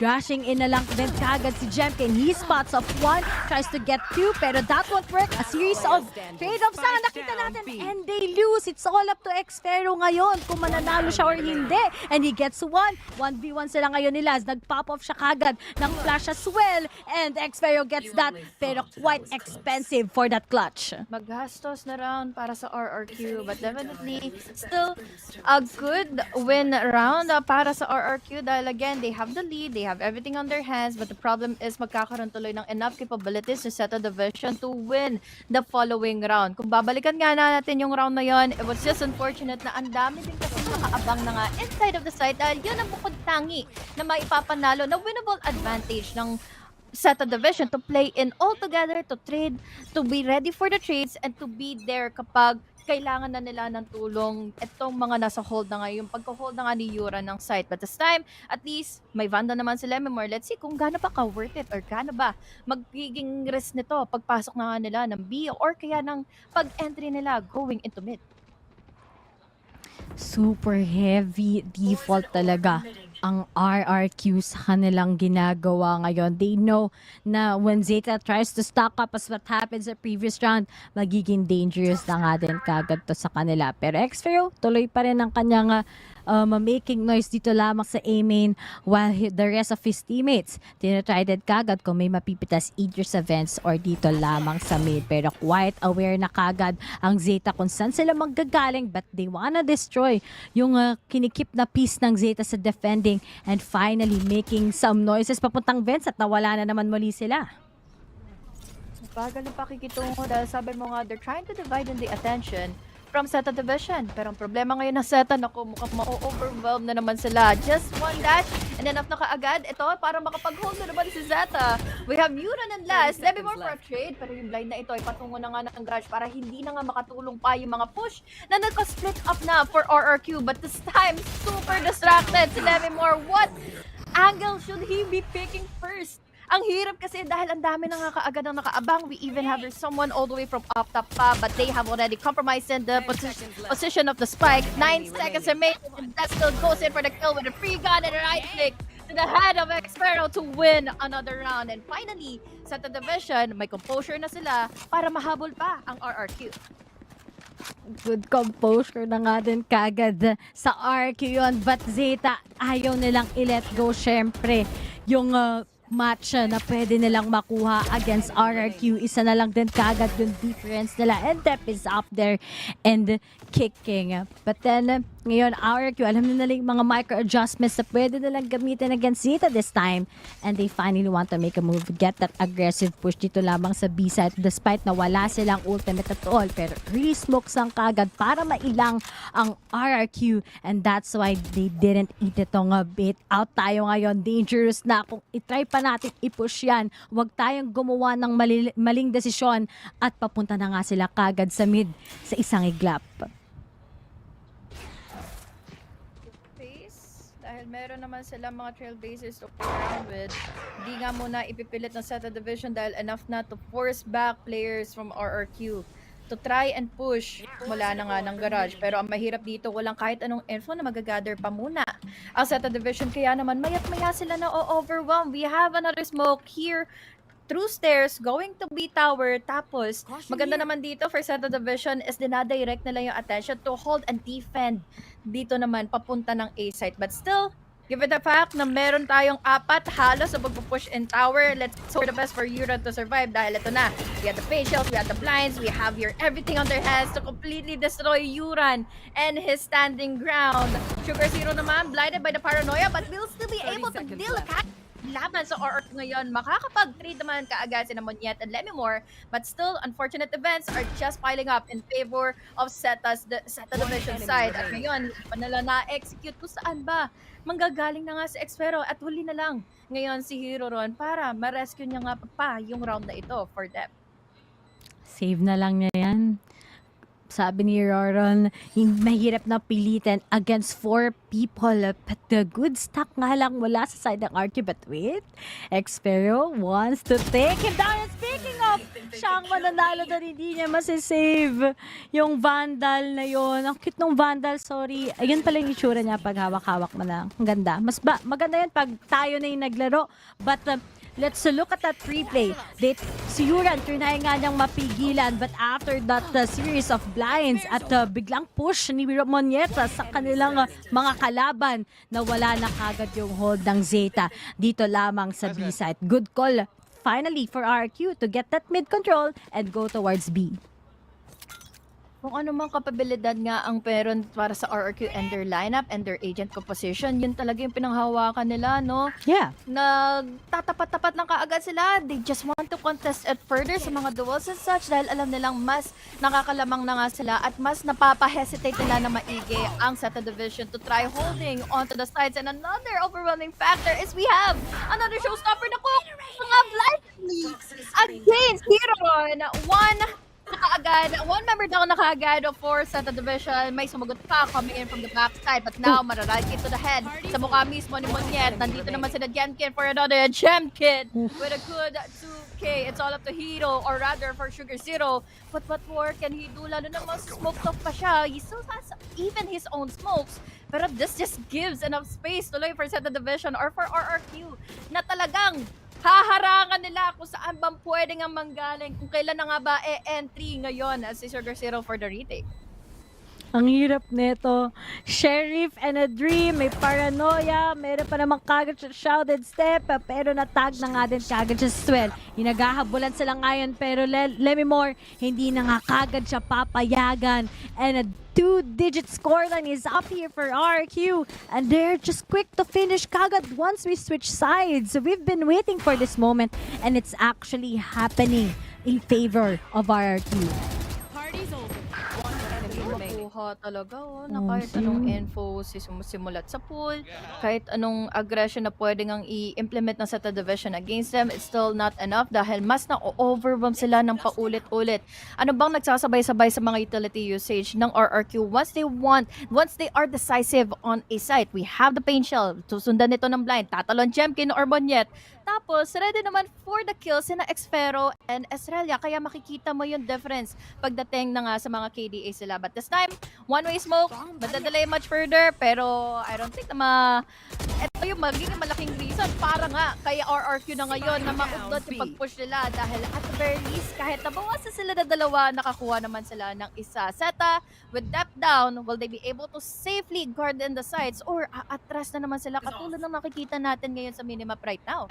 rushing in na lang din kagad si Jemkin. He spots off 1, tries to get 2, pero that won't work. A series of trade-offs na nakita natin and they lose. It's all up to Expero ngayon kung mananalo siya or hindi. And he gets 1v1 sila ngayon nila. Nag-pop off siya kagad ng flash as well. And Expero gets that, pero quite expensive for that clutch. Magastos na round para sa RRQ, but definitely still a good win round para sa RRQ dahil again, they have the lead, they have everything on their hands, but the problem is magkakaroon tuloy ng enough capabilities to ZETA Division to win the following round. Kung babalikan nga natin yung round na yon, it was just unfortunate na ang dami din kasi nakaabang na nga inside of the site dahil yun ang bukod tangi na maipapanalo na winnable advantage ng ZETA Division to play in all together, to trade, to be ready for the trades, and to be there kapag kailangan na nila ng tulong itong mga nasa hold na ngayon, pagka-hold na nga ni Yura ng site. But this time, at least, may Vanda naman sila, Memor. Let's see kung gaano ba ka-worth it or gaano ba magiging risk nito pagpasok na nga nila ng B or kaya ng pag-entry nila going into mid. Super heavy default talaga ang RRQ sa kanilang ginagawa ngayon. They know na when ZETA tries to stock up as what happens sa previous round, magiging dangerous na nga din kagad to sa kanila. Pero X-Fero, tuloy pa rin ang kanyang making noise dito lamang sa A-main while the rest of his teammates tinatry din kagad kung may mapipitas either sa vents or dito lamang sa mid. Pero quite aware na kagad ang ZETA kung saan sila magagaling, but they wanna destroy yung kinikip na piece ng ZETA sa defending and finally making some noises papuntang vents at nawala na naman muli sila. Bagal yung pakikitungo dahil sabi mo nga, they're trying to divide in the attention from ZETA Division. Pero ang problema ngayon ng ZETA, naku, mukhang ma-overwhelm na naman sila. Just one dash, and enough na kaagad. Ito, para makapag-hold na naman si ZETA. We have Muran and last. Let me more for a trade. Pero yung blind na ito ay patungo na nga ng garage para hindi na nga makatulong pa yung mga push na nagka-split up na for RRQ. But this time, super distracted si Levimore. What angle should he be picking first? Ang hirap kasi dahil ang dami na nga kaagad ang nakaabang. We even have someone all the way from up top pa, but they have already compromised in the position of the spike. 9 seconds remaining, and that still goes in for the kill with a free gun and a right click to the head of Xpero to win another round. And finally, sa ZETA Division, may composure na sila para mahabol pa ang RRQ. Good composure na nga din kagad sa RQ yun, but ZETA ayaw nilang i-let go syempre yung match na pwede nilang makuha against RRQ. Isa na lang din kagad yung difference nila, and Dep is up there and kicking. But then, ngayon, RRQ, alam nila yung mga micro-adjustments na pwede nilang gamitin against ZETA this time, and they finally want to make a move, get that aggressive push dito lamang sa B side despite na wala silang ultimate at all. Pero re-smokes ang kagad para mailang ang RRQ, and that's why they didn't eat itong bait. Out tayo ngayon, dangerous na. Kung itry pa natin i-push yan, huwag tayong gumawa ng maling desisyon at papunta na nga sila kagad sa mid sa isang iglap. Dahil meron naman sila mga trailblazers to play around with, di nga muna ipipilit ng ZETA Division dahil enough na to force back players from RRQ to try and push mula na nga ng garage. Pero ang mahirap dito, walang kahit anong info na magagather pa muna ang ZETA Division, kaya naman mayat-maya sila na overwhelm. We have another smoke here through stairs going to B tower. Tapos maganda naman dito for ZETA Division is dinadirect nila yung attention to hold and defend dito naman papunta ng A site. But still, given the fact na meron tayong 4 halos sa pag-push in tower, let's hope the best for Yura to survive dahil ito na. We have the facials, we have the blinds, we have here everything on their hands to completely destroy Yuran and his standing ground. Sugar Zero naman, blinded by the paranoia, but will still be able to deal a laban sa RRQ ngayon. Makakapag-trade naman kaagad si Monyet and Lemimore, but still, unfortunate events are just piling up in favor of ZETA Division side. At ngayon, pa nila na-execute kung saan ba manggagaling na nga si Xpero at huli na lang ngayon si Hero Ron para ma-rescue niya nga pa yung round na ito for them. Save na lang niya yan. Sabi ni Roron, mahirap na pilitin against 4 people. But the good stock nga lang mula sa side ng RQ. But wait, Xpero wants to take him down. And speaking of, siya ang mananalo na hindi niya masisave yung Vandal na yon. Ang cute ng Vandal, sorry. Ayun pala yung itsura niya pag hawak-hawak mo na. Ang ganda. Maganda yan pag tayo na yung naglaro. But let's look at that replay. Si Yuran, trinay nga niyang mapigilan, but after that series of blinds at biglang push ni Monyeta sa kanilang mga kalaban, na wala na kagad yung hold ng ZETA dito lamang sa B side. Good call finally for RQ to get that mid control and go towards B. Kung ano mang kapabilidad nga ang peron para sa RRQ and their lineup and their agent composition, yun talaga yung pinanghawakan nila, no? Yeah. Nagtatapat-tapat lang kaagad sila. They just want to contest it further sa mga duels and such dahil alam nilang mas nakakalamang na nga sila at mas napapa-hesitate nila na maigi ang ZETA Division to try holding onto the sides. And another overwhelming factor is we have another showstopper na cook. Mga blind against Hero. Nakaagad, one member down nakaagad for ZETA Division. May sumagot pa coming in from the backside. But now, mararag into the head. Sa mukha mismo ni Monyet. Nandito naman si Genkin for another Champion with a good 2K. It's all up to Hero, or rather for Sugar Zero. But what more can he do? Lalo namang smoked off pa siya. He still has even his own smokes. Pero this just gives enough space tuloy for ZETA Division or for RRQ na talagang haharangan nila kung saan bang pwede nga manggaling, kung kailan na nga ba entry ngayon si Sugar Zero for the retake. Ang hirap nito. Sheriff and a dream, may paranoia, meron pa namang kagad siya shrouded step, pero natag na nga din kagad siya Swell. Hinagahabulan sila ngayon, pero Lemimore, hindi na nga kagad siya papayagan. And a 2-digit scoreline is up here for RQ, and they're just quick to finish kagad once we switch sides. So we've been waiting for this moment, and it's actually happening in favor of RQ. Party's over. Makuha talaga, na kahit anong info simulat sa pool, kahit anong aggression na pwede ngang i-implement ng ZETA Division against them, it's still not enough dahil mas na-overwhelm sila ng paulit-ulit. Ano bang nagsasabay-sabay sa mga utility usage ng RRQ once they are decisive on a site? We have the Pain Shell, susundan nito ng blind, tatalon Jemkin or Monyet, tapos ready naman for the kills sina Exfero and Estrella, kaya makikita mo yung difference pagdating na nga sa mga KDA sila. But this time, one-way smoke, madadelay much further, pero I don't think na ito yung magiging malaking reason para nga kay RRQ na ngayon na maudlot yung pag-push nila dahil at the very least, kahit nabawasan sila na dalawa, nakakuha naman sila ng isa. ZETA, with depth down, will they be able to safely guard in the sides or atras na naman sila katulad ng nakikita natin ngayon sa minimap right now?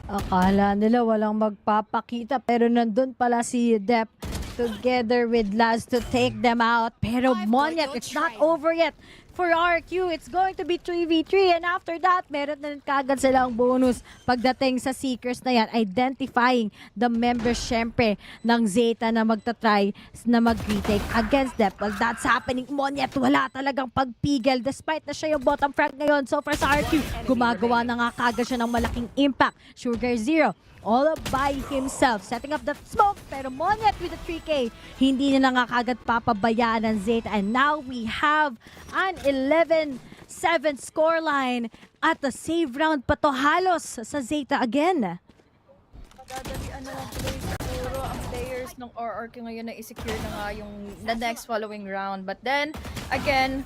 Akala nila walang magpapakita, pero nandun pala si Dep together with Laz to take them out. Pero Monyet, it's not over yet. For RQ, it's going to be 3v3, and after that, meron na kagad silang bonus pagdating sa Seekers na yan, identifying the members syempre ng ZETA na magta-try na mag-retake against them. Well, that's happening. Monyet, wala talagang pagpigil despite na siya yung bottom frag ngayon. So for sa RQ, gumagawa na nga kagad siya ng malaking impact. Sugar Zero, all up by himself, setting up the smoke, pero Monyet with the 3K, hindi na nga kagad papabayaan ng ZETA, and now we have an 11-7 scoreline at the save round pa to halos sa ZETA again. Dadalian na lang tuloy siguro ang players ng RRQ ngayon na i-secure na nga yung the next following round, but then again,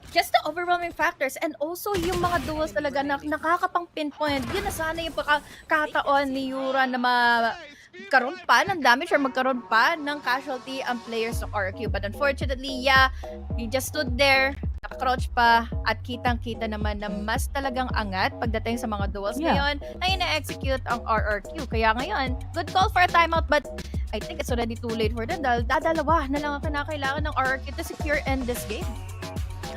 just the overwhelming factors and also yung mga duels talaga na nakakapang pinpoint. Yun na sana yung pagkakataon ni Yura na magkaroon pa ng damage or magkaroon pa ng casualty ang players ng RQ. But unfortunately, yeah, he just stood there, nakakrouch pa, at kitang-kita naman na mas talagang angat pagdating sa mga duels ngayon na ina-execute ang RRQ. Kaya ngayon, good call for a timeout, but I think it's already too late for them dahil dadalawa na lang ang kinakailangan ng RRQ to secure end this game.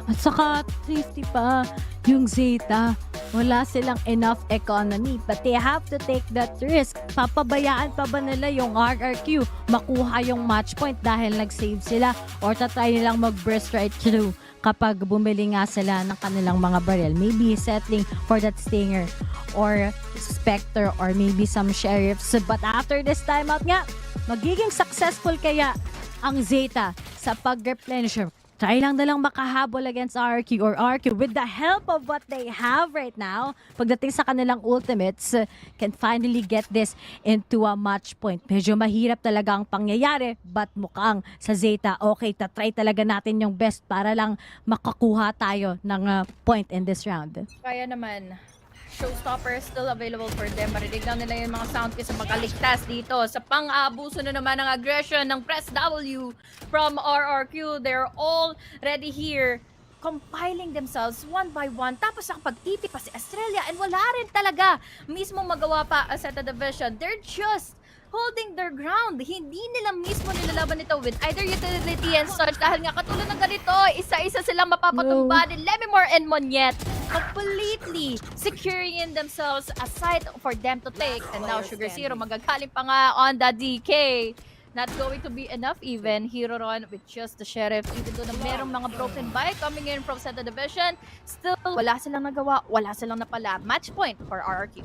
At saka, thrifty pa yung ZETA. Wala silang enough economy, but they have to take that risk. Papabayaan pa ba nila yung RRQ makuha yung match point dahil nag-save sila, or tatry nilang mag-burst right through kapag bumili nga sila ng kanilang mga barrel? Maybe settling for that Stinger or Spectre or maybe some Sheriffs. But after this timeout nga, magiging successful kaya ang ZETA sa pag-replenish? Try lang na lang makahabol against RQ, or RQ with the help of what they have right now, pagdating sa kanilang ultimates, can finally get this into a match point. Medyo mahirap talaga ang pangyayari, but mukhang sa ZETA, okay, tatry talaga natin yung best para lang makakuha tayo ng point in this round. Kaya naman, showstopper still available for them. Marinig lang nila yung mga sound sa makaligtas dito sa pang-aabuso na naman ng aggression ng Press W from RRQ. They're all ready here, compiling themselves one by one. Tapos ang pagtiti pa si Estrella, and wala rin talaga mismo magawa pa sa ZETA Division. They're just holding their ground. Hindi nila mismo nilalaban ito with either utility and such dahil nga katulad ng ganito, isa-isa silang mapapatumba ni Lemimore and Monyet, completely securing themselves a site for them to take. And now Sugar Zero magagaling pa nga on the DK. Not going to be enough even. Hero run with just the Sheriff. Even though na merong mga broken bike coming in from ZETA Division, still wala silang nagawa, wala silang napala. Match point for RRQ.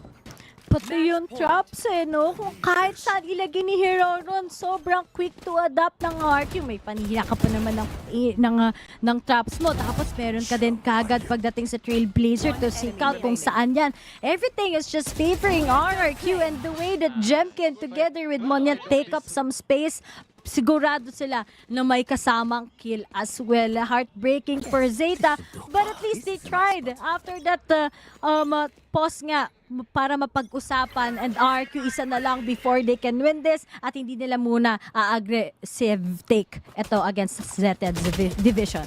Pati yung traps no? Kung kahit saan ilagay ni Heroron, sobrang quick to adapt ng RQ. May panihila ka pa naman ng traps mo. Tapos meron ka din kagad pagdating sa Trailblazer to seek out kung saan yan. Everything is just favoring RRQ, and the way that Jemkin together with Monyet take up some space, sigurado sila na may kasamang kill as well. Heartbreaking for ZETA, but at least they tried. After that pause nga para mapag-usapan, and RQ isa na lang before they can win this, at hindi nila muna aggressive take ito against ZETA division.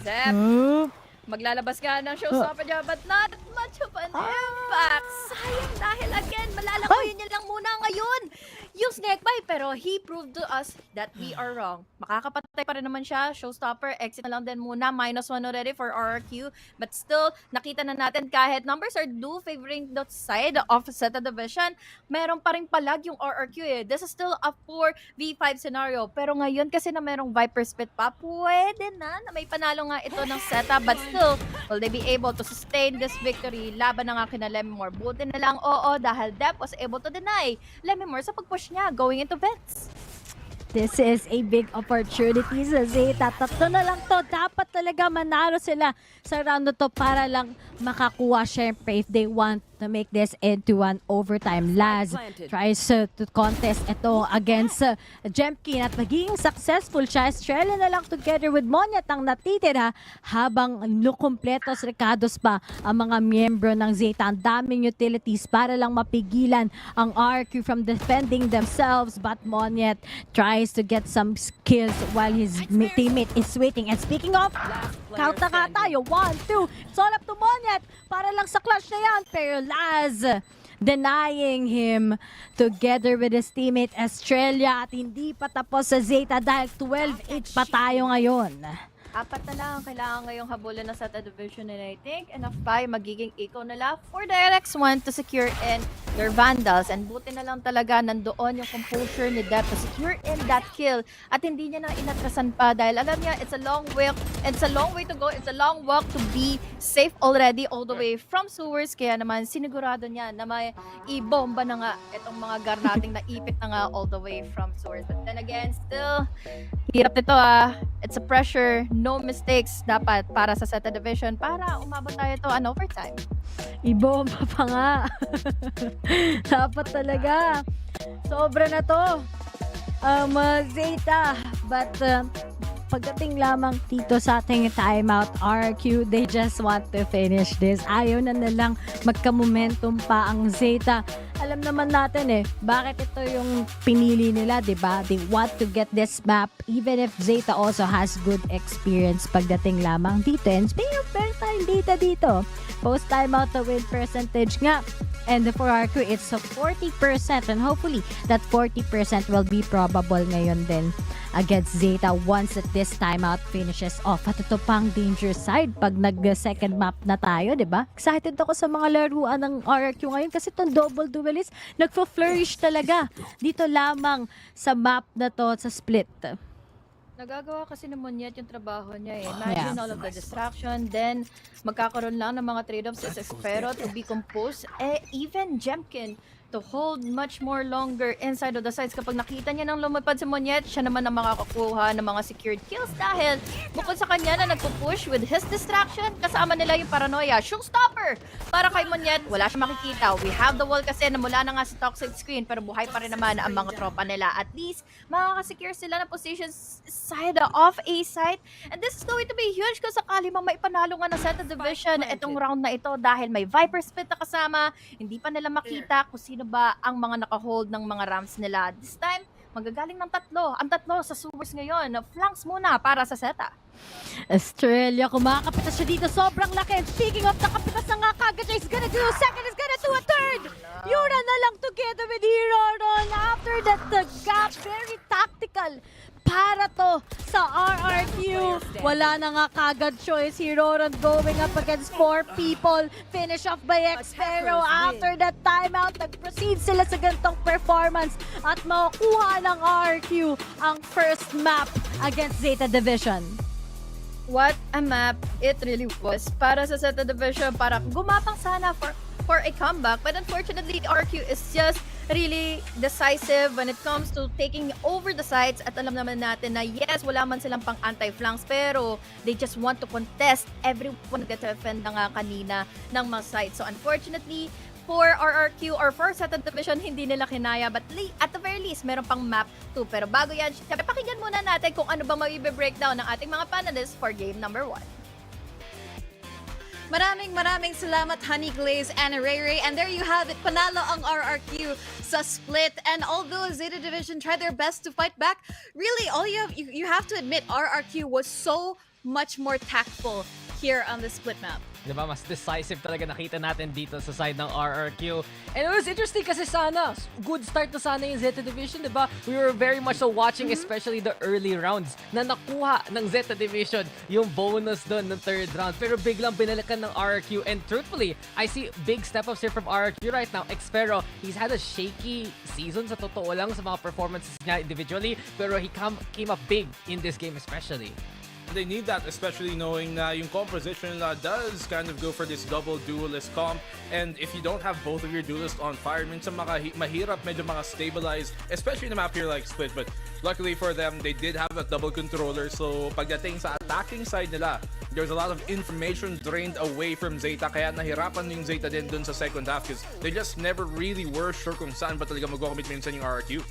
Zep, maglalabas ka ng showstopper dyan, but not much of an impact. Sayang dahil again, malalakoyin niya lang muna ngayon yung snake bite, pero he proved to us that we are wrong. Makakapatay pa rin naman siya, showstopper, exit na lang din muna, -1 already for RRQ, but still, nakita na natin kahit numbers are favoring the side of ZETA division, meron pa rin palag yung RRQ eh. This is still a 4v5 scenario, pero ngayon kasi na merong Viper Spit pa, pwede na may panalo nga ito ng ZETA, but still, will they be able to sustain this victory? Laban na nga kina Lemimore. Buti na lang, dahil Dep was able to deny Lemimore sa pag-push niya going into vents. This is a big opportunity sa ZETA. Tatlo na lang to. Dapat talaga manalo sila sa round na to para lang makakuha syempre if they want to make this into an overtime. Laz tries to contest ito against Jemkin at magiging successful siya. Estrella na lang together with Monyet ang natitira habang kumpletos recados pa ang mga miyembro ng ZETA. Ang daming utilities para lang mapigilan ang RQ from defending themselves, but Monyet tries to get some kills while his teammate is waiting. And speaking of, count na ka tayo. 1, 2. It's all up to Monyet para lang sa clutch na yan. Pero Laz denying him together with his teammate Estrella, at hindi pa tapos sa ZETA dahil 12-8 pa tayo ngayon. 4 na lang kailangan ngayong habulan ng ZETA division, and I think enough pa magiging eco nila for the RX1 to secure in their Vandals, and buti na lang talaga nandoon yung composure ni Dep to secure in that kill, at hindi niya na inatrasan pa dahil alam niya it's a long way to go, it's a long walk to be safe already all the way from sewers, kaya naman sinigurado niya na may ibomba na nga itong mga gar nating naipit na nga all the way from sewers. But then again, still hirap nito it's a pressure, no mistakes dapat para sa ZETA division para umabot tayo to an overtime. Ibomba pa nga. Dapat talaga. Sobra na to. ZETA. But pagdating lamang dito sa ating timeout, RQ, they just want to finish this. Ayaw na nalang magka-momentum pa ang ZETA. Alam naman natin bakit ito yung pinili nila, diba? They want to get this map even if ZETA also has good experience pagdating lamang dito. And speaking of versatile data dito, post-timeout the win percentage nga. And for RQ, it's a 40%, and hopefully that 40% will be probable ngayon din against ZETA once that this timeout finishes off. At ito pang danger side pag nag-second map na tayo, diba? Excited ako sa mga laruan ng RQ ngayon kasi itong double duelist nagpo-flourish talaga dito lamang sa map na to sa split. Nagagawa kasi ng Monyet yung trabaho niya Imagine all of the distraction, then magkakaroon lang ng mga trade-offs sa Espero to be composed. Even Jemkin to hold much more longer inside of the sides. Kapag nakita niya nang lumipad si Monyet, siya naman ang makakakuha ng mga secured kills dahil bukod sa kanya na nagpo-push with his distraction, kasama nila yung paranoia. Showstopper! Para kay Monyet, wala siya makikita. We have the wall kasi na mula na nga sa toxic screen, pero buhay pa rin naman ang mga tropa nila. At least, makakasecure sila ng positions side of A site. And this is going to be huge kung sakali mang maipanalo nga na ZETA division itong round na ito dahil may Viper Split na kasama. Hindi pa nila makita kung sino ba ang mga nakahold ng mga ramps nila. This time, magagaling ng tatlo. Ang tatlo sa sewers ngayon. Flanks muna para sa ZETA. Estrella, kumakapitas siya dito. Sobrang laki. Speaking of nakapitas na nga kagad siya, he's gonna do a second, he's gonna do a third. Yura na lang together with Heroron. After that, the gap, very tactical para to sa RRQ. Wala na nga kagad choice. Heroron going up against 4 people. Finish off by Xpero. After that timeout, nag-proceed sila sa ganitong performance at makukuha ng RRQ ang first map against ZETA division. What a map it really was para sa ZETA division. Para gumapang sana for for a comeback. But unfortunately, RQ is just really decisive when it comes to taking over the sides. At alam naman natin na yes, wala man silang pang anti-flanks, pero they just want to contest everyone that defend na nga kanina ng mga sides. So unfortunately, for RRQ or for ZETA Division, hindi nila kinaya. But at the very least, meron pang map 2. Pero bago yan, syempre pakinggan muna natin kung ano ba mag-breakdown ng ating mga panelists for game number 1. Maraming salamat, Honey Glaze and Ray Ray. And there you have it. Panalo ang RRQ sa split. And although ZETA Division tried their best to fight back, really, all you have to admit, RRQ was so much more tactful here on the split map. Diba, mas decisive talaga nakita natin dito sa side ng RRQ. And it was interesting kasi sana, good start na sana yung ZETA Division, diba? We were very much so watching, especially the early rounds, na nakuha ng ZETA Division yung bonus doon ng third round. Pero biglang binalikan ng RRQ. And truthfully, I see big step-ups here from RRQ right now. Xpero, he's had a shaky season sa totoo lang sa mga performances niya individually. Pero he came up big in this game especially. They need that, especially knowing na yung composition does kind of go for this double duelist comp. And if you don't have both of your duelists on fire, minsan mahirap medyo stabilize, especially in a map here like Split. But luckily for them, they did have a double controller. So pagdating sa attacking side nila, there's a lot of information drained away from ZETA. Kaya nahirapan yung ZETA din dun sa second half because they just never really were sure kung saan ba talaga mag-commit minsan yung RRQ.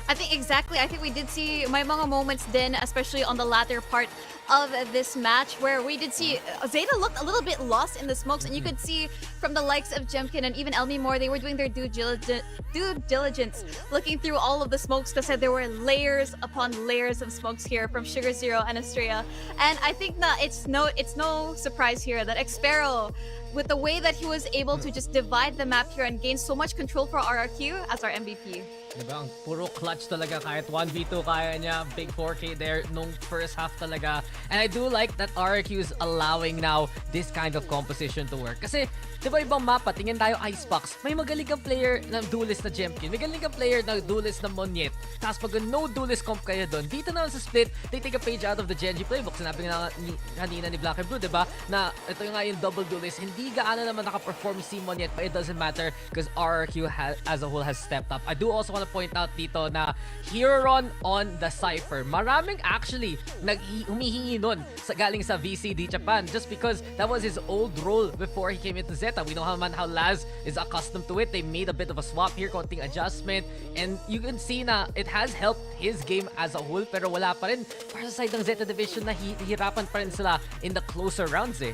I think exactly. I think we did see may mga moments then, especially on the latter part of this match, where we did see ZETA looked a little bit lost in the smokes, and you could see from the likes of Jemkin and even Elmi Moore, they were doing their due diligence, looking through all of the smokes, because there were layers upon layers of smokes here from Sugar Zero and Estrella. And I think that it's no surprise here that Xpero, with the way that he was able to just divide the map here and gain so much control for RRQ as our MVP. Diba? Ang puro clutch talaga, kahit 1v2 kaya niya. Big 4K there nung first half talaga. And I do like that RRQ is allowing now this kind of composition to work. Kasi, diba ibang mapa, tingin tayo Icebox, may magaling kang player na duelist na Jemkin, may magaling kang player na duelist na Monyet. Tapos pag no duelist comp kayo doon, dito naman sa split, they take a page out of the Genji playbook. Sinabi nga kanina ni Black and Blue, diba? Na ito nga yung double duelist, hindi gaano naman nakaperform si Monyet, but it doesn't matter because RRQ as a whole has stepped up. I do also want to point out dito na Hero Run on the Cypher. Maraming actually humihingi nun galing sa VCT Japan just because that was his old role before he came into ZETA. We know how Laz is accustomed to it. They made a bit of a swap here, konting adjustment, and you can see na it has helped his game as a whole, pero wala pa rin para sa side ng ZETA Division na hihirapan pa rin sila in the closer rounds eh.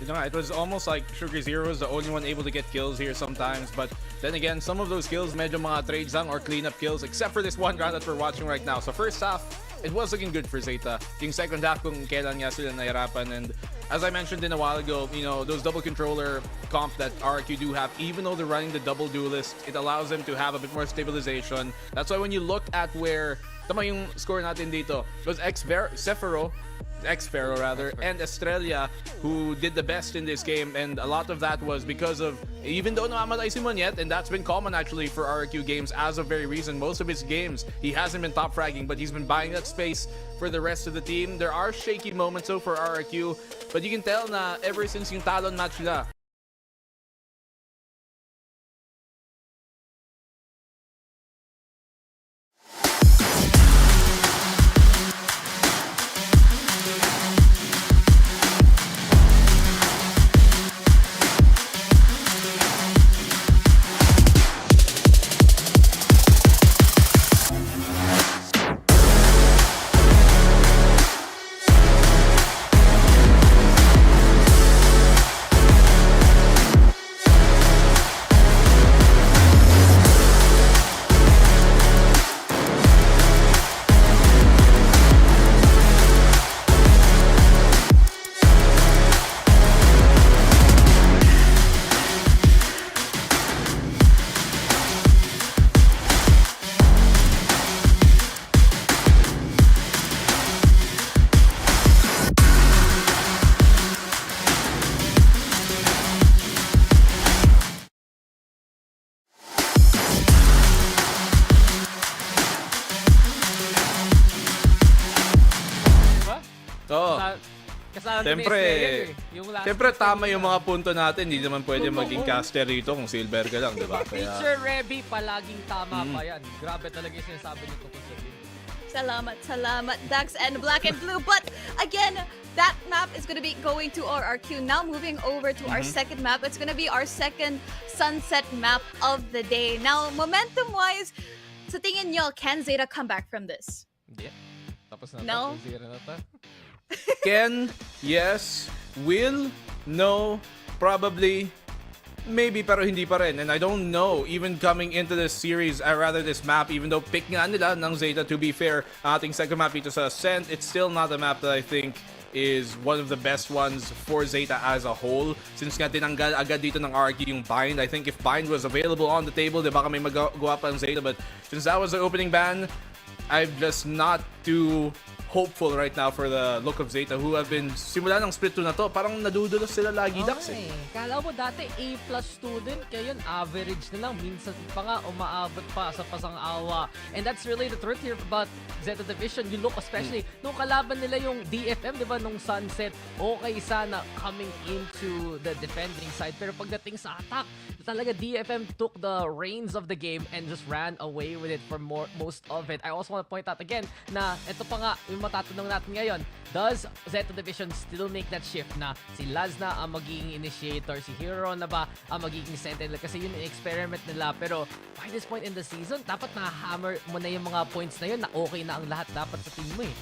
You know, it was almost like Sugar Zero was the only one able to get kills here sometimes, but then again, some of those kills medyo mga trades lang or cleanup kills, except for this one round that we're watching right now. So first half, it was looking good for ZETA. Yung second half kung kailan nga sila nahirapan, and as I mentioned a while ago, you know, those double controller comp that RRQ do have, even though they're running the double duelist, it allows them to have a bit more stabilization. That's why when you look at where tama yung score natin dito, it was Xpero rather, and Estrella who did the best in this game, and a lot of that was because of, even though namamatay si Monyet, and that's been common actually for RRQ games as of very recent, most of his games he hasn't been top fragging, but he's been buying that space for the rest of the team. There are shaky moments though for RRQ, but you can tell na ever since yung Talon match nila, lagi Siyempre, best player eh. Yung last siyempre season tama nila. yung mga punto natin. Hindi naman pwede Oo. maging caster rito kung silver ka lang, di ba? Kaya, Teacher Reby, palaging tama pa yan. Grabe talaga yung sinasabi nito ko sa team. Salamat, Dax and Black and Blue. But again, that map is going to be going to RRQ. Now moving over to our second map. It's going to be our second sunset map of the day. Now, momentum-wise, sa tingin nyo, can ZETA come back from this? Hindi. Tapos na No? to. 0 na to. Ken, yes. Will, no. Probably. Maybe, pero hindi pa rin. And I don't know, even coming into this series, rather this map, even though pick nga nila ng ZETA, to be fair, ating second map dito sa Ascent, it's still not a map that I think is one of the best ones for ZETA as a whole. Since nga tinanggal agad dito ng RRQ yung Bind, I think if Bind was available on the table, di ba kami magawa pa ng ZETA, but since that was the opening ban, I'm just not too hopeful right now for the look of ZETA, who have been, simula ng split 2 na to, parang nadudulas sila lagi, Dax eh. Kala mo dati A+ student, kaya yun average na lang. Minsan pa nga umaabot pa sa pasang-awa. And that's really the truth here about ZETA Division. You look especially, nung kalaban nila yung DFM, di ba, nung Sunset, okay sana coming into the defending side. Pero pagdating sa attack, talaga DFM took the reins of the game and just ran away with it for most of it. I also want to point out again na ito pa nga, yung matatanong natin ngayon, does ZETA Division still make that shift na si Laz na ang magiging initiator, si Hero na ba ang magiging sentinel? Kasi yun yung experiment nila. Pero by this point in the season, dapat na-hammer mo na yung mga points na yun na okay na ang lahat dapat sa team mo eh.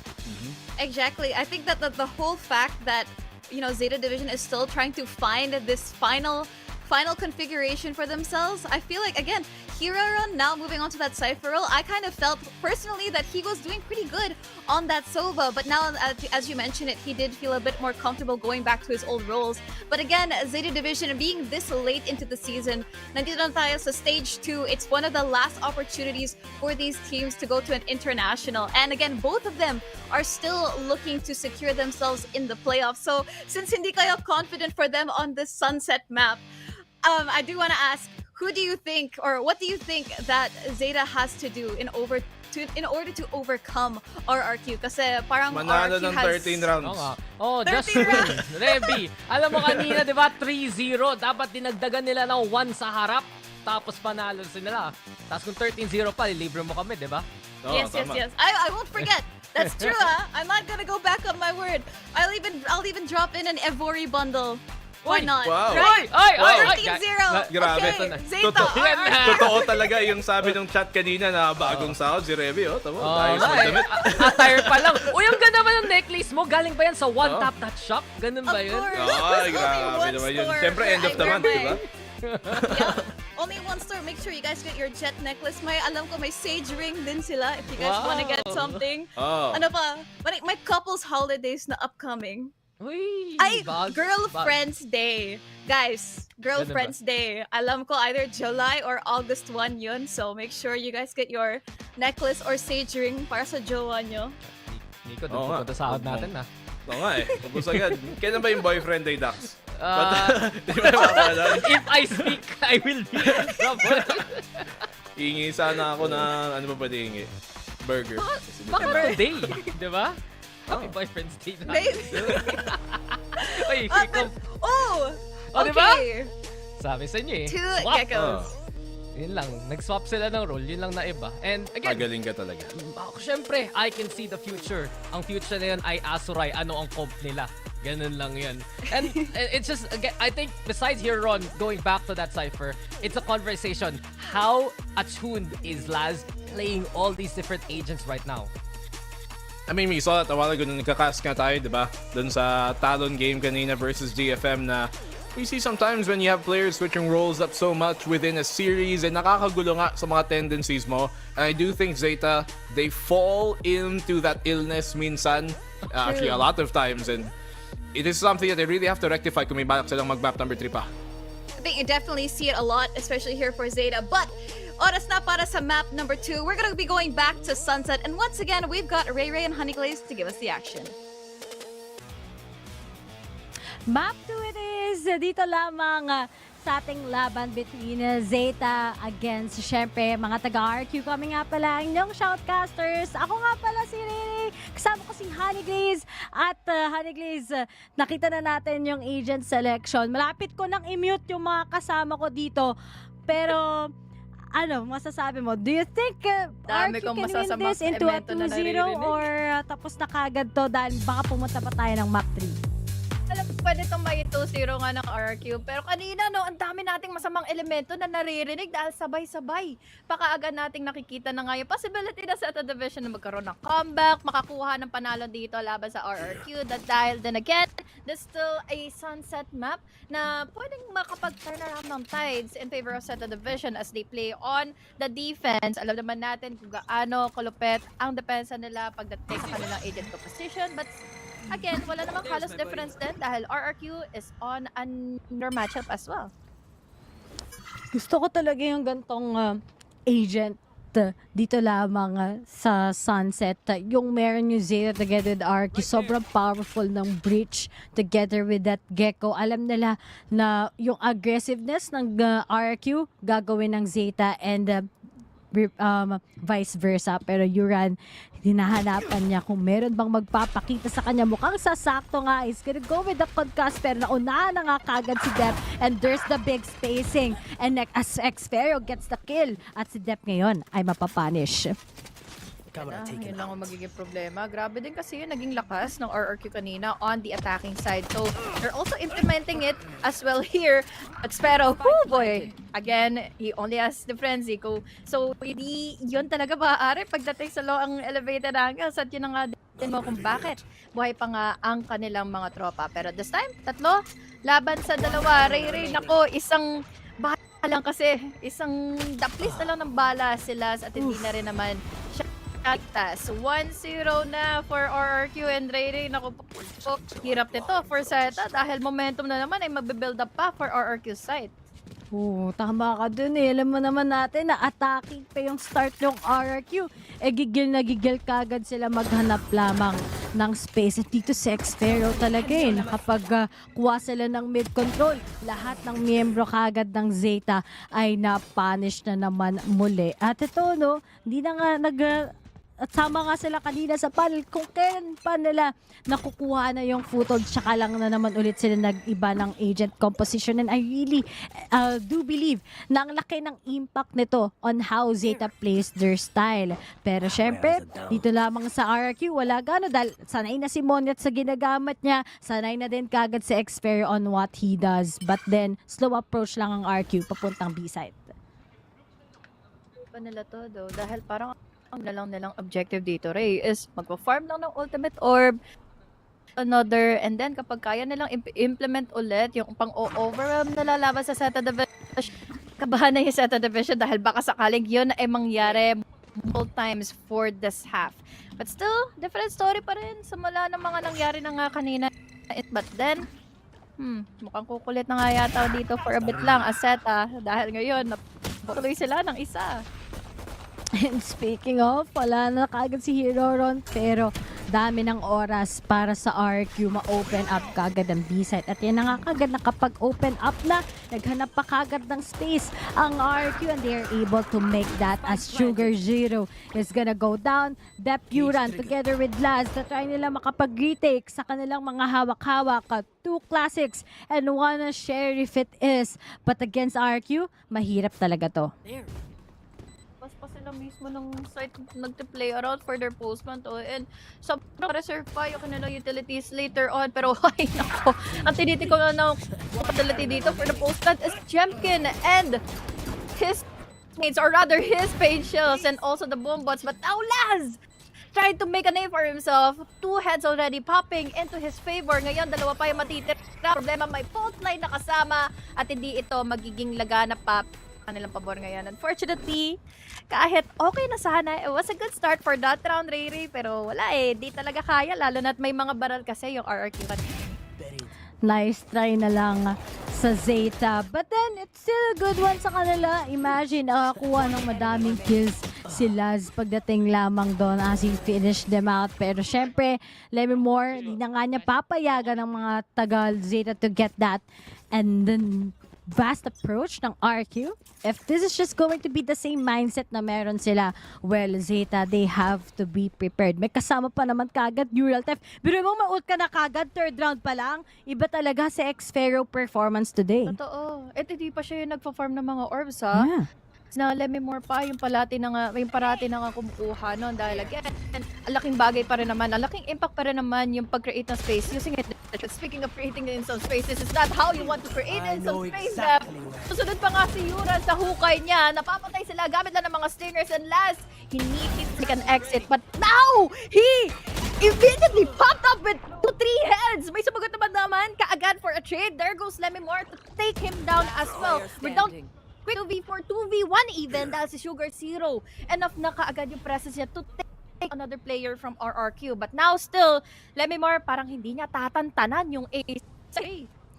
Exactly. I think that the whole fact that, you know, ZETA Division is still trying to find this final configuration for themselves. I feel like, again, Hero now moving on to that Cypher role, I kind of felt personally that he was doing pretty good on that Sova, but now, as you mentioned it, he did feel a bit more comfortable going back to his old roles. But again, ZETA Division being this late into the season, nandito na tayo sa stage 2, it's one of the last opportunities for these teams to go to an international. And again, both of them are still looking to secure themselves in the playoffs. So, since hindi kayo confident for them on this sunset map, I do want to ask, who do you think, or what do you think that ZETA has to do in order to overcome RRQ? Kasi parang Manalo RRQ ng has... 13 rounds. Oh, just win. Reby, alam mo kanina, di ba, 3-0. Dapat dinagdagan nila ng 1 sa harap. Tapos panalo sila. Tapos kung 13-0 pa, libre mo kami, di ba? Yes. I won't forget. That's true, huh? I'm not gonna go back on my word. I'll even drop in an Evori bundle. Why not? Wow. Right? Ay! 13-0. Grabe. Okay, ZETA. Totoo talaga yung sabi ng chat kanina na bagong sahod si Reby. Oh, tama. Ayos magdamit. Attire pa lang. Uy, ang ganda ba ng necklace mo? Galing ba yan sa One Tap That Shop? Ganun ba yun? Ay, grabe naman yun. Siyempre, end of the month, di ba? Only one store. Make sure you guys get your jet necklace. May alam ko may sage ring din sila if you guys want to get something. Ano pa? May couples holidays na upcoming. Uy, Ay, Girlfriend's Day. Guys, Girlfriend's Day. Alam ko either July or August 1 yun. So make sure you guys get your necklace or sage ring para sa jowa nyo. Nico, doon punta sa natin na. Oo nga eh. Tapos agad. Kailan ba yung boyfriend day, Dax? If I speak, I will be in trouble. Hingi sana ako na, ano ba pwede hingi? Burger. Baka today, di ba? Happy Boyfriend's Day na. Uy, okay. Diba? Sabi sa inyo eh. Two geckos. Yun lang. Nag-swap sila ng role. Yun lang na iba. And again, magaling ka talaga. Siyempre, I can see the future. Ang future na yun ay Azurai. Ano ang comp nila? Ganun lang yun. And it's just, again, I think besides here, Ron, going back to that Cypher, it's a conversation. How attuned is Laz playing all these different agents right now? I mean, we saw that a while ago nung nagkakask nga tayo, di ba? Doon sa Talon game kanina versus DFM na we see sometimes when you have players switching roles up so much within a series and nakakagulo nga sa mga tendencies mo. And I do think ZETA, they fall into that illness minsan, actually a lot of times, and it is something that they really have to rectify kung may balak silang mag-map number 3 pa. I think you definitely see it a lot, especially here for ZETA. But oras na para sa map number 2. We're gonna be going back to Sunset. And once again, we've got Ray and Honeyglaze to give us the action. Map 2 it is. Dito lamang sa ating laban between ZETA against, syempre, mga taga-RQ. Kami nga pala ang inyong shoutcasters. Ako nga pala si Riri. Kasama ko si Honey Glaze. At Honey Glaze, nakita na natin yung agent selection. Malapit ko nang i-mute yung mga kasama ko dito. Pero, ano, masasabi mo? Do you think Dami RQ kong can win masasamang this into a elemento na 2-0 naririnig. or tapos na kagad to dahil baka pumunta pa tayo ng map 3? Alam ko pwede itong may 2-0 nga ng RQ. Pero kanina, no, ang dami nating masamang elemento na naririnig dahil sabay-sabay. Pakaaga nating nakikita na nga yung possibility na sa ZETA Division na magkaroon ng comeback, makakuha ng panalo dito laban sa RRQ. Dahil then again, there's still a sunset map na pwedeng makapag-turn around ng tides in favor of ZETA Division as they play on the defense. Alam naman natin kung gaano kalupet ang depensa nila pagdating sa kanilang agent position. But again, wala namang halos difference din dahil RRQ is on another matchup as well. Gusto ko talaga yung gantong agent dito lamang sa Sunset. Yung meron yung ZETA together with RRQ, sobrang powerful ng breach together with that Gecko. Alam nila na yung aggressiveness ng RRQ gagawin ng ZETA and vice versa. Pero Yuran, hinahanapan niya kung meron bang magpapakita sa kanya. Mukhang sasakto nga. He's gonna go with the podcast pero naunahan na nga kagad si Dep and there's the big spacing and as Xferio gets the kill at si Dep ngayon ay mapapunish. Yun lang ang magiging problema. Grabe din kasi yung naging lakas ng RRQ kanina on the attacking side. So, they're also implementing it as well here. But Spero, oh boy! Again, he only has the frenzy. So, hindi yun talaga maaari pagdating sa low ang elevated angles. At yun na nga din mo kung bakit buhay pa nga ang kanilang mga tropa. Pero this time, tatlo, laban sa dalawa. Ray, nako, isang bala lang kasi. Isang daplis na lang ng bala sila at hindi na rin naman siya. 1-0 na for RRQ and Ray. Naku po, hirap nito for ZETA dahil momentum na naman ay mabibuild up pa for RRQ side. Oo, tama ka dun eh. Alam mo naman natin na attacking pa yung start ng RRQ. Gigil na gigil kagad sila maghanap lamang ng space. At dito si Xferio talaga eh. Nakapag-kuha sila ng mid-control. Lahat ng miyembro kagad ng ZETA ay na-punish na naman muli. At ito no, hindi na nga at sama nga sila kanina sa panel kung kailan pa nila nakukuha na yung footage tsaka lang na naman ulit sila nag-iba ng agent composition and I really do believe na ang laki ng impact nito on how ZETA plays their style. Pero syempre, dito lamang sa RRQ wala gano dahil sanay na si Monyet sa ginagamit niya, sanay na din kagad si Xferio on what he does. But then, slow approach lang ang RQ papuntang B-side. Pa nila to though, dahil parang ang nilang objective dito, Ray, is magpa-farm lang ng ultimate orb, another, and then kapag kaya nilang implement ulit yung pang-overwhelm na lalaban sa ZETA Division, kabahan na yung ZETA Division dahil baka sakaling yun ay mangyari multiple times for this half. But still, different story pa rin sa mula ng mga nangyari na nga kanina. But then, mukhang kukulit na nga yata dito for a bit lang as ZETA dahil ngayon, natuloy sila ng isa. And speaking of, wala na kagad si Hero Ron, pero dami ng oras para sa RQ ma-open up kagad ang B-site. At yan na nga kagad nakapag-open up na, naghanap pa kagad ng space ang RQ and they are able to make that as Sugar Zero is gonna go down. Depuran together with Laz na try nila makapag-retake sa kanilang mga hawak-hawak. 2 classics and 1 sheriff it is. But against RQ, mahirap talaga to. Pa sila mismo ng site nag-play around for their postman to and sobrang reserve pa yung kanilang utilities later on pero ay nako ang tiniti ko na utility dito for the postman is Jemkin and his mates or rather his pain shells and also the boom bots but now Laz tried to make a name for himself. 2 heads already popping into his favor. Ngayon, dalawa pa yung matitira. Problema, may fault line na kasama at hindi ito magiging laganap pa kanilang pabor ngayon. Unfortunately, kahit okay na sana, it was a good start for that round, Ray, pero wala eh, di talaga kaya, lalo na't may mga baral kasi yung RRQ. Nice try na lang sa ZETA. But then, it's still a good one sa kanila. Imagine, kuha ng madaming kills si Laz pagdating lamang doon as he finish them out. Pero syempre, Lemimore, di na nga niya papayagan ng mga tagal ZETA to get that. And then, vast approach ng RQ. If this is just going to be the same mindset na meron sila, well, ZETA, they have to be prepared. May kasama pa naman kagad neural theft. Pero mo ma-ult ka na kagad, third round pa lang. Iba talaga si Xfero performance today. Totoo. At hindi pa siya yung nagpa-farm ng mga orbs, ha? Yeah. Na let me more pa yung parati na nga kumukuha noon dahil again, ang laking bagay pa rin naman, ang laking impact pa rin naman yung pag-create ng space using it. Speaking of creating in some space, this is not how you want to create in some space. Susunod pa nga si Yuran sa hukay niya, napapatay sila gamit lang ng mga stingers, and last, he needs to make an exit, but now, he immediately popped up with 2-3 heads. May sumagot naman kaagad for a trade. There goes Lemimore to take him down as well. We're down quick 2v4, 2v1 even dahil si Sugar Zero. Enough na kaagad yung presence niya to take another player from RRQ. But now still, Lemimore parang hindi niya tatantanan yung ace.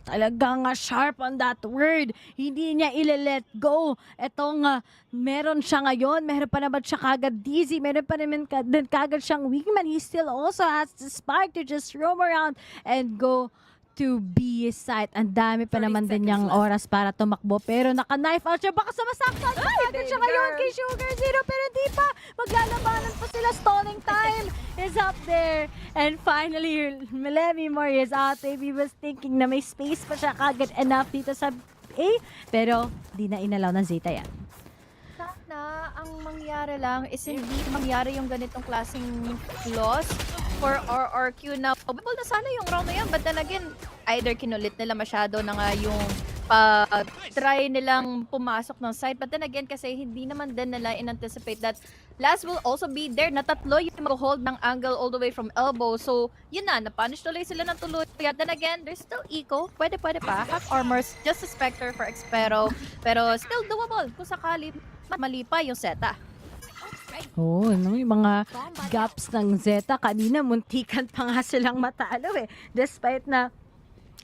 Talagang sharp on that word. Hindi niya ile-let go. Etong meron siya ngayon, meron pa naman siya kagad dizzy, meron pa naman din kagad siyang wingman. He still also has the spark to just roam around and go to B site. Ang dami pa naman din niyang oras para tumakbo. Pero naka-knife out siya. Baka sumasaktan agad siya ngayon kay Sugar Zero. Pero hindi pa. Maglalabanan pa sila. Stalling time is up there. And finally, Lemimore is out. Maybe he was thinking na may space pa siya kagad enough dito sa A. Pero di na inalaw ng ZETA yan. Sana ang mangyari lang is hindi mangyari yung ganitong klaseng loss for RRQ na probable na sana yung round na yan, but then again, either kinulit nila masyado na nga yung try nilang pumasok ng side, but then again kasi hindi naman din nila in-anticipate that last will also be there na tatlo yung mag-hold ng angle all the way from elbow, so yun na, napunish tuloy sila ng tuloy. Then again, there's still eco, pwede pa, half armors, just a Spectre for Xfero, pero still doable kung sakali mali pa yung ZETA. Oo, no, yung mga gaps ng ZETA, kanina muntikan pa nga silang matalo eh. Despite na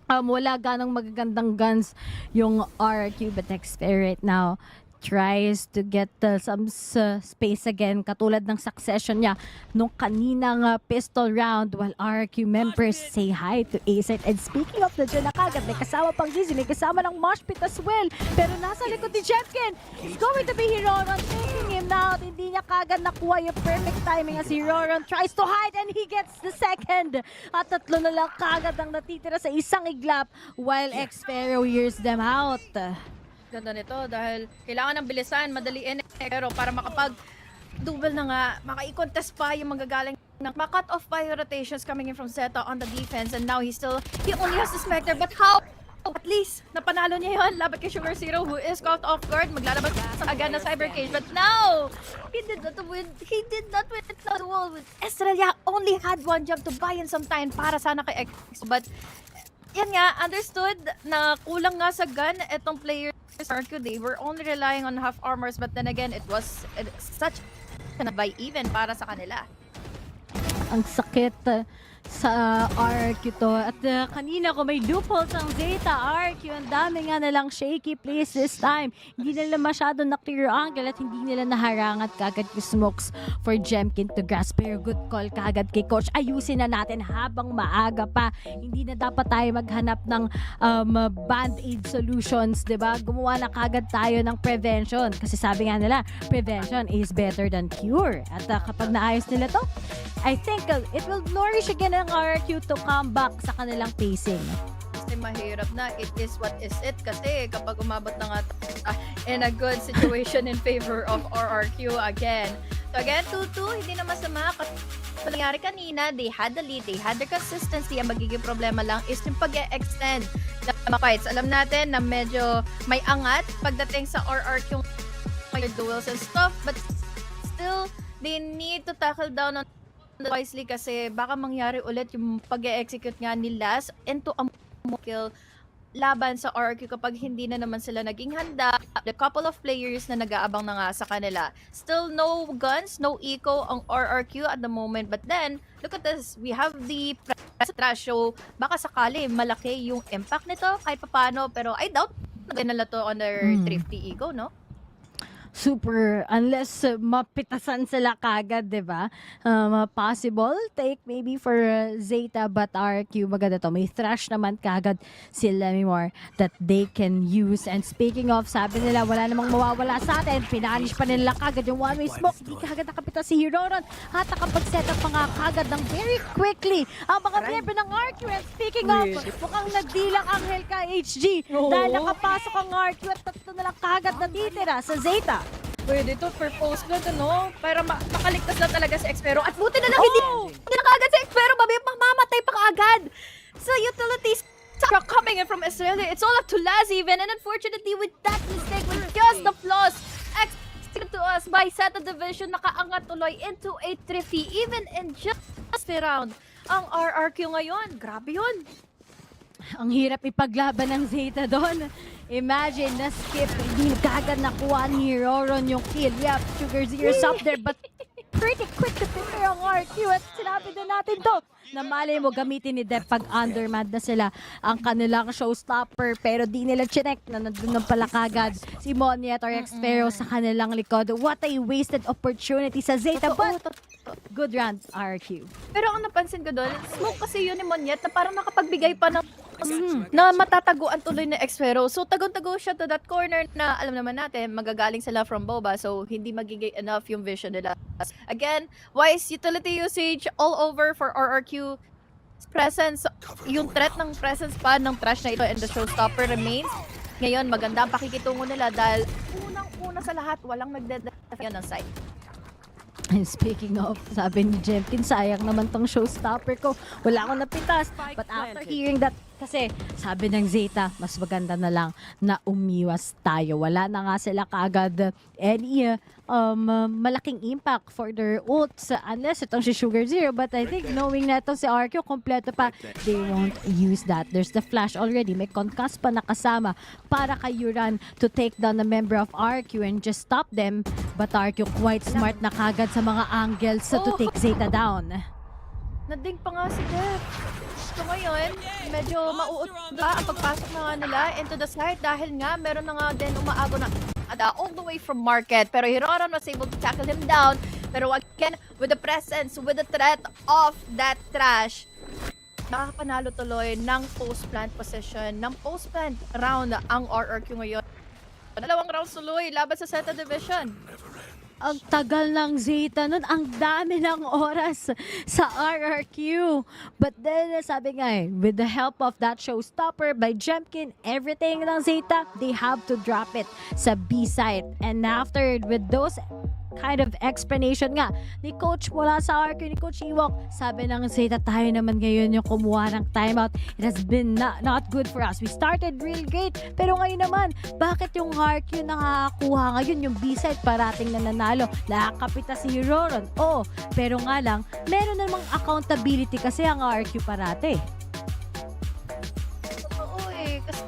wala ganang magagandang guns yung RRQ, but Xfero right now tries to get some space again, katulad ng succession niya nung kaninang pistol round, while RRQ members say hi to A-site. And speaking of the dyan na kagad, may kasama pang Dizzy, may kasama ng mosh pit as well, pero nasa likod ni Jefkin. It's going to be Hiroron taking him out. Hindi niya kagad nakuha yung perfect timing as Hiroron tries to hide and he gets the second. At tatlo na lang kagad ang natitira sa isang iglap while Xfero hears them out. Ganda nito dahil kailangan ng bilisan, madaliin, pero para makapag-double na nga, maka-i-contest pa yung magagaling ng cut off by rotations coming in from ZETA on the defense, and now he only has the Spectre, but how? At least, napanalo niya yun laban kay Sugar Zero who is caught off guard, maglalabas agad na Cyber Cage, but now, he did not win the wall. Estrella only had one jump to buy in some time para sana kay X, but yan nga, understood na kulang nga sa gun etong player RQ. They were only relying on half armors, but then again, it was such a buy even para sa kanila. Ang sakit sa RQ to. At kanina ko may loopholes ang ZETA RQ. Ang dami nga nalang shaky plays this time. Hindi nila masyado na-clear angle at hindi nila naharangat kagad yung smokes for Jemkin to grasp. Pero good call kagad kay Coach. Ayusin na natin habang maaga pa. Hindi na dapat tayo maghanap ng band-aid solutions, diba? Gumawa na kagad tayo ng prevention. Kasi sabi nga nila, prevention is better than cure. At kapag naayos nila to, I think it will nourish again ang RRQ to come back sa kanilang pacing. Kasi mahirap na, it is what is it, kasi kapag umabot na nga in a good situation in favor of RRQ again. So again, 2-2, hindi na masama. Kasi nangyari kanina, they had the lead, they had the consistency. Ang magiging problema lang is yung pag-extend ng mga fights. Alam natin na medyo may angat pagdating sa RRQ duels and stuff, but still, they need to tackle down on wisely kasi baka mangyari ulit yung pag-execute nga ni Last into a kill laban sa RRQ kapag hindi na naman sila naging handa. The couple of players na nag-aabang na nga sa kanila. Still no guns, no eco ang RRQ at the moment, but then look at this, we have the trash show. Baka sakali malaki yung impact nito kahit papano, pero I doubt na to on their thrifty eco, no? super, unless mapitasan sila kagad, di ba? Possible take maybe for ZETA, but RQ maganda to. May thrash naman kagad si Lemimore that they can use. And speaking of, sabi nila wala namang mawawala sa atin. Pinanish pa nila kagad yung one-way smoke. Di kagad nakapita si Heroron at nakapag-set up pa nga kagad ng very quickly ang mga miyembro ng RQ. And speaking of, mukhang nagdilang ang Helka HG dahil nakapasok ang RQ at tatlo na lang kagad natitira sa ZETA. Pwede to for post blood, ano? Para makaligtas lang talaga si Xpero. At buti na lang hindi na kaagad si Xpero. Mamamatay pa kaagad. So utilities are coming in from Australia. It's all up to Laz even. And unfortunately with that mistake, with just the flaws, to us by ZETA Division, nakaangat tuloy into a trophy even in just a round. Ang RRQ ngayon, grabe yun. Ang hirap ipaglaban ng ZETA doon. Imagine, na-skip, hindi kagad nakuha ni Heroron yung kill. Yep, Sugar Zero's up there, but pretty quick to prepare ang RQ. At sinabi din natin to, na mali mo gamitin ni Dep pag undermanned na sila ang kanilang showstopper. Pero di nila chinek na nandun na pala kagad si Monyet or Xpero sa kanilang likod. What a wasted opportunity sa ZETA, but good round, RQ. Pero ang napansin ko doon, smoke kasi yun ni Monyet na parang nakapagbigay pa ng na matataguan tuloy na Xpero. So tagon-tago siya to that corner na alam naman natin magagaling sila from Boba, so hindi magiging enough yung vision nila. Again, wise utility usage all over for RRQ. Presence, yung threat ng presence pa ng trash na ito and the showstopper remains. Ngayon maganda ang pakikitungo nila dahil unang-una sa lahat walang nagde-defend ng side. And speaking of, sabi ni Jemkin, sayang naman tong showstopper ko. Wala akong napitas. But after hearing that, kasi sabi ng ZETA, mas maganda na lang na umiwas tayo. Wala na nga sila kaagad any malaking impact for their ults unless itong si Sugar Zero. But I think knowing na itong si RQ, kompleto pa, they won't use that. There's the flash already. May concuss pa nakasama para kay Yuran to take down a member of RQ and just stop them. But RQ quite smart na kagad sa mga angles to take ZETA down. Nading pa nga si Dep. So ngayon, medyo mauut ba ang pagpasok na nga nila into the site dahil nga meron na nga din umaabot na all the way from market. Pero Heroron was able to tackle him down. Pero again, with the presence, with the threat of that trash, nakapanalo tuloy ng post-plant position, ng post-plant round ang RRQ ngayon. Dalawang rounds tuloy laban sa ZETA Division. Ang tagal ng ZETA nun, ang dami ng oras sa RRQ. But then, sabi nga with the help of that showstopper by Jemkin, everything ng ZETA, they have to drop it sa B site. And after, with those kind of explanation nga ni Coach mula sa RQ, ni Coach Ewok, sabi ng ZETA, tayo naman ngayon yung kumuha ng timeout. It has been not good for us. We started real great, pero ngayon naman, bakit yung RQ nakakakuha ngayon, yung B-side parating na nanalo, nakakapita si Heroron? Oo, pero nga lang, meron namang accountability kasi ang RQ parate. Oo eh, kasi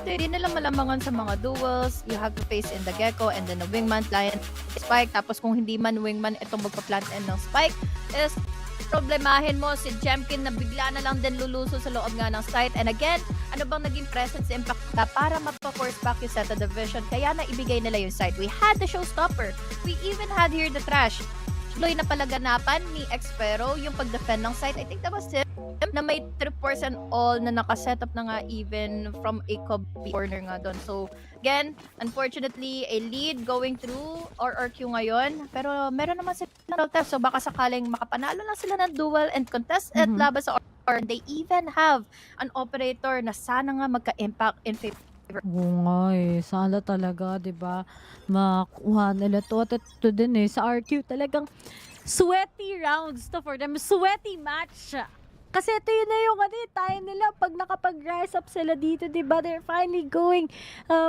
hindi nila malamangan sa mga duels. You have to face in the Gecko and then the Wingman, Lion, Spike. Tapos kung hindi man Wingman itong magpa-plant end ng Spike, is problemahin mo si Jemkin na bigla na lang din luluso sa loob nga ng site. And again, ano bang naging presence impact na para mapa-force back yung ZETA Division? Kaya na ibigay nila yung site. We had the showstopper. We even had here the trash. Tuloy na palaganapan ni Xpero yung pag-defend ng site. I think that was it. Na may 3% all na nakaset up na nga even from a corner nga doon. So, again, unfortunately, a lead going through RRQ ngayon. Pero meron naman sila test. So, baka sakaling makapanalo lang sila ng duel and contest at laban sa RRQ. They even have an operator na sana nga magka-impact in favor. Oo nga eh. Sana talaga, di ba? Makuha nila to. At ito din eh. Sa RQ talagang sweaty rounds to for them. Sweaty match. Kasi ito yun na yung time nila pag nakapag-rise up sila dito, di ba? They're finally going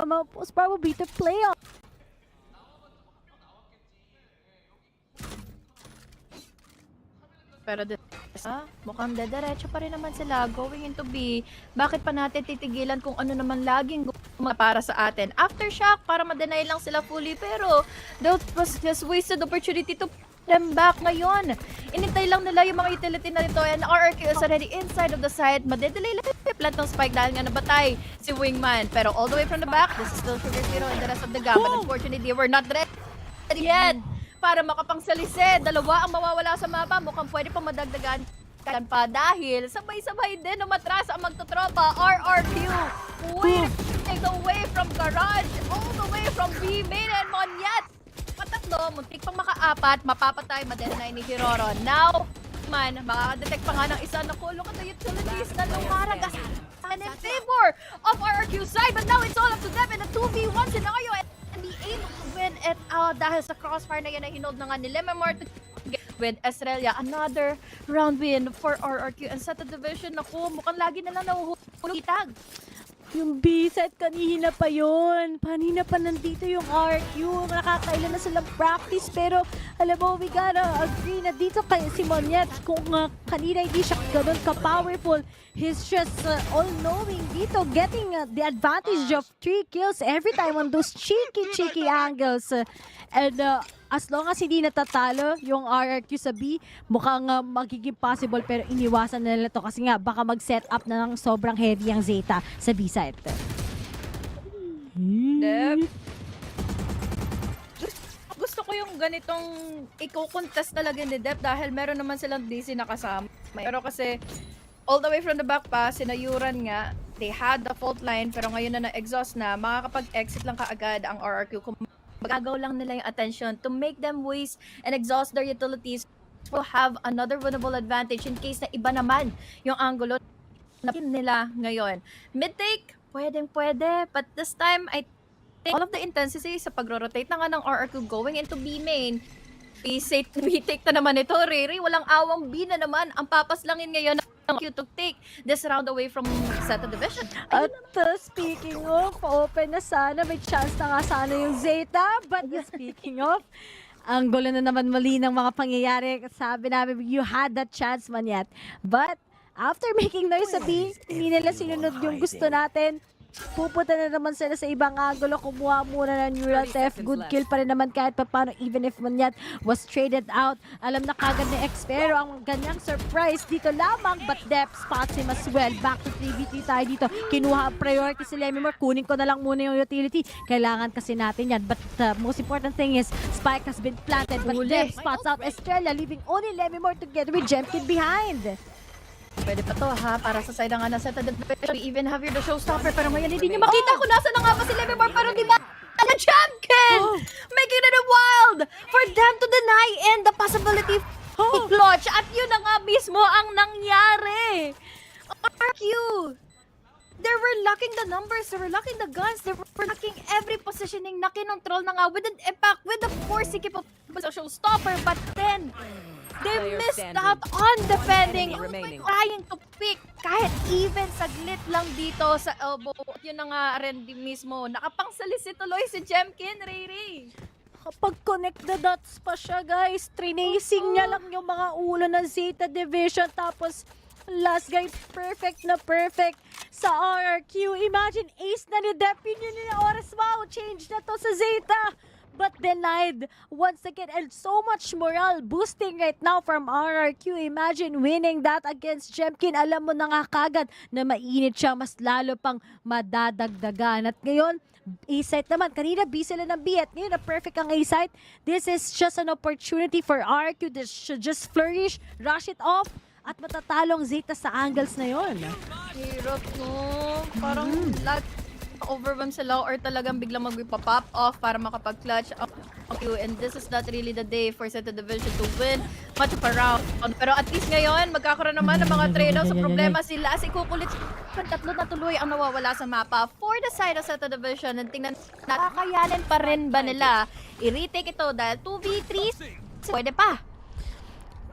most probably to playoff. Pero mukhang dediretso pa rin naman sila going into B. Bakit pa natin titigilan kung ano naman laging para sa atin? Aftershock, para ma-deny lang sila fully. Pero that was just wasted opportunity to them back ngayon. Inintay lang nila yung mga utility na nito and RRQ is already inside of the site. Madedelay lang yung plant ng Spike dahil nga nabatay si Wingman. Pero all the way from the back, this is still Sugar Zero and the rest of the gap. But unfortunately, they were not ready yan para makapangsalise. Dalawa ang mawawala sa mapa. Mukhang pwede pa madagdagan pa dahil sabay-sabay din umatras ang magtotropa. RRQ waiting away from Garage, all the way from B main and Monyet. Patatlo, muntik pang makaapat, mapapatay, madenay ni Hiroro. Now, man, makakadetect pa nga ng isa na look at the utilities na lumaragas in favor of RRQ side, but now it's all up to them in a 2v1 scenario and be able to win it dahil sa crossfire na yan na hinod na nga ni Lememor with Estrella. Another round win for RRQ and ZETA Division. Naku, mukhang lagi na lang nahuhulog itag. Yung B-set kanina pa yun. Kanina pa nandito yung RQ. Nakakailan na silang practice. Pero alam mo, we gotta agree na dito kay si Monyet, kung kanina hindi siya ganun ka-powerful, he's just all-knowing dito, getting the advantage of 3 kills every time on those cheeky angles. And as long as hindi natatalo yung RRQ sa B, mukhang magiging possible, pero iniwasan na nila to kasi nga baka mag-set up na ng sobrang heavy ang ZETA sa B side. Gusto ko yung ganitong i-contest talaga ni Dep dahil meron naman silang DC na kasama. Pero kasi all the way from the back pa, sinayuran nga, they had the fault line pero ngayon na na-exhaust na, makakapag-exit lang kaagad ang RRQ kung magagaw lang nila yung attention to make them waste and exhaust their utilities. Will have another winnable advantage in case na iba naman yung angulo na nila ngayon. Mid-take, pwede, but this time I think all of the intensity sa pagro-rotate na nga ng RRQ going into B main. B-take na naman ito, Riri. Walang awang B na naman. Ang papaslangin ngayon ng Q to take this round away from ZETA Division. At speaking of, open na sana. May chance na nga sana yung ZETA. But speaking of, ang gulo na naman muli ng mga pangyayari. Sabi namin, you had that chance man yet. But after making noise sa B, hindi nila sinunod yung gusto natin. Pupunta na naman sila sa ibang angulo. Kumuha muna ng Neural Theft. Good kill pa rin naman kahit paano, even if Monyet was traded out. Alam na kagad ni X, pero ang ganyang surprise dito lamang, but Dep spots him as well. Back to 3v3 tayo dito. Kinuha ang priority si Lemimor. Kunin ko na lang muna yung utility. Kailangan kasi natin yan. But the most important thing is, Spike has been planted, but Dep spots out Estrella, leaving only Lemimor together with Jemkin behind. Pwede pa to ha, para sa side nga na ZETA Division. We even have here the showstopper, pero ngayon hindi niyo makita kung nasa na nga pa si Lemimor, pero di ba? The Jemkin! Making it wild for them to deny and the possibility of clutch. At yun na nga mismo ang nangyari. RQ! They were lacking the numbers, they were lacking the guns, they were lacking every positioning na kinontrol na nga with an impact, with the force keep of a showstopper, but then they missed out on defending, trying to pick kahit even saglit lang dito sa elbow. Yun na nga rin mismo, nakapangsalisi tuloy si Jemkin, Riri. Kapag connect the dots pa siya, guys, trinacing niya lang yung mga ulo ng ZETA Division, tapos last guy, perfect na perfect sa RRQ. Imagine, ace na ni Dep, yun yung oras, wow, change na to sa ZETA. But denied once again, and so much morale boosting right now from RRQ. Imagine winning that against Jemkin. Alam mo na nga kagad na mainit siya, mas lalo pang madadagdagan. At ngayon, A-site naman. Kanina B sila ng B at ngayon na perfect ang A-site. This is just an opportunity for RRQ. This should just flourish, rush it off, at matatalong ZETA sa angles na yon. Hirap no. Parang overwhelm sila or talagang biglang mag-pop off para makapag-clutch up. And this is not really the day for ZETA Division to win much of a round. Pero at least ngayon, magkakaroon naman ng mga trade-offs. Sa problema sila, si Kukulit, tatlo na tuloy ang nawawala sa mapa for the side of ZETA Division. And tingnan, nakakayanin pa rin ba nila i-retake ito dahil 2v3? Pwede pa.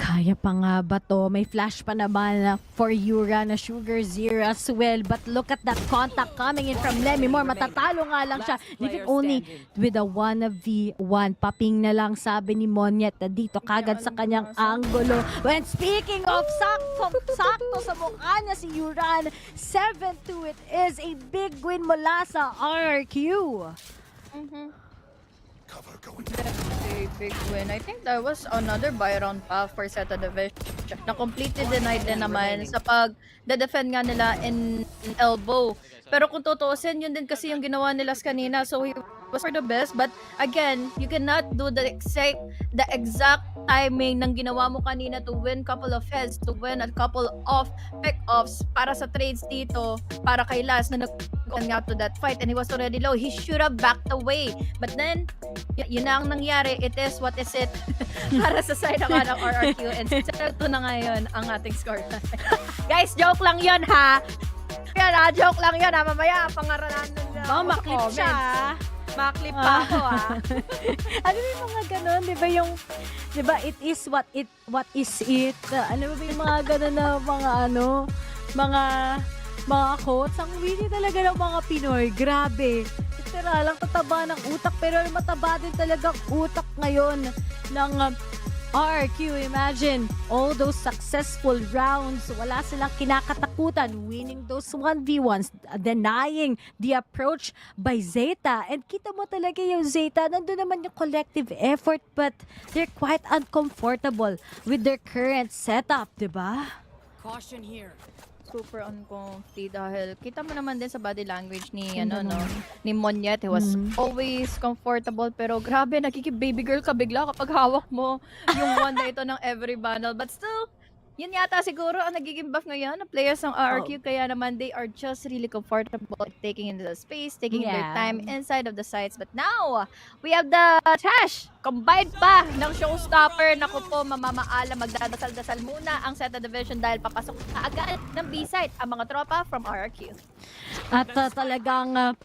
Kaya pa nga ba to? May flash pa naman for Yura na Sugar Zero as well. But look at that contact coming in from Lemimor. Matatalo nga lang siya. Leaving only with a 1v1. Paping na lang sabi ni Monyet na dito kagad sa kanyang angulo. When speaking of sakto sa mukha niya si Yuran, 7-2. It is a big win mula sa RRQ. A big win. I think there was another buy round pa for ZETA Division na completely denied din naman sa pag-defend nga nila in elbow. Pero kung tutuusin, yun din kasi yung ginawa nila kanina. So was for the best, but again, you cannot do the exact timing ng ginawa mo kanina to win couple of heads, to win a couple of pick-offs para sa trades dito, para kay Laz na nag-on out to that fight and he was already low. He should have backed away. But then, yun na ang nangyari. It is what is it para sa side ng RRQ and 7-2 na ngayon ang ating score. Guys, joke lang yun ha. Yan ha, joke lang yun ha. Mamaya, pangaralan nun na. Maklip siya ha. Maklip pa ako ha. Ano yung mga ganon, di ba yung, di ba, it is what is it? Ano ba yung mga ganon na mga quotes? Ang witty talaga ng mga Pinoy. Grabe. Literal lang tataba ng utak, pero mataba din talagang utak ngayon ng RRQ. Imagine, all those successful rounds, wala silang kinakatakutan, winning those 1v1s, denying the approach by ZETA. And kita mo talaga yung ZETA, nandun naman yung collective effort, but they're quite uncomfortable with their current setup, diba? Caution here. Super uncomfy dahil kita mo naman din sa body language ni ni Monyet. He was always comfortable, pero grabe, baby girl ka bigla kapag hawak mo yung one na ito ng every bundle. But still, yun yata siguro ang nagiging buff ngayon ng players ng RRQ, kaya naman they are just really comfortable taking in the space, taking their time inside of the sites. But now, we have the trash combined pa ng showstopper. Naku po, mamamaala, magdadasal-dasal muna ang ZETA Division dahil papasok na agad ng B-site ang mga tropa from RRQ. At talagang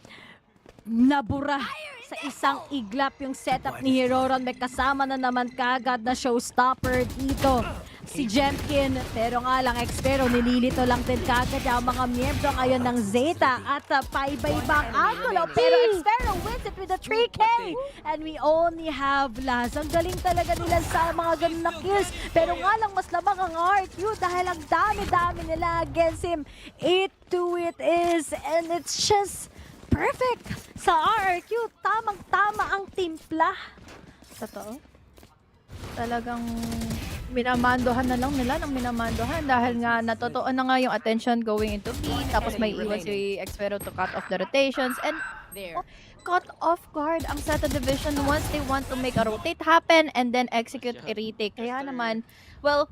nabura sa isang iglap yung setup ni Heroron. May kasama na naman kagad na showstopper dito, si Jemkin. Pero nga lang, Xpero, nililito lang din kagad yung mga miyembro ngayon ng ZETA. At paiba-ibang angulo. Pero Xpero wins it with a 3K. And we only have Laz. Ang galing talaga nila sa mga ganun na kills. Pero nga lang, mas lamang ang RQ dahil ang dami-dami nila against him. 8-2 it is. And it's just perfect sa RRQ. Tamang-tama ang timpla. Totoo. Talagang minamandohan na lang nila ng minamandohan dahil nga natotoo na nga yung attention going into B, tapos may iwan si Xpero to cut off the rotations and caught off guard ang ZETA Division once they want to make a rotate happen and then execute a retake. Kaya naman, well,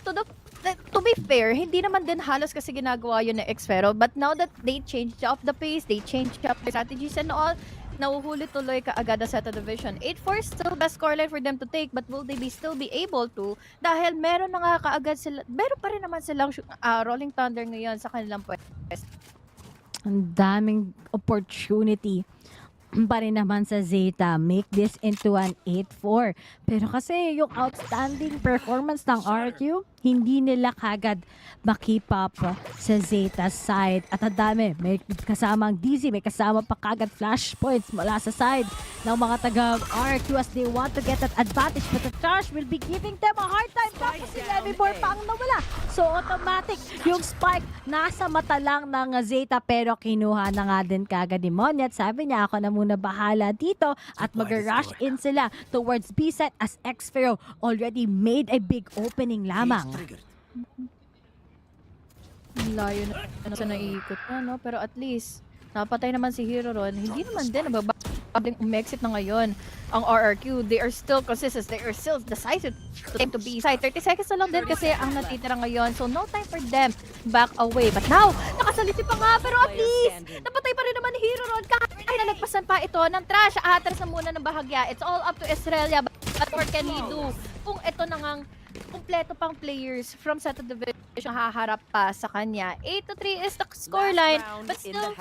to be fair, hindi naman din halos kasi ginagawa yun ng Xpero, but now that they changed up the pace, they changed up the strategies and all, nahuhuli tuloy kaagad ang ZETA Division. 8-4 still best scoreline for them to take, but will they still be able to? Dahil meron na nga kaagad sila, meron pa rin naman silang Rolling Thunder ngayon sa kanilang pwes. Ang daming opportunity pa rin naman sa ZETA. Make this into an 8-4. Pero kasi yung outstanding performance ng RQ, hindi nila kagad makip up sa ZETA side. At ang dami, may kasamang DZ, may kasama pa kagad flashpoints mula sa side ng mga taga-RQ as they want to get that advantage. But the Trash will be giving them a hard time. Tapos si Levibor pa ang nawala. So automatic, yung spike nasa mata lang ng ZETA, pero kinuha na nga din kagad ni Monyet. Sabi niya, ako na muna bahala dito at mag-rush in sila towards B-side as Xpero already made a big opening lamang. Layo na sa naiikot na, no? Pero at least, napatay naman si Heroron. Hindi naman din, nabababling umexit na ngayon ang RRQ. They are still consistent. They are still decisive to be side. 30 seconds na lang din kasi ang natitira ngayon. So, no time for them back away. But now, nakasaliti pa nga. Pero at least, napatay pa rin naman ni Heroron. Kahit nalagpasan pa ito ng Trash. Atras na muna ng bahagya. It's all up to Australia. But what can he do? Kung ito na ngang kumpleto pang players from ZETA Division haharap pa sa kanya. 8-3 is the scoreline. But still,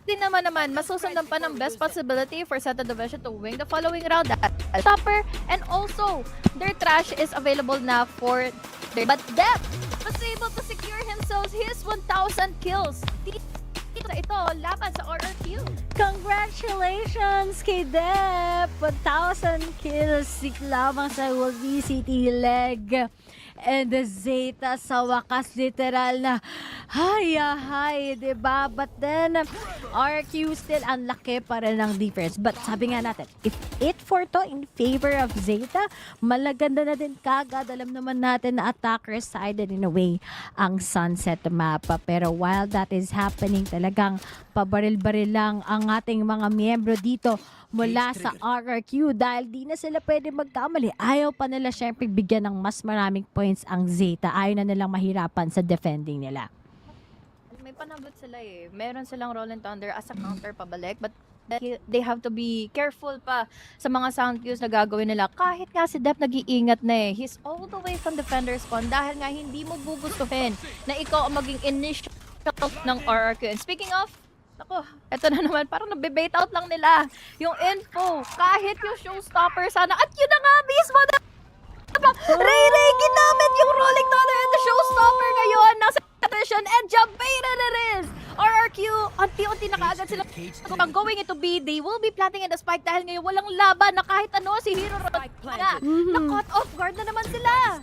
di naman masusundan pa ng best possibility for ZETA Division to win the following round. That's Topper, and also their Trash is available na for their, but Depp was able to secure himself his 1,000 kills. Ito laban sa RRQ. Congratulations kay Depp! 1,000 kills lamang sa VCT leg. And the ZETA sa wakas literal na hay, diba? But then, RQ still ang laki pa rin ng difference. But sabi nga natin, if 8-4 to in favor of ZETA, malaganda na din kagad. Alam naman natin na attacker sided in a way ang Sunset map. Pero while that is happening, talagang pabaril-baril lang ang ating mga miyembro dito mula sa RRQ dahil di na sila pwede magkamali. Ayaw pa nila syempre bigyan ng mas maraming points ang ZETA. Ayaw na nilang mahirapan sa defending nila. May panabot sila eh. Meron silang Rolling Thunder as a counter pabalik, but they have to be careful pa sa mga sound cues na gagawin nila. Kahit nga si Dep nag-iingat na eh. He's all the way from defender spawn dahil nga hindi mo gugustuhin na ikaw ang maging initial ng RRQ. And speaking of, ako, eto na naman, parang nabibait out lang nila yung info. Kahit yung showstopper sana. At yun na nga mismo na Ray ginamit yung Rolling Thunder and the showstopper ngayon ng session and Jabeira na rin. RRQ, unti-unti na kaagad sila kung going into B, they will be planting in the spike dahil ngayon walang laban na kahit ano si Hero na na-caught off guard na naman sila.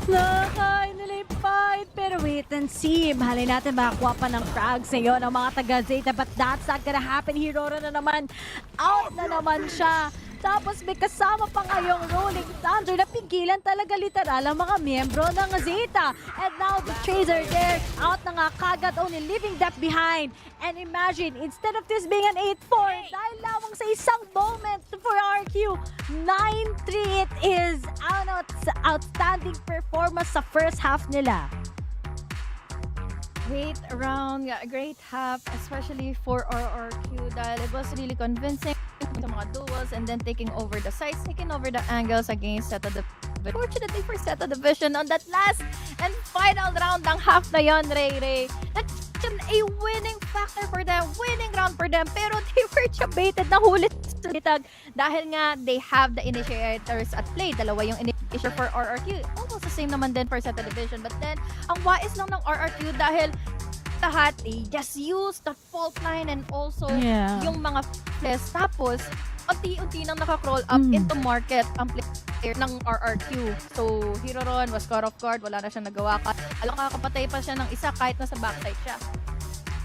Nakain nila yung fight. Pero wait and see. Mahalin natin makakuha pa ng frags ngayon ang mga taga-ZETA. But that's not gonna happen. Hirora na naman. Out na naman siya. Tapos may kasama pa ngayong Rolling Thunder na pigilan talaga literal ang mga miyembro ng ZETA. And now the Tracer there. Out na nga kagad, only leaving that behind. And imagine, instead of this being an 8-4, dahil lamang sa isang moment for RQ, 9-3 it is. Outstanding performance sa first half nila. Great round, great half, especially for RRQ dahil it was really convincing sa mga duels and then taking over the sides, taking over the angles against ZETA Division. Fortunately for ZETA Division on that last and final round ng half na yon, Ray. That's a winning factor for them, winning round for them, pero they were baited na hulit dahil nga they have the initiators at play. Dalawa yung initiator for RRQ. Almost the same naman din for ZETA Division. But then, ang wais lang ng RRQ dahil lahat, they just use the fault line and also yung mga flares. Tapos, unti-unti nang naka-crawl up into market ang player ng RRQ. So, Hiroron was caught off guard. Wala na siyang nagawa. Alam ka, kapatay pa siya ng isa kahit nasa backside siya.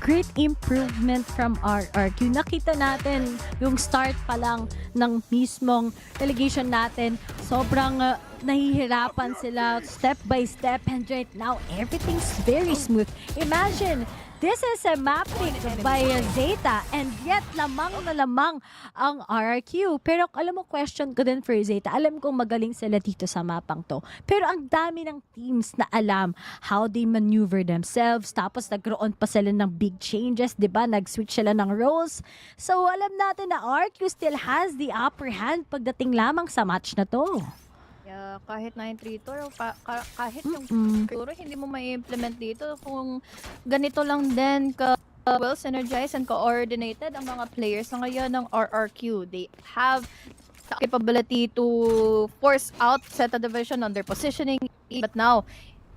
Great improvement from RRQ. Nakita natin yung start pa lang ng mismong relegation natin. Sobrang nahihirapan sila step by step and right now everything's very smooth. Imagine, this is a map pick by ZETA and yet lamang na lamang ang RRQ. Pero alam mo, question ko din for ZETA. Alam kong magaling sila dito sa mapang to. Pero ang dami ng teams na alam how they maneuver themselves. Tapos nagkaroon pa sila ng big changes, di ba? Nag-switch sila ng roles. So alam natin na RRQ still has the upper hand pagdating lamang sa match na to. Yeah, kahit 9-3 to, kahit yung siguro hindi mo ma-implement dito kung ganito lang din ka well synergized and coordinated ang mga players na ngayon ng RRQ. They have the capability to force out ZETA Division on their positioning. But now,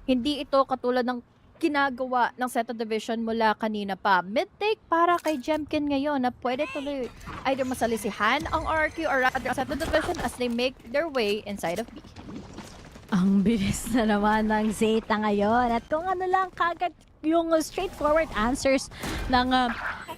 hindi ito katulad ng ginagawa ng ZETA Division mula kanina pa. Mid-take para kay Jemkin ngayon na pwede tuloy either masalisihan ang RRQ or rather ZETA Division as they make their way inside of B. Ang bilis na naman ng ZETA ngayon. At kung ano lang kagad yung straightforward answers ng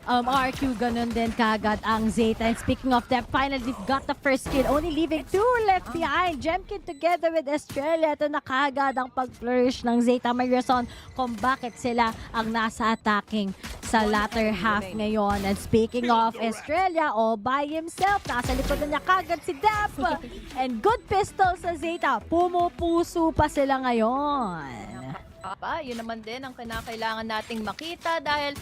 RQ, ganun din kagad ang ZETA. And speaking of them, finally they've got the first kill, only leaving 2 left behind. Jemkin together with Estrella. Ito na kagad ang pag-flourish ng ZETA. May reason kung bakit sila ang nasa attacking sa latter half ngayon. And speaking of Estrella, all by himself, nasa likod na niya kagad si Dap. And good pistol sa ZETA. Pumupuso pa sila ngayon. Yun naman din ang kinakailangan nating makita dahil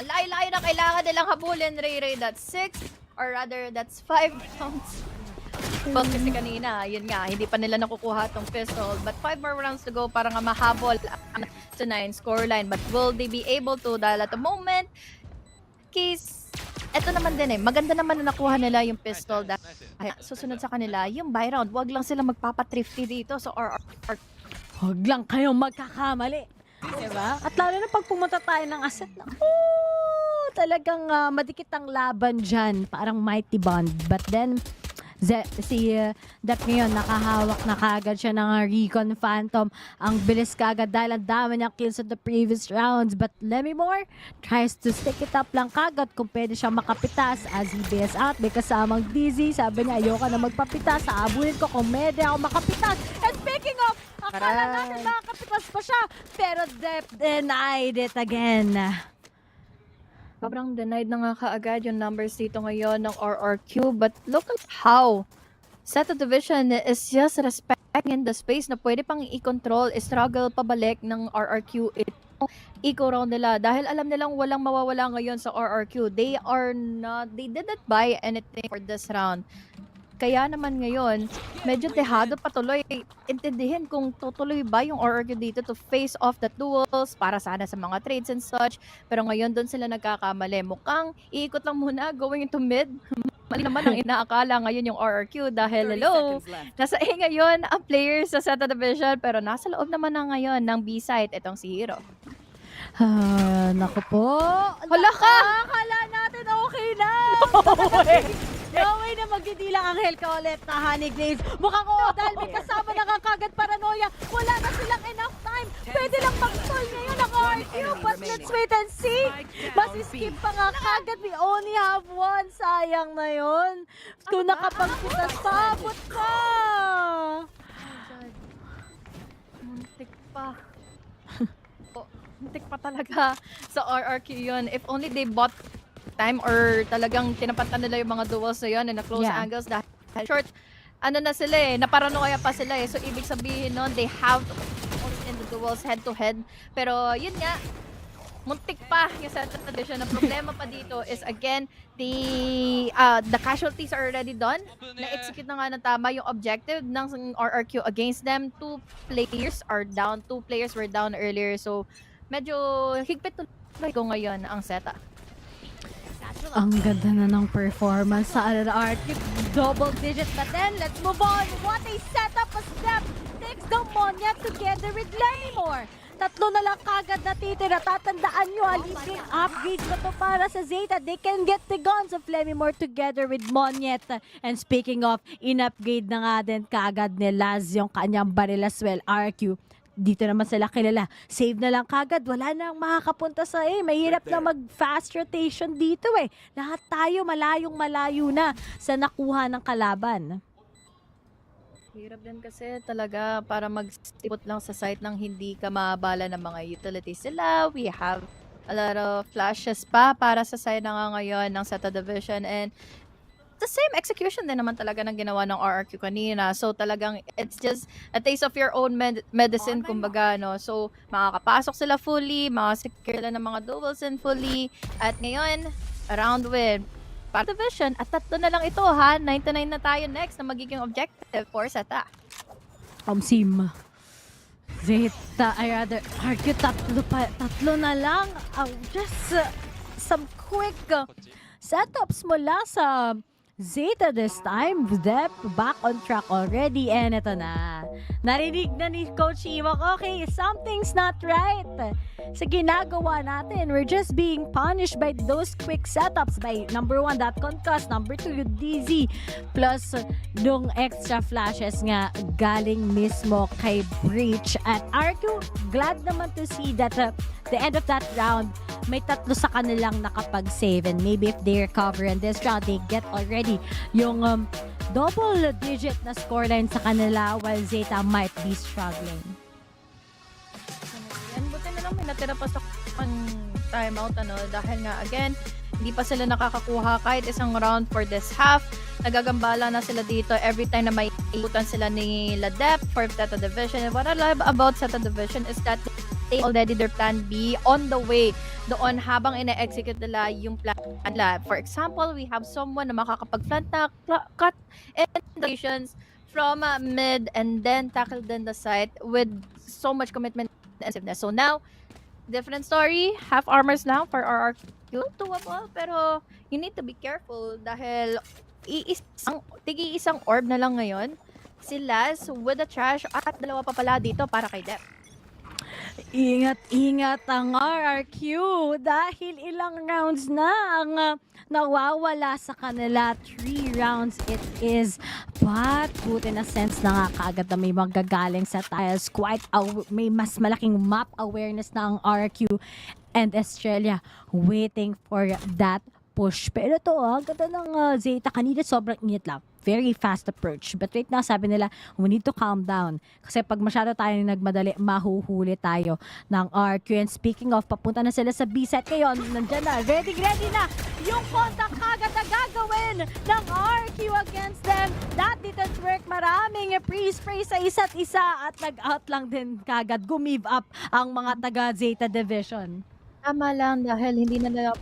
layo-layo na kailangan nilang habulin, Ray. That's 6 or rather that's 5 rounds. Well, kasi kanina, yun nga, hindi pa nila nakukuha tong pistol. But 5 more rounds to go para nga mahabol sa 9 scoreline. But will they be able to? Dahil at the moment, eto naman din maganda naman na nakuha nila yung pistol dahil susunod sa kanila yung buy round. Huwag lang sila magpapatrifty dito sa RR. Huwag lang kayong magkakamali. Diba? At lalo na pag pumunta tayo ng asset na, talagang madikit ang laban dyan. Parang mighty bond. But then, Dep ngayon, nakahawak na kagad siya ng Recon Phantom. Ang bilis kagad dahil ang dami niyang kills in the previous rounds. But Lemimore tries to stick it up lang kagad kung pwede siyang makapitas as he bails out. May kasamang Dizzy. Sabi niya, ayoko na magpapitas. Aabulin ko kung pwede ako makapitas. And speaking of, akala natin makakapitas pa siya. Pero Dep denied it again. Sobrang denied na nga kaagad yung numbers dito ngayon ng RRQ. But look at how ZETA Division is just respecting the space na pwede pang i-control, struggle pabalik ng RRQ eco round nila. Dahil alam nilang walang mawawala ngayon sa RRQ. They didn't buy anything for this round. Kaya naman ngayon, medyo dehado patuloy. Intindihin kung tutuloy ba yung RRQ dito to face off the duels para sana sa mga trades and such. Pero ngayon doon sila nagkakamali. Mukhang iikot lang muna going into mid. Mali naman ang inaakala ngayon yung RRQ dahil hello, nasa A ngayon ang players sa ZETA Division pero nasa loob naman na ngayon ng B-site itong si Hero. Naku po. Hala ka! Akala natin okay na. No way na magdidilang ang Hell ka ulit na Honey Glaze. Mukhang dahil may kasama na kagad paranoia. Wala na silang enough time. Pwede lang mag-stall ngayon ang RQ. But let's wait and see. Masiskip pa nga kagad. We only have one. Sayang na yun. Kung nakapagpitas pa, abot ka. Muntik pa. Muntik pa talaga sa RRQ yun. If only they bought time or talagang tinapatan nila yung mga duels na yun and the close angles dahil short, na sila naparanoia pa sila So, ibig sabihin nun, they have to in the duels head to head. Pero, yun nga, muntik pa yung ZETA Division. Ang problema pa dito is, again, the casualties are already done. Na-execute na nga na tama yung objective ng RRQ against them. 2 players are down. 2 players were down earlier. So, medyo higpit tuloy ko ngayon ang ZETA. Ang ganda na ng performance sa RRQ. Double digit. But then, let's move on. What a setup as Step takes the Monya together with Lemimore. Tatlo na lang kagad na titira. Tatandaan nyo, alisin upgrades na to para sa ZETA. They can get the guns of Lemimore together with Monyet. And speaking of, in-upgrade na nga din kagad ni Laz yung kanyang baril as well. RQ. Dito naman sila kilala. Save na lang kagad. Wala nang makakapunta sa mahirap na mag-fast rotation dito Lahat tayo malayong-malayo na sa nakuha ng kalaban. Hirap din kasi talaga para mag-stipot lang sa site nang hindi ka maabala ng mga utilities sila. We have a lot of flashes pa para sa side na nga ngayon ng ZETA Division and the same execution din naman talaga ng ginawa ng RRQ kanina. So talagang it's just a taste of your own medicine kumbaga So makakapasok sila fully, makasecure sila ng mga duels and fully. At ngayon, round win para division at 3 na lang ito 9-9 na tayo next na magiging objective for ZETA. Sim. ZETA, I rather RQ tatlo na lang. Just some quick setups mula sa ZETA this time. Dep back on track already and ito na. Narinig na ni Coach Iwak, okay, something's not right sa ginagawa natin. We're just being punished by those quick setups by number 1, that concuss, number 2, yung DZ, plus nung extra flashes nga galing mismo kay Breach. At RQ, glad naman to see that the end of that round, may 3 sa kanilang nakapag-save and maybe if they recover in this round, they get already yung double-digit na scoreline sa kanila while ZETA might be struggling. And buti na lang may natira pa sa timeout dahil nga again, hindi pa sila nakakakuha kahit isang round for this half. Nagagambala na sila dito every time na may ikutan sila ni Ladep for ZETA Division. And what I love about ZETA Division is that they already their plan B on the way doon habang ina-execute nila yung plan nila. For example, we have someone na makakapag-plant na cut and from mid and then tackle then the site with so much commitment and aggressiveness. So now, different story. Half armors now for RRQ. Doable, pero you need to be careful dahil tigi-isang orb na lang ngayon si Laz with the trash at 2 pa pala dito para kay Dep. Ingat-ingat ang RRQ dahil ilang rounds na ang nawawala sa kanila. 3 rounds it is. But buti na sense na nga kaagad na may magagaling sa tiles. May mas malaking map awareness na ang RRQ and Australia waiting for that push. Pero to, ganda ng ZETA. Kanina sobrang init lang. Very fast approach. But right now, sabi nila, we need to calm down. Kasi pag masyado tayo nagmadali, mahuhuli tayo ng RQ. And speaking of, papunta na sila sa B-set ngayon. Nandyan na, ready na yung contact kagad na gagawin ng RQ against them. That didn't work. Maraming pre-spray sa isa't isa at nag-out lang din kagad. Gumive up ang mga taga-ZETA Division. Tama lang dahil hindi na nila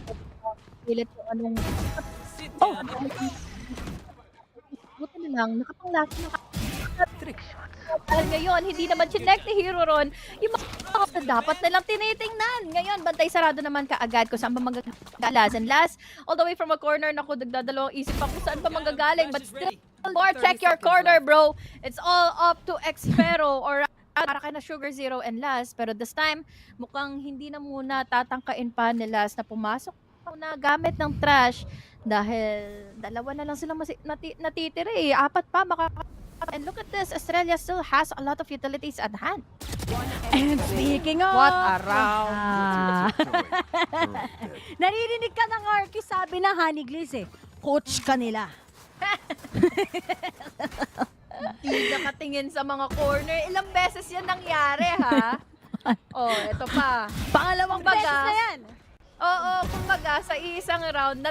pilit yung anong... Oh! Buti na lang, nakapanglaki na dahil ngayon, hindi naman chinek ni Hero Ron yung mga na dapat nilang tinitingnan. Ngayon, bantay sarado naman kaagad kung saan ba magagalas. And last, all the way from a corner, naku, nagdadalawang isip pa kung saan ba manggagaling. But still, more check your corner, bro. It's all up to Xfero or para kay na Sugar Zero and Last. Pero this time, mukhang hindi na muna tatangkain pa ni Last na pumasok na gamit ng trash dahil dalawa na lang silang natitira eh. 4 pa and look at this, Australia still has a lot of utilities at hand. And speaking of... What a round! Naririnig ka ng RQ, sabi na Honeygliss eh. Coach ka nila. Hindi nakatingin sa mga corner. Ilang beses yan nangyari, ha? Oh, ito pa. Pangalawang beses na yan. Oo, kumbaga sa isang round,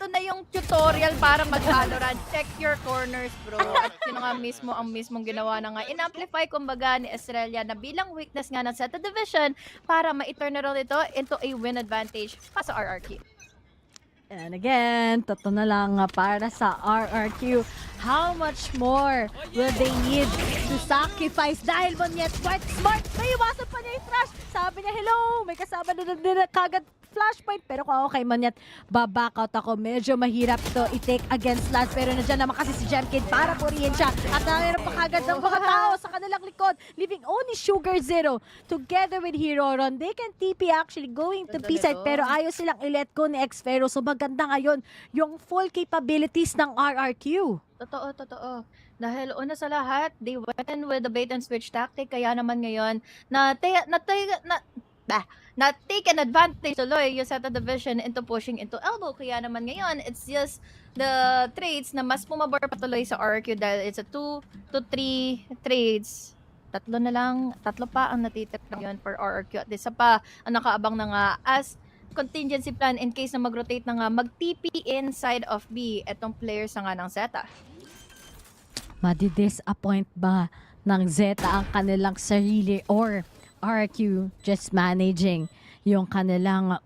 ito na yung tutorial para mag-VALORANT. Check your corners, bro. At yun nga mismo ang mismong ginawa na nga. In-amplify kumbaga ni Australia na bilang weakness nga ng ZETA Division para ma-turn ito into a win advantage pa sa RRQ. And again, totoo na lang para sa RRQ. How much more will they need to sacrifice? Dahil Monyet quite smart. Naiwasan pa niya yung trash. Sabi niya, hello, may kasama na kagad flashpoint. Pero kung ako kay Monyet, baback out ako. Medyo mahirap to i-take against Lance. Pero nandiyan naman kasi si Gemkid para purihin siya. At nangyayarap pa kagad ng mga tao sa kanilang likod. Leaving only Sugar Zero together with Hero Ron. They can TP actually going to B-side. Pero ayaw silang i-let go ni Xfero. So maganda ngayon yung full capabilities ng RRQ. Totoo. Dahil una sa lahat, they went in with the bait and switch tactic. Kaya naman ngayon, na-take an advantage tuloy yung ZETA Division into pushing into elbow. Kaya naman ngayon, it's just the trades na mas pumabor patuloy sa RQ dahil it's a 2 to 3 trades. 3 pa ang natitira ngayon for RQ. At isa pa, ang nakaabang na nga as contingency plan in case na mag-rotate na nga, mag-TP inside of B etong players na nga ng ZETA. Madi-disappoint ba ng ZETA ang kanilang sarili or RQ just managing yung kanilang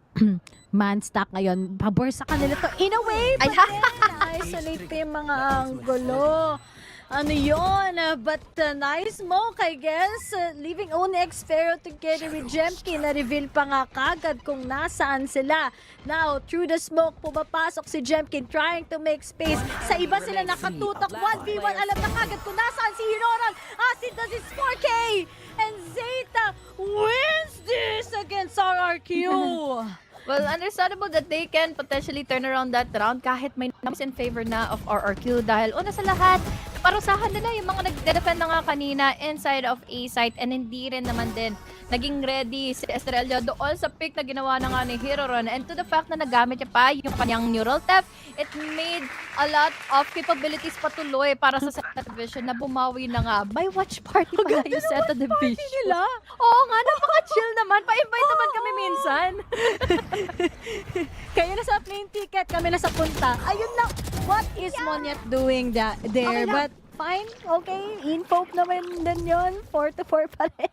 man stack ngayon? Pabor sa kanila to in a way, but then na-isolate pa yung mga anggulo. Ano yun? But nice smoke, I guess. Leaving only Xfero together with Gemkin. Na-reveal pa nga kagad kung nasaan sila. Now, through the smoke, pumapasok si Gemkin trying to make space. Sa iba sila nakatutok. 1v1, alam na kagad kung nasaan si Hiroran. As it does his 4K. And ZETA wins this against RRQ. Well, understandable that they can potentially turn around that round kahit may numbers in favor na of RRQ dahil una sa lahat, parusahan nila yung mga nagde-defend na nga kanina inside of A site and hindi rin naman din naging ready si Estrella doon sa pick na ginawa na nga ni Hiroron. And to the fact na nagamit niya pa yung kanyang neural theft, it made a lot of capabilities patuloy para sa ZETA Division na bumawi na nga. May watch party pala yung ZETA Division. Nila? Oo nga, napaka-chill naman. Pa-invite naman kami minsan. Kayo na sa plane ticket, kami na sa punta. Ayun lang. What is Monyet doing there? Okay But fine, okay. Info naman din yun. 4-4 pa rin.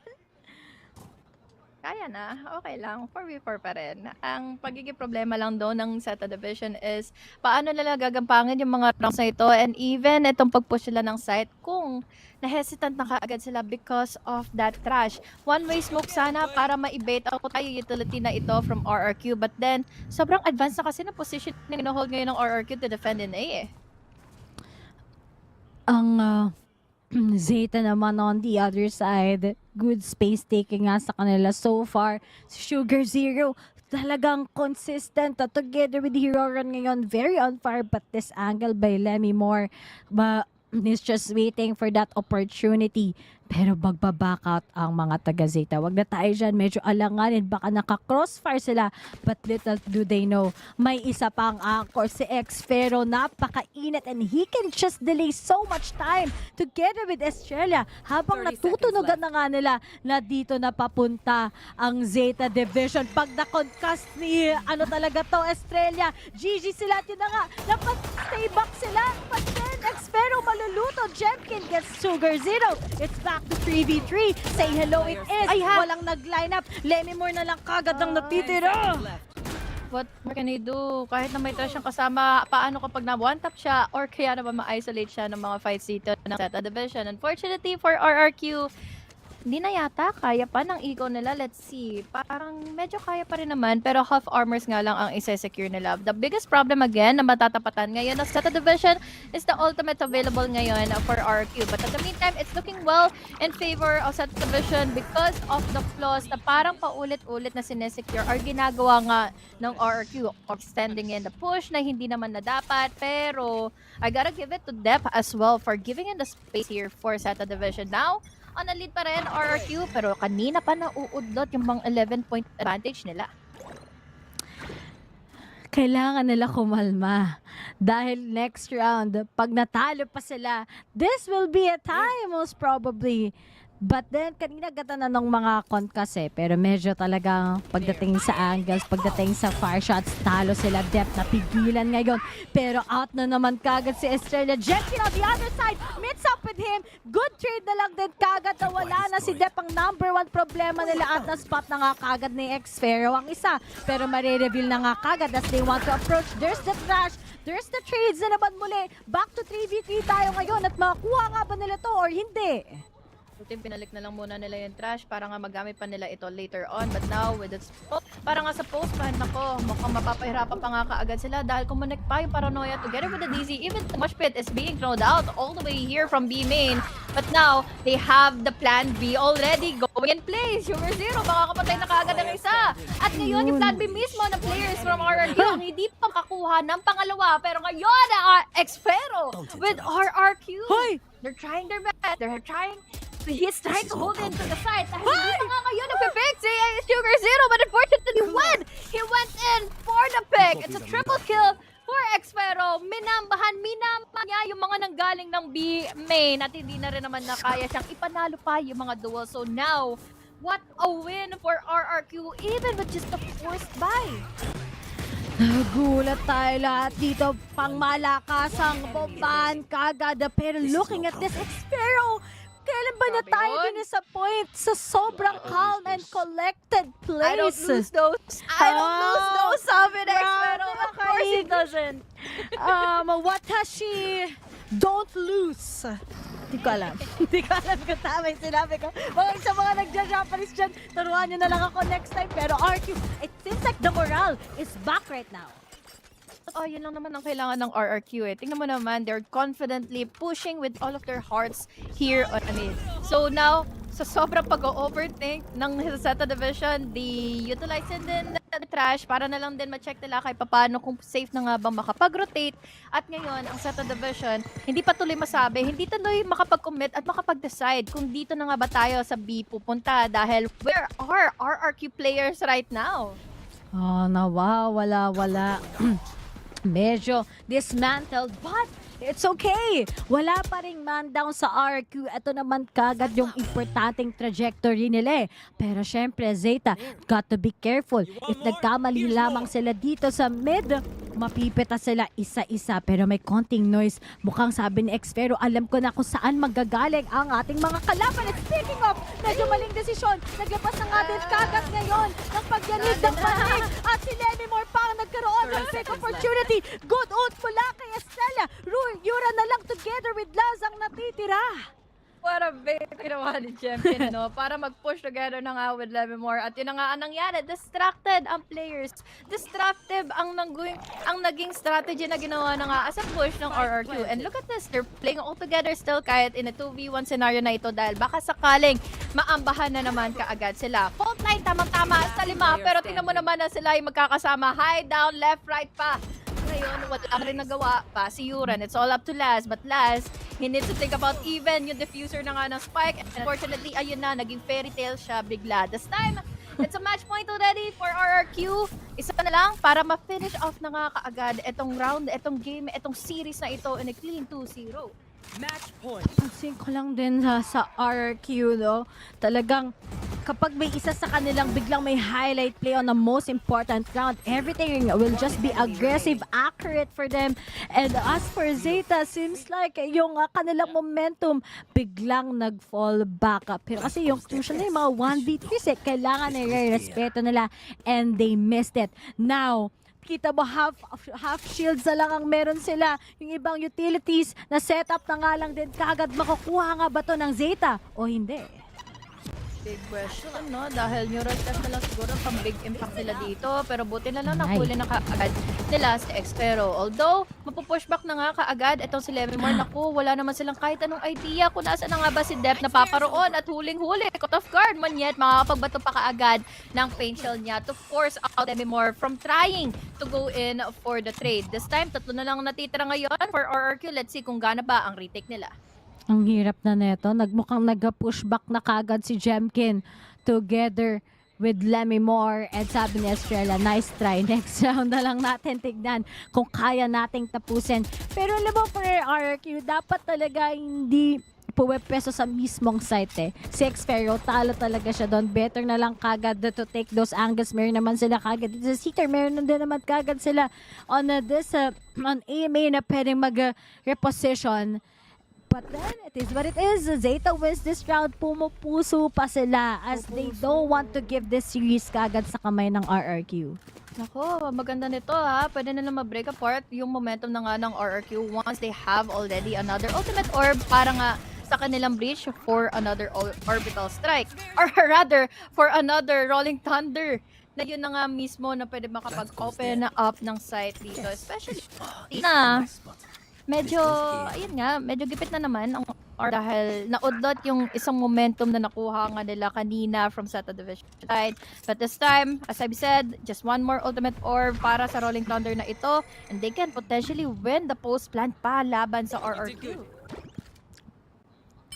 Kaya na, okay lang. 4v4 pa rin. Ang pagiging problema lang doon ng ZETA Division is paano nila gagampangin yung mga rounds na ito and even itong pag-push sila ng site kung na-hesitant na kaagad sila because of that trash. One-way smoke sana para ma-bait out tayo utility na ito from RRQ but then sobrang advanced na kasi na position na gina-hold ngayon ng RRQ to defend in A eh. Ang ZETA naman on the other side, good space taking nga sa kanila so far. Sugar Zero, talagang consistent together with Hero Run ngayon. Very on fire, but this angle by Lemmy Moore, is just waiting for that opportunity. Pero magbaback out ang mga taga ZETA. Wag na tayo dyan, medyo alanganin. Baka naka-crossfire sila. But little do they know, may isa pang anchor si X. Pero napakainit and he can just delay so much time together with Estrella. Habang natutunugan na nga nila na dito na papunta ang ZETA Division. Pag na-concast ni talaga to, Estrella, GG sila. Yun na nga, napag-stay back sila. But then X pero maluluto. Jemkin gets Sugar Zero. It's back to 3v3. Say hello it is. Walang nag-line up. Lemmy Moore na lang kagad ang natitira. What more can he do? Kahit na may trash siyang kasama, paano kapag na-one-tap siya or kaya naman ma-isolate siya ng mga fights dito ng ZETA Division? Unfortunately for RRQ, hindi na yata kaya pa ng ego nila. Let's see. Parang medyo kaya pa rin naman, pero half armors nga lang ang isa-secure nila. The biggest problem again na matatapatan ngayon ng ZETA Division is the ultimate available ngayon for RRQ. But at the meantime, it's looking well in favor of ZETA Division because of the flaws na parang paulit-ulit na sinesecure or ginagawa nga ng RRQ. Extending in the push na hindi naman na dapat. Pero I gotta give it to Dep as well for giving in the space here for ZETA Division. Now, on a lead pa rin RRQ, pero kanina pa nauudlot yung mga 11-point advantage nila. Kailangan nila kumalma. Dahil next round, pag natalo pa sila, this will be a tie most probably. But then, kanina gata na ng mga concast pero medyo talagang pagdating sa angles, pagdating sa fire shots, talo sila. Dep napigilan ngayon. Pero out na naman kagad si Estrella. Jemkin on the other side, meets up with him. Good trade na lang din kagad na wala na si Dep ang #1 problema nila at na-spot na nga kagad ni X-Pharaoh ang isa. Pero marireveal na nga kagad as they want to approach. There's the trash, there's the trades na naman muli. Back to 3v3 tayo ngayon at makakuha nga ba nila to or hindi? Pinalik na lang muna nila yung trash para nga magamit pa nila ito later on. But now, with its para nga sa post man, nako, mukhang mapapahirapan pa nga kaagad sila dahil kumonek pa yung paranoia together with the DZ. Even Mushpit is being thrown out all the way here from B main. But now, they have the plan B already going in place. Sugar Zero, baka kapatay na kaagad ang isa. At ngayon, yung plan B mismo ng players from RRQ ang hindi pa makakuha ng pangalawa. Pero ngayon, X-Pharaoh with RRQ. Hoy! They're trying their best. They're trying. He's trying to hold into the side. Dahil hindi pa nga ngayon nagpipick si Sugar Zero, but unfortunately he went in for the pick. It's a triple kill for X-Pharaoh. Minambahan niya yung mga nanggaling ng B main at hindi na rin naman na kaya siyang ipanalo pa yung mga duel. So now, what a win for RRQ even with just the forced buy. Nagulat tayo lahat dito. Pang malakasang bombahan kagad. Pero looking at this, X-Pharaoh, kailan ba na tayo din-disappoint sa sobrang calm and collected place? I don't lose those. I don't lose those, sabi na X-Pharaoh. Of course he doesn't. Watashi, don't lose. Hindi ko alam. Hindi ko alam kung tama yung sinabi ko. Sa mga nagja-Japanese dyan, turuan nyo na lang ako next time. Pero RQ, it seems like the morale is back right now. Oh, yun lang naman ang kailangan ng RRQ. Tingnan mo naman, they're confidently pushing with all of their hearts here on it. So now, sa sobrang pag-overthink ng ZETA Division, utilize din the trash para na lang din ma-check nila kay paano kung safe na nga bang makapag-rotate. At ngayon, ang ZETA Division, hindi pa tuloy masabi, hindi tuloy makapag-commit at makapag-decide kung dito na nga ba tayo sa B pupunta dahil where are RRQ players right now? Oh, nawawala. Medyo dismantled, but it's okay. Wala pa ring man down sa RQ. Ito naman kagad yung importanteng trajectory nila Pero syempre, ZETA, got to be careful. If nagkamali lamang sila dito sa mid, mapipita sila isa-isa. Pero may konting noise. Mukhang sabi ni X-Pharaoh, alam ko na kung saan magagaling ang ating mga kalaban. And speaking of, medyo maling desisyon. Naglabas na nga din kagad ngayon ng pagyanig ng panig. At si Lemmy Moore pa ang nagkaroon ng big opportunity. Good ult mula kay Estrella. Yura na lang together with Laz ang natitira. What a big ginawa ni Champion, no? Para mag-push together na nga with Lemimore. At yun na nga ang nangyari. Distracted ang players. Distractive ang naging strategy na ginawa na nga as a push ng RRQ. And look at this. They're playing all together still kahit in a 2v1 scenario na ito dahil baka sakaling maambahan na naman kaagad sila. Fault line, tamang-tama sa 5. Pero tingnan mo naman na sila yung magkakasama. High, down, left, right pa. Ngayon, wala rin nagawa pa si Yuran. It's all up to Laz. But Laz, he needs to think about even yung diffuser na nga ng Spike. And unfortunately, ayun na, naging fairy tale siya bigla. This time, it's a match point already for RRQ. Isa na lang para ma-finish off na nga kaagad itong round, itong game, itong series na ito in a clean 2-0. Match point. Pansin ko lang din sa RRQ, no? Talagang kapag may isa sa kanilang biglang may highlight play on the most important round, everything will just be aggressive, accurate for them. And as for ZETA, seems like yung kanilang momentum biglang nag-fall back up. Pero kasi yung crucial na yung mga 1v3s, kailangan na respeto nila and they missed it. Now, kita mo half shields na lang ang meron sila. Yung ibang utilities na setup na nga lang din kagad makukuha nga ba to ng ZETA o hindi? Big question, no? Dahil neural test na lang siguro pang big impact nila dito. Pero buti na lang nakuli na kaagad nila si Xpero. Although, mapupushback na nga kaagad itong si Lemimore. Naku, wala naman silang kahit anong idea kung nasa na nga ba si Dep na paparoon at huling-huli. Cut off guard man yet, makakapagbato pa kaagad ng paint shell niya to force out Lemimore from trying to go in for the trade. This time, 3 na lang natitira ngayon for RRQ. Let's see kung gana ba ang retake nila. Ang hirap na neto. Nagmukhang nag-pushback na kagad si Jemkin together with Lemimore. And sabi ni Estrella, nice try. Next round na lang natin tignan kung kaya nating tapusin. Pero alam mo, for RRQ, dapat talaga hindi puwepeso sa mismong site eh. Si Xpero, talo talaga siya doon. Better na lang kagad to take those angles. Meron naman sila kagad. Sa Seeker, meron din naman kagad sila on on AMA na pwedeng mag-reposition. But then, it is what it is. ZETA wins this round. Pumupuso pa sila as they don't want to give this series kagad sa kamay ng RRQ. Nako, maganda nito ha. Pwede na lang ma-break apart yung momentum na nga ng RRQ once they have already another ultimate orb para nga sa kanilang breach for another orbital strike. Or rather, for another rolling thunder. Na yun na nga mismo na pwede makapag-open up ng site dito. Especially na medyo, ayun nga, medyo gipit na naman ang dahil naudlot yung isang momentum na nakuha nga nila kanina from ZETA Division side. But this time, as I've said, just one more ultimate orb para sa Rolling Thunder na ito and they can potentially win the post plant pa laban sa RRQ.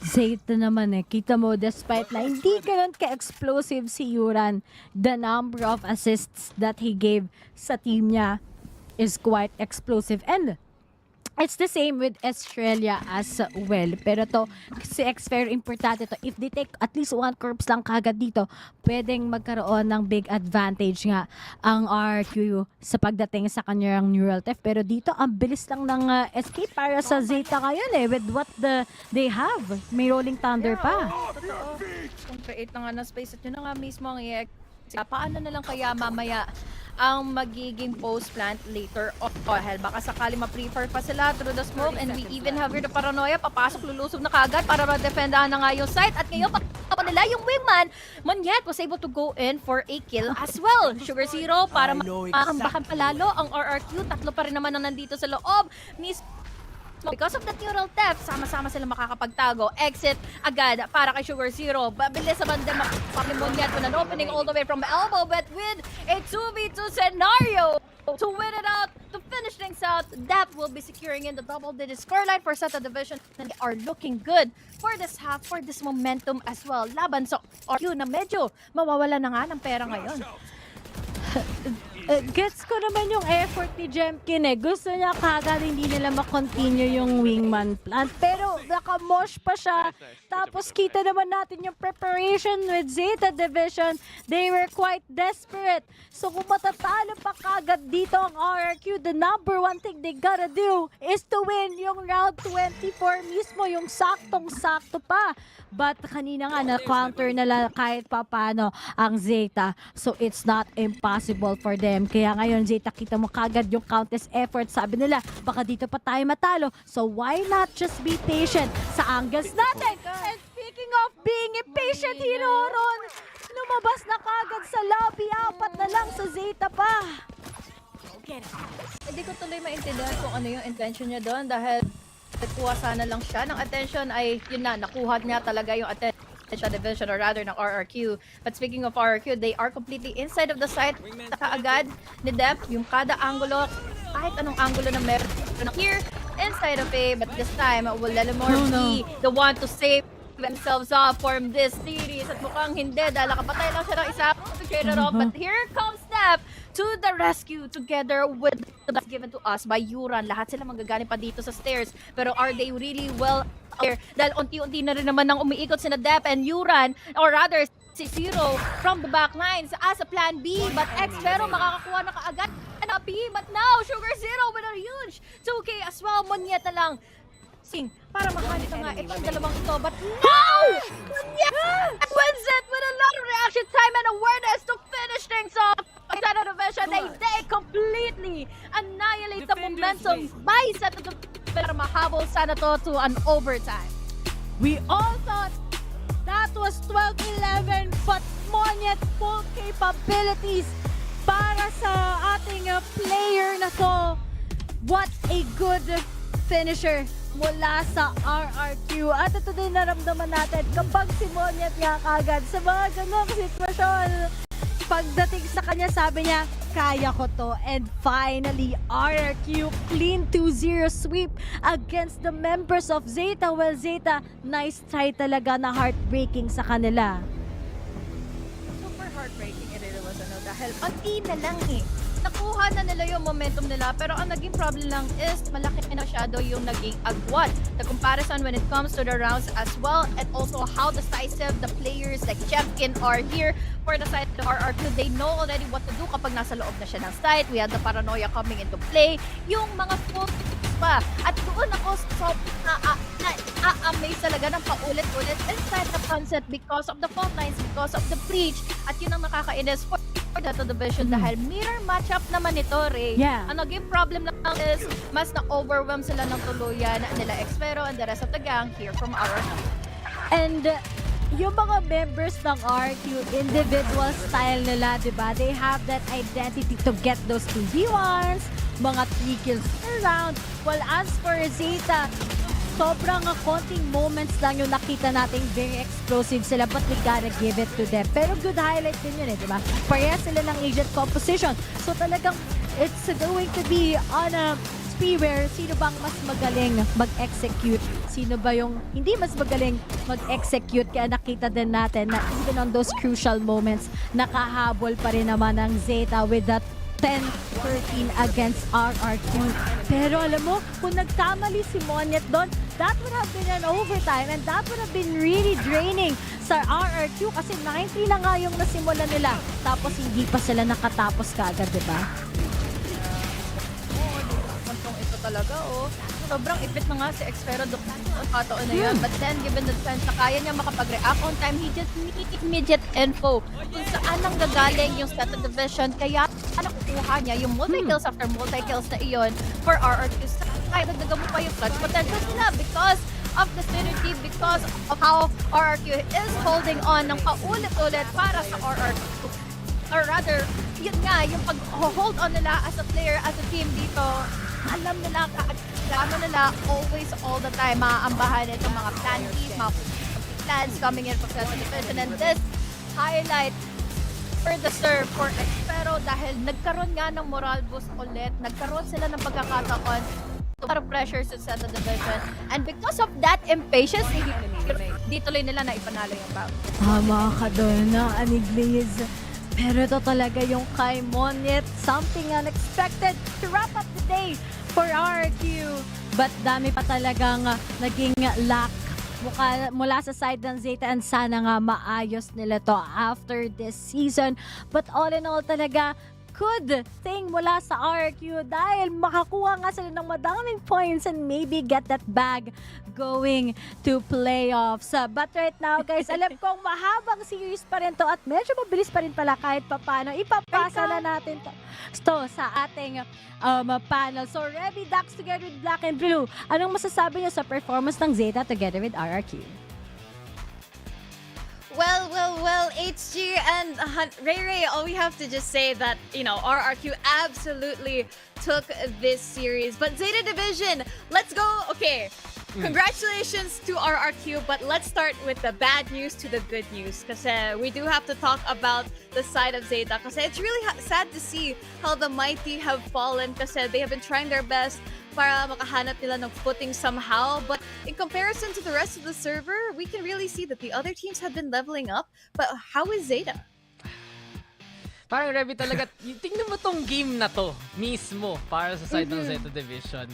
ZETA naman kita mo, despite na hindi ganun ka-explosive si Yuran, the number of assists that he gave sa team niya is quite explosive. And it's the same with Australia as well. Pero to, si Xpero, importante to. If they take at least 1 corpse lang kagad dito, pwedeng magkaroon ng big advantage nga ang RQ sa pagdating sa kanyang neural theft. Pero dito, ang bilis lang ng escape para sa ZETA ngayon with what they have. May Rolling Thunder pa. Totoo. Kung create na nga ng space at yun na nga mismo ang paano na lang kaya mamaya ang magiging post plant later on. Dahil baka sakali ma-prefer pa sila through the smoke and we even have here the paranoia. Papasok, lulusob na kagad para ma-defendahan na nga yung site. At ngayon, pa nila yung wingman. Monyet was able to go in for a kill as well. Sugar Zero para makambakan palalo ang RRQ. 3 pa rin naman ang nandito sa loob. Because of the neural theft, sama-sama sila makakapagtago. Exit agad para kay Sugar Zero. Babilis naman din Monyet with an opening all the way from elbow, but with a 2v2 scenario to win it out, to finish things out. That will be securing in the double-digit scoreline for ZETA Division. And they are looking good for this half, for this momentum as well. Laban sa RQ na medyo mawawala na nga ng pera ngayon. Gets ko naman yung effort ni Jemkin Gusto niya kagad hindi nila makontinue yung wingman plant. Pero nakamosh pa siya. Tapos kita naman natin yung preparation with ZETA Division. They were quite desperate. So kung matatalo pa kagad dito ang RRQ, the number 1 thing they gotta do is to win yung round 24 mismo. Yung saktong-sakto pa. But kanina nga na-counter nila kahit papano ang ZETA. So it's not impossible for them them. Kaya ngayon, Zeta, kita mo kagad yung countless effort. Sabi nila, baka dito pa tayo matalo. So why not just be patient sa angles natin? And speaking of being impatient, Hiroron, lumabas na kagad sa lobby. 4 na lang sa Zeta pa. Hindi ko tuloy maintindihan kung ano yung intention niya doon dahil nakuha sana lang siya ng attention ay yun na, nakuha niya talaga yung attention division or rather ng RRQ. But speaking of RRQ, they are completely inside of the site. Kaagad ni Dep, yung kada angulo, kahit anong angulo na meron here inside of A, but this time will Lelimore be the one to save themselves up from this series at mukhang hindi dahil nakapatay lang siya ng isa but here comes Dep to the rescue together with the blast given to us by Yuran. Lahat sila manggagaling pa dito sa stairs pero are they really well here? Dahil unti-unti na rin naman nang umiikot sina Dep and Yuran or rather si Zero from the back lines as a plan B but X pero makakakuha na kaagad na B but now Sugar Zero with a huge 2K as well. Monyeta lang para mahanit na nga itong dalawang ito. But now! Yes! Wins it with a lot of reaction time and awareness to finish things off. Inside of the division, they completely annihilate the momentum by ZETA para mahabol sana to an overtime. We all thought that was 12-11 but Monyet full capabilities para sa ating player na to. What a good finisher mula sa RRQ. At ito din naramdaman natin kapag si Monyet nga kagad sa mga ganong sitwasyon. Pagdating sa kanya, sabi niya, kaya ko to. And finally, RRQ clean 2-0 sweep against the members of ZETA. Well, ZETA, nice try talaga na heartbreaking sa kanila. Super heartbreaking it really was dahil pati na lang nakuha na nila yung momentum nila pero ang naging problem lang is malaki na masyado yung naging agwat. The comparison when it comes to the rounds as well and also how decisive the players like Champion are here for the side of the RRQ. They know already what to do kapag nasa loob na siya ng site. We had the paranoia coming into play. Yung mga full pa. At doon ako so na-amaze talaga ng paulit-ulit inside the concept because of the fault lines, because of the breach. At yun ang nakakainis for the division dahil mirror matchup naman ito, Ray. Yeah. Ang naging problem lang is mas na-overwhelm sila ng tuluyan nila Xpero and the rest of the gang here from our team. And yung mga members ng RQ, individual style nila, diba? They have that identity to get those 2v1s, mga 3 kills per round. Well, as for ZETA, sobrang konting moments lang yung nakita natin very explosive sila but we gotta give it to them. Pero good highlight din yun diba? Parehas sila ng agent composition. So talagang it's going to be on a spree where sino bang mas magaling mag-execute? Sino ba yung hindi mas magaling mag-execute? Kaya nakita din natin na even on those crucial moments, nakahabol pa rin naman ng ZETA with that 10-13 against RRQ. Pero alam mo, kung nagkamali si Monyet doon, that would have been an overtime and that would have been really draining sa RRQ kasi 90 na nga yung nasimula nila. Tapos hindi pa sila nakatapos kaagad, diba? Ito talaga, sobrang ipit na nga si Xpero doon kataon na yun. But then, given the chance na kaya niya makapag-react on time, he just need immediate info kung saan nang gagaling yung ZETA division. Kaya nakukuha niya yung multi-kills after multi-kills na iyon for RRQ. Kaya nagdaga mo pa yung clutch potentials nila because of the synergy, because of how RRQ is holding on ng paulit-ulit para sa RRQ. Or rather, yun nga, yung pag-hold on nila as a player, as a team dito, alam nila, ano nila, always, all the time, maaambahan itong mga plan Bs, mga plans coming in from the division. And this highlight for the serve for Xpero dahil nagkaroon nga ng moral boost ulit, nagkaroon sila ng pagkakataon para pressure sa ZETA division. And because of that impatience, di tuloy nila na ipanalo yung bag. Tama ka doon na, Anigliz. Pero ito talaga yung kay Monyet. Something unexpected to wrap up the day for RRQ. But dami pa talagang naging lack mula sa side ng ZETA and sana nga maayos nila to after this season. But all in all talaga, good thing mula sa RRQ dahil makakuha nga sila ng madaming points and maybe get that bag going to playoffs. But right now, guys, alam kong mahabang series pa rin to at medyo mabilis pa rin pala kahit papano. Ipapasa na natin to sa ating panel. So, Revy Dax together with Black and Blue. Anong masasabi niyo sa performance ng ZETA together with RRQ? Well, HG and Ray, all we have to just say that, RRQ absolutely took this series. But Zeta Division, let's go. Okay, congratulations to RRQ, but let's start with the bad news to the good news. Because we do have to talk about the side of Zeta. Because it's really sad to see how the mighty have fallen. Because they have been trying their best para makahanap nila ng footing somehow. But in comparison to the rest of the server, we can really see that the other teams have been leveling up. But how is Zeta? Parang Revy talaga, tingnan mo tong game na to mismo para sa side ng Zeta Division.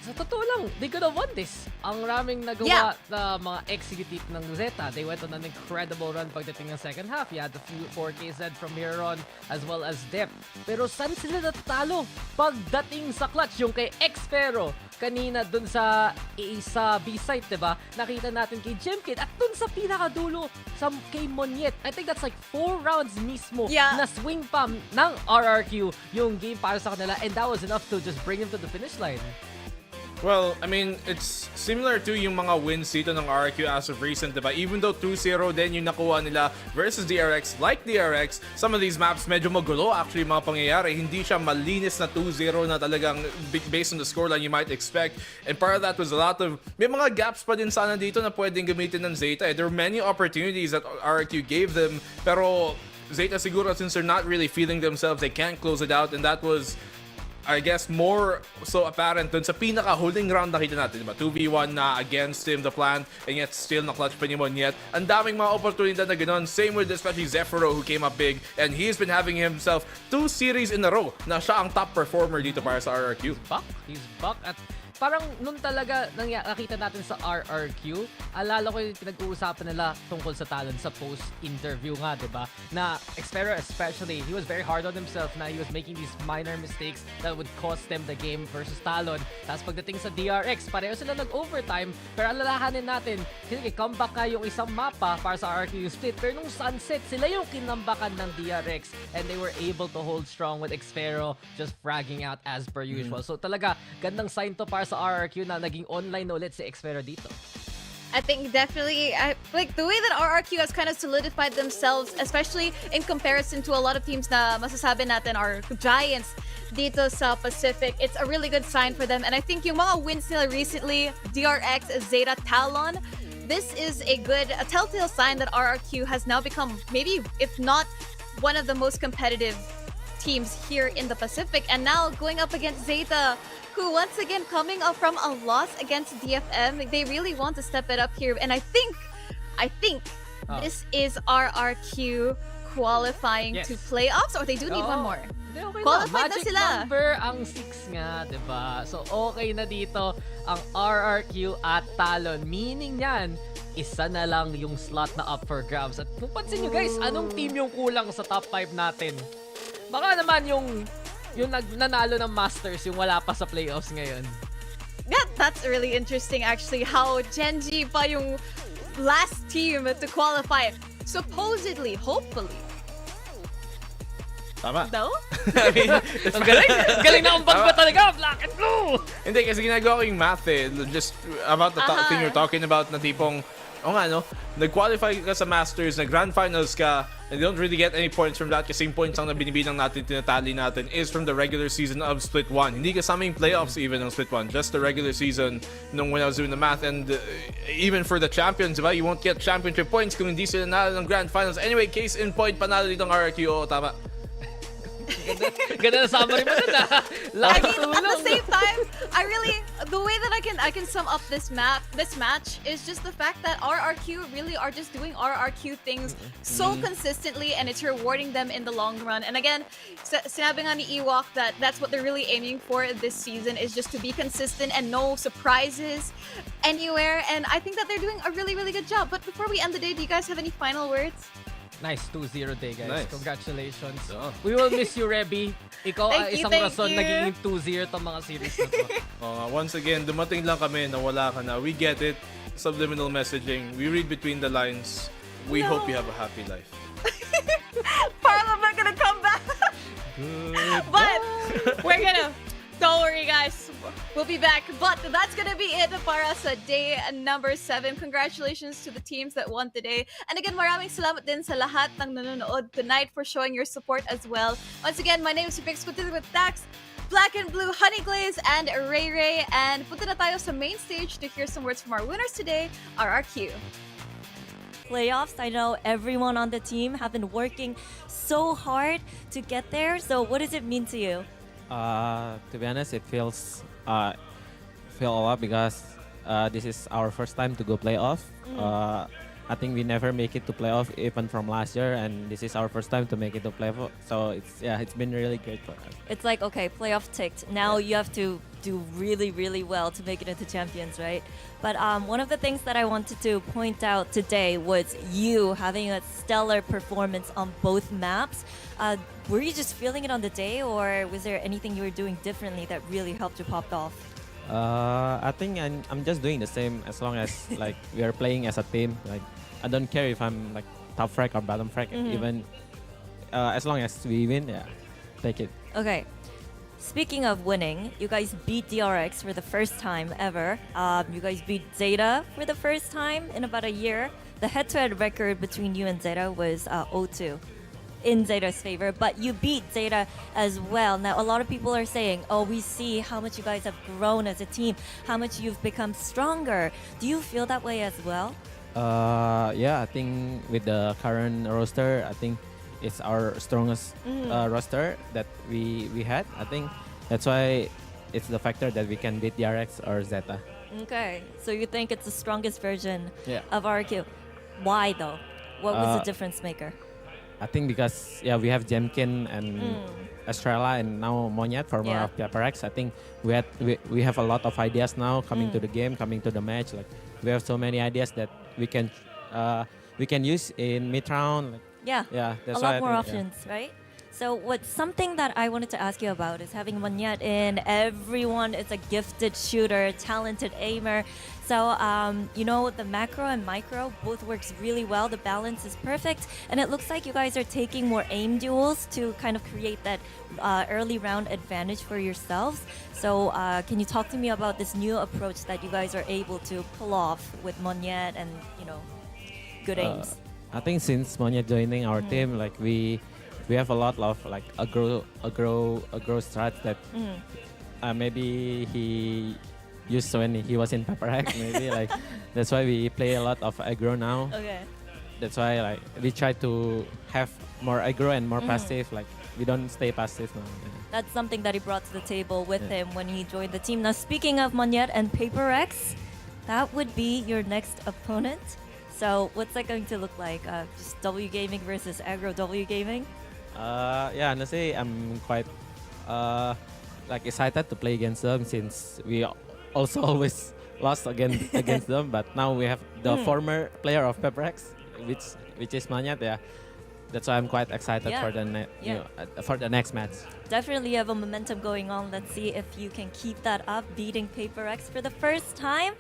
Sa totoo lang, they could have won this. Ang raming nagawa na mga executive ng Zeta. They went on an incredible run pagdating ng second half. You had the 4KZ from here on as well as Dep. Pero saan sila natalo? Pagdating sa clutch, yung kay Xpero, kanina dun sa B-site, diba? Nakita natin kay Jemkid at dun sa pinakadulo kay Monyet. I think that's like 4 rounds mismo na swing pa ng RRQ yung game para sa kanila, and that was enough to just bring him to the finish line. Well, I mean, it's similar to yung mga wins dito ng RRQ as of recent, diba? Even though 2-0 din yung nakuha nila versus DRX, like DRX, some of these maps medyo magulo actually mga pangyayari. Hindi siya malinis na 2-0 na talagang based on the scoreline you might expect. And part of that was may mga gaps pa din sana dito na pwedeng gamitin ng Zeta. There were many opportunities that RRQ gave them, pero Zeta siguro, since they're not really feeling themselves, they can't close it out, and that was, I guess, more so apparent dun sa pinaka-holding round nakita natin, diba? 2v1 na against him, the plant, and yet still na-clutch pa ni Monyet. Ang daming mga oportunidad na gano'n. Same with especially Zephyro, who came up big, and he's been having himself 2 series in a row na siya ang top performer dito para sa RRQ. He's back at parang nun talaga nakita natin sa RRQ, alala ko yung pinag-uusapan nila tungkol sa Talon sa post-interview nga, diba? Na Xpero especially, he was very hard on himself na he was making these minor mistakes that would cost them the game versus Talon. Tapos pagdating sa DRX, pareho sila nag-overtime, pero alalahanin natin, kasi comeback ka yung isang mapa para sa RRQ yung split, pero nung sunset, sila yung kinambakan ng DRX, and they were able to hold strong with Xpero just fragging out as per usual. So talaga, gandang sign to para sa RRQ na naging online ulit si Xpero dito. I think definitely, like the way that RRQ has kind of solidified themselves, especially in comparison to a lot of teams na masasabi natin are giants dito sa Pacific, it's a really good sign for them. And I think yung mga wins nila recently, DRX, Zeta, Talon, this is a telltale sign that RRQ has now become maybe, if not one of the most competitive teams here in the Pacific. And now going up against Zeta, who once again coming up from a loss against DFM, they really want to step it up here. And I think this is RRQ qualifying to playoffs, or they do need one more. Okay, qualified na magic sila. Number ang 6 nga, diba? So okay na dito ang RRQ at Talon. Meaning yan, isa na lang yung slot na up for grabs. At kung pansin nyo guys, anong team yung kulang sa top 5 natin? Baka naman yung nanalo ng Masters, yung wala pa sa playoffs ngayon. That's really interesting actually, how Genji pa yung last team to qualify. Supposedly, hopefully. Tama. No? I mean, ang galing na umbag ba talaga, Black and Blue! Hindi, kasi ginagawa ko yung math just about the thing you're talking about na tipong, nag-qualify ka sa Masters, nag-Grand Finals ka, and you don't really get any points from that kasi yung points lang na binibilang natin, tinatali natin is from the regular season of Split 1. Hindi kasama yung playoffs even ng Split 1, just the regular season when I was doing the math. And even for the champions, diba? You won't get championship points kung hindi sila nanalo ng Grand Finals. Anyway, case in point, panalo dito ng RRQ. Oo, tama. Ganda na summary mo na. I mean, at the same time, the way that I can sum up this match is just the fact that RRQ really are just doing RRQ things so consistently, and it's rewarding them in the long run. And again, sinabi nga ni Ewok that that's what they're really aiming for this season, is just to be consistent and no surprises anywhere. And I think that they're doing a really, really good job. But before we end the day, do you guys have any final words? Nice 2-0 day, guys. Nice. Congratulations. Yeah. We will miss you, Rebby. Ikaw ang Thank you, isang thank rason you. naging 2-0 tong mga series na to. Once again, dumating lang kami na wala ka na. We get it. Subliminal messaging. We read between the lines. We hope you have a happy life. Parliament not gonna come back. But we're gonna. Don't worry, guys. We'll be back. But that's gonna be it para sa day number 7. Congratulations to the teams that won today. And again, maraming salamat din sa lahat ng nanonood tonight for showing your support as well. Once again, my name is Vix with Dax, Black and Blue, Honey Glaze, and Ray Ray. And punta na tayo sa main stage to hear some words from our winners today, RRQ. Playoffs, I know everyone on the team have been working so hard to get there. So what does it mean to you? To be honest, it feels feel a lot because this is our first time to go playoff. I think we never make it to playoff even from last year, and this is our first time to make it to playoff. So it's been really great for us. It's like, okay, playoff ticked. Now you have to do really, really well to make it into champions, right? But one of the things that I wanted to point out today was you having a stellar performance on both maps. Were you just feeling it on the day, or was there anything you were doing differently that really helped you pop off? I think I'm just doing the same as long as like we are playing as a team. Like I don't care if I'm like top frag or bottom frag. Even as long as we win, yeah, take it. Okay. Speaking of winning, you guys beat DRX for the first time ever. You guys beat ZETA for the first time in about a year. The head-to-head record between you and ZETA was 0-2 in ZETA's favor, but you beat ZETA as well. Now, a lot of people are saying, oh, we see how much you guys have grown as a team, how much you've become stronger. Do you feel that way as well? Yeah, I think with the current roster, I think it's our strongest roster that we had. I think that's why it's the factor that we can beat DRX or ZETA. Okay, so you think it's the strongest version Yeah. of RQ. Why though? What was the difference maker? I think because we have Jemkin and Estrella and now Monyet for more Yeah. of PRX. I think we have a lot of ideas now coming to the game, coming to the match. Like we have so many ideas that we can use in mid round. Like, Yeah, that's a why lot I more think, options, right? So what's something that I wanted to ask you about is having Monyet in. Everyone is a gifted shooter, talented aimer. So, you know, the macro and micro both works really well. The balance is perfect. And it looks like you guys are taking more aim duels to kind of create that early round advantage for yourselves. So can you talk to me about this new approach that you guys are able to pull off with Monyet and, you know, good aims? I think since Monyet joining our team, like we have a lot of like aggro strats that maybe he used when he was in Pepper Hack. Maybe like that's why we play a lot of aggro now. Okay. That's why like we try to have more aggro and more passive. Like we don't stay passive now. That's something that he brought to the table with him when he joined the team. Now, speaking of Monyet and Paper X, that would be your next opponent. So what's that going to look like? Just W Gaming versus Aggro W Gaming? Yeah, honestly, I'm quite like excited to play against them since we also always lost against them. But now we have the former player of Pepperex, which is Monyet. Yeah, that's why I'm quite excited for the next match. Definitely have a momentum going on. Let's see if you can keep that up, beating Paper X for the first time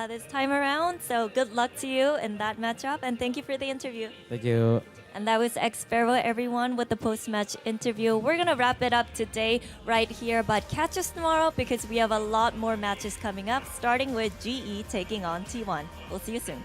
this time around. So good luck to you in that matchup, and thank you for the interview. Thank you. And that was Xpero, everyone, with the post-match interview. We're going to wrap it up today right here, but catch us tomorrow because we have a lot more matches coming up, starting with GE taking on T1. We'll see you soon.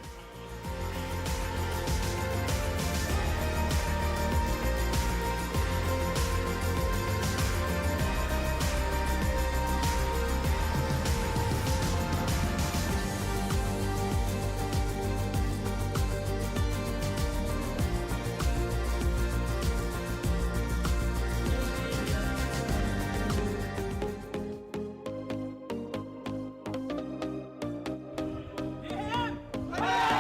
Yeah!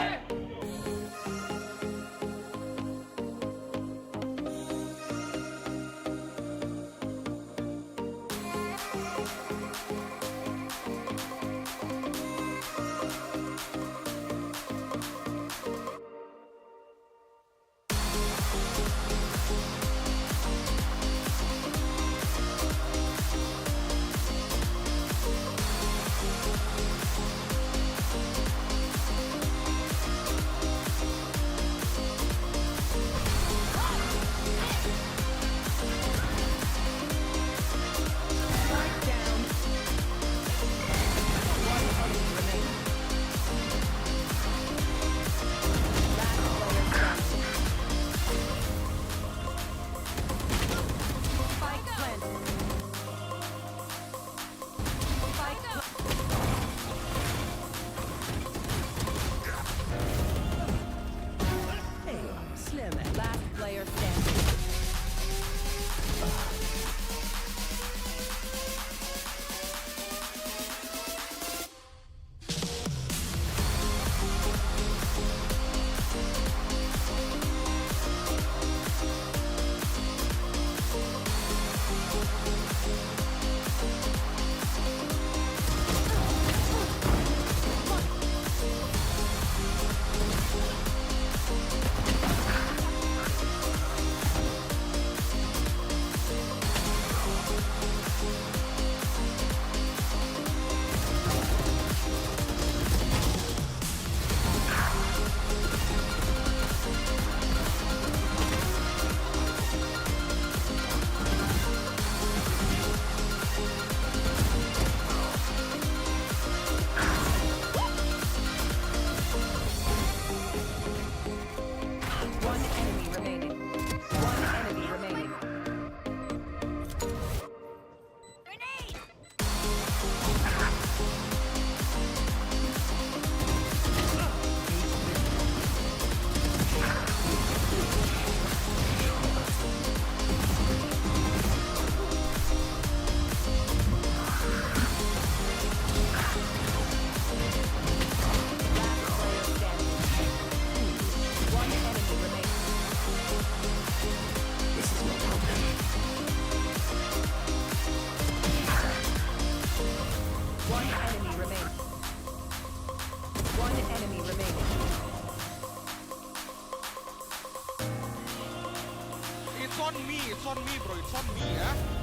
on me, bro. It's on me, eh?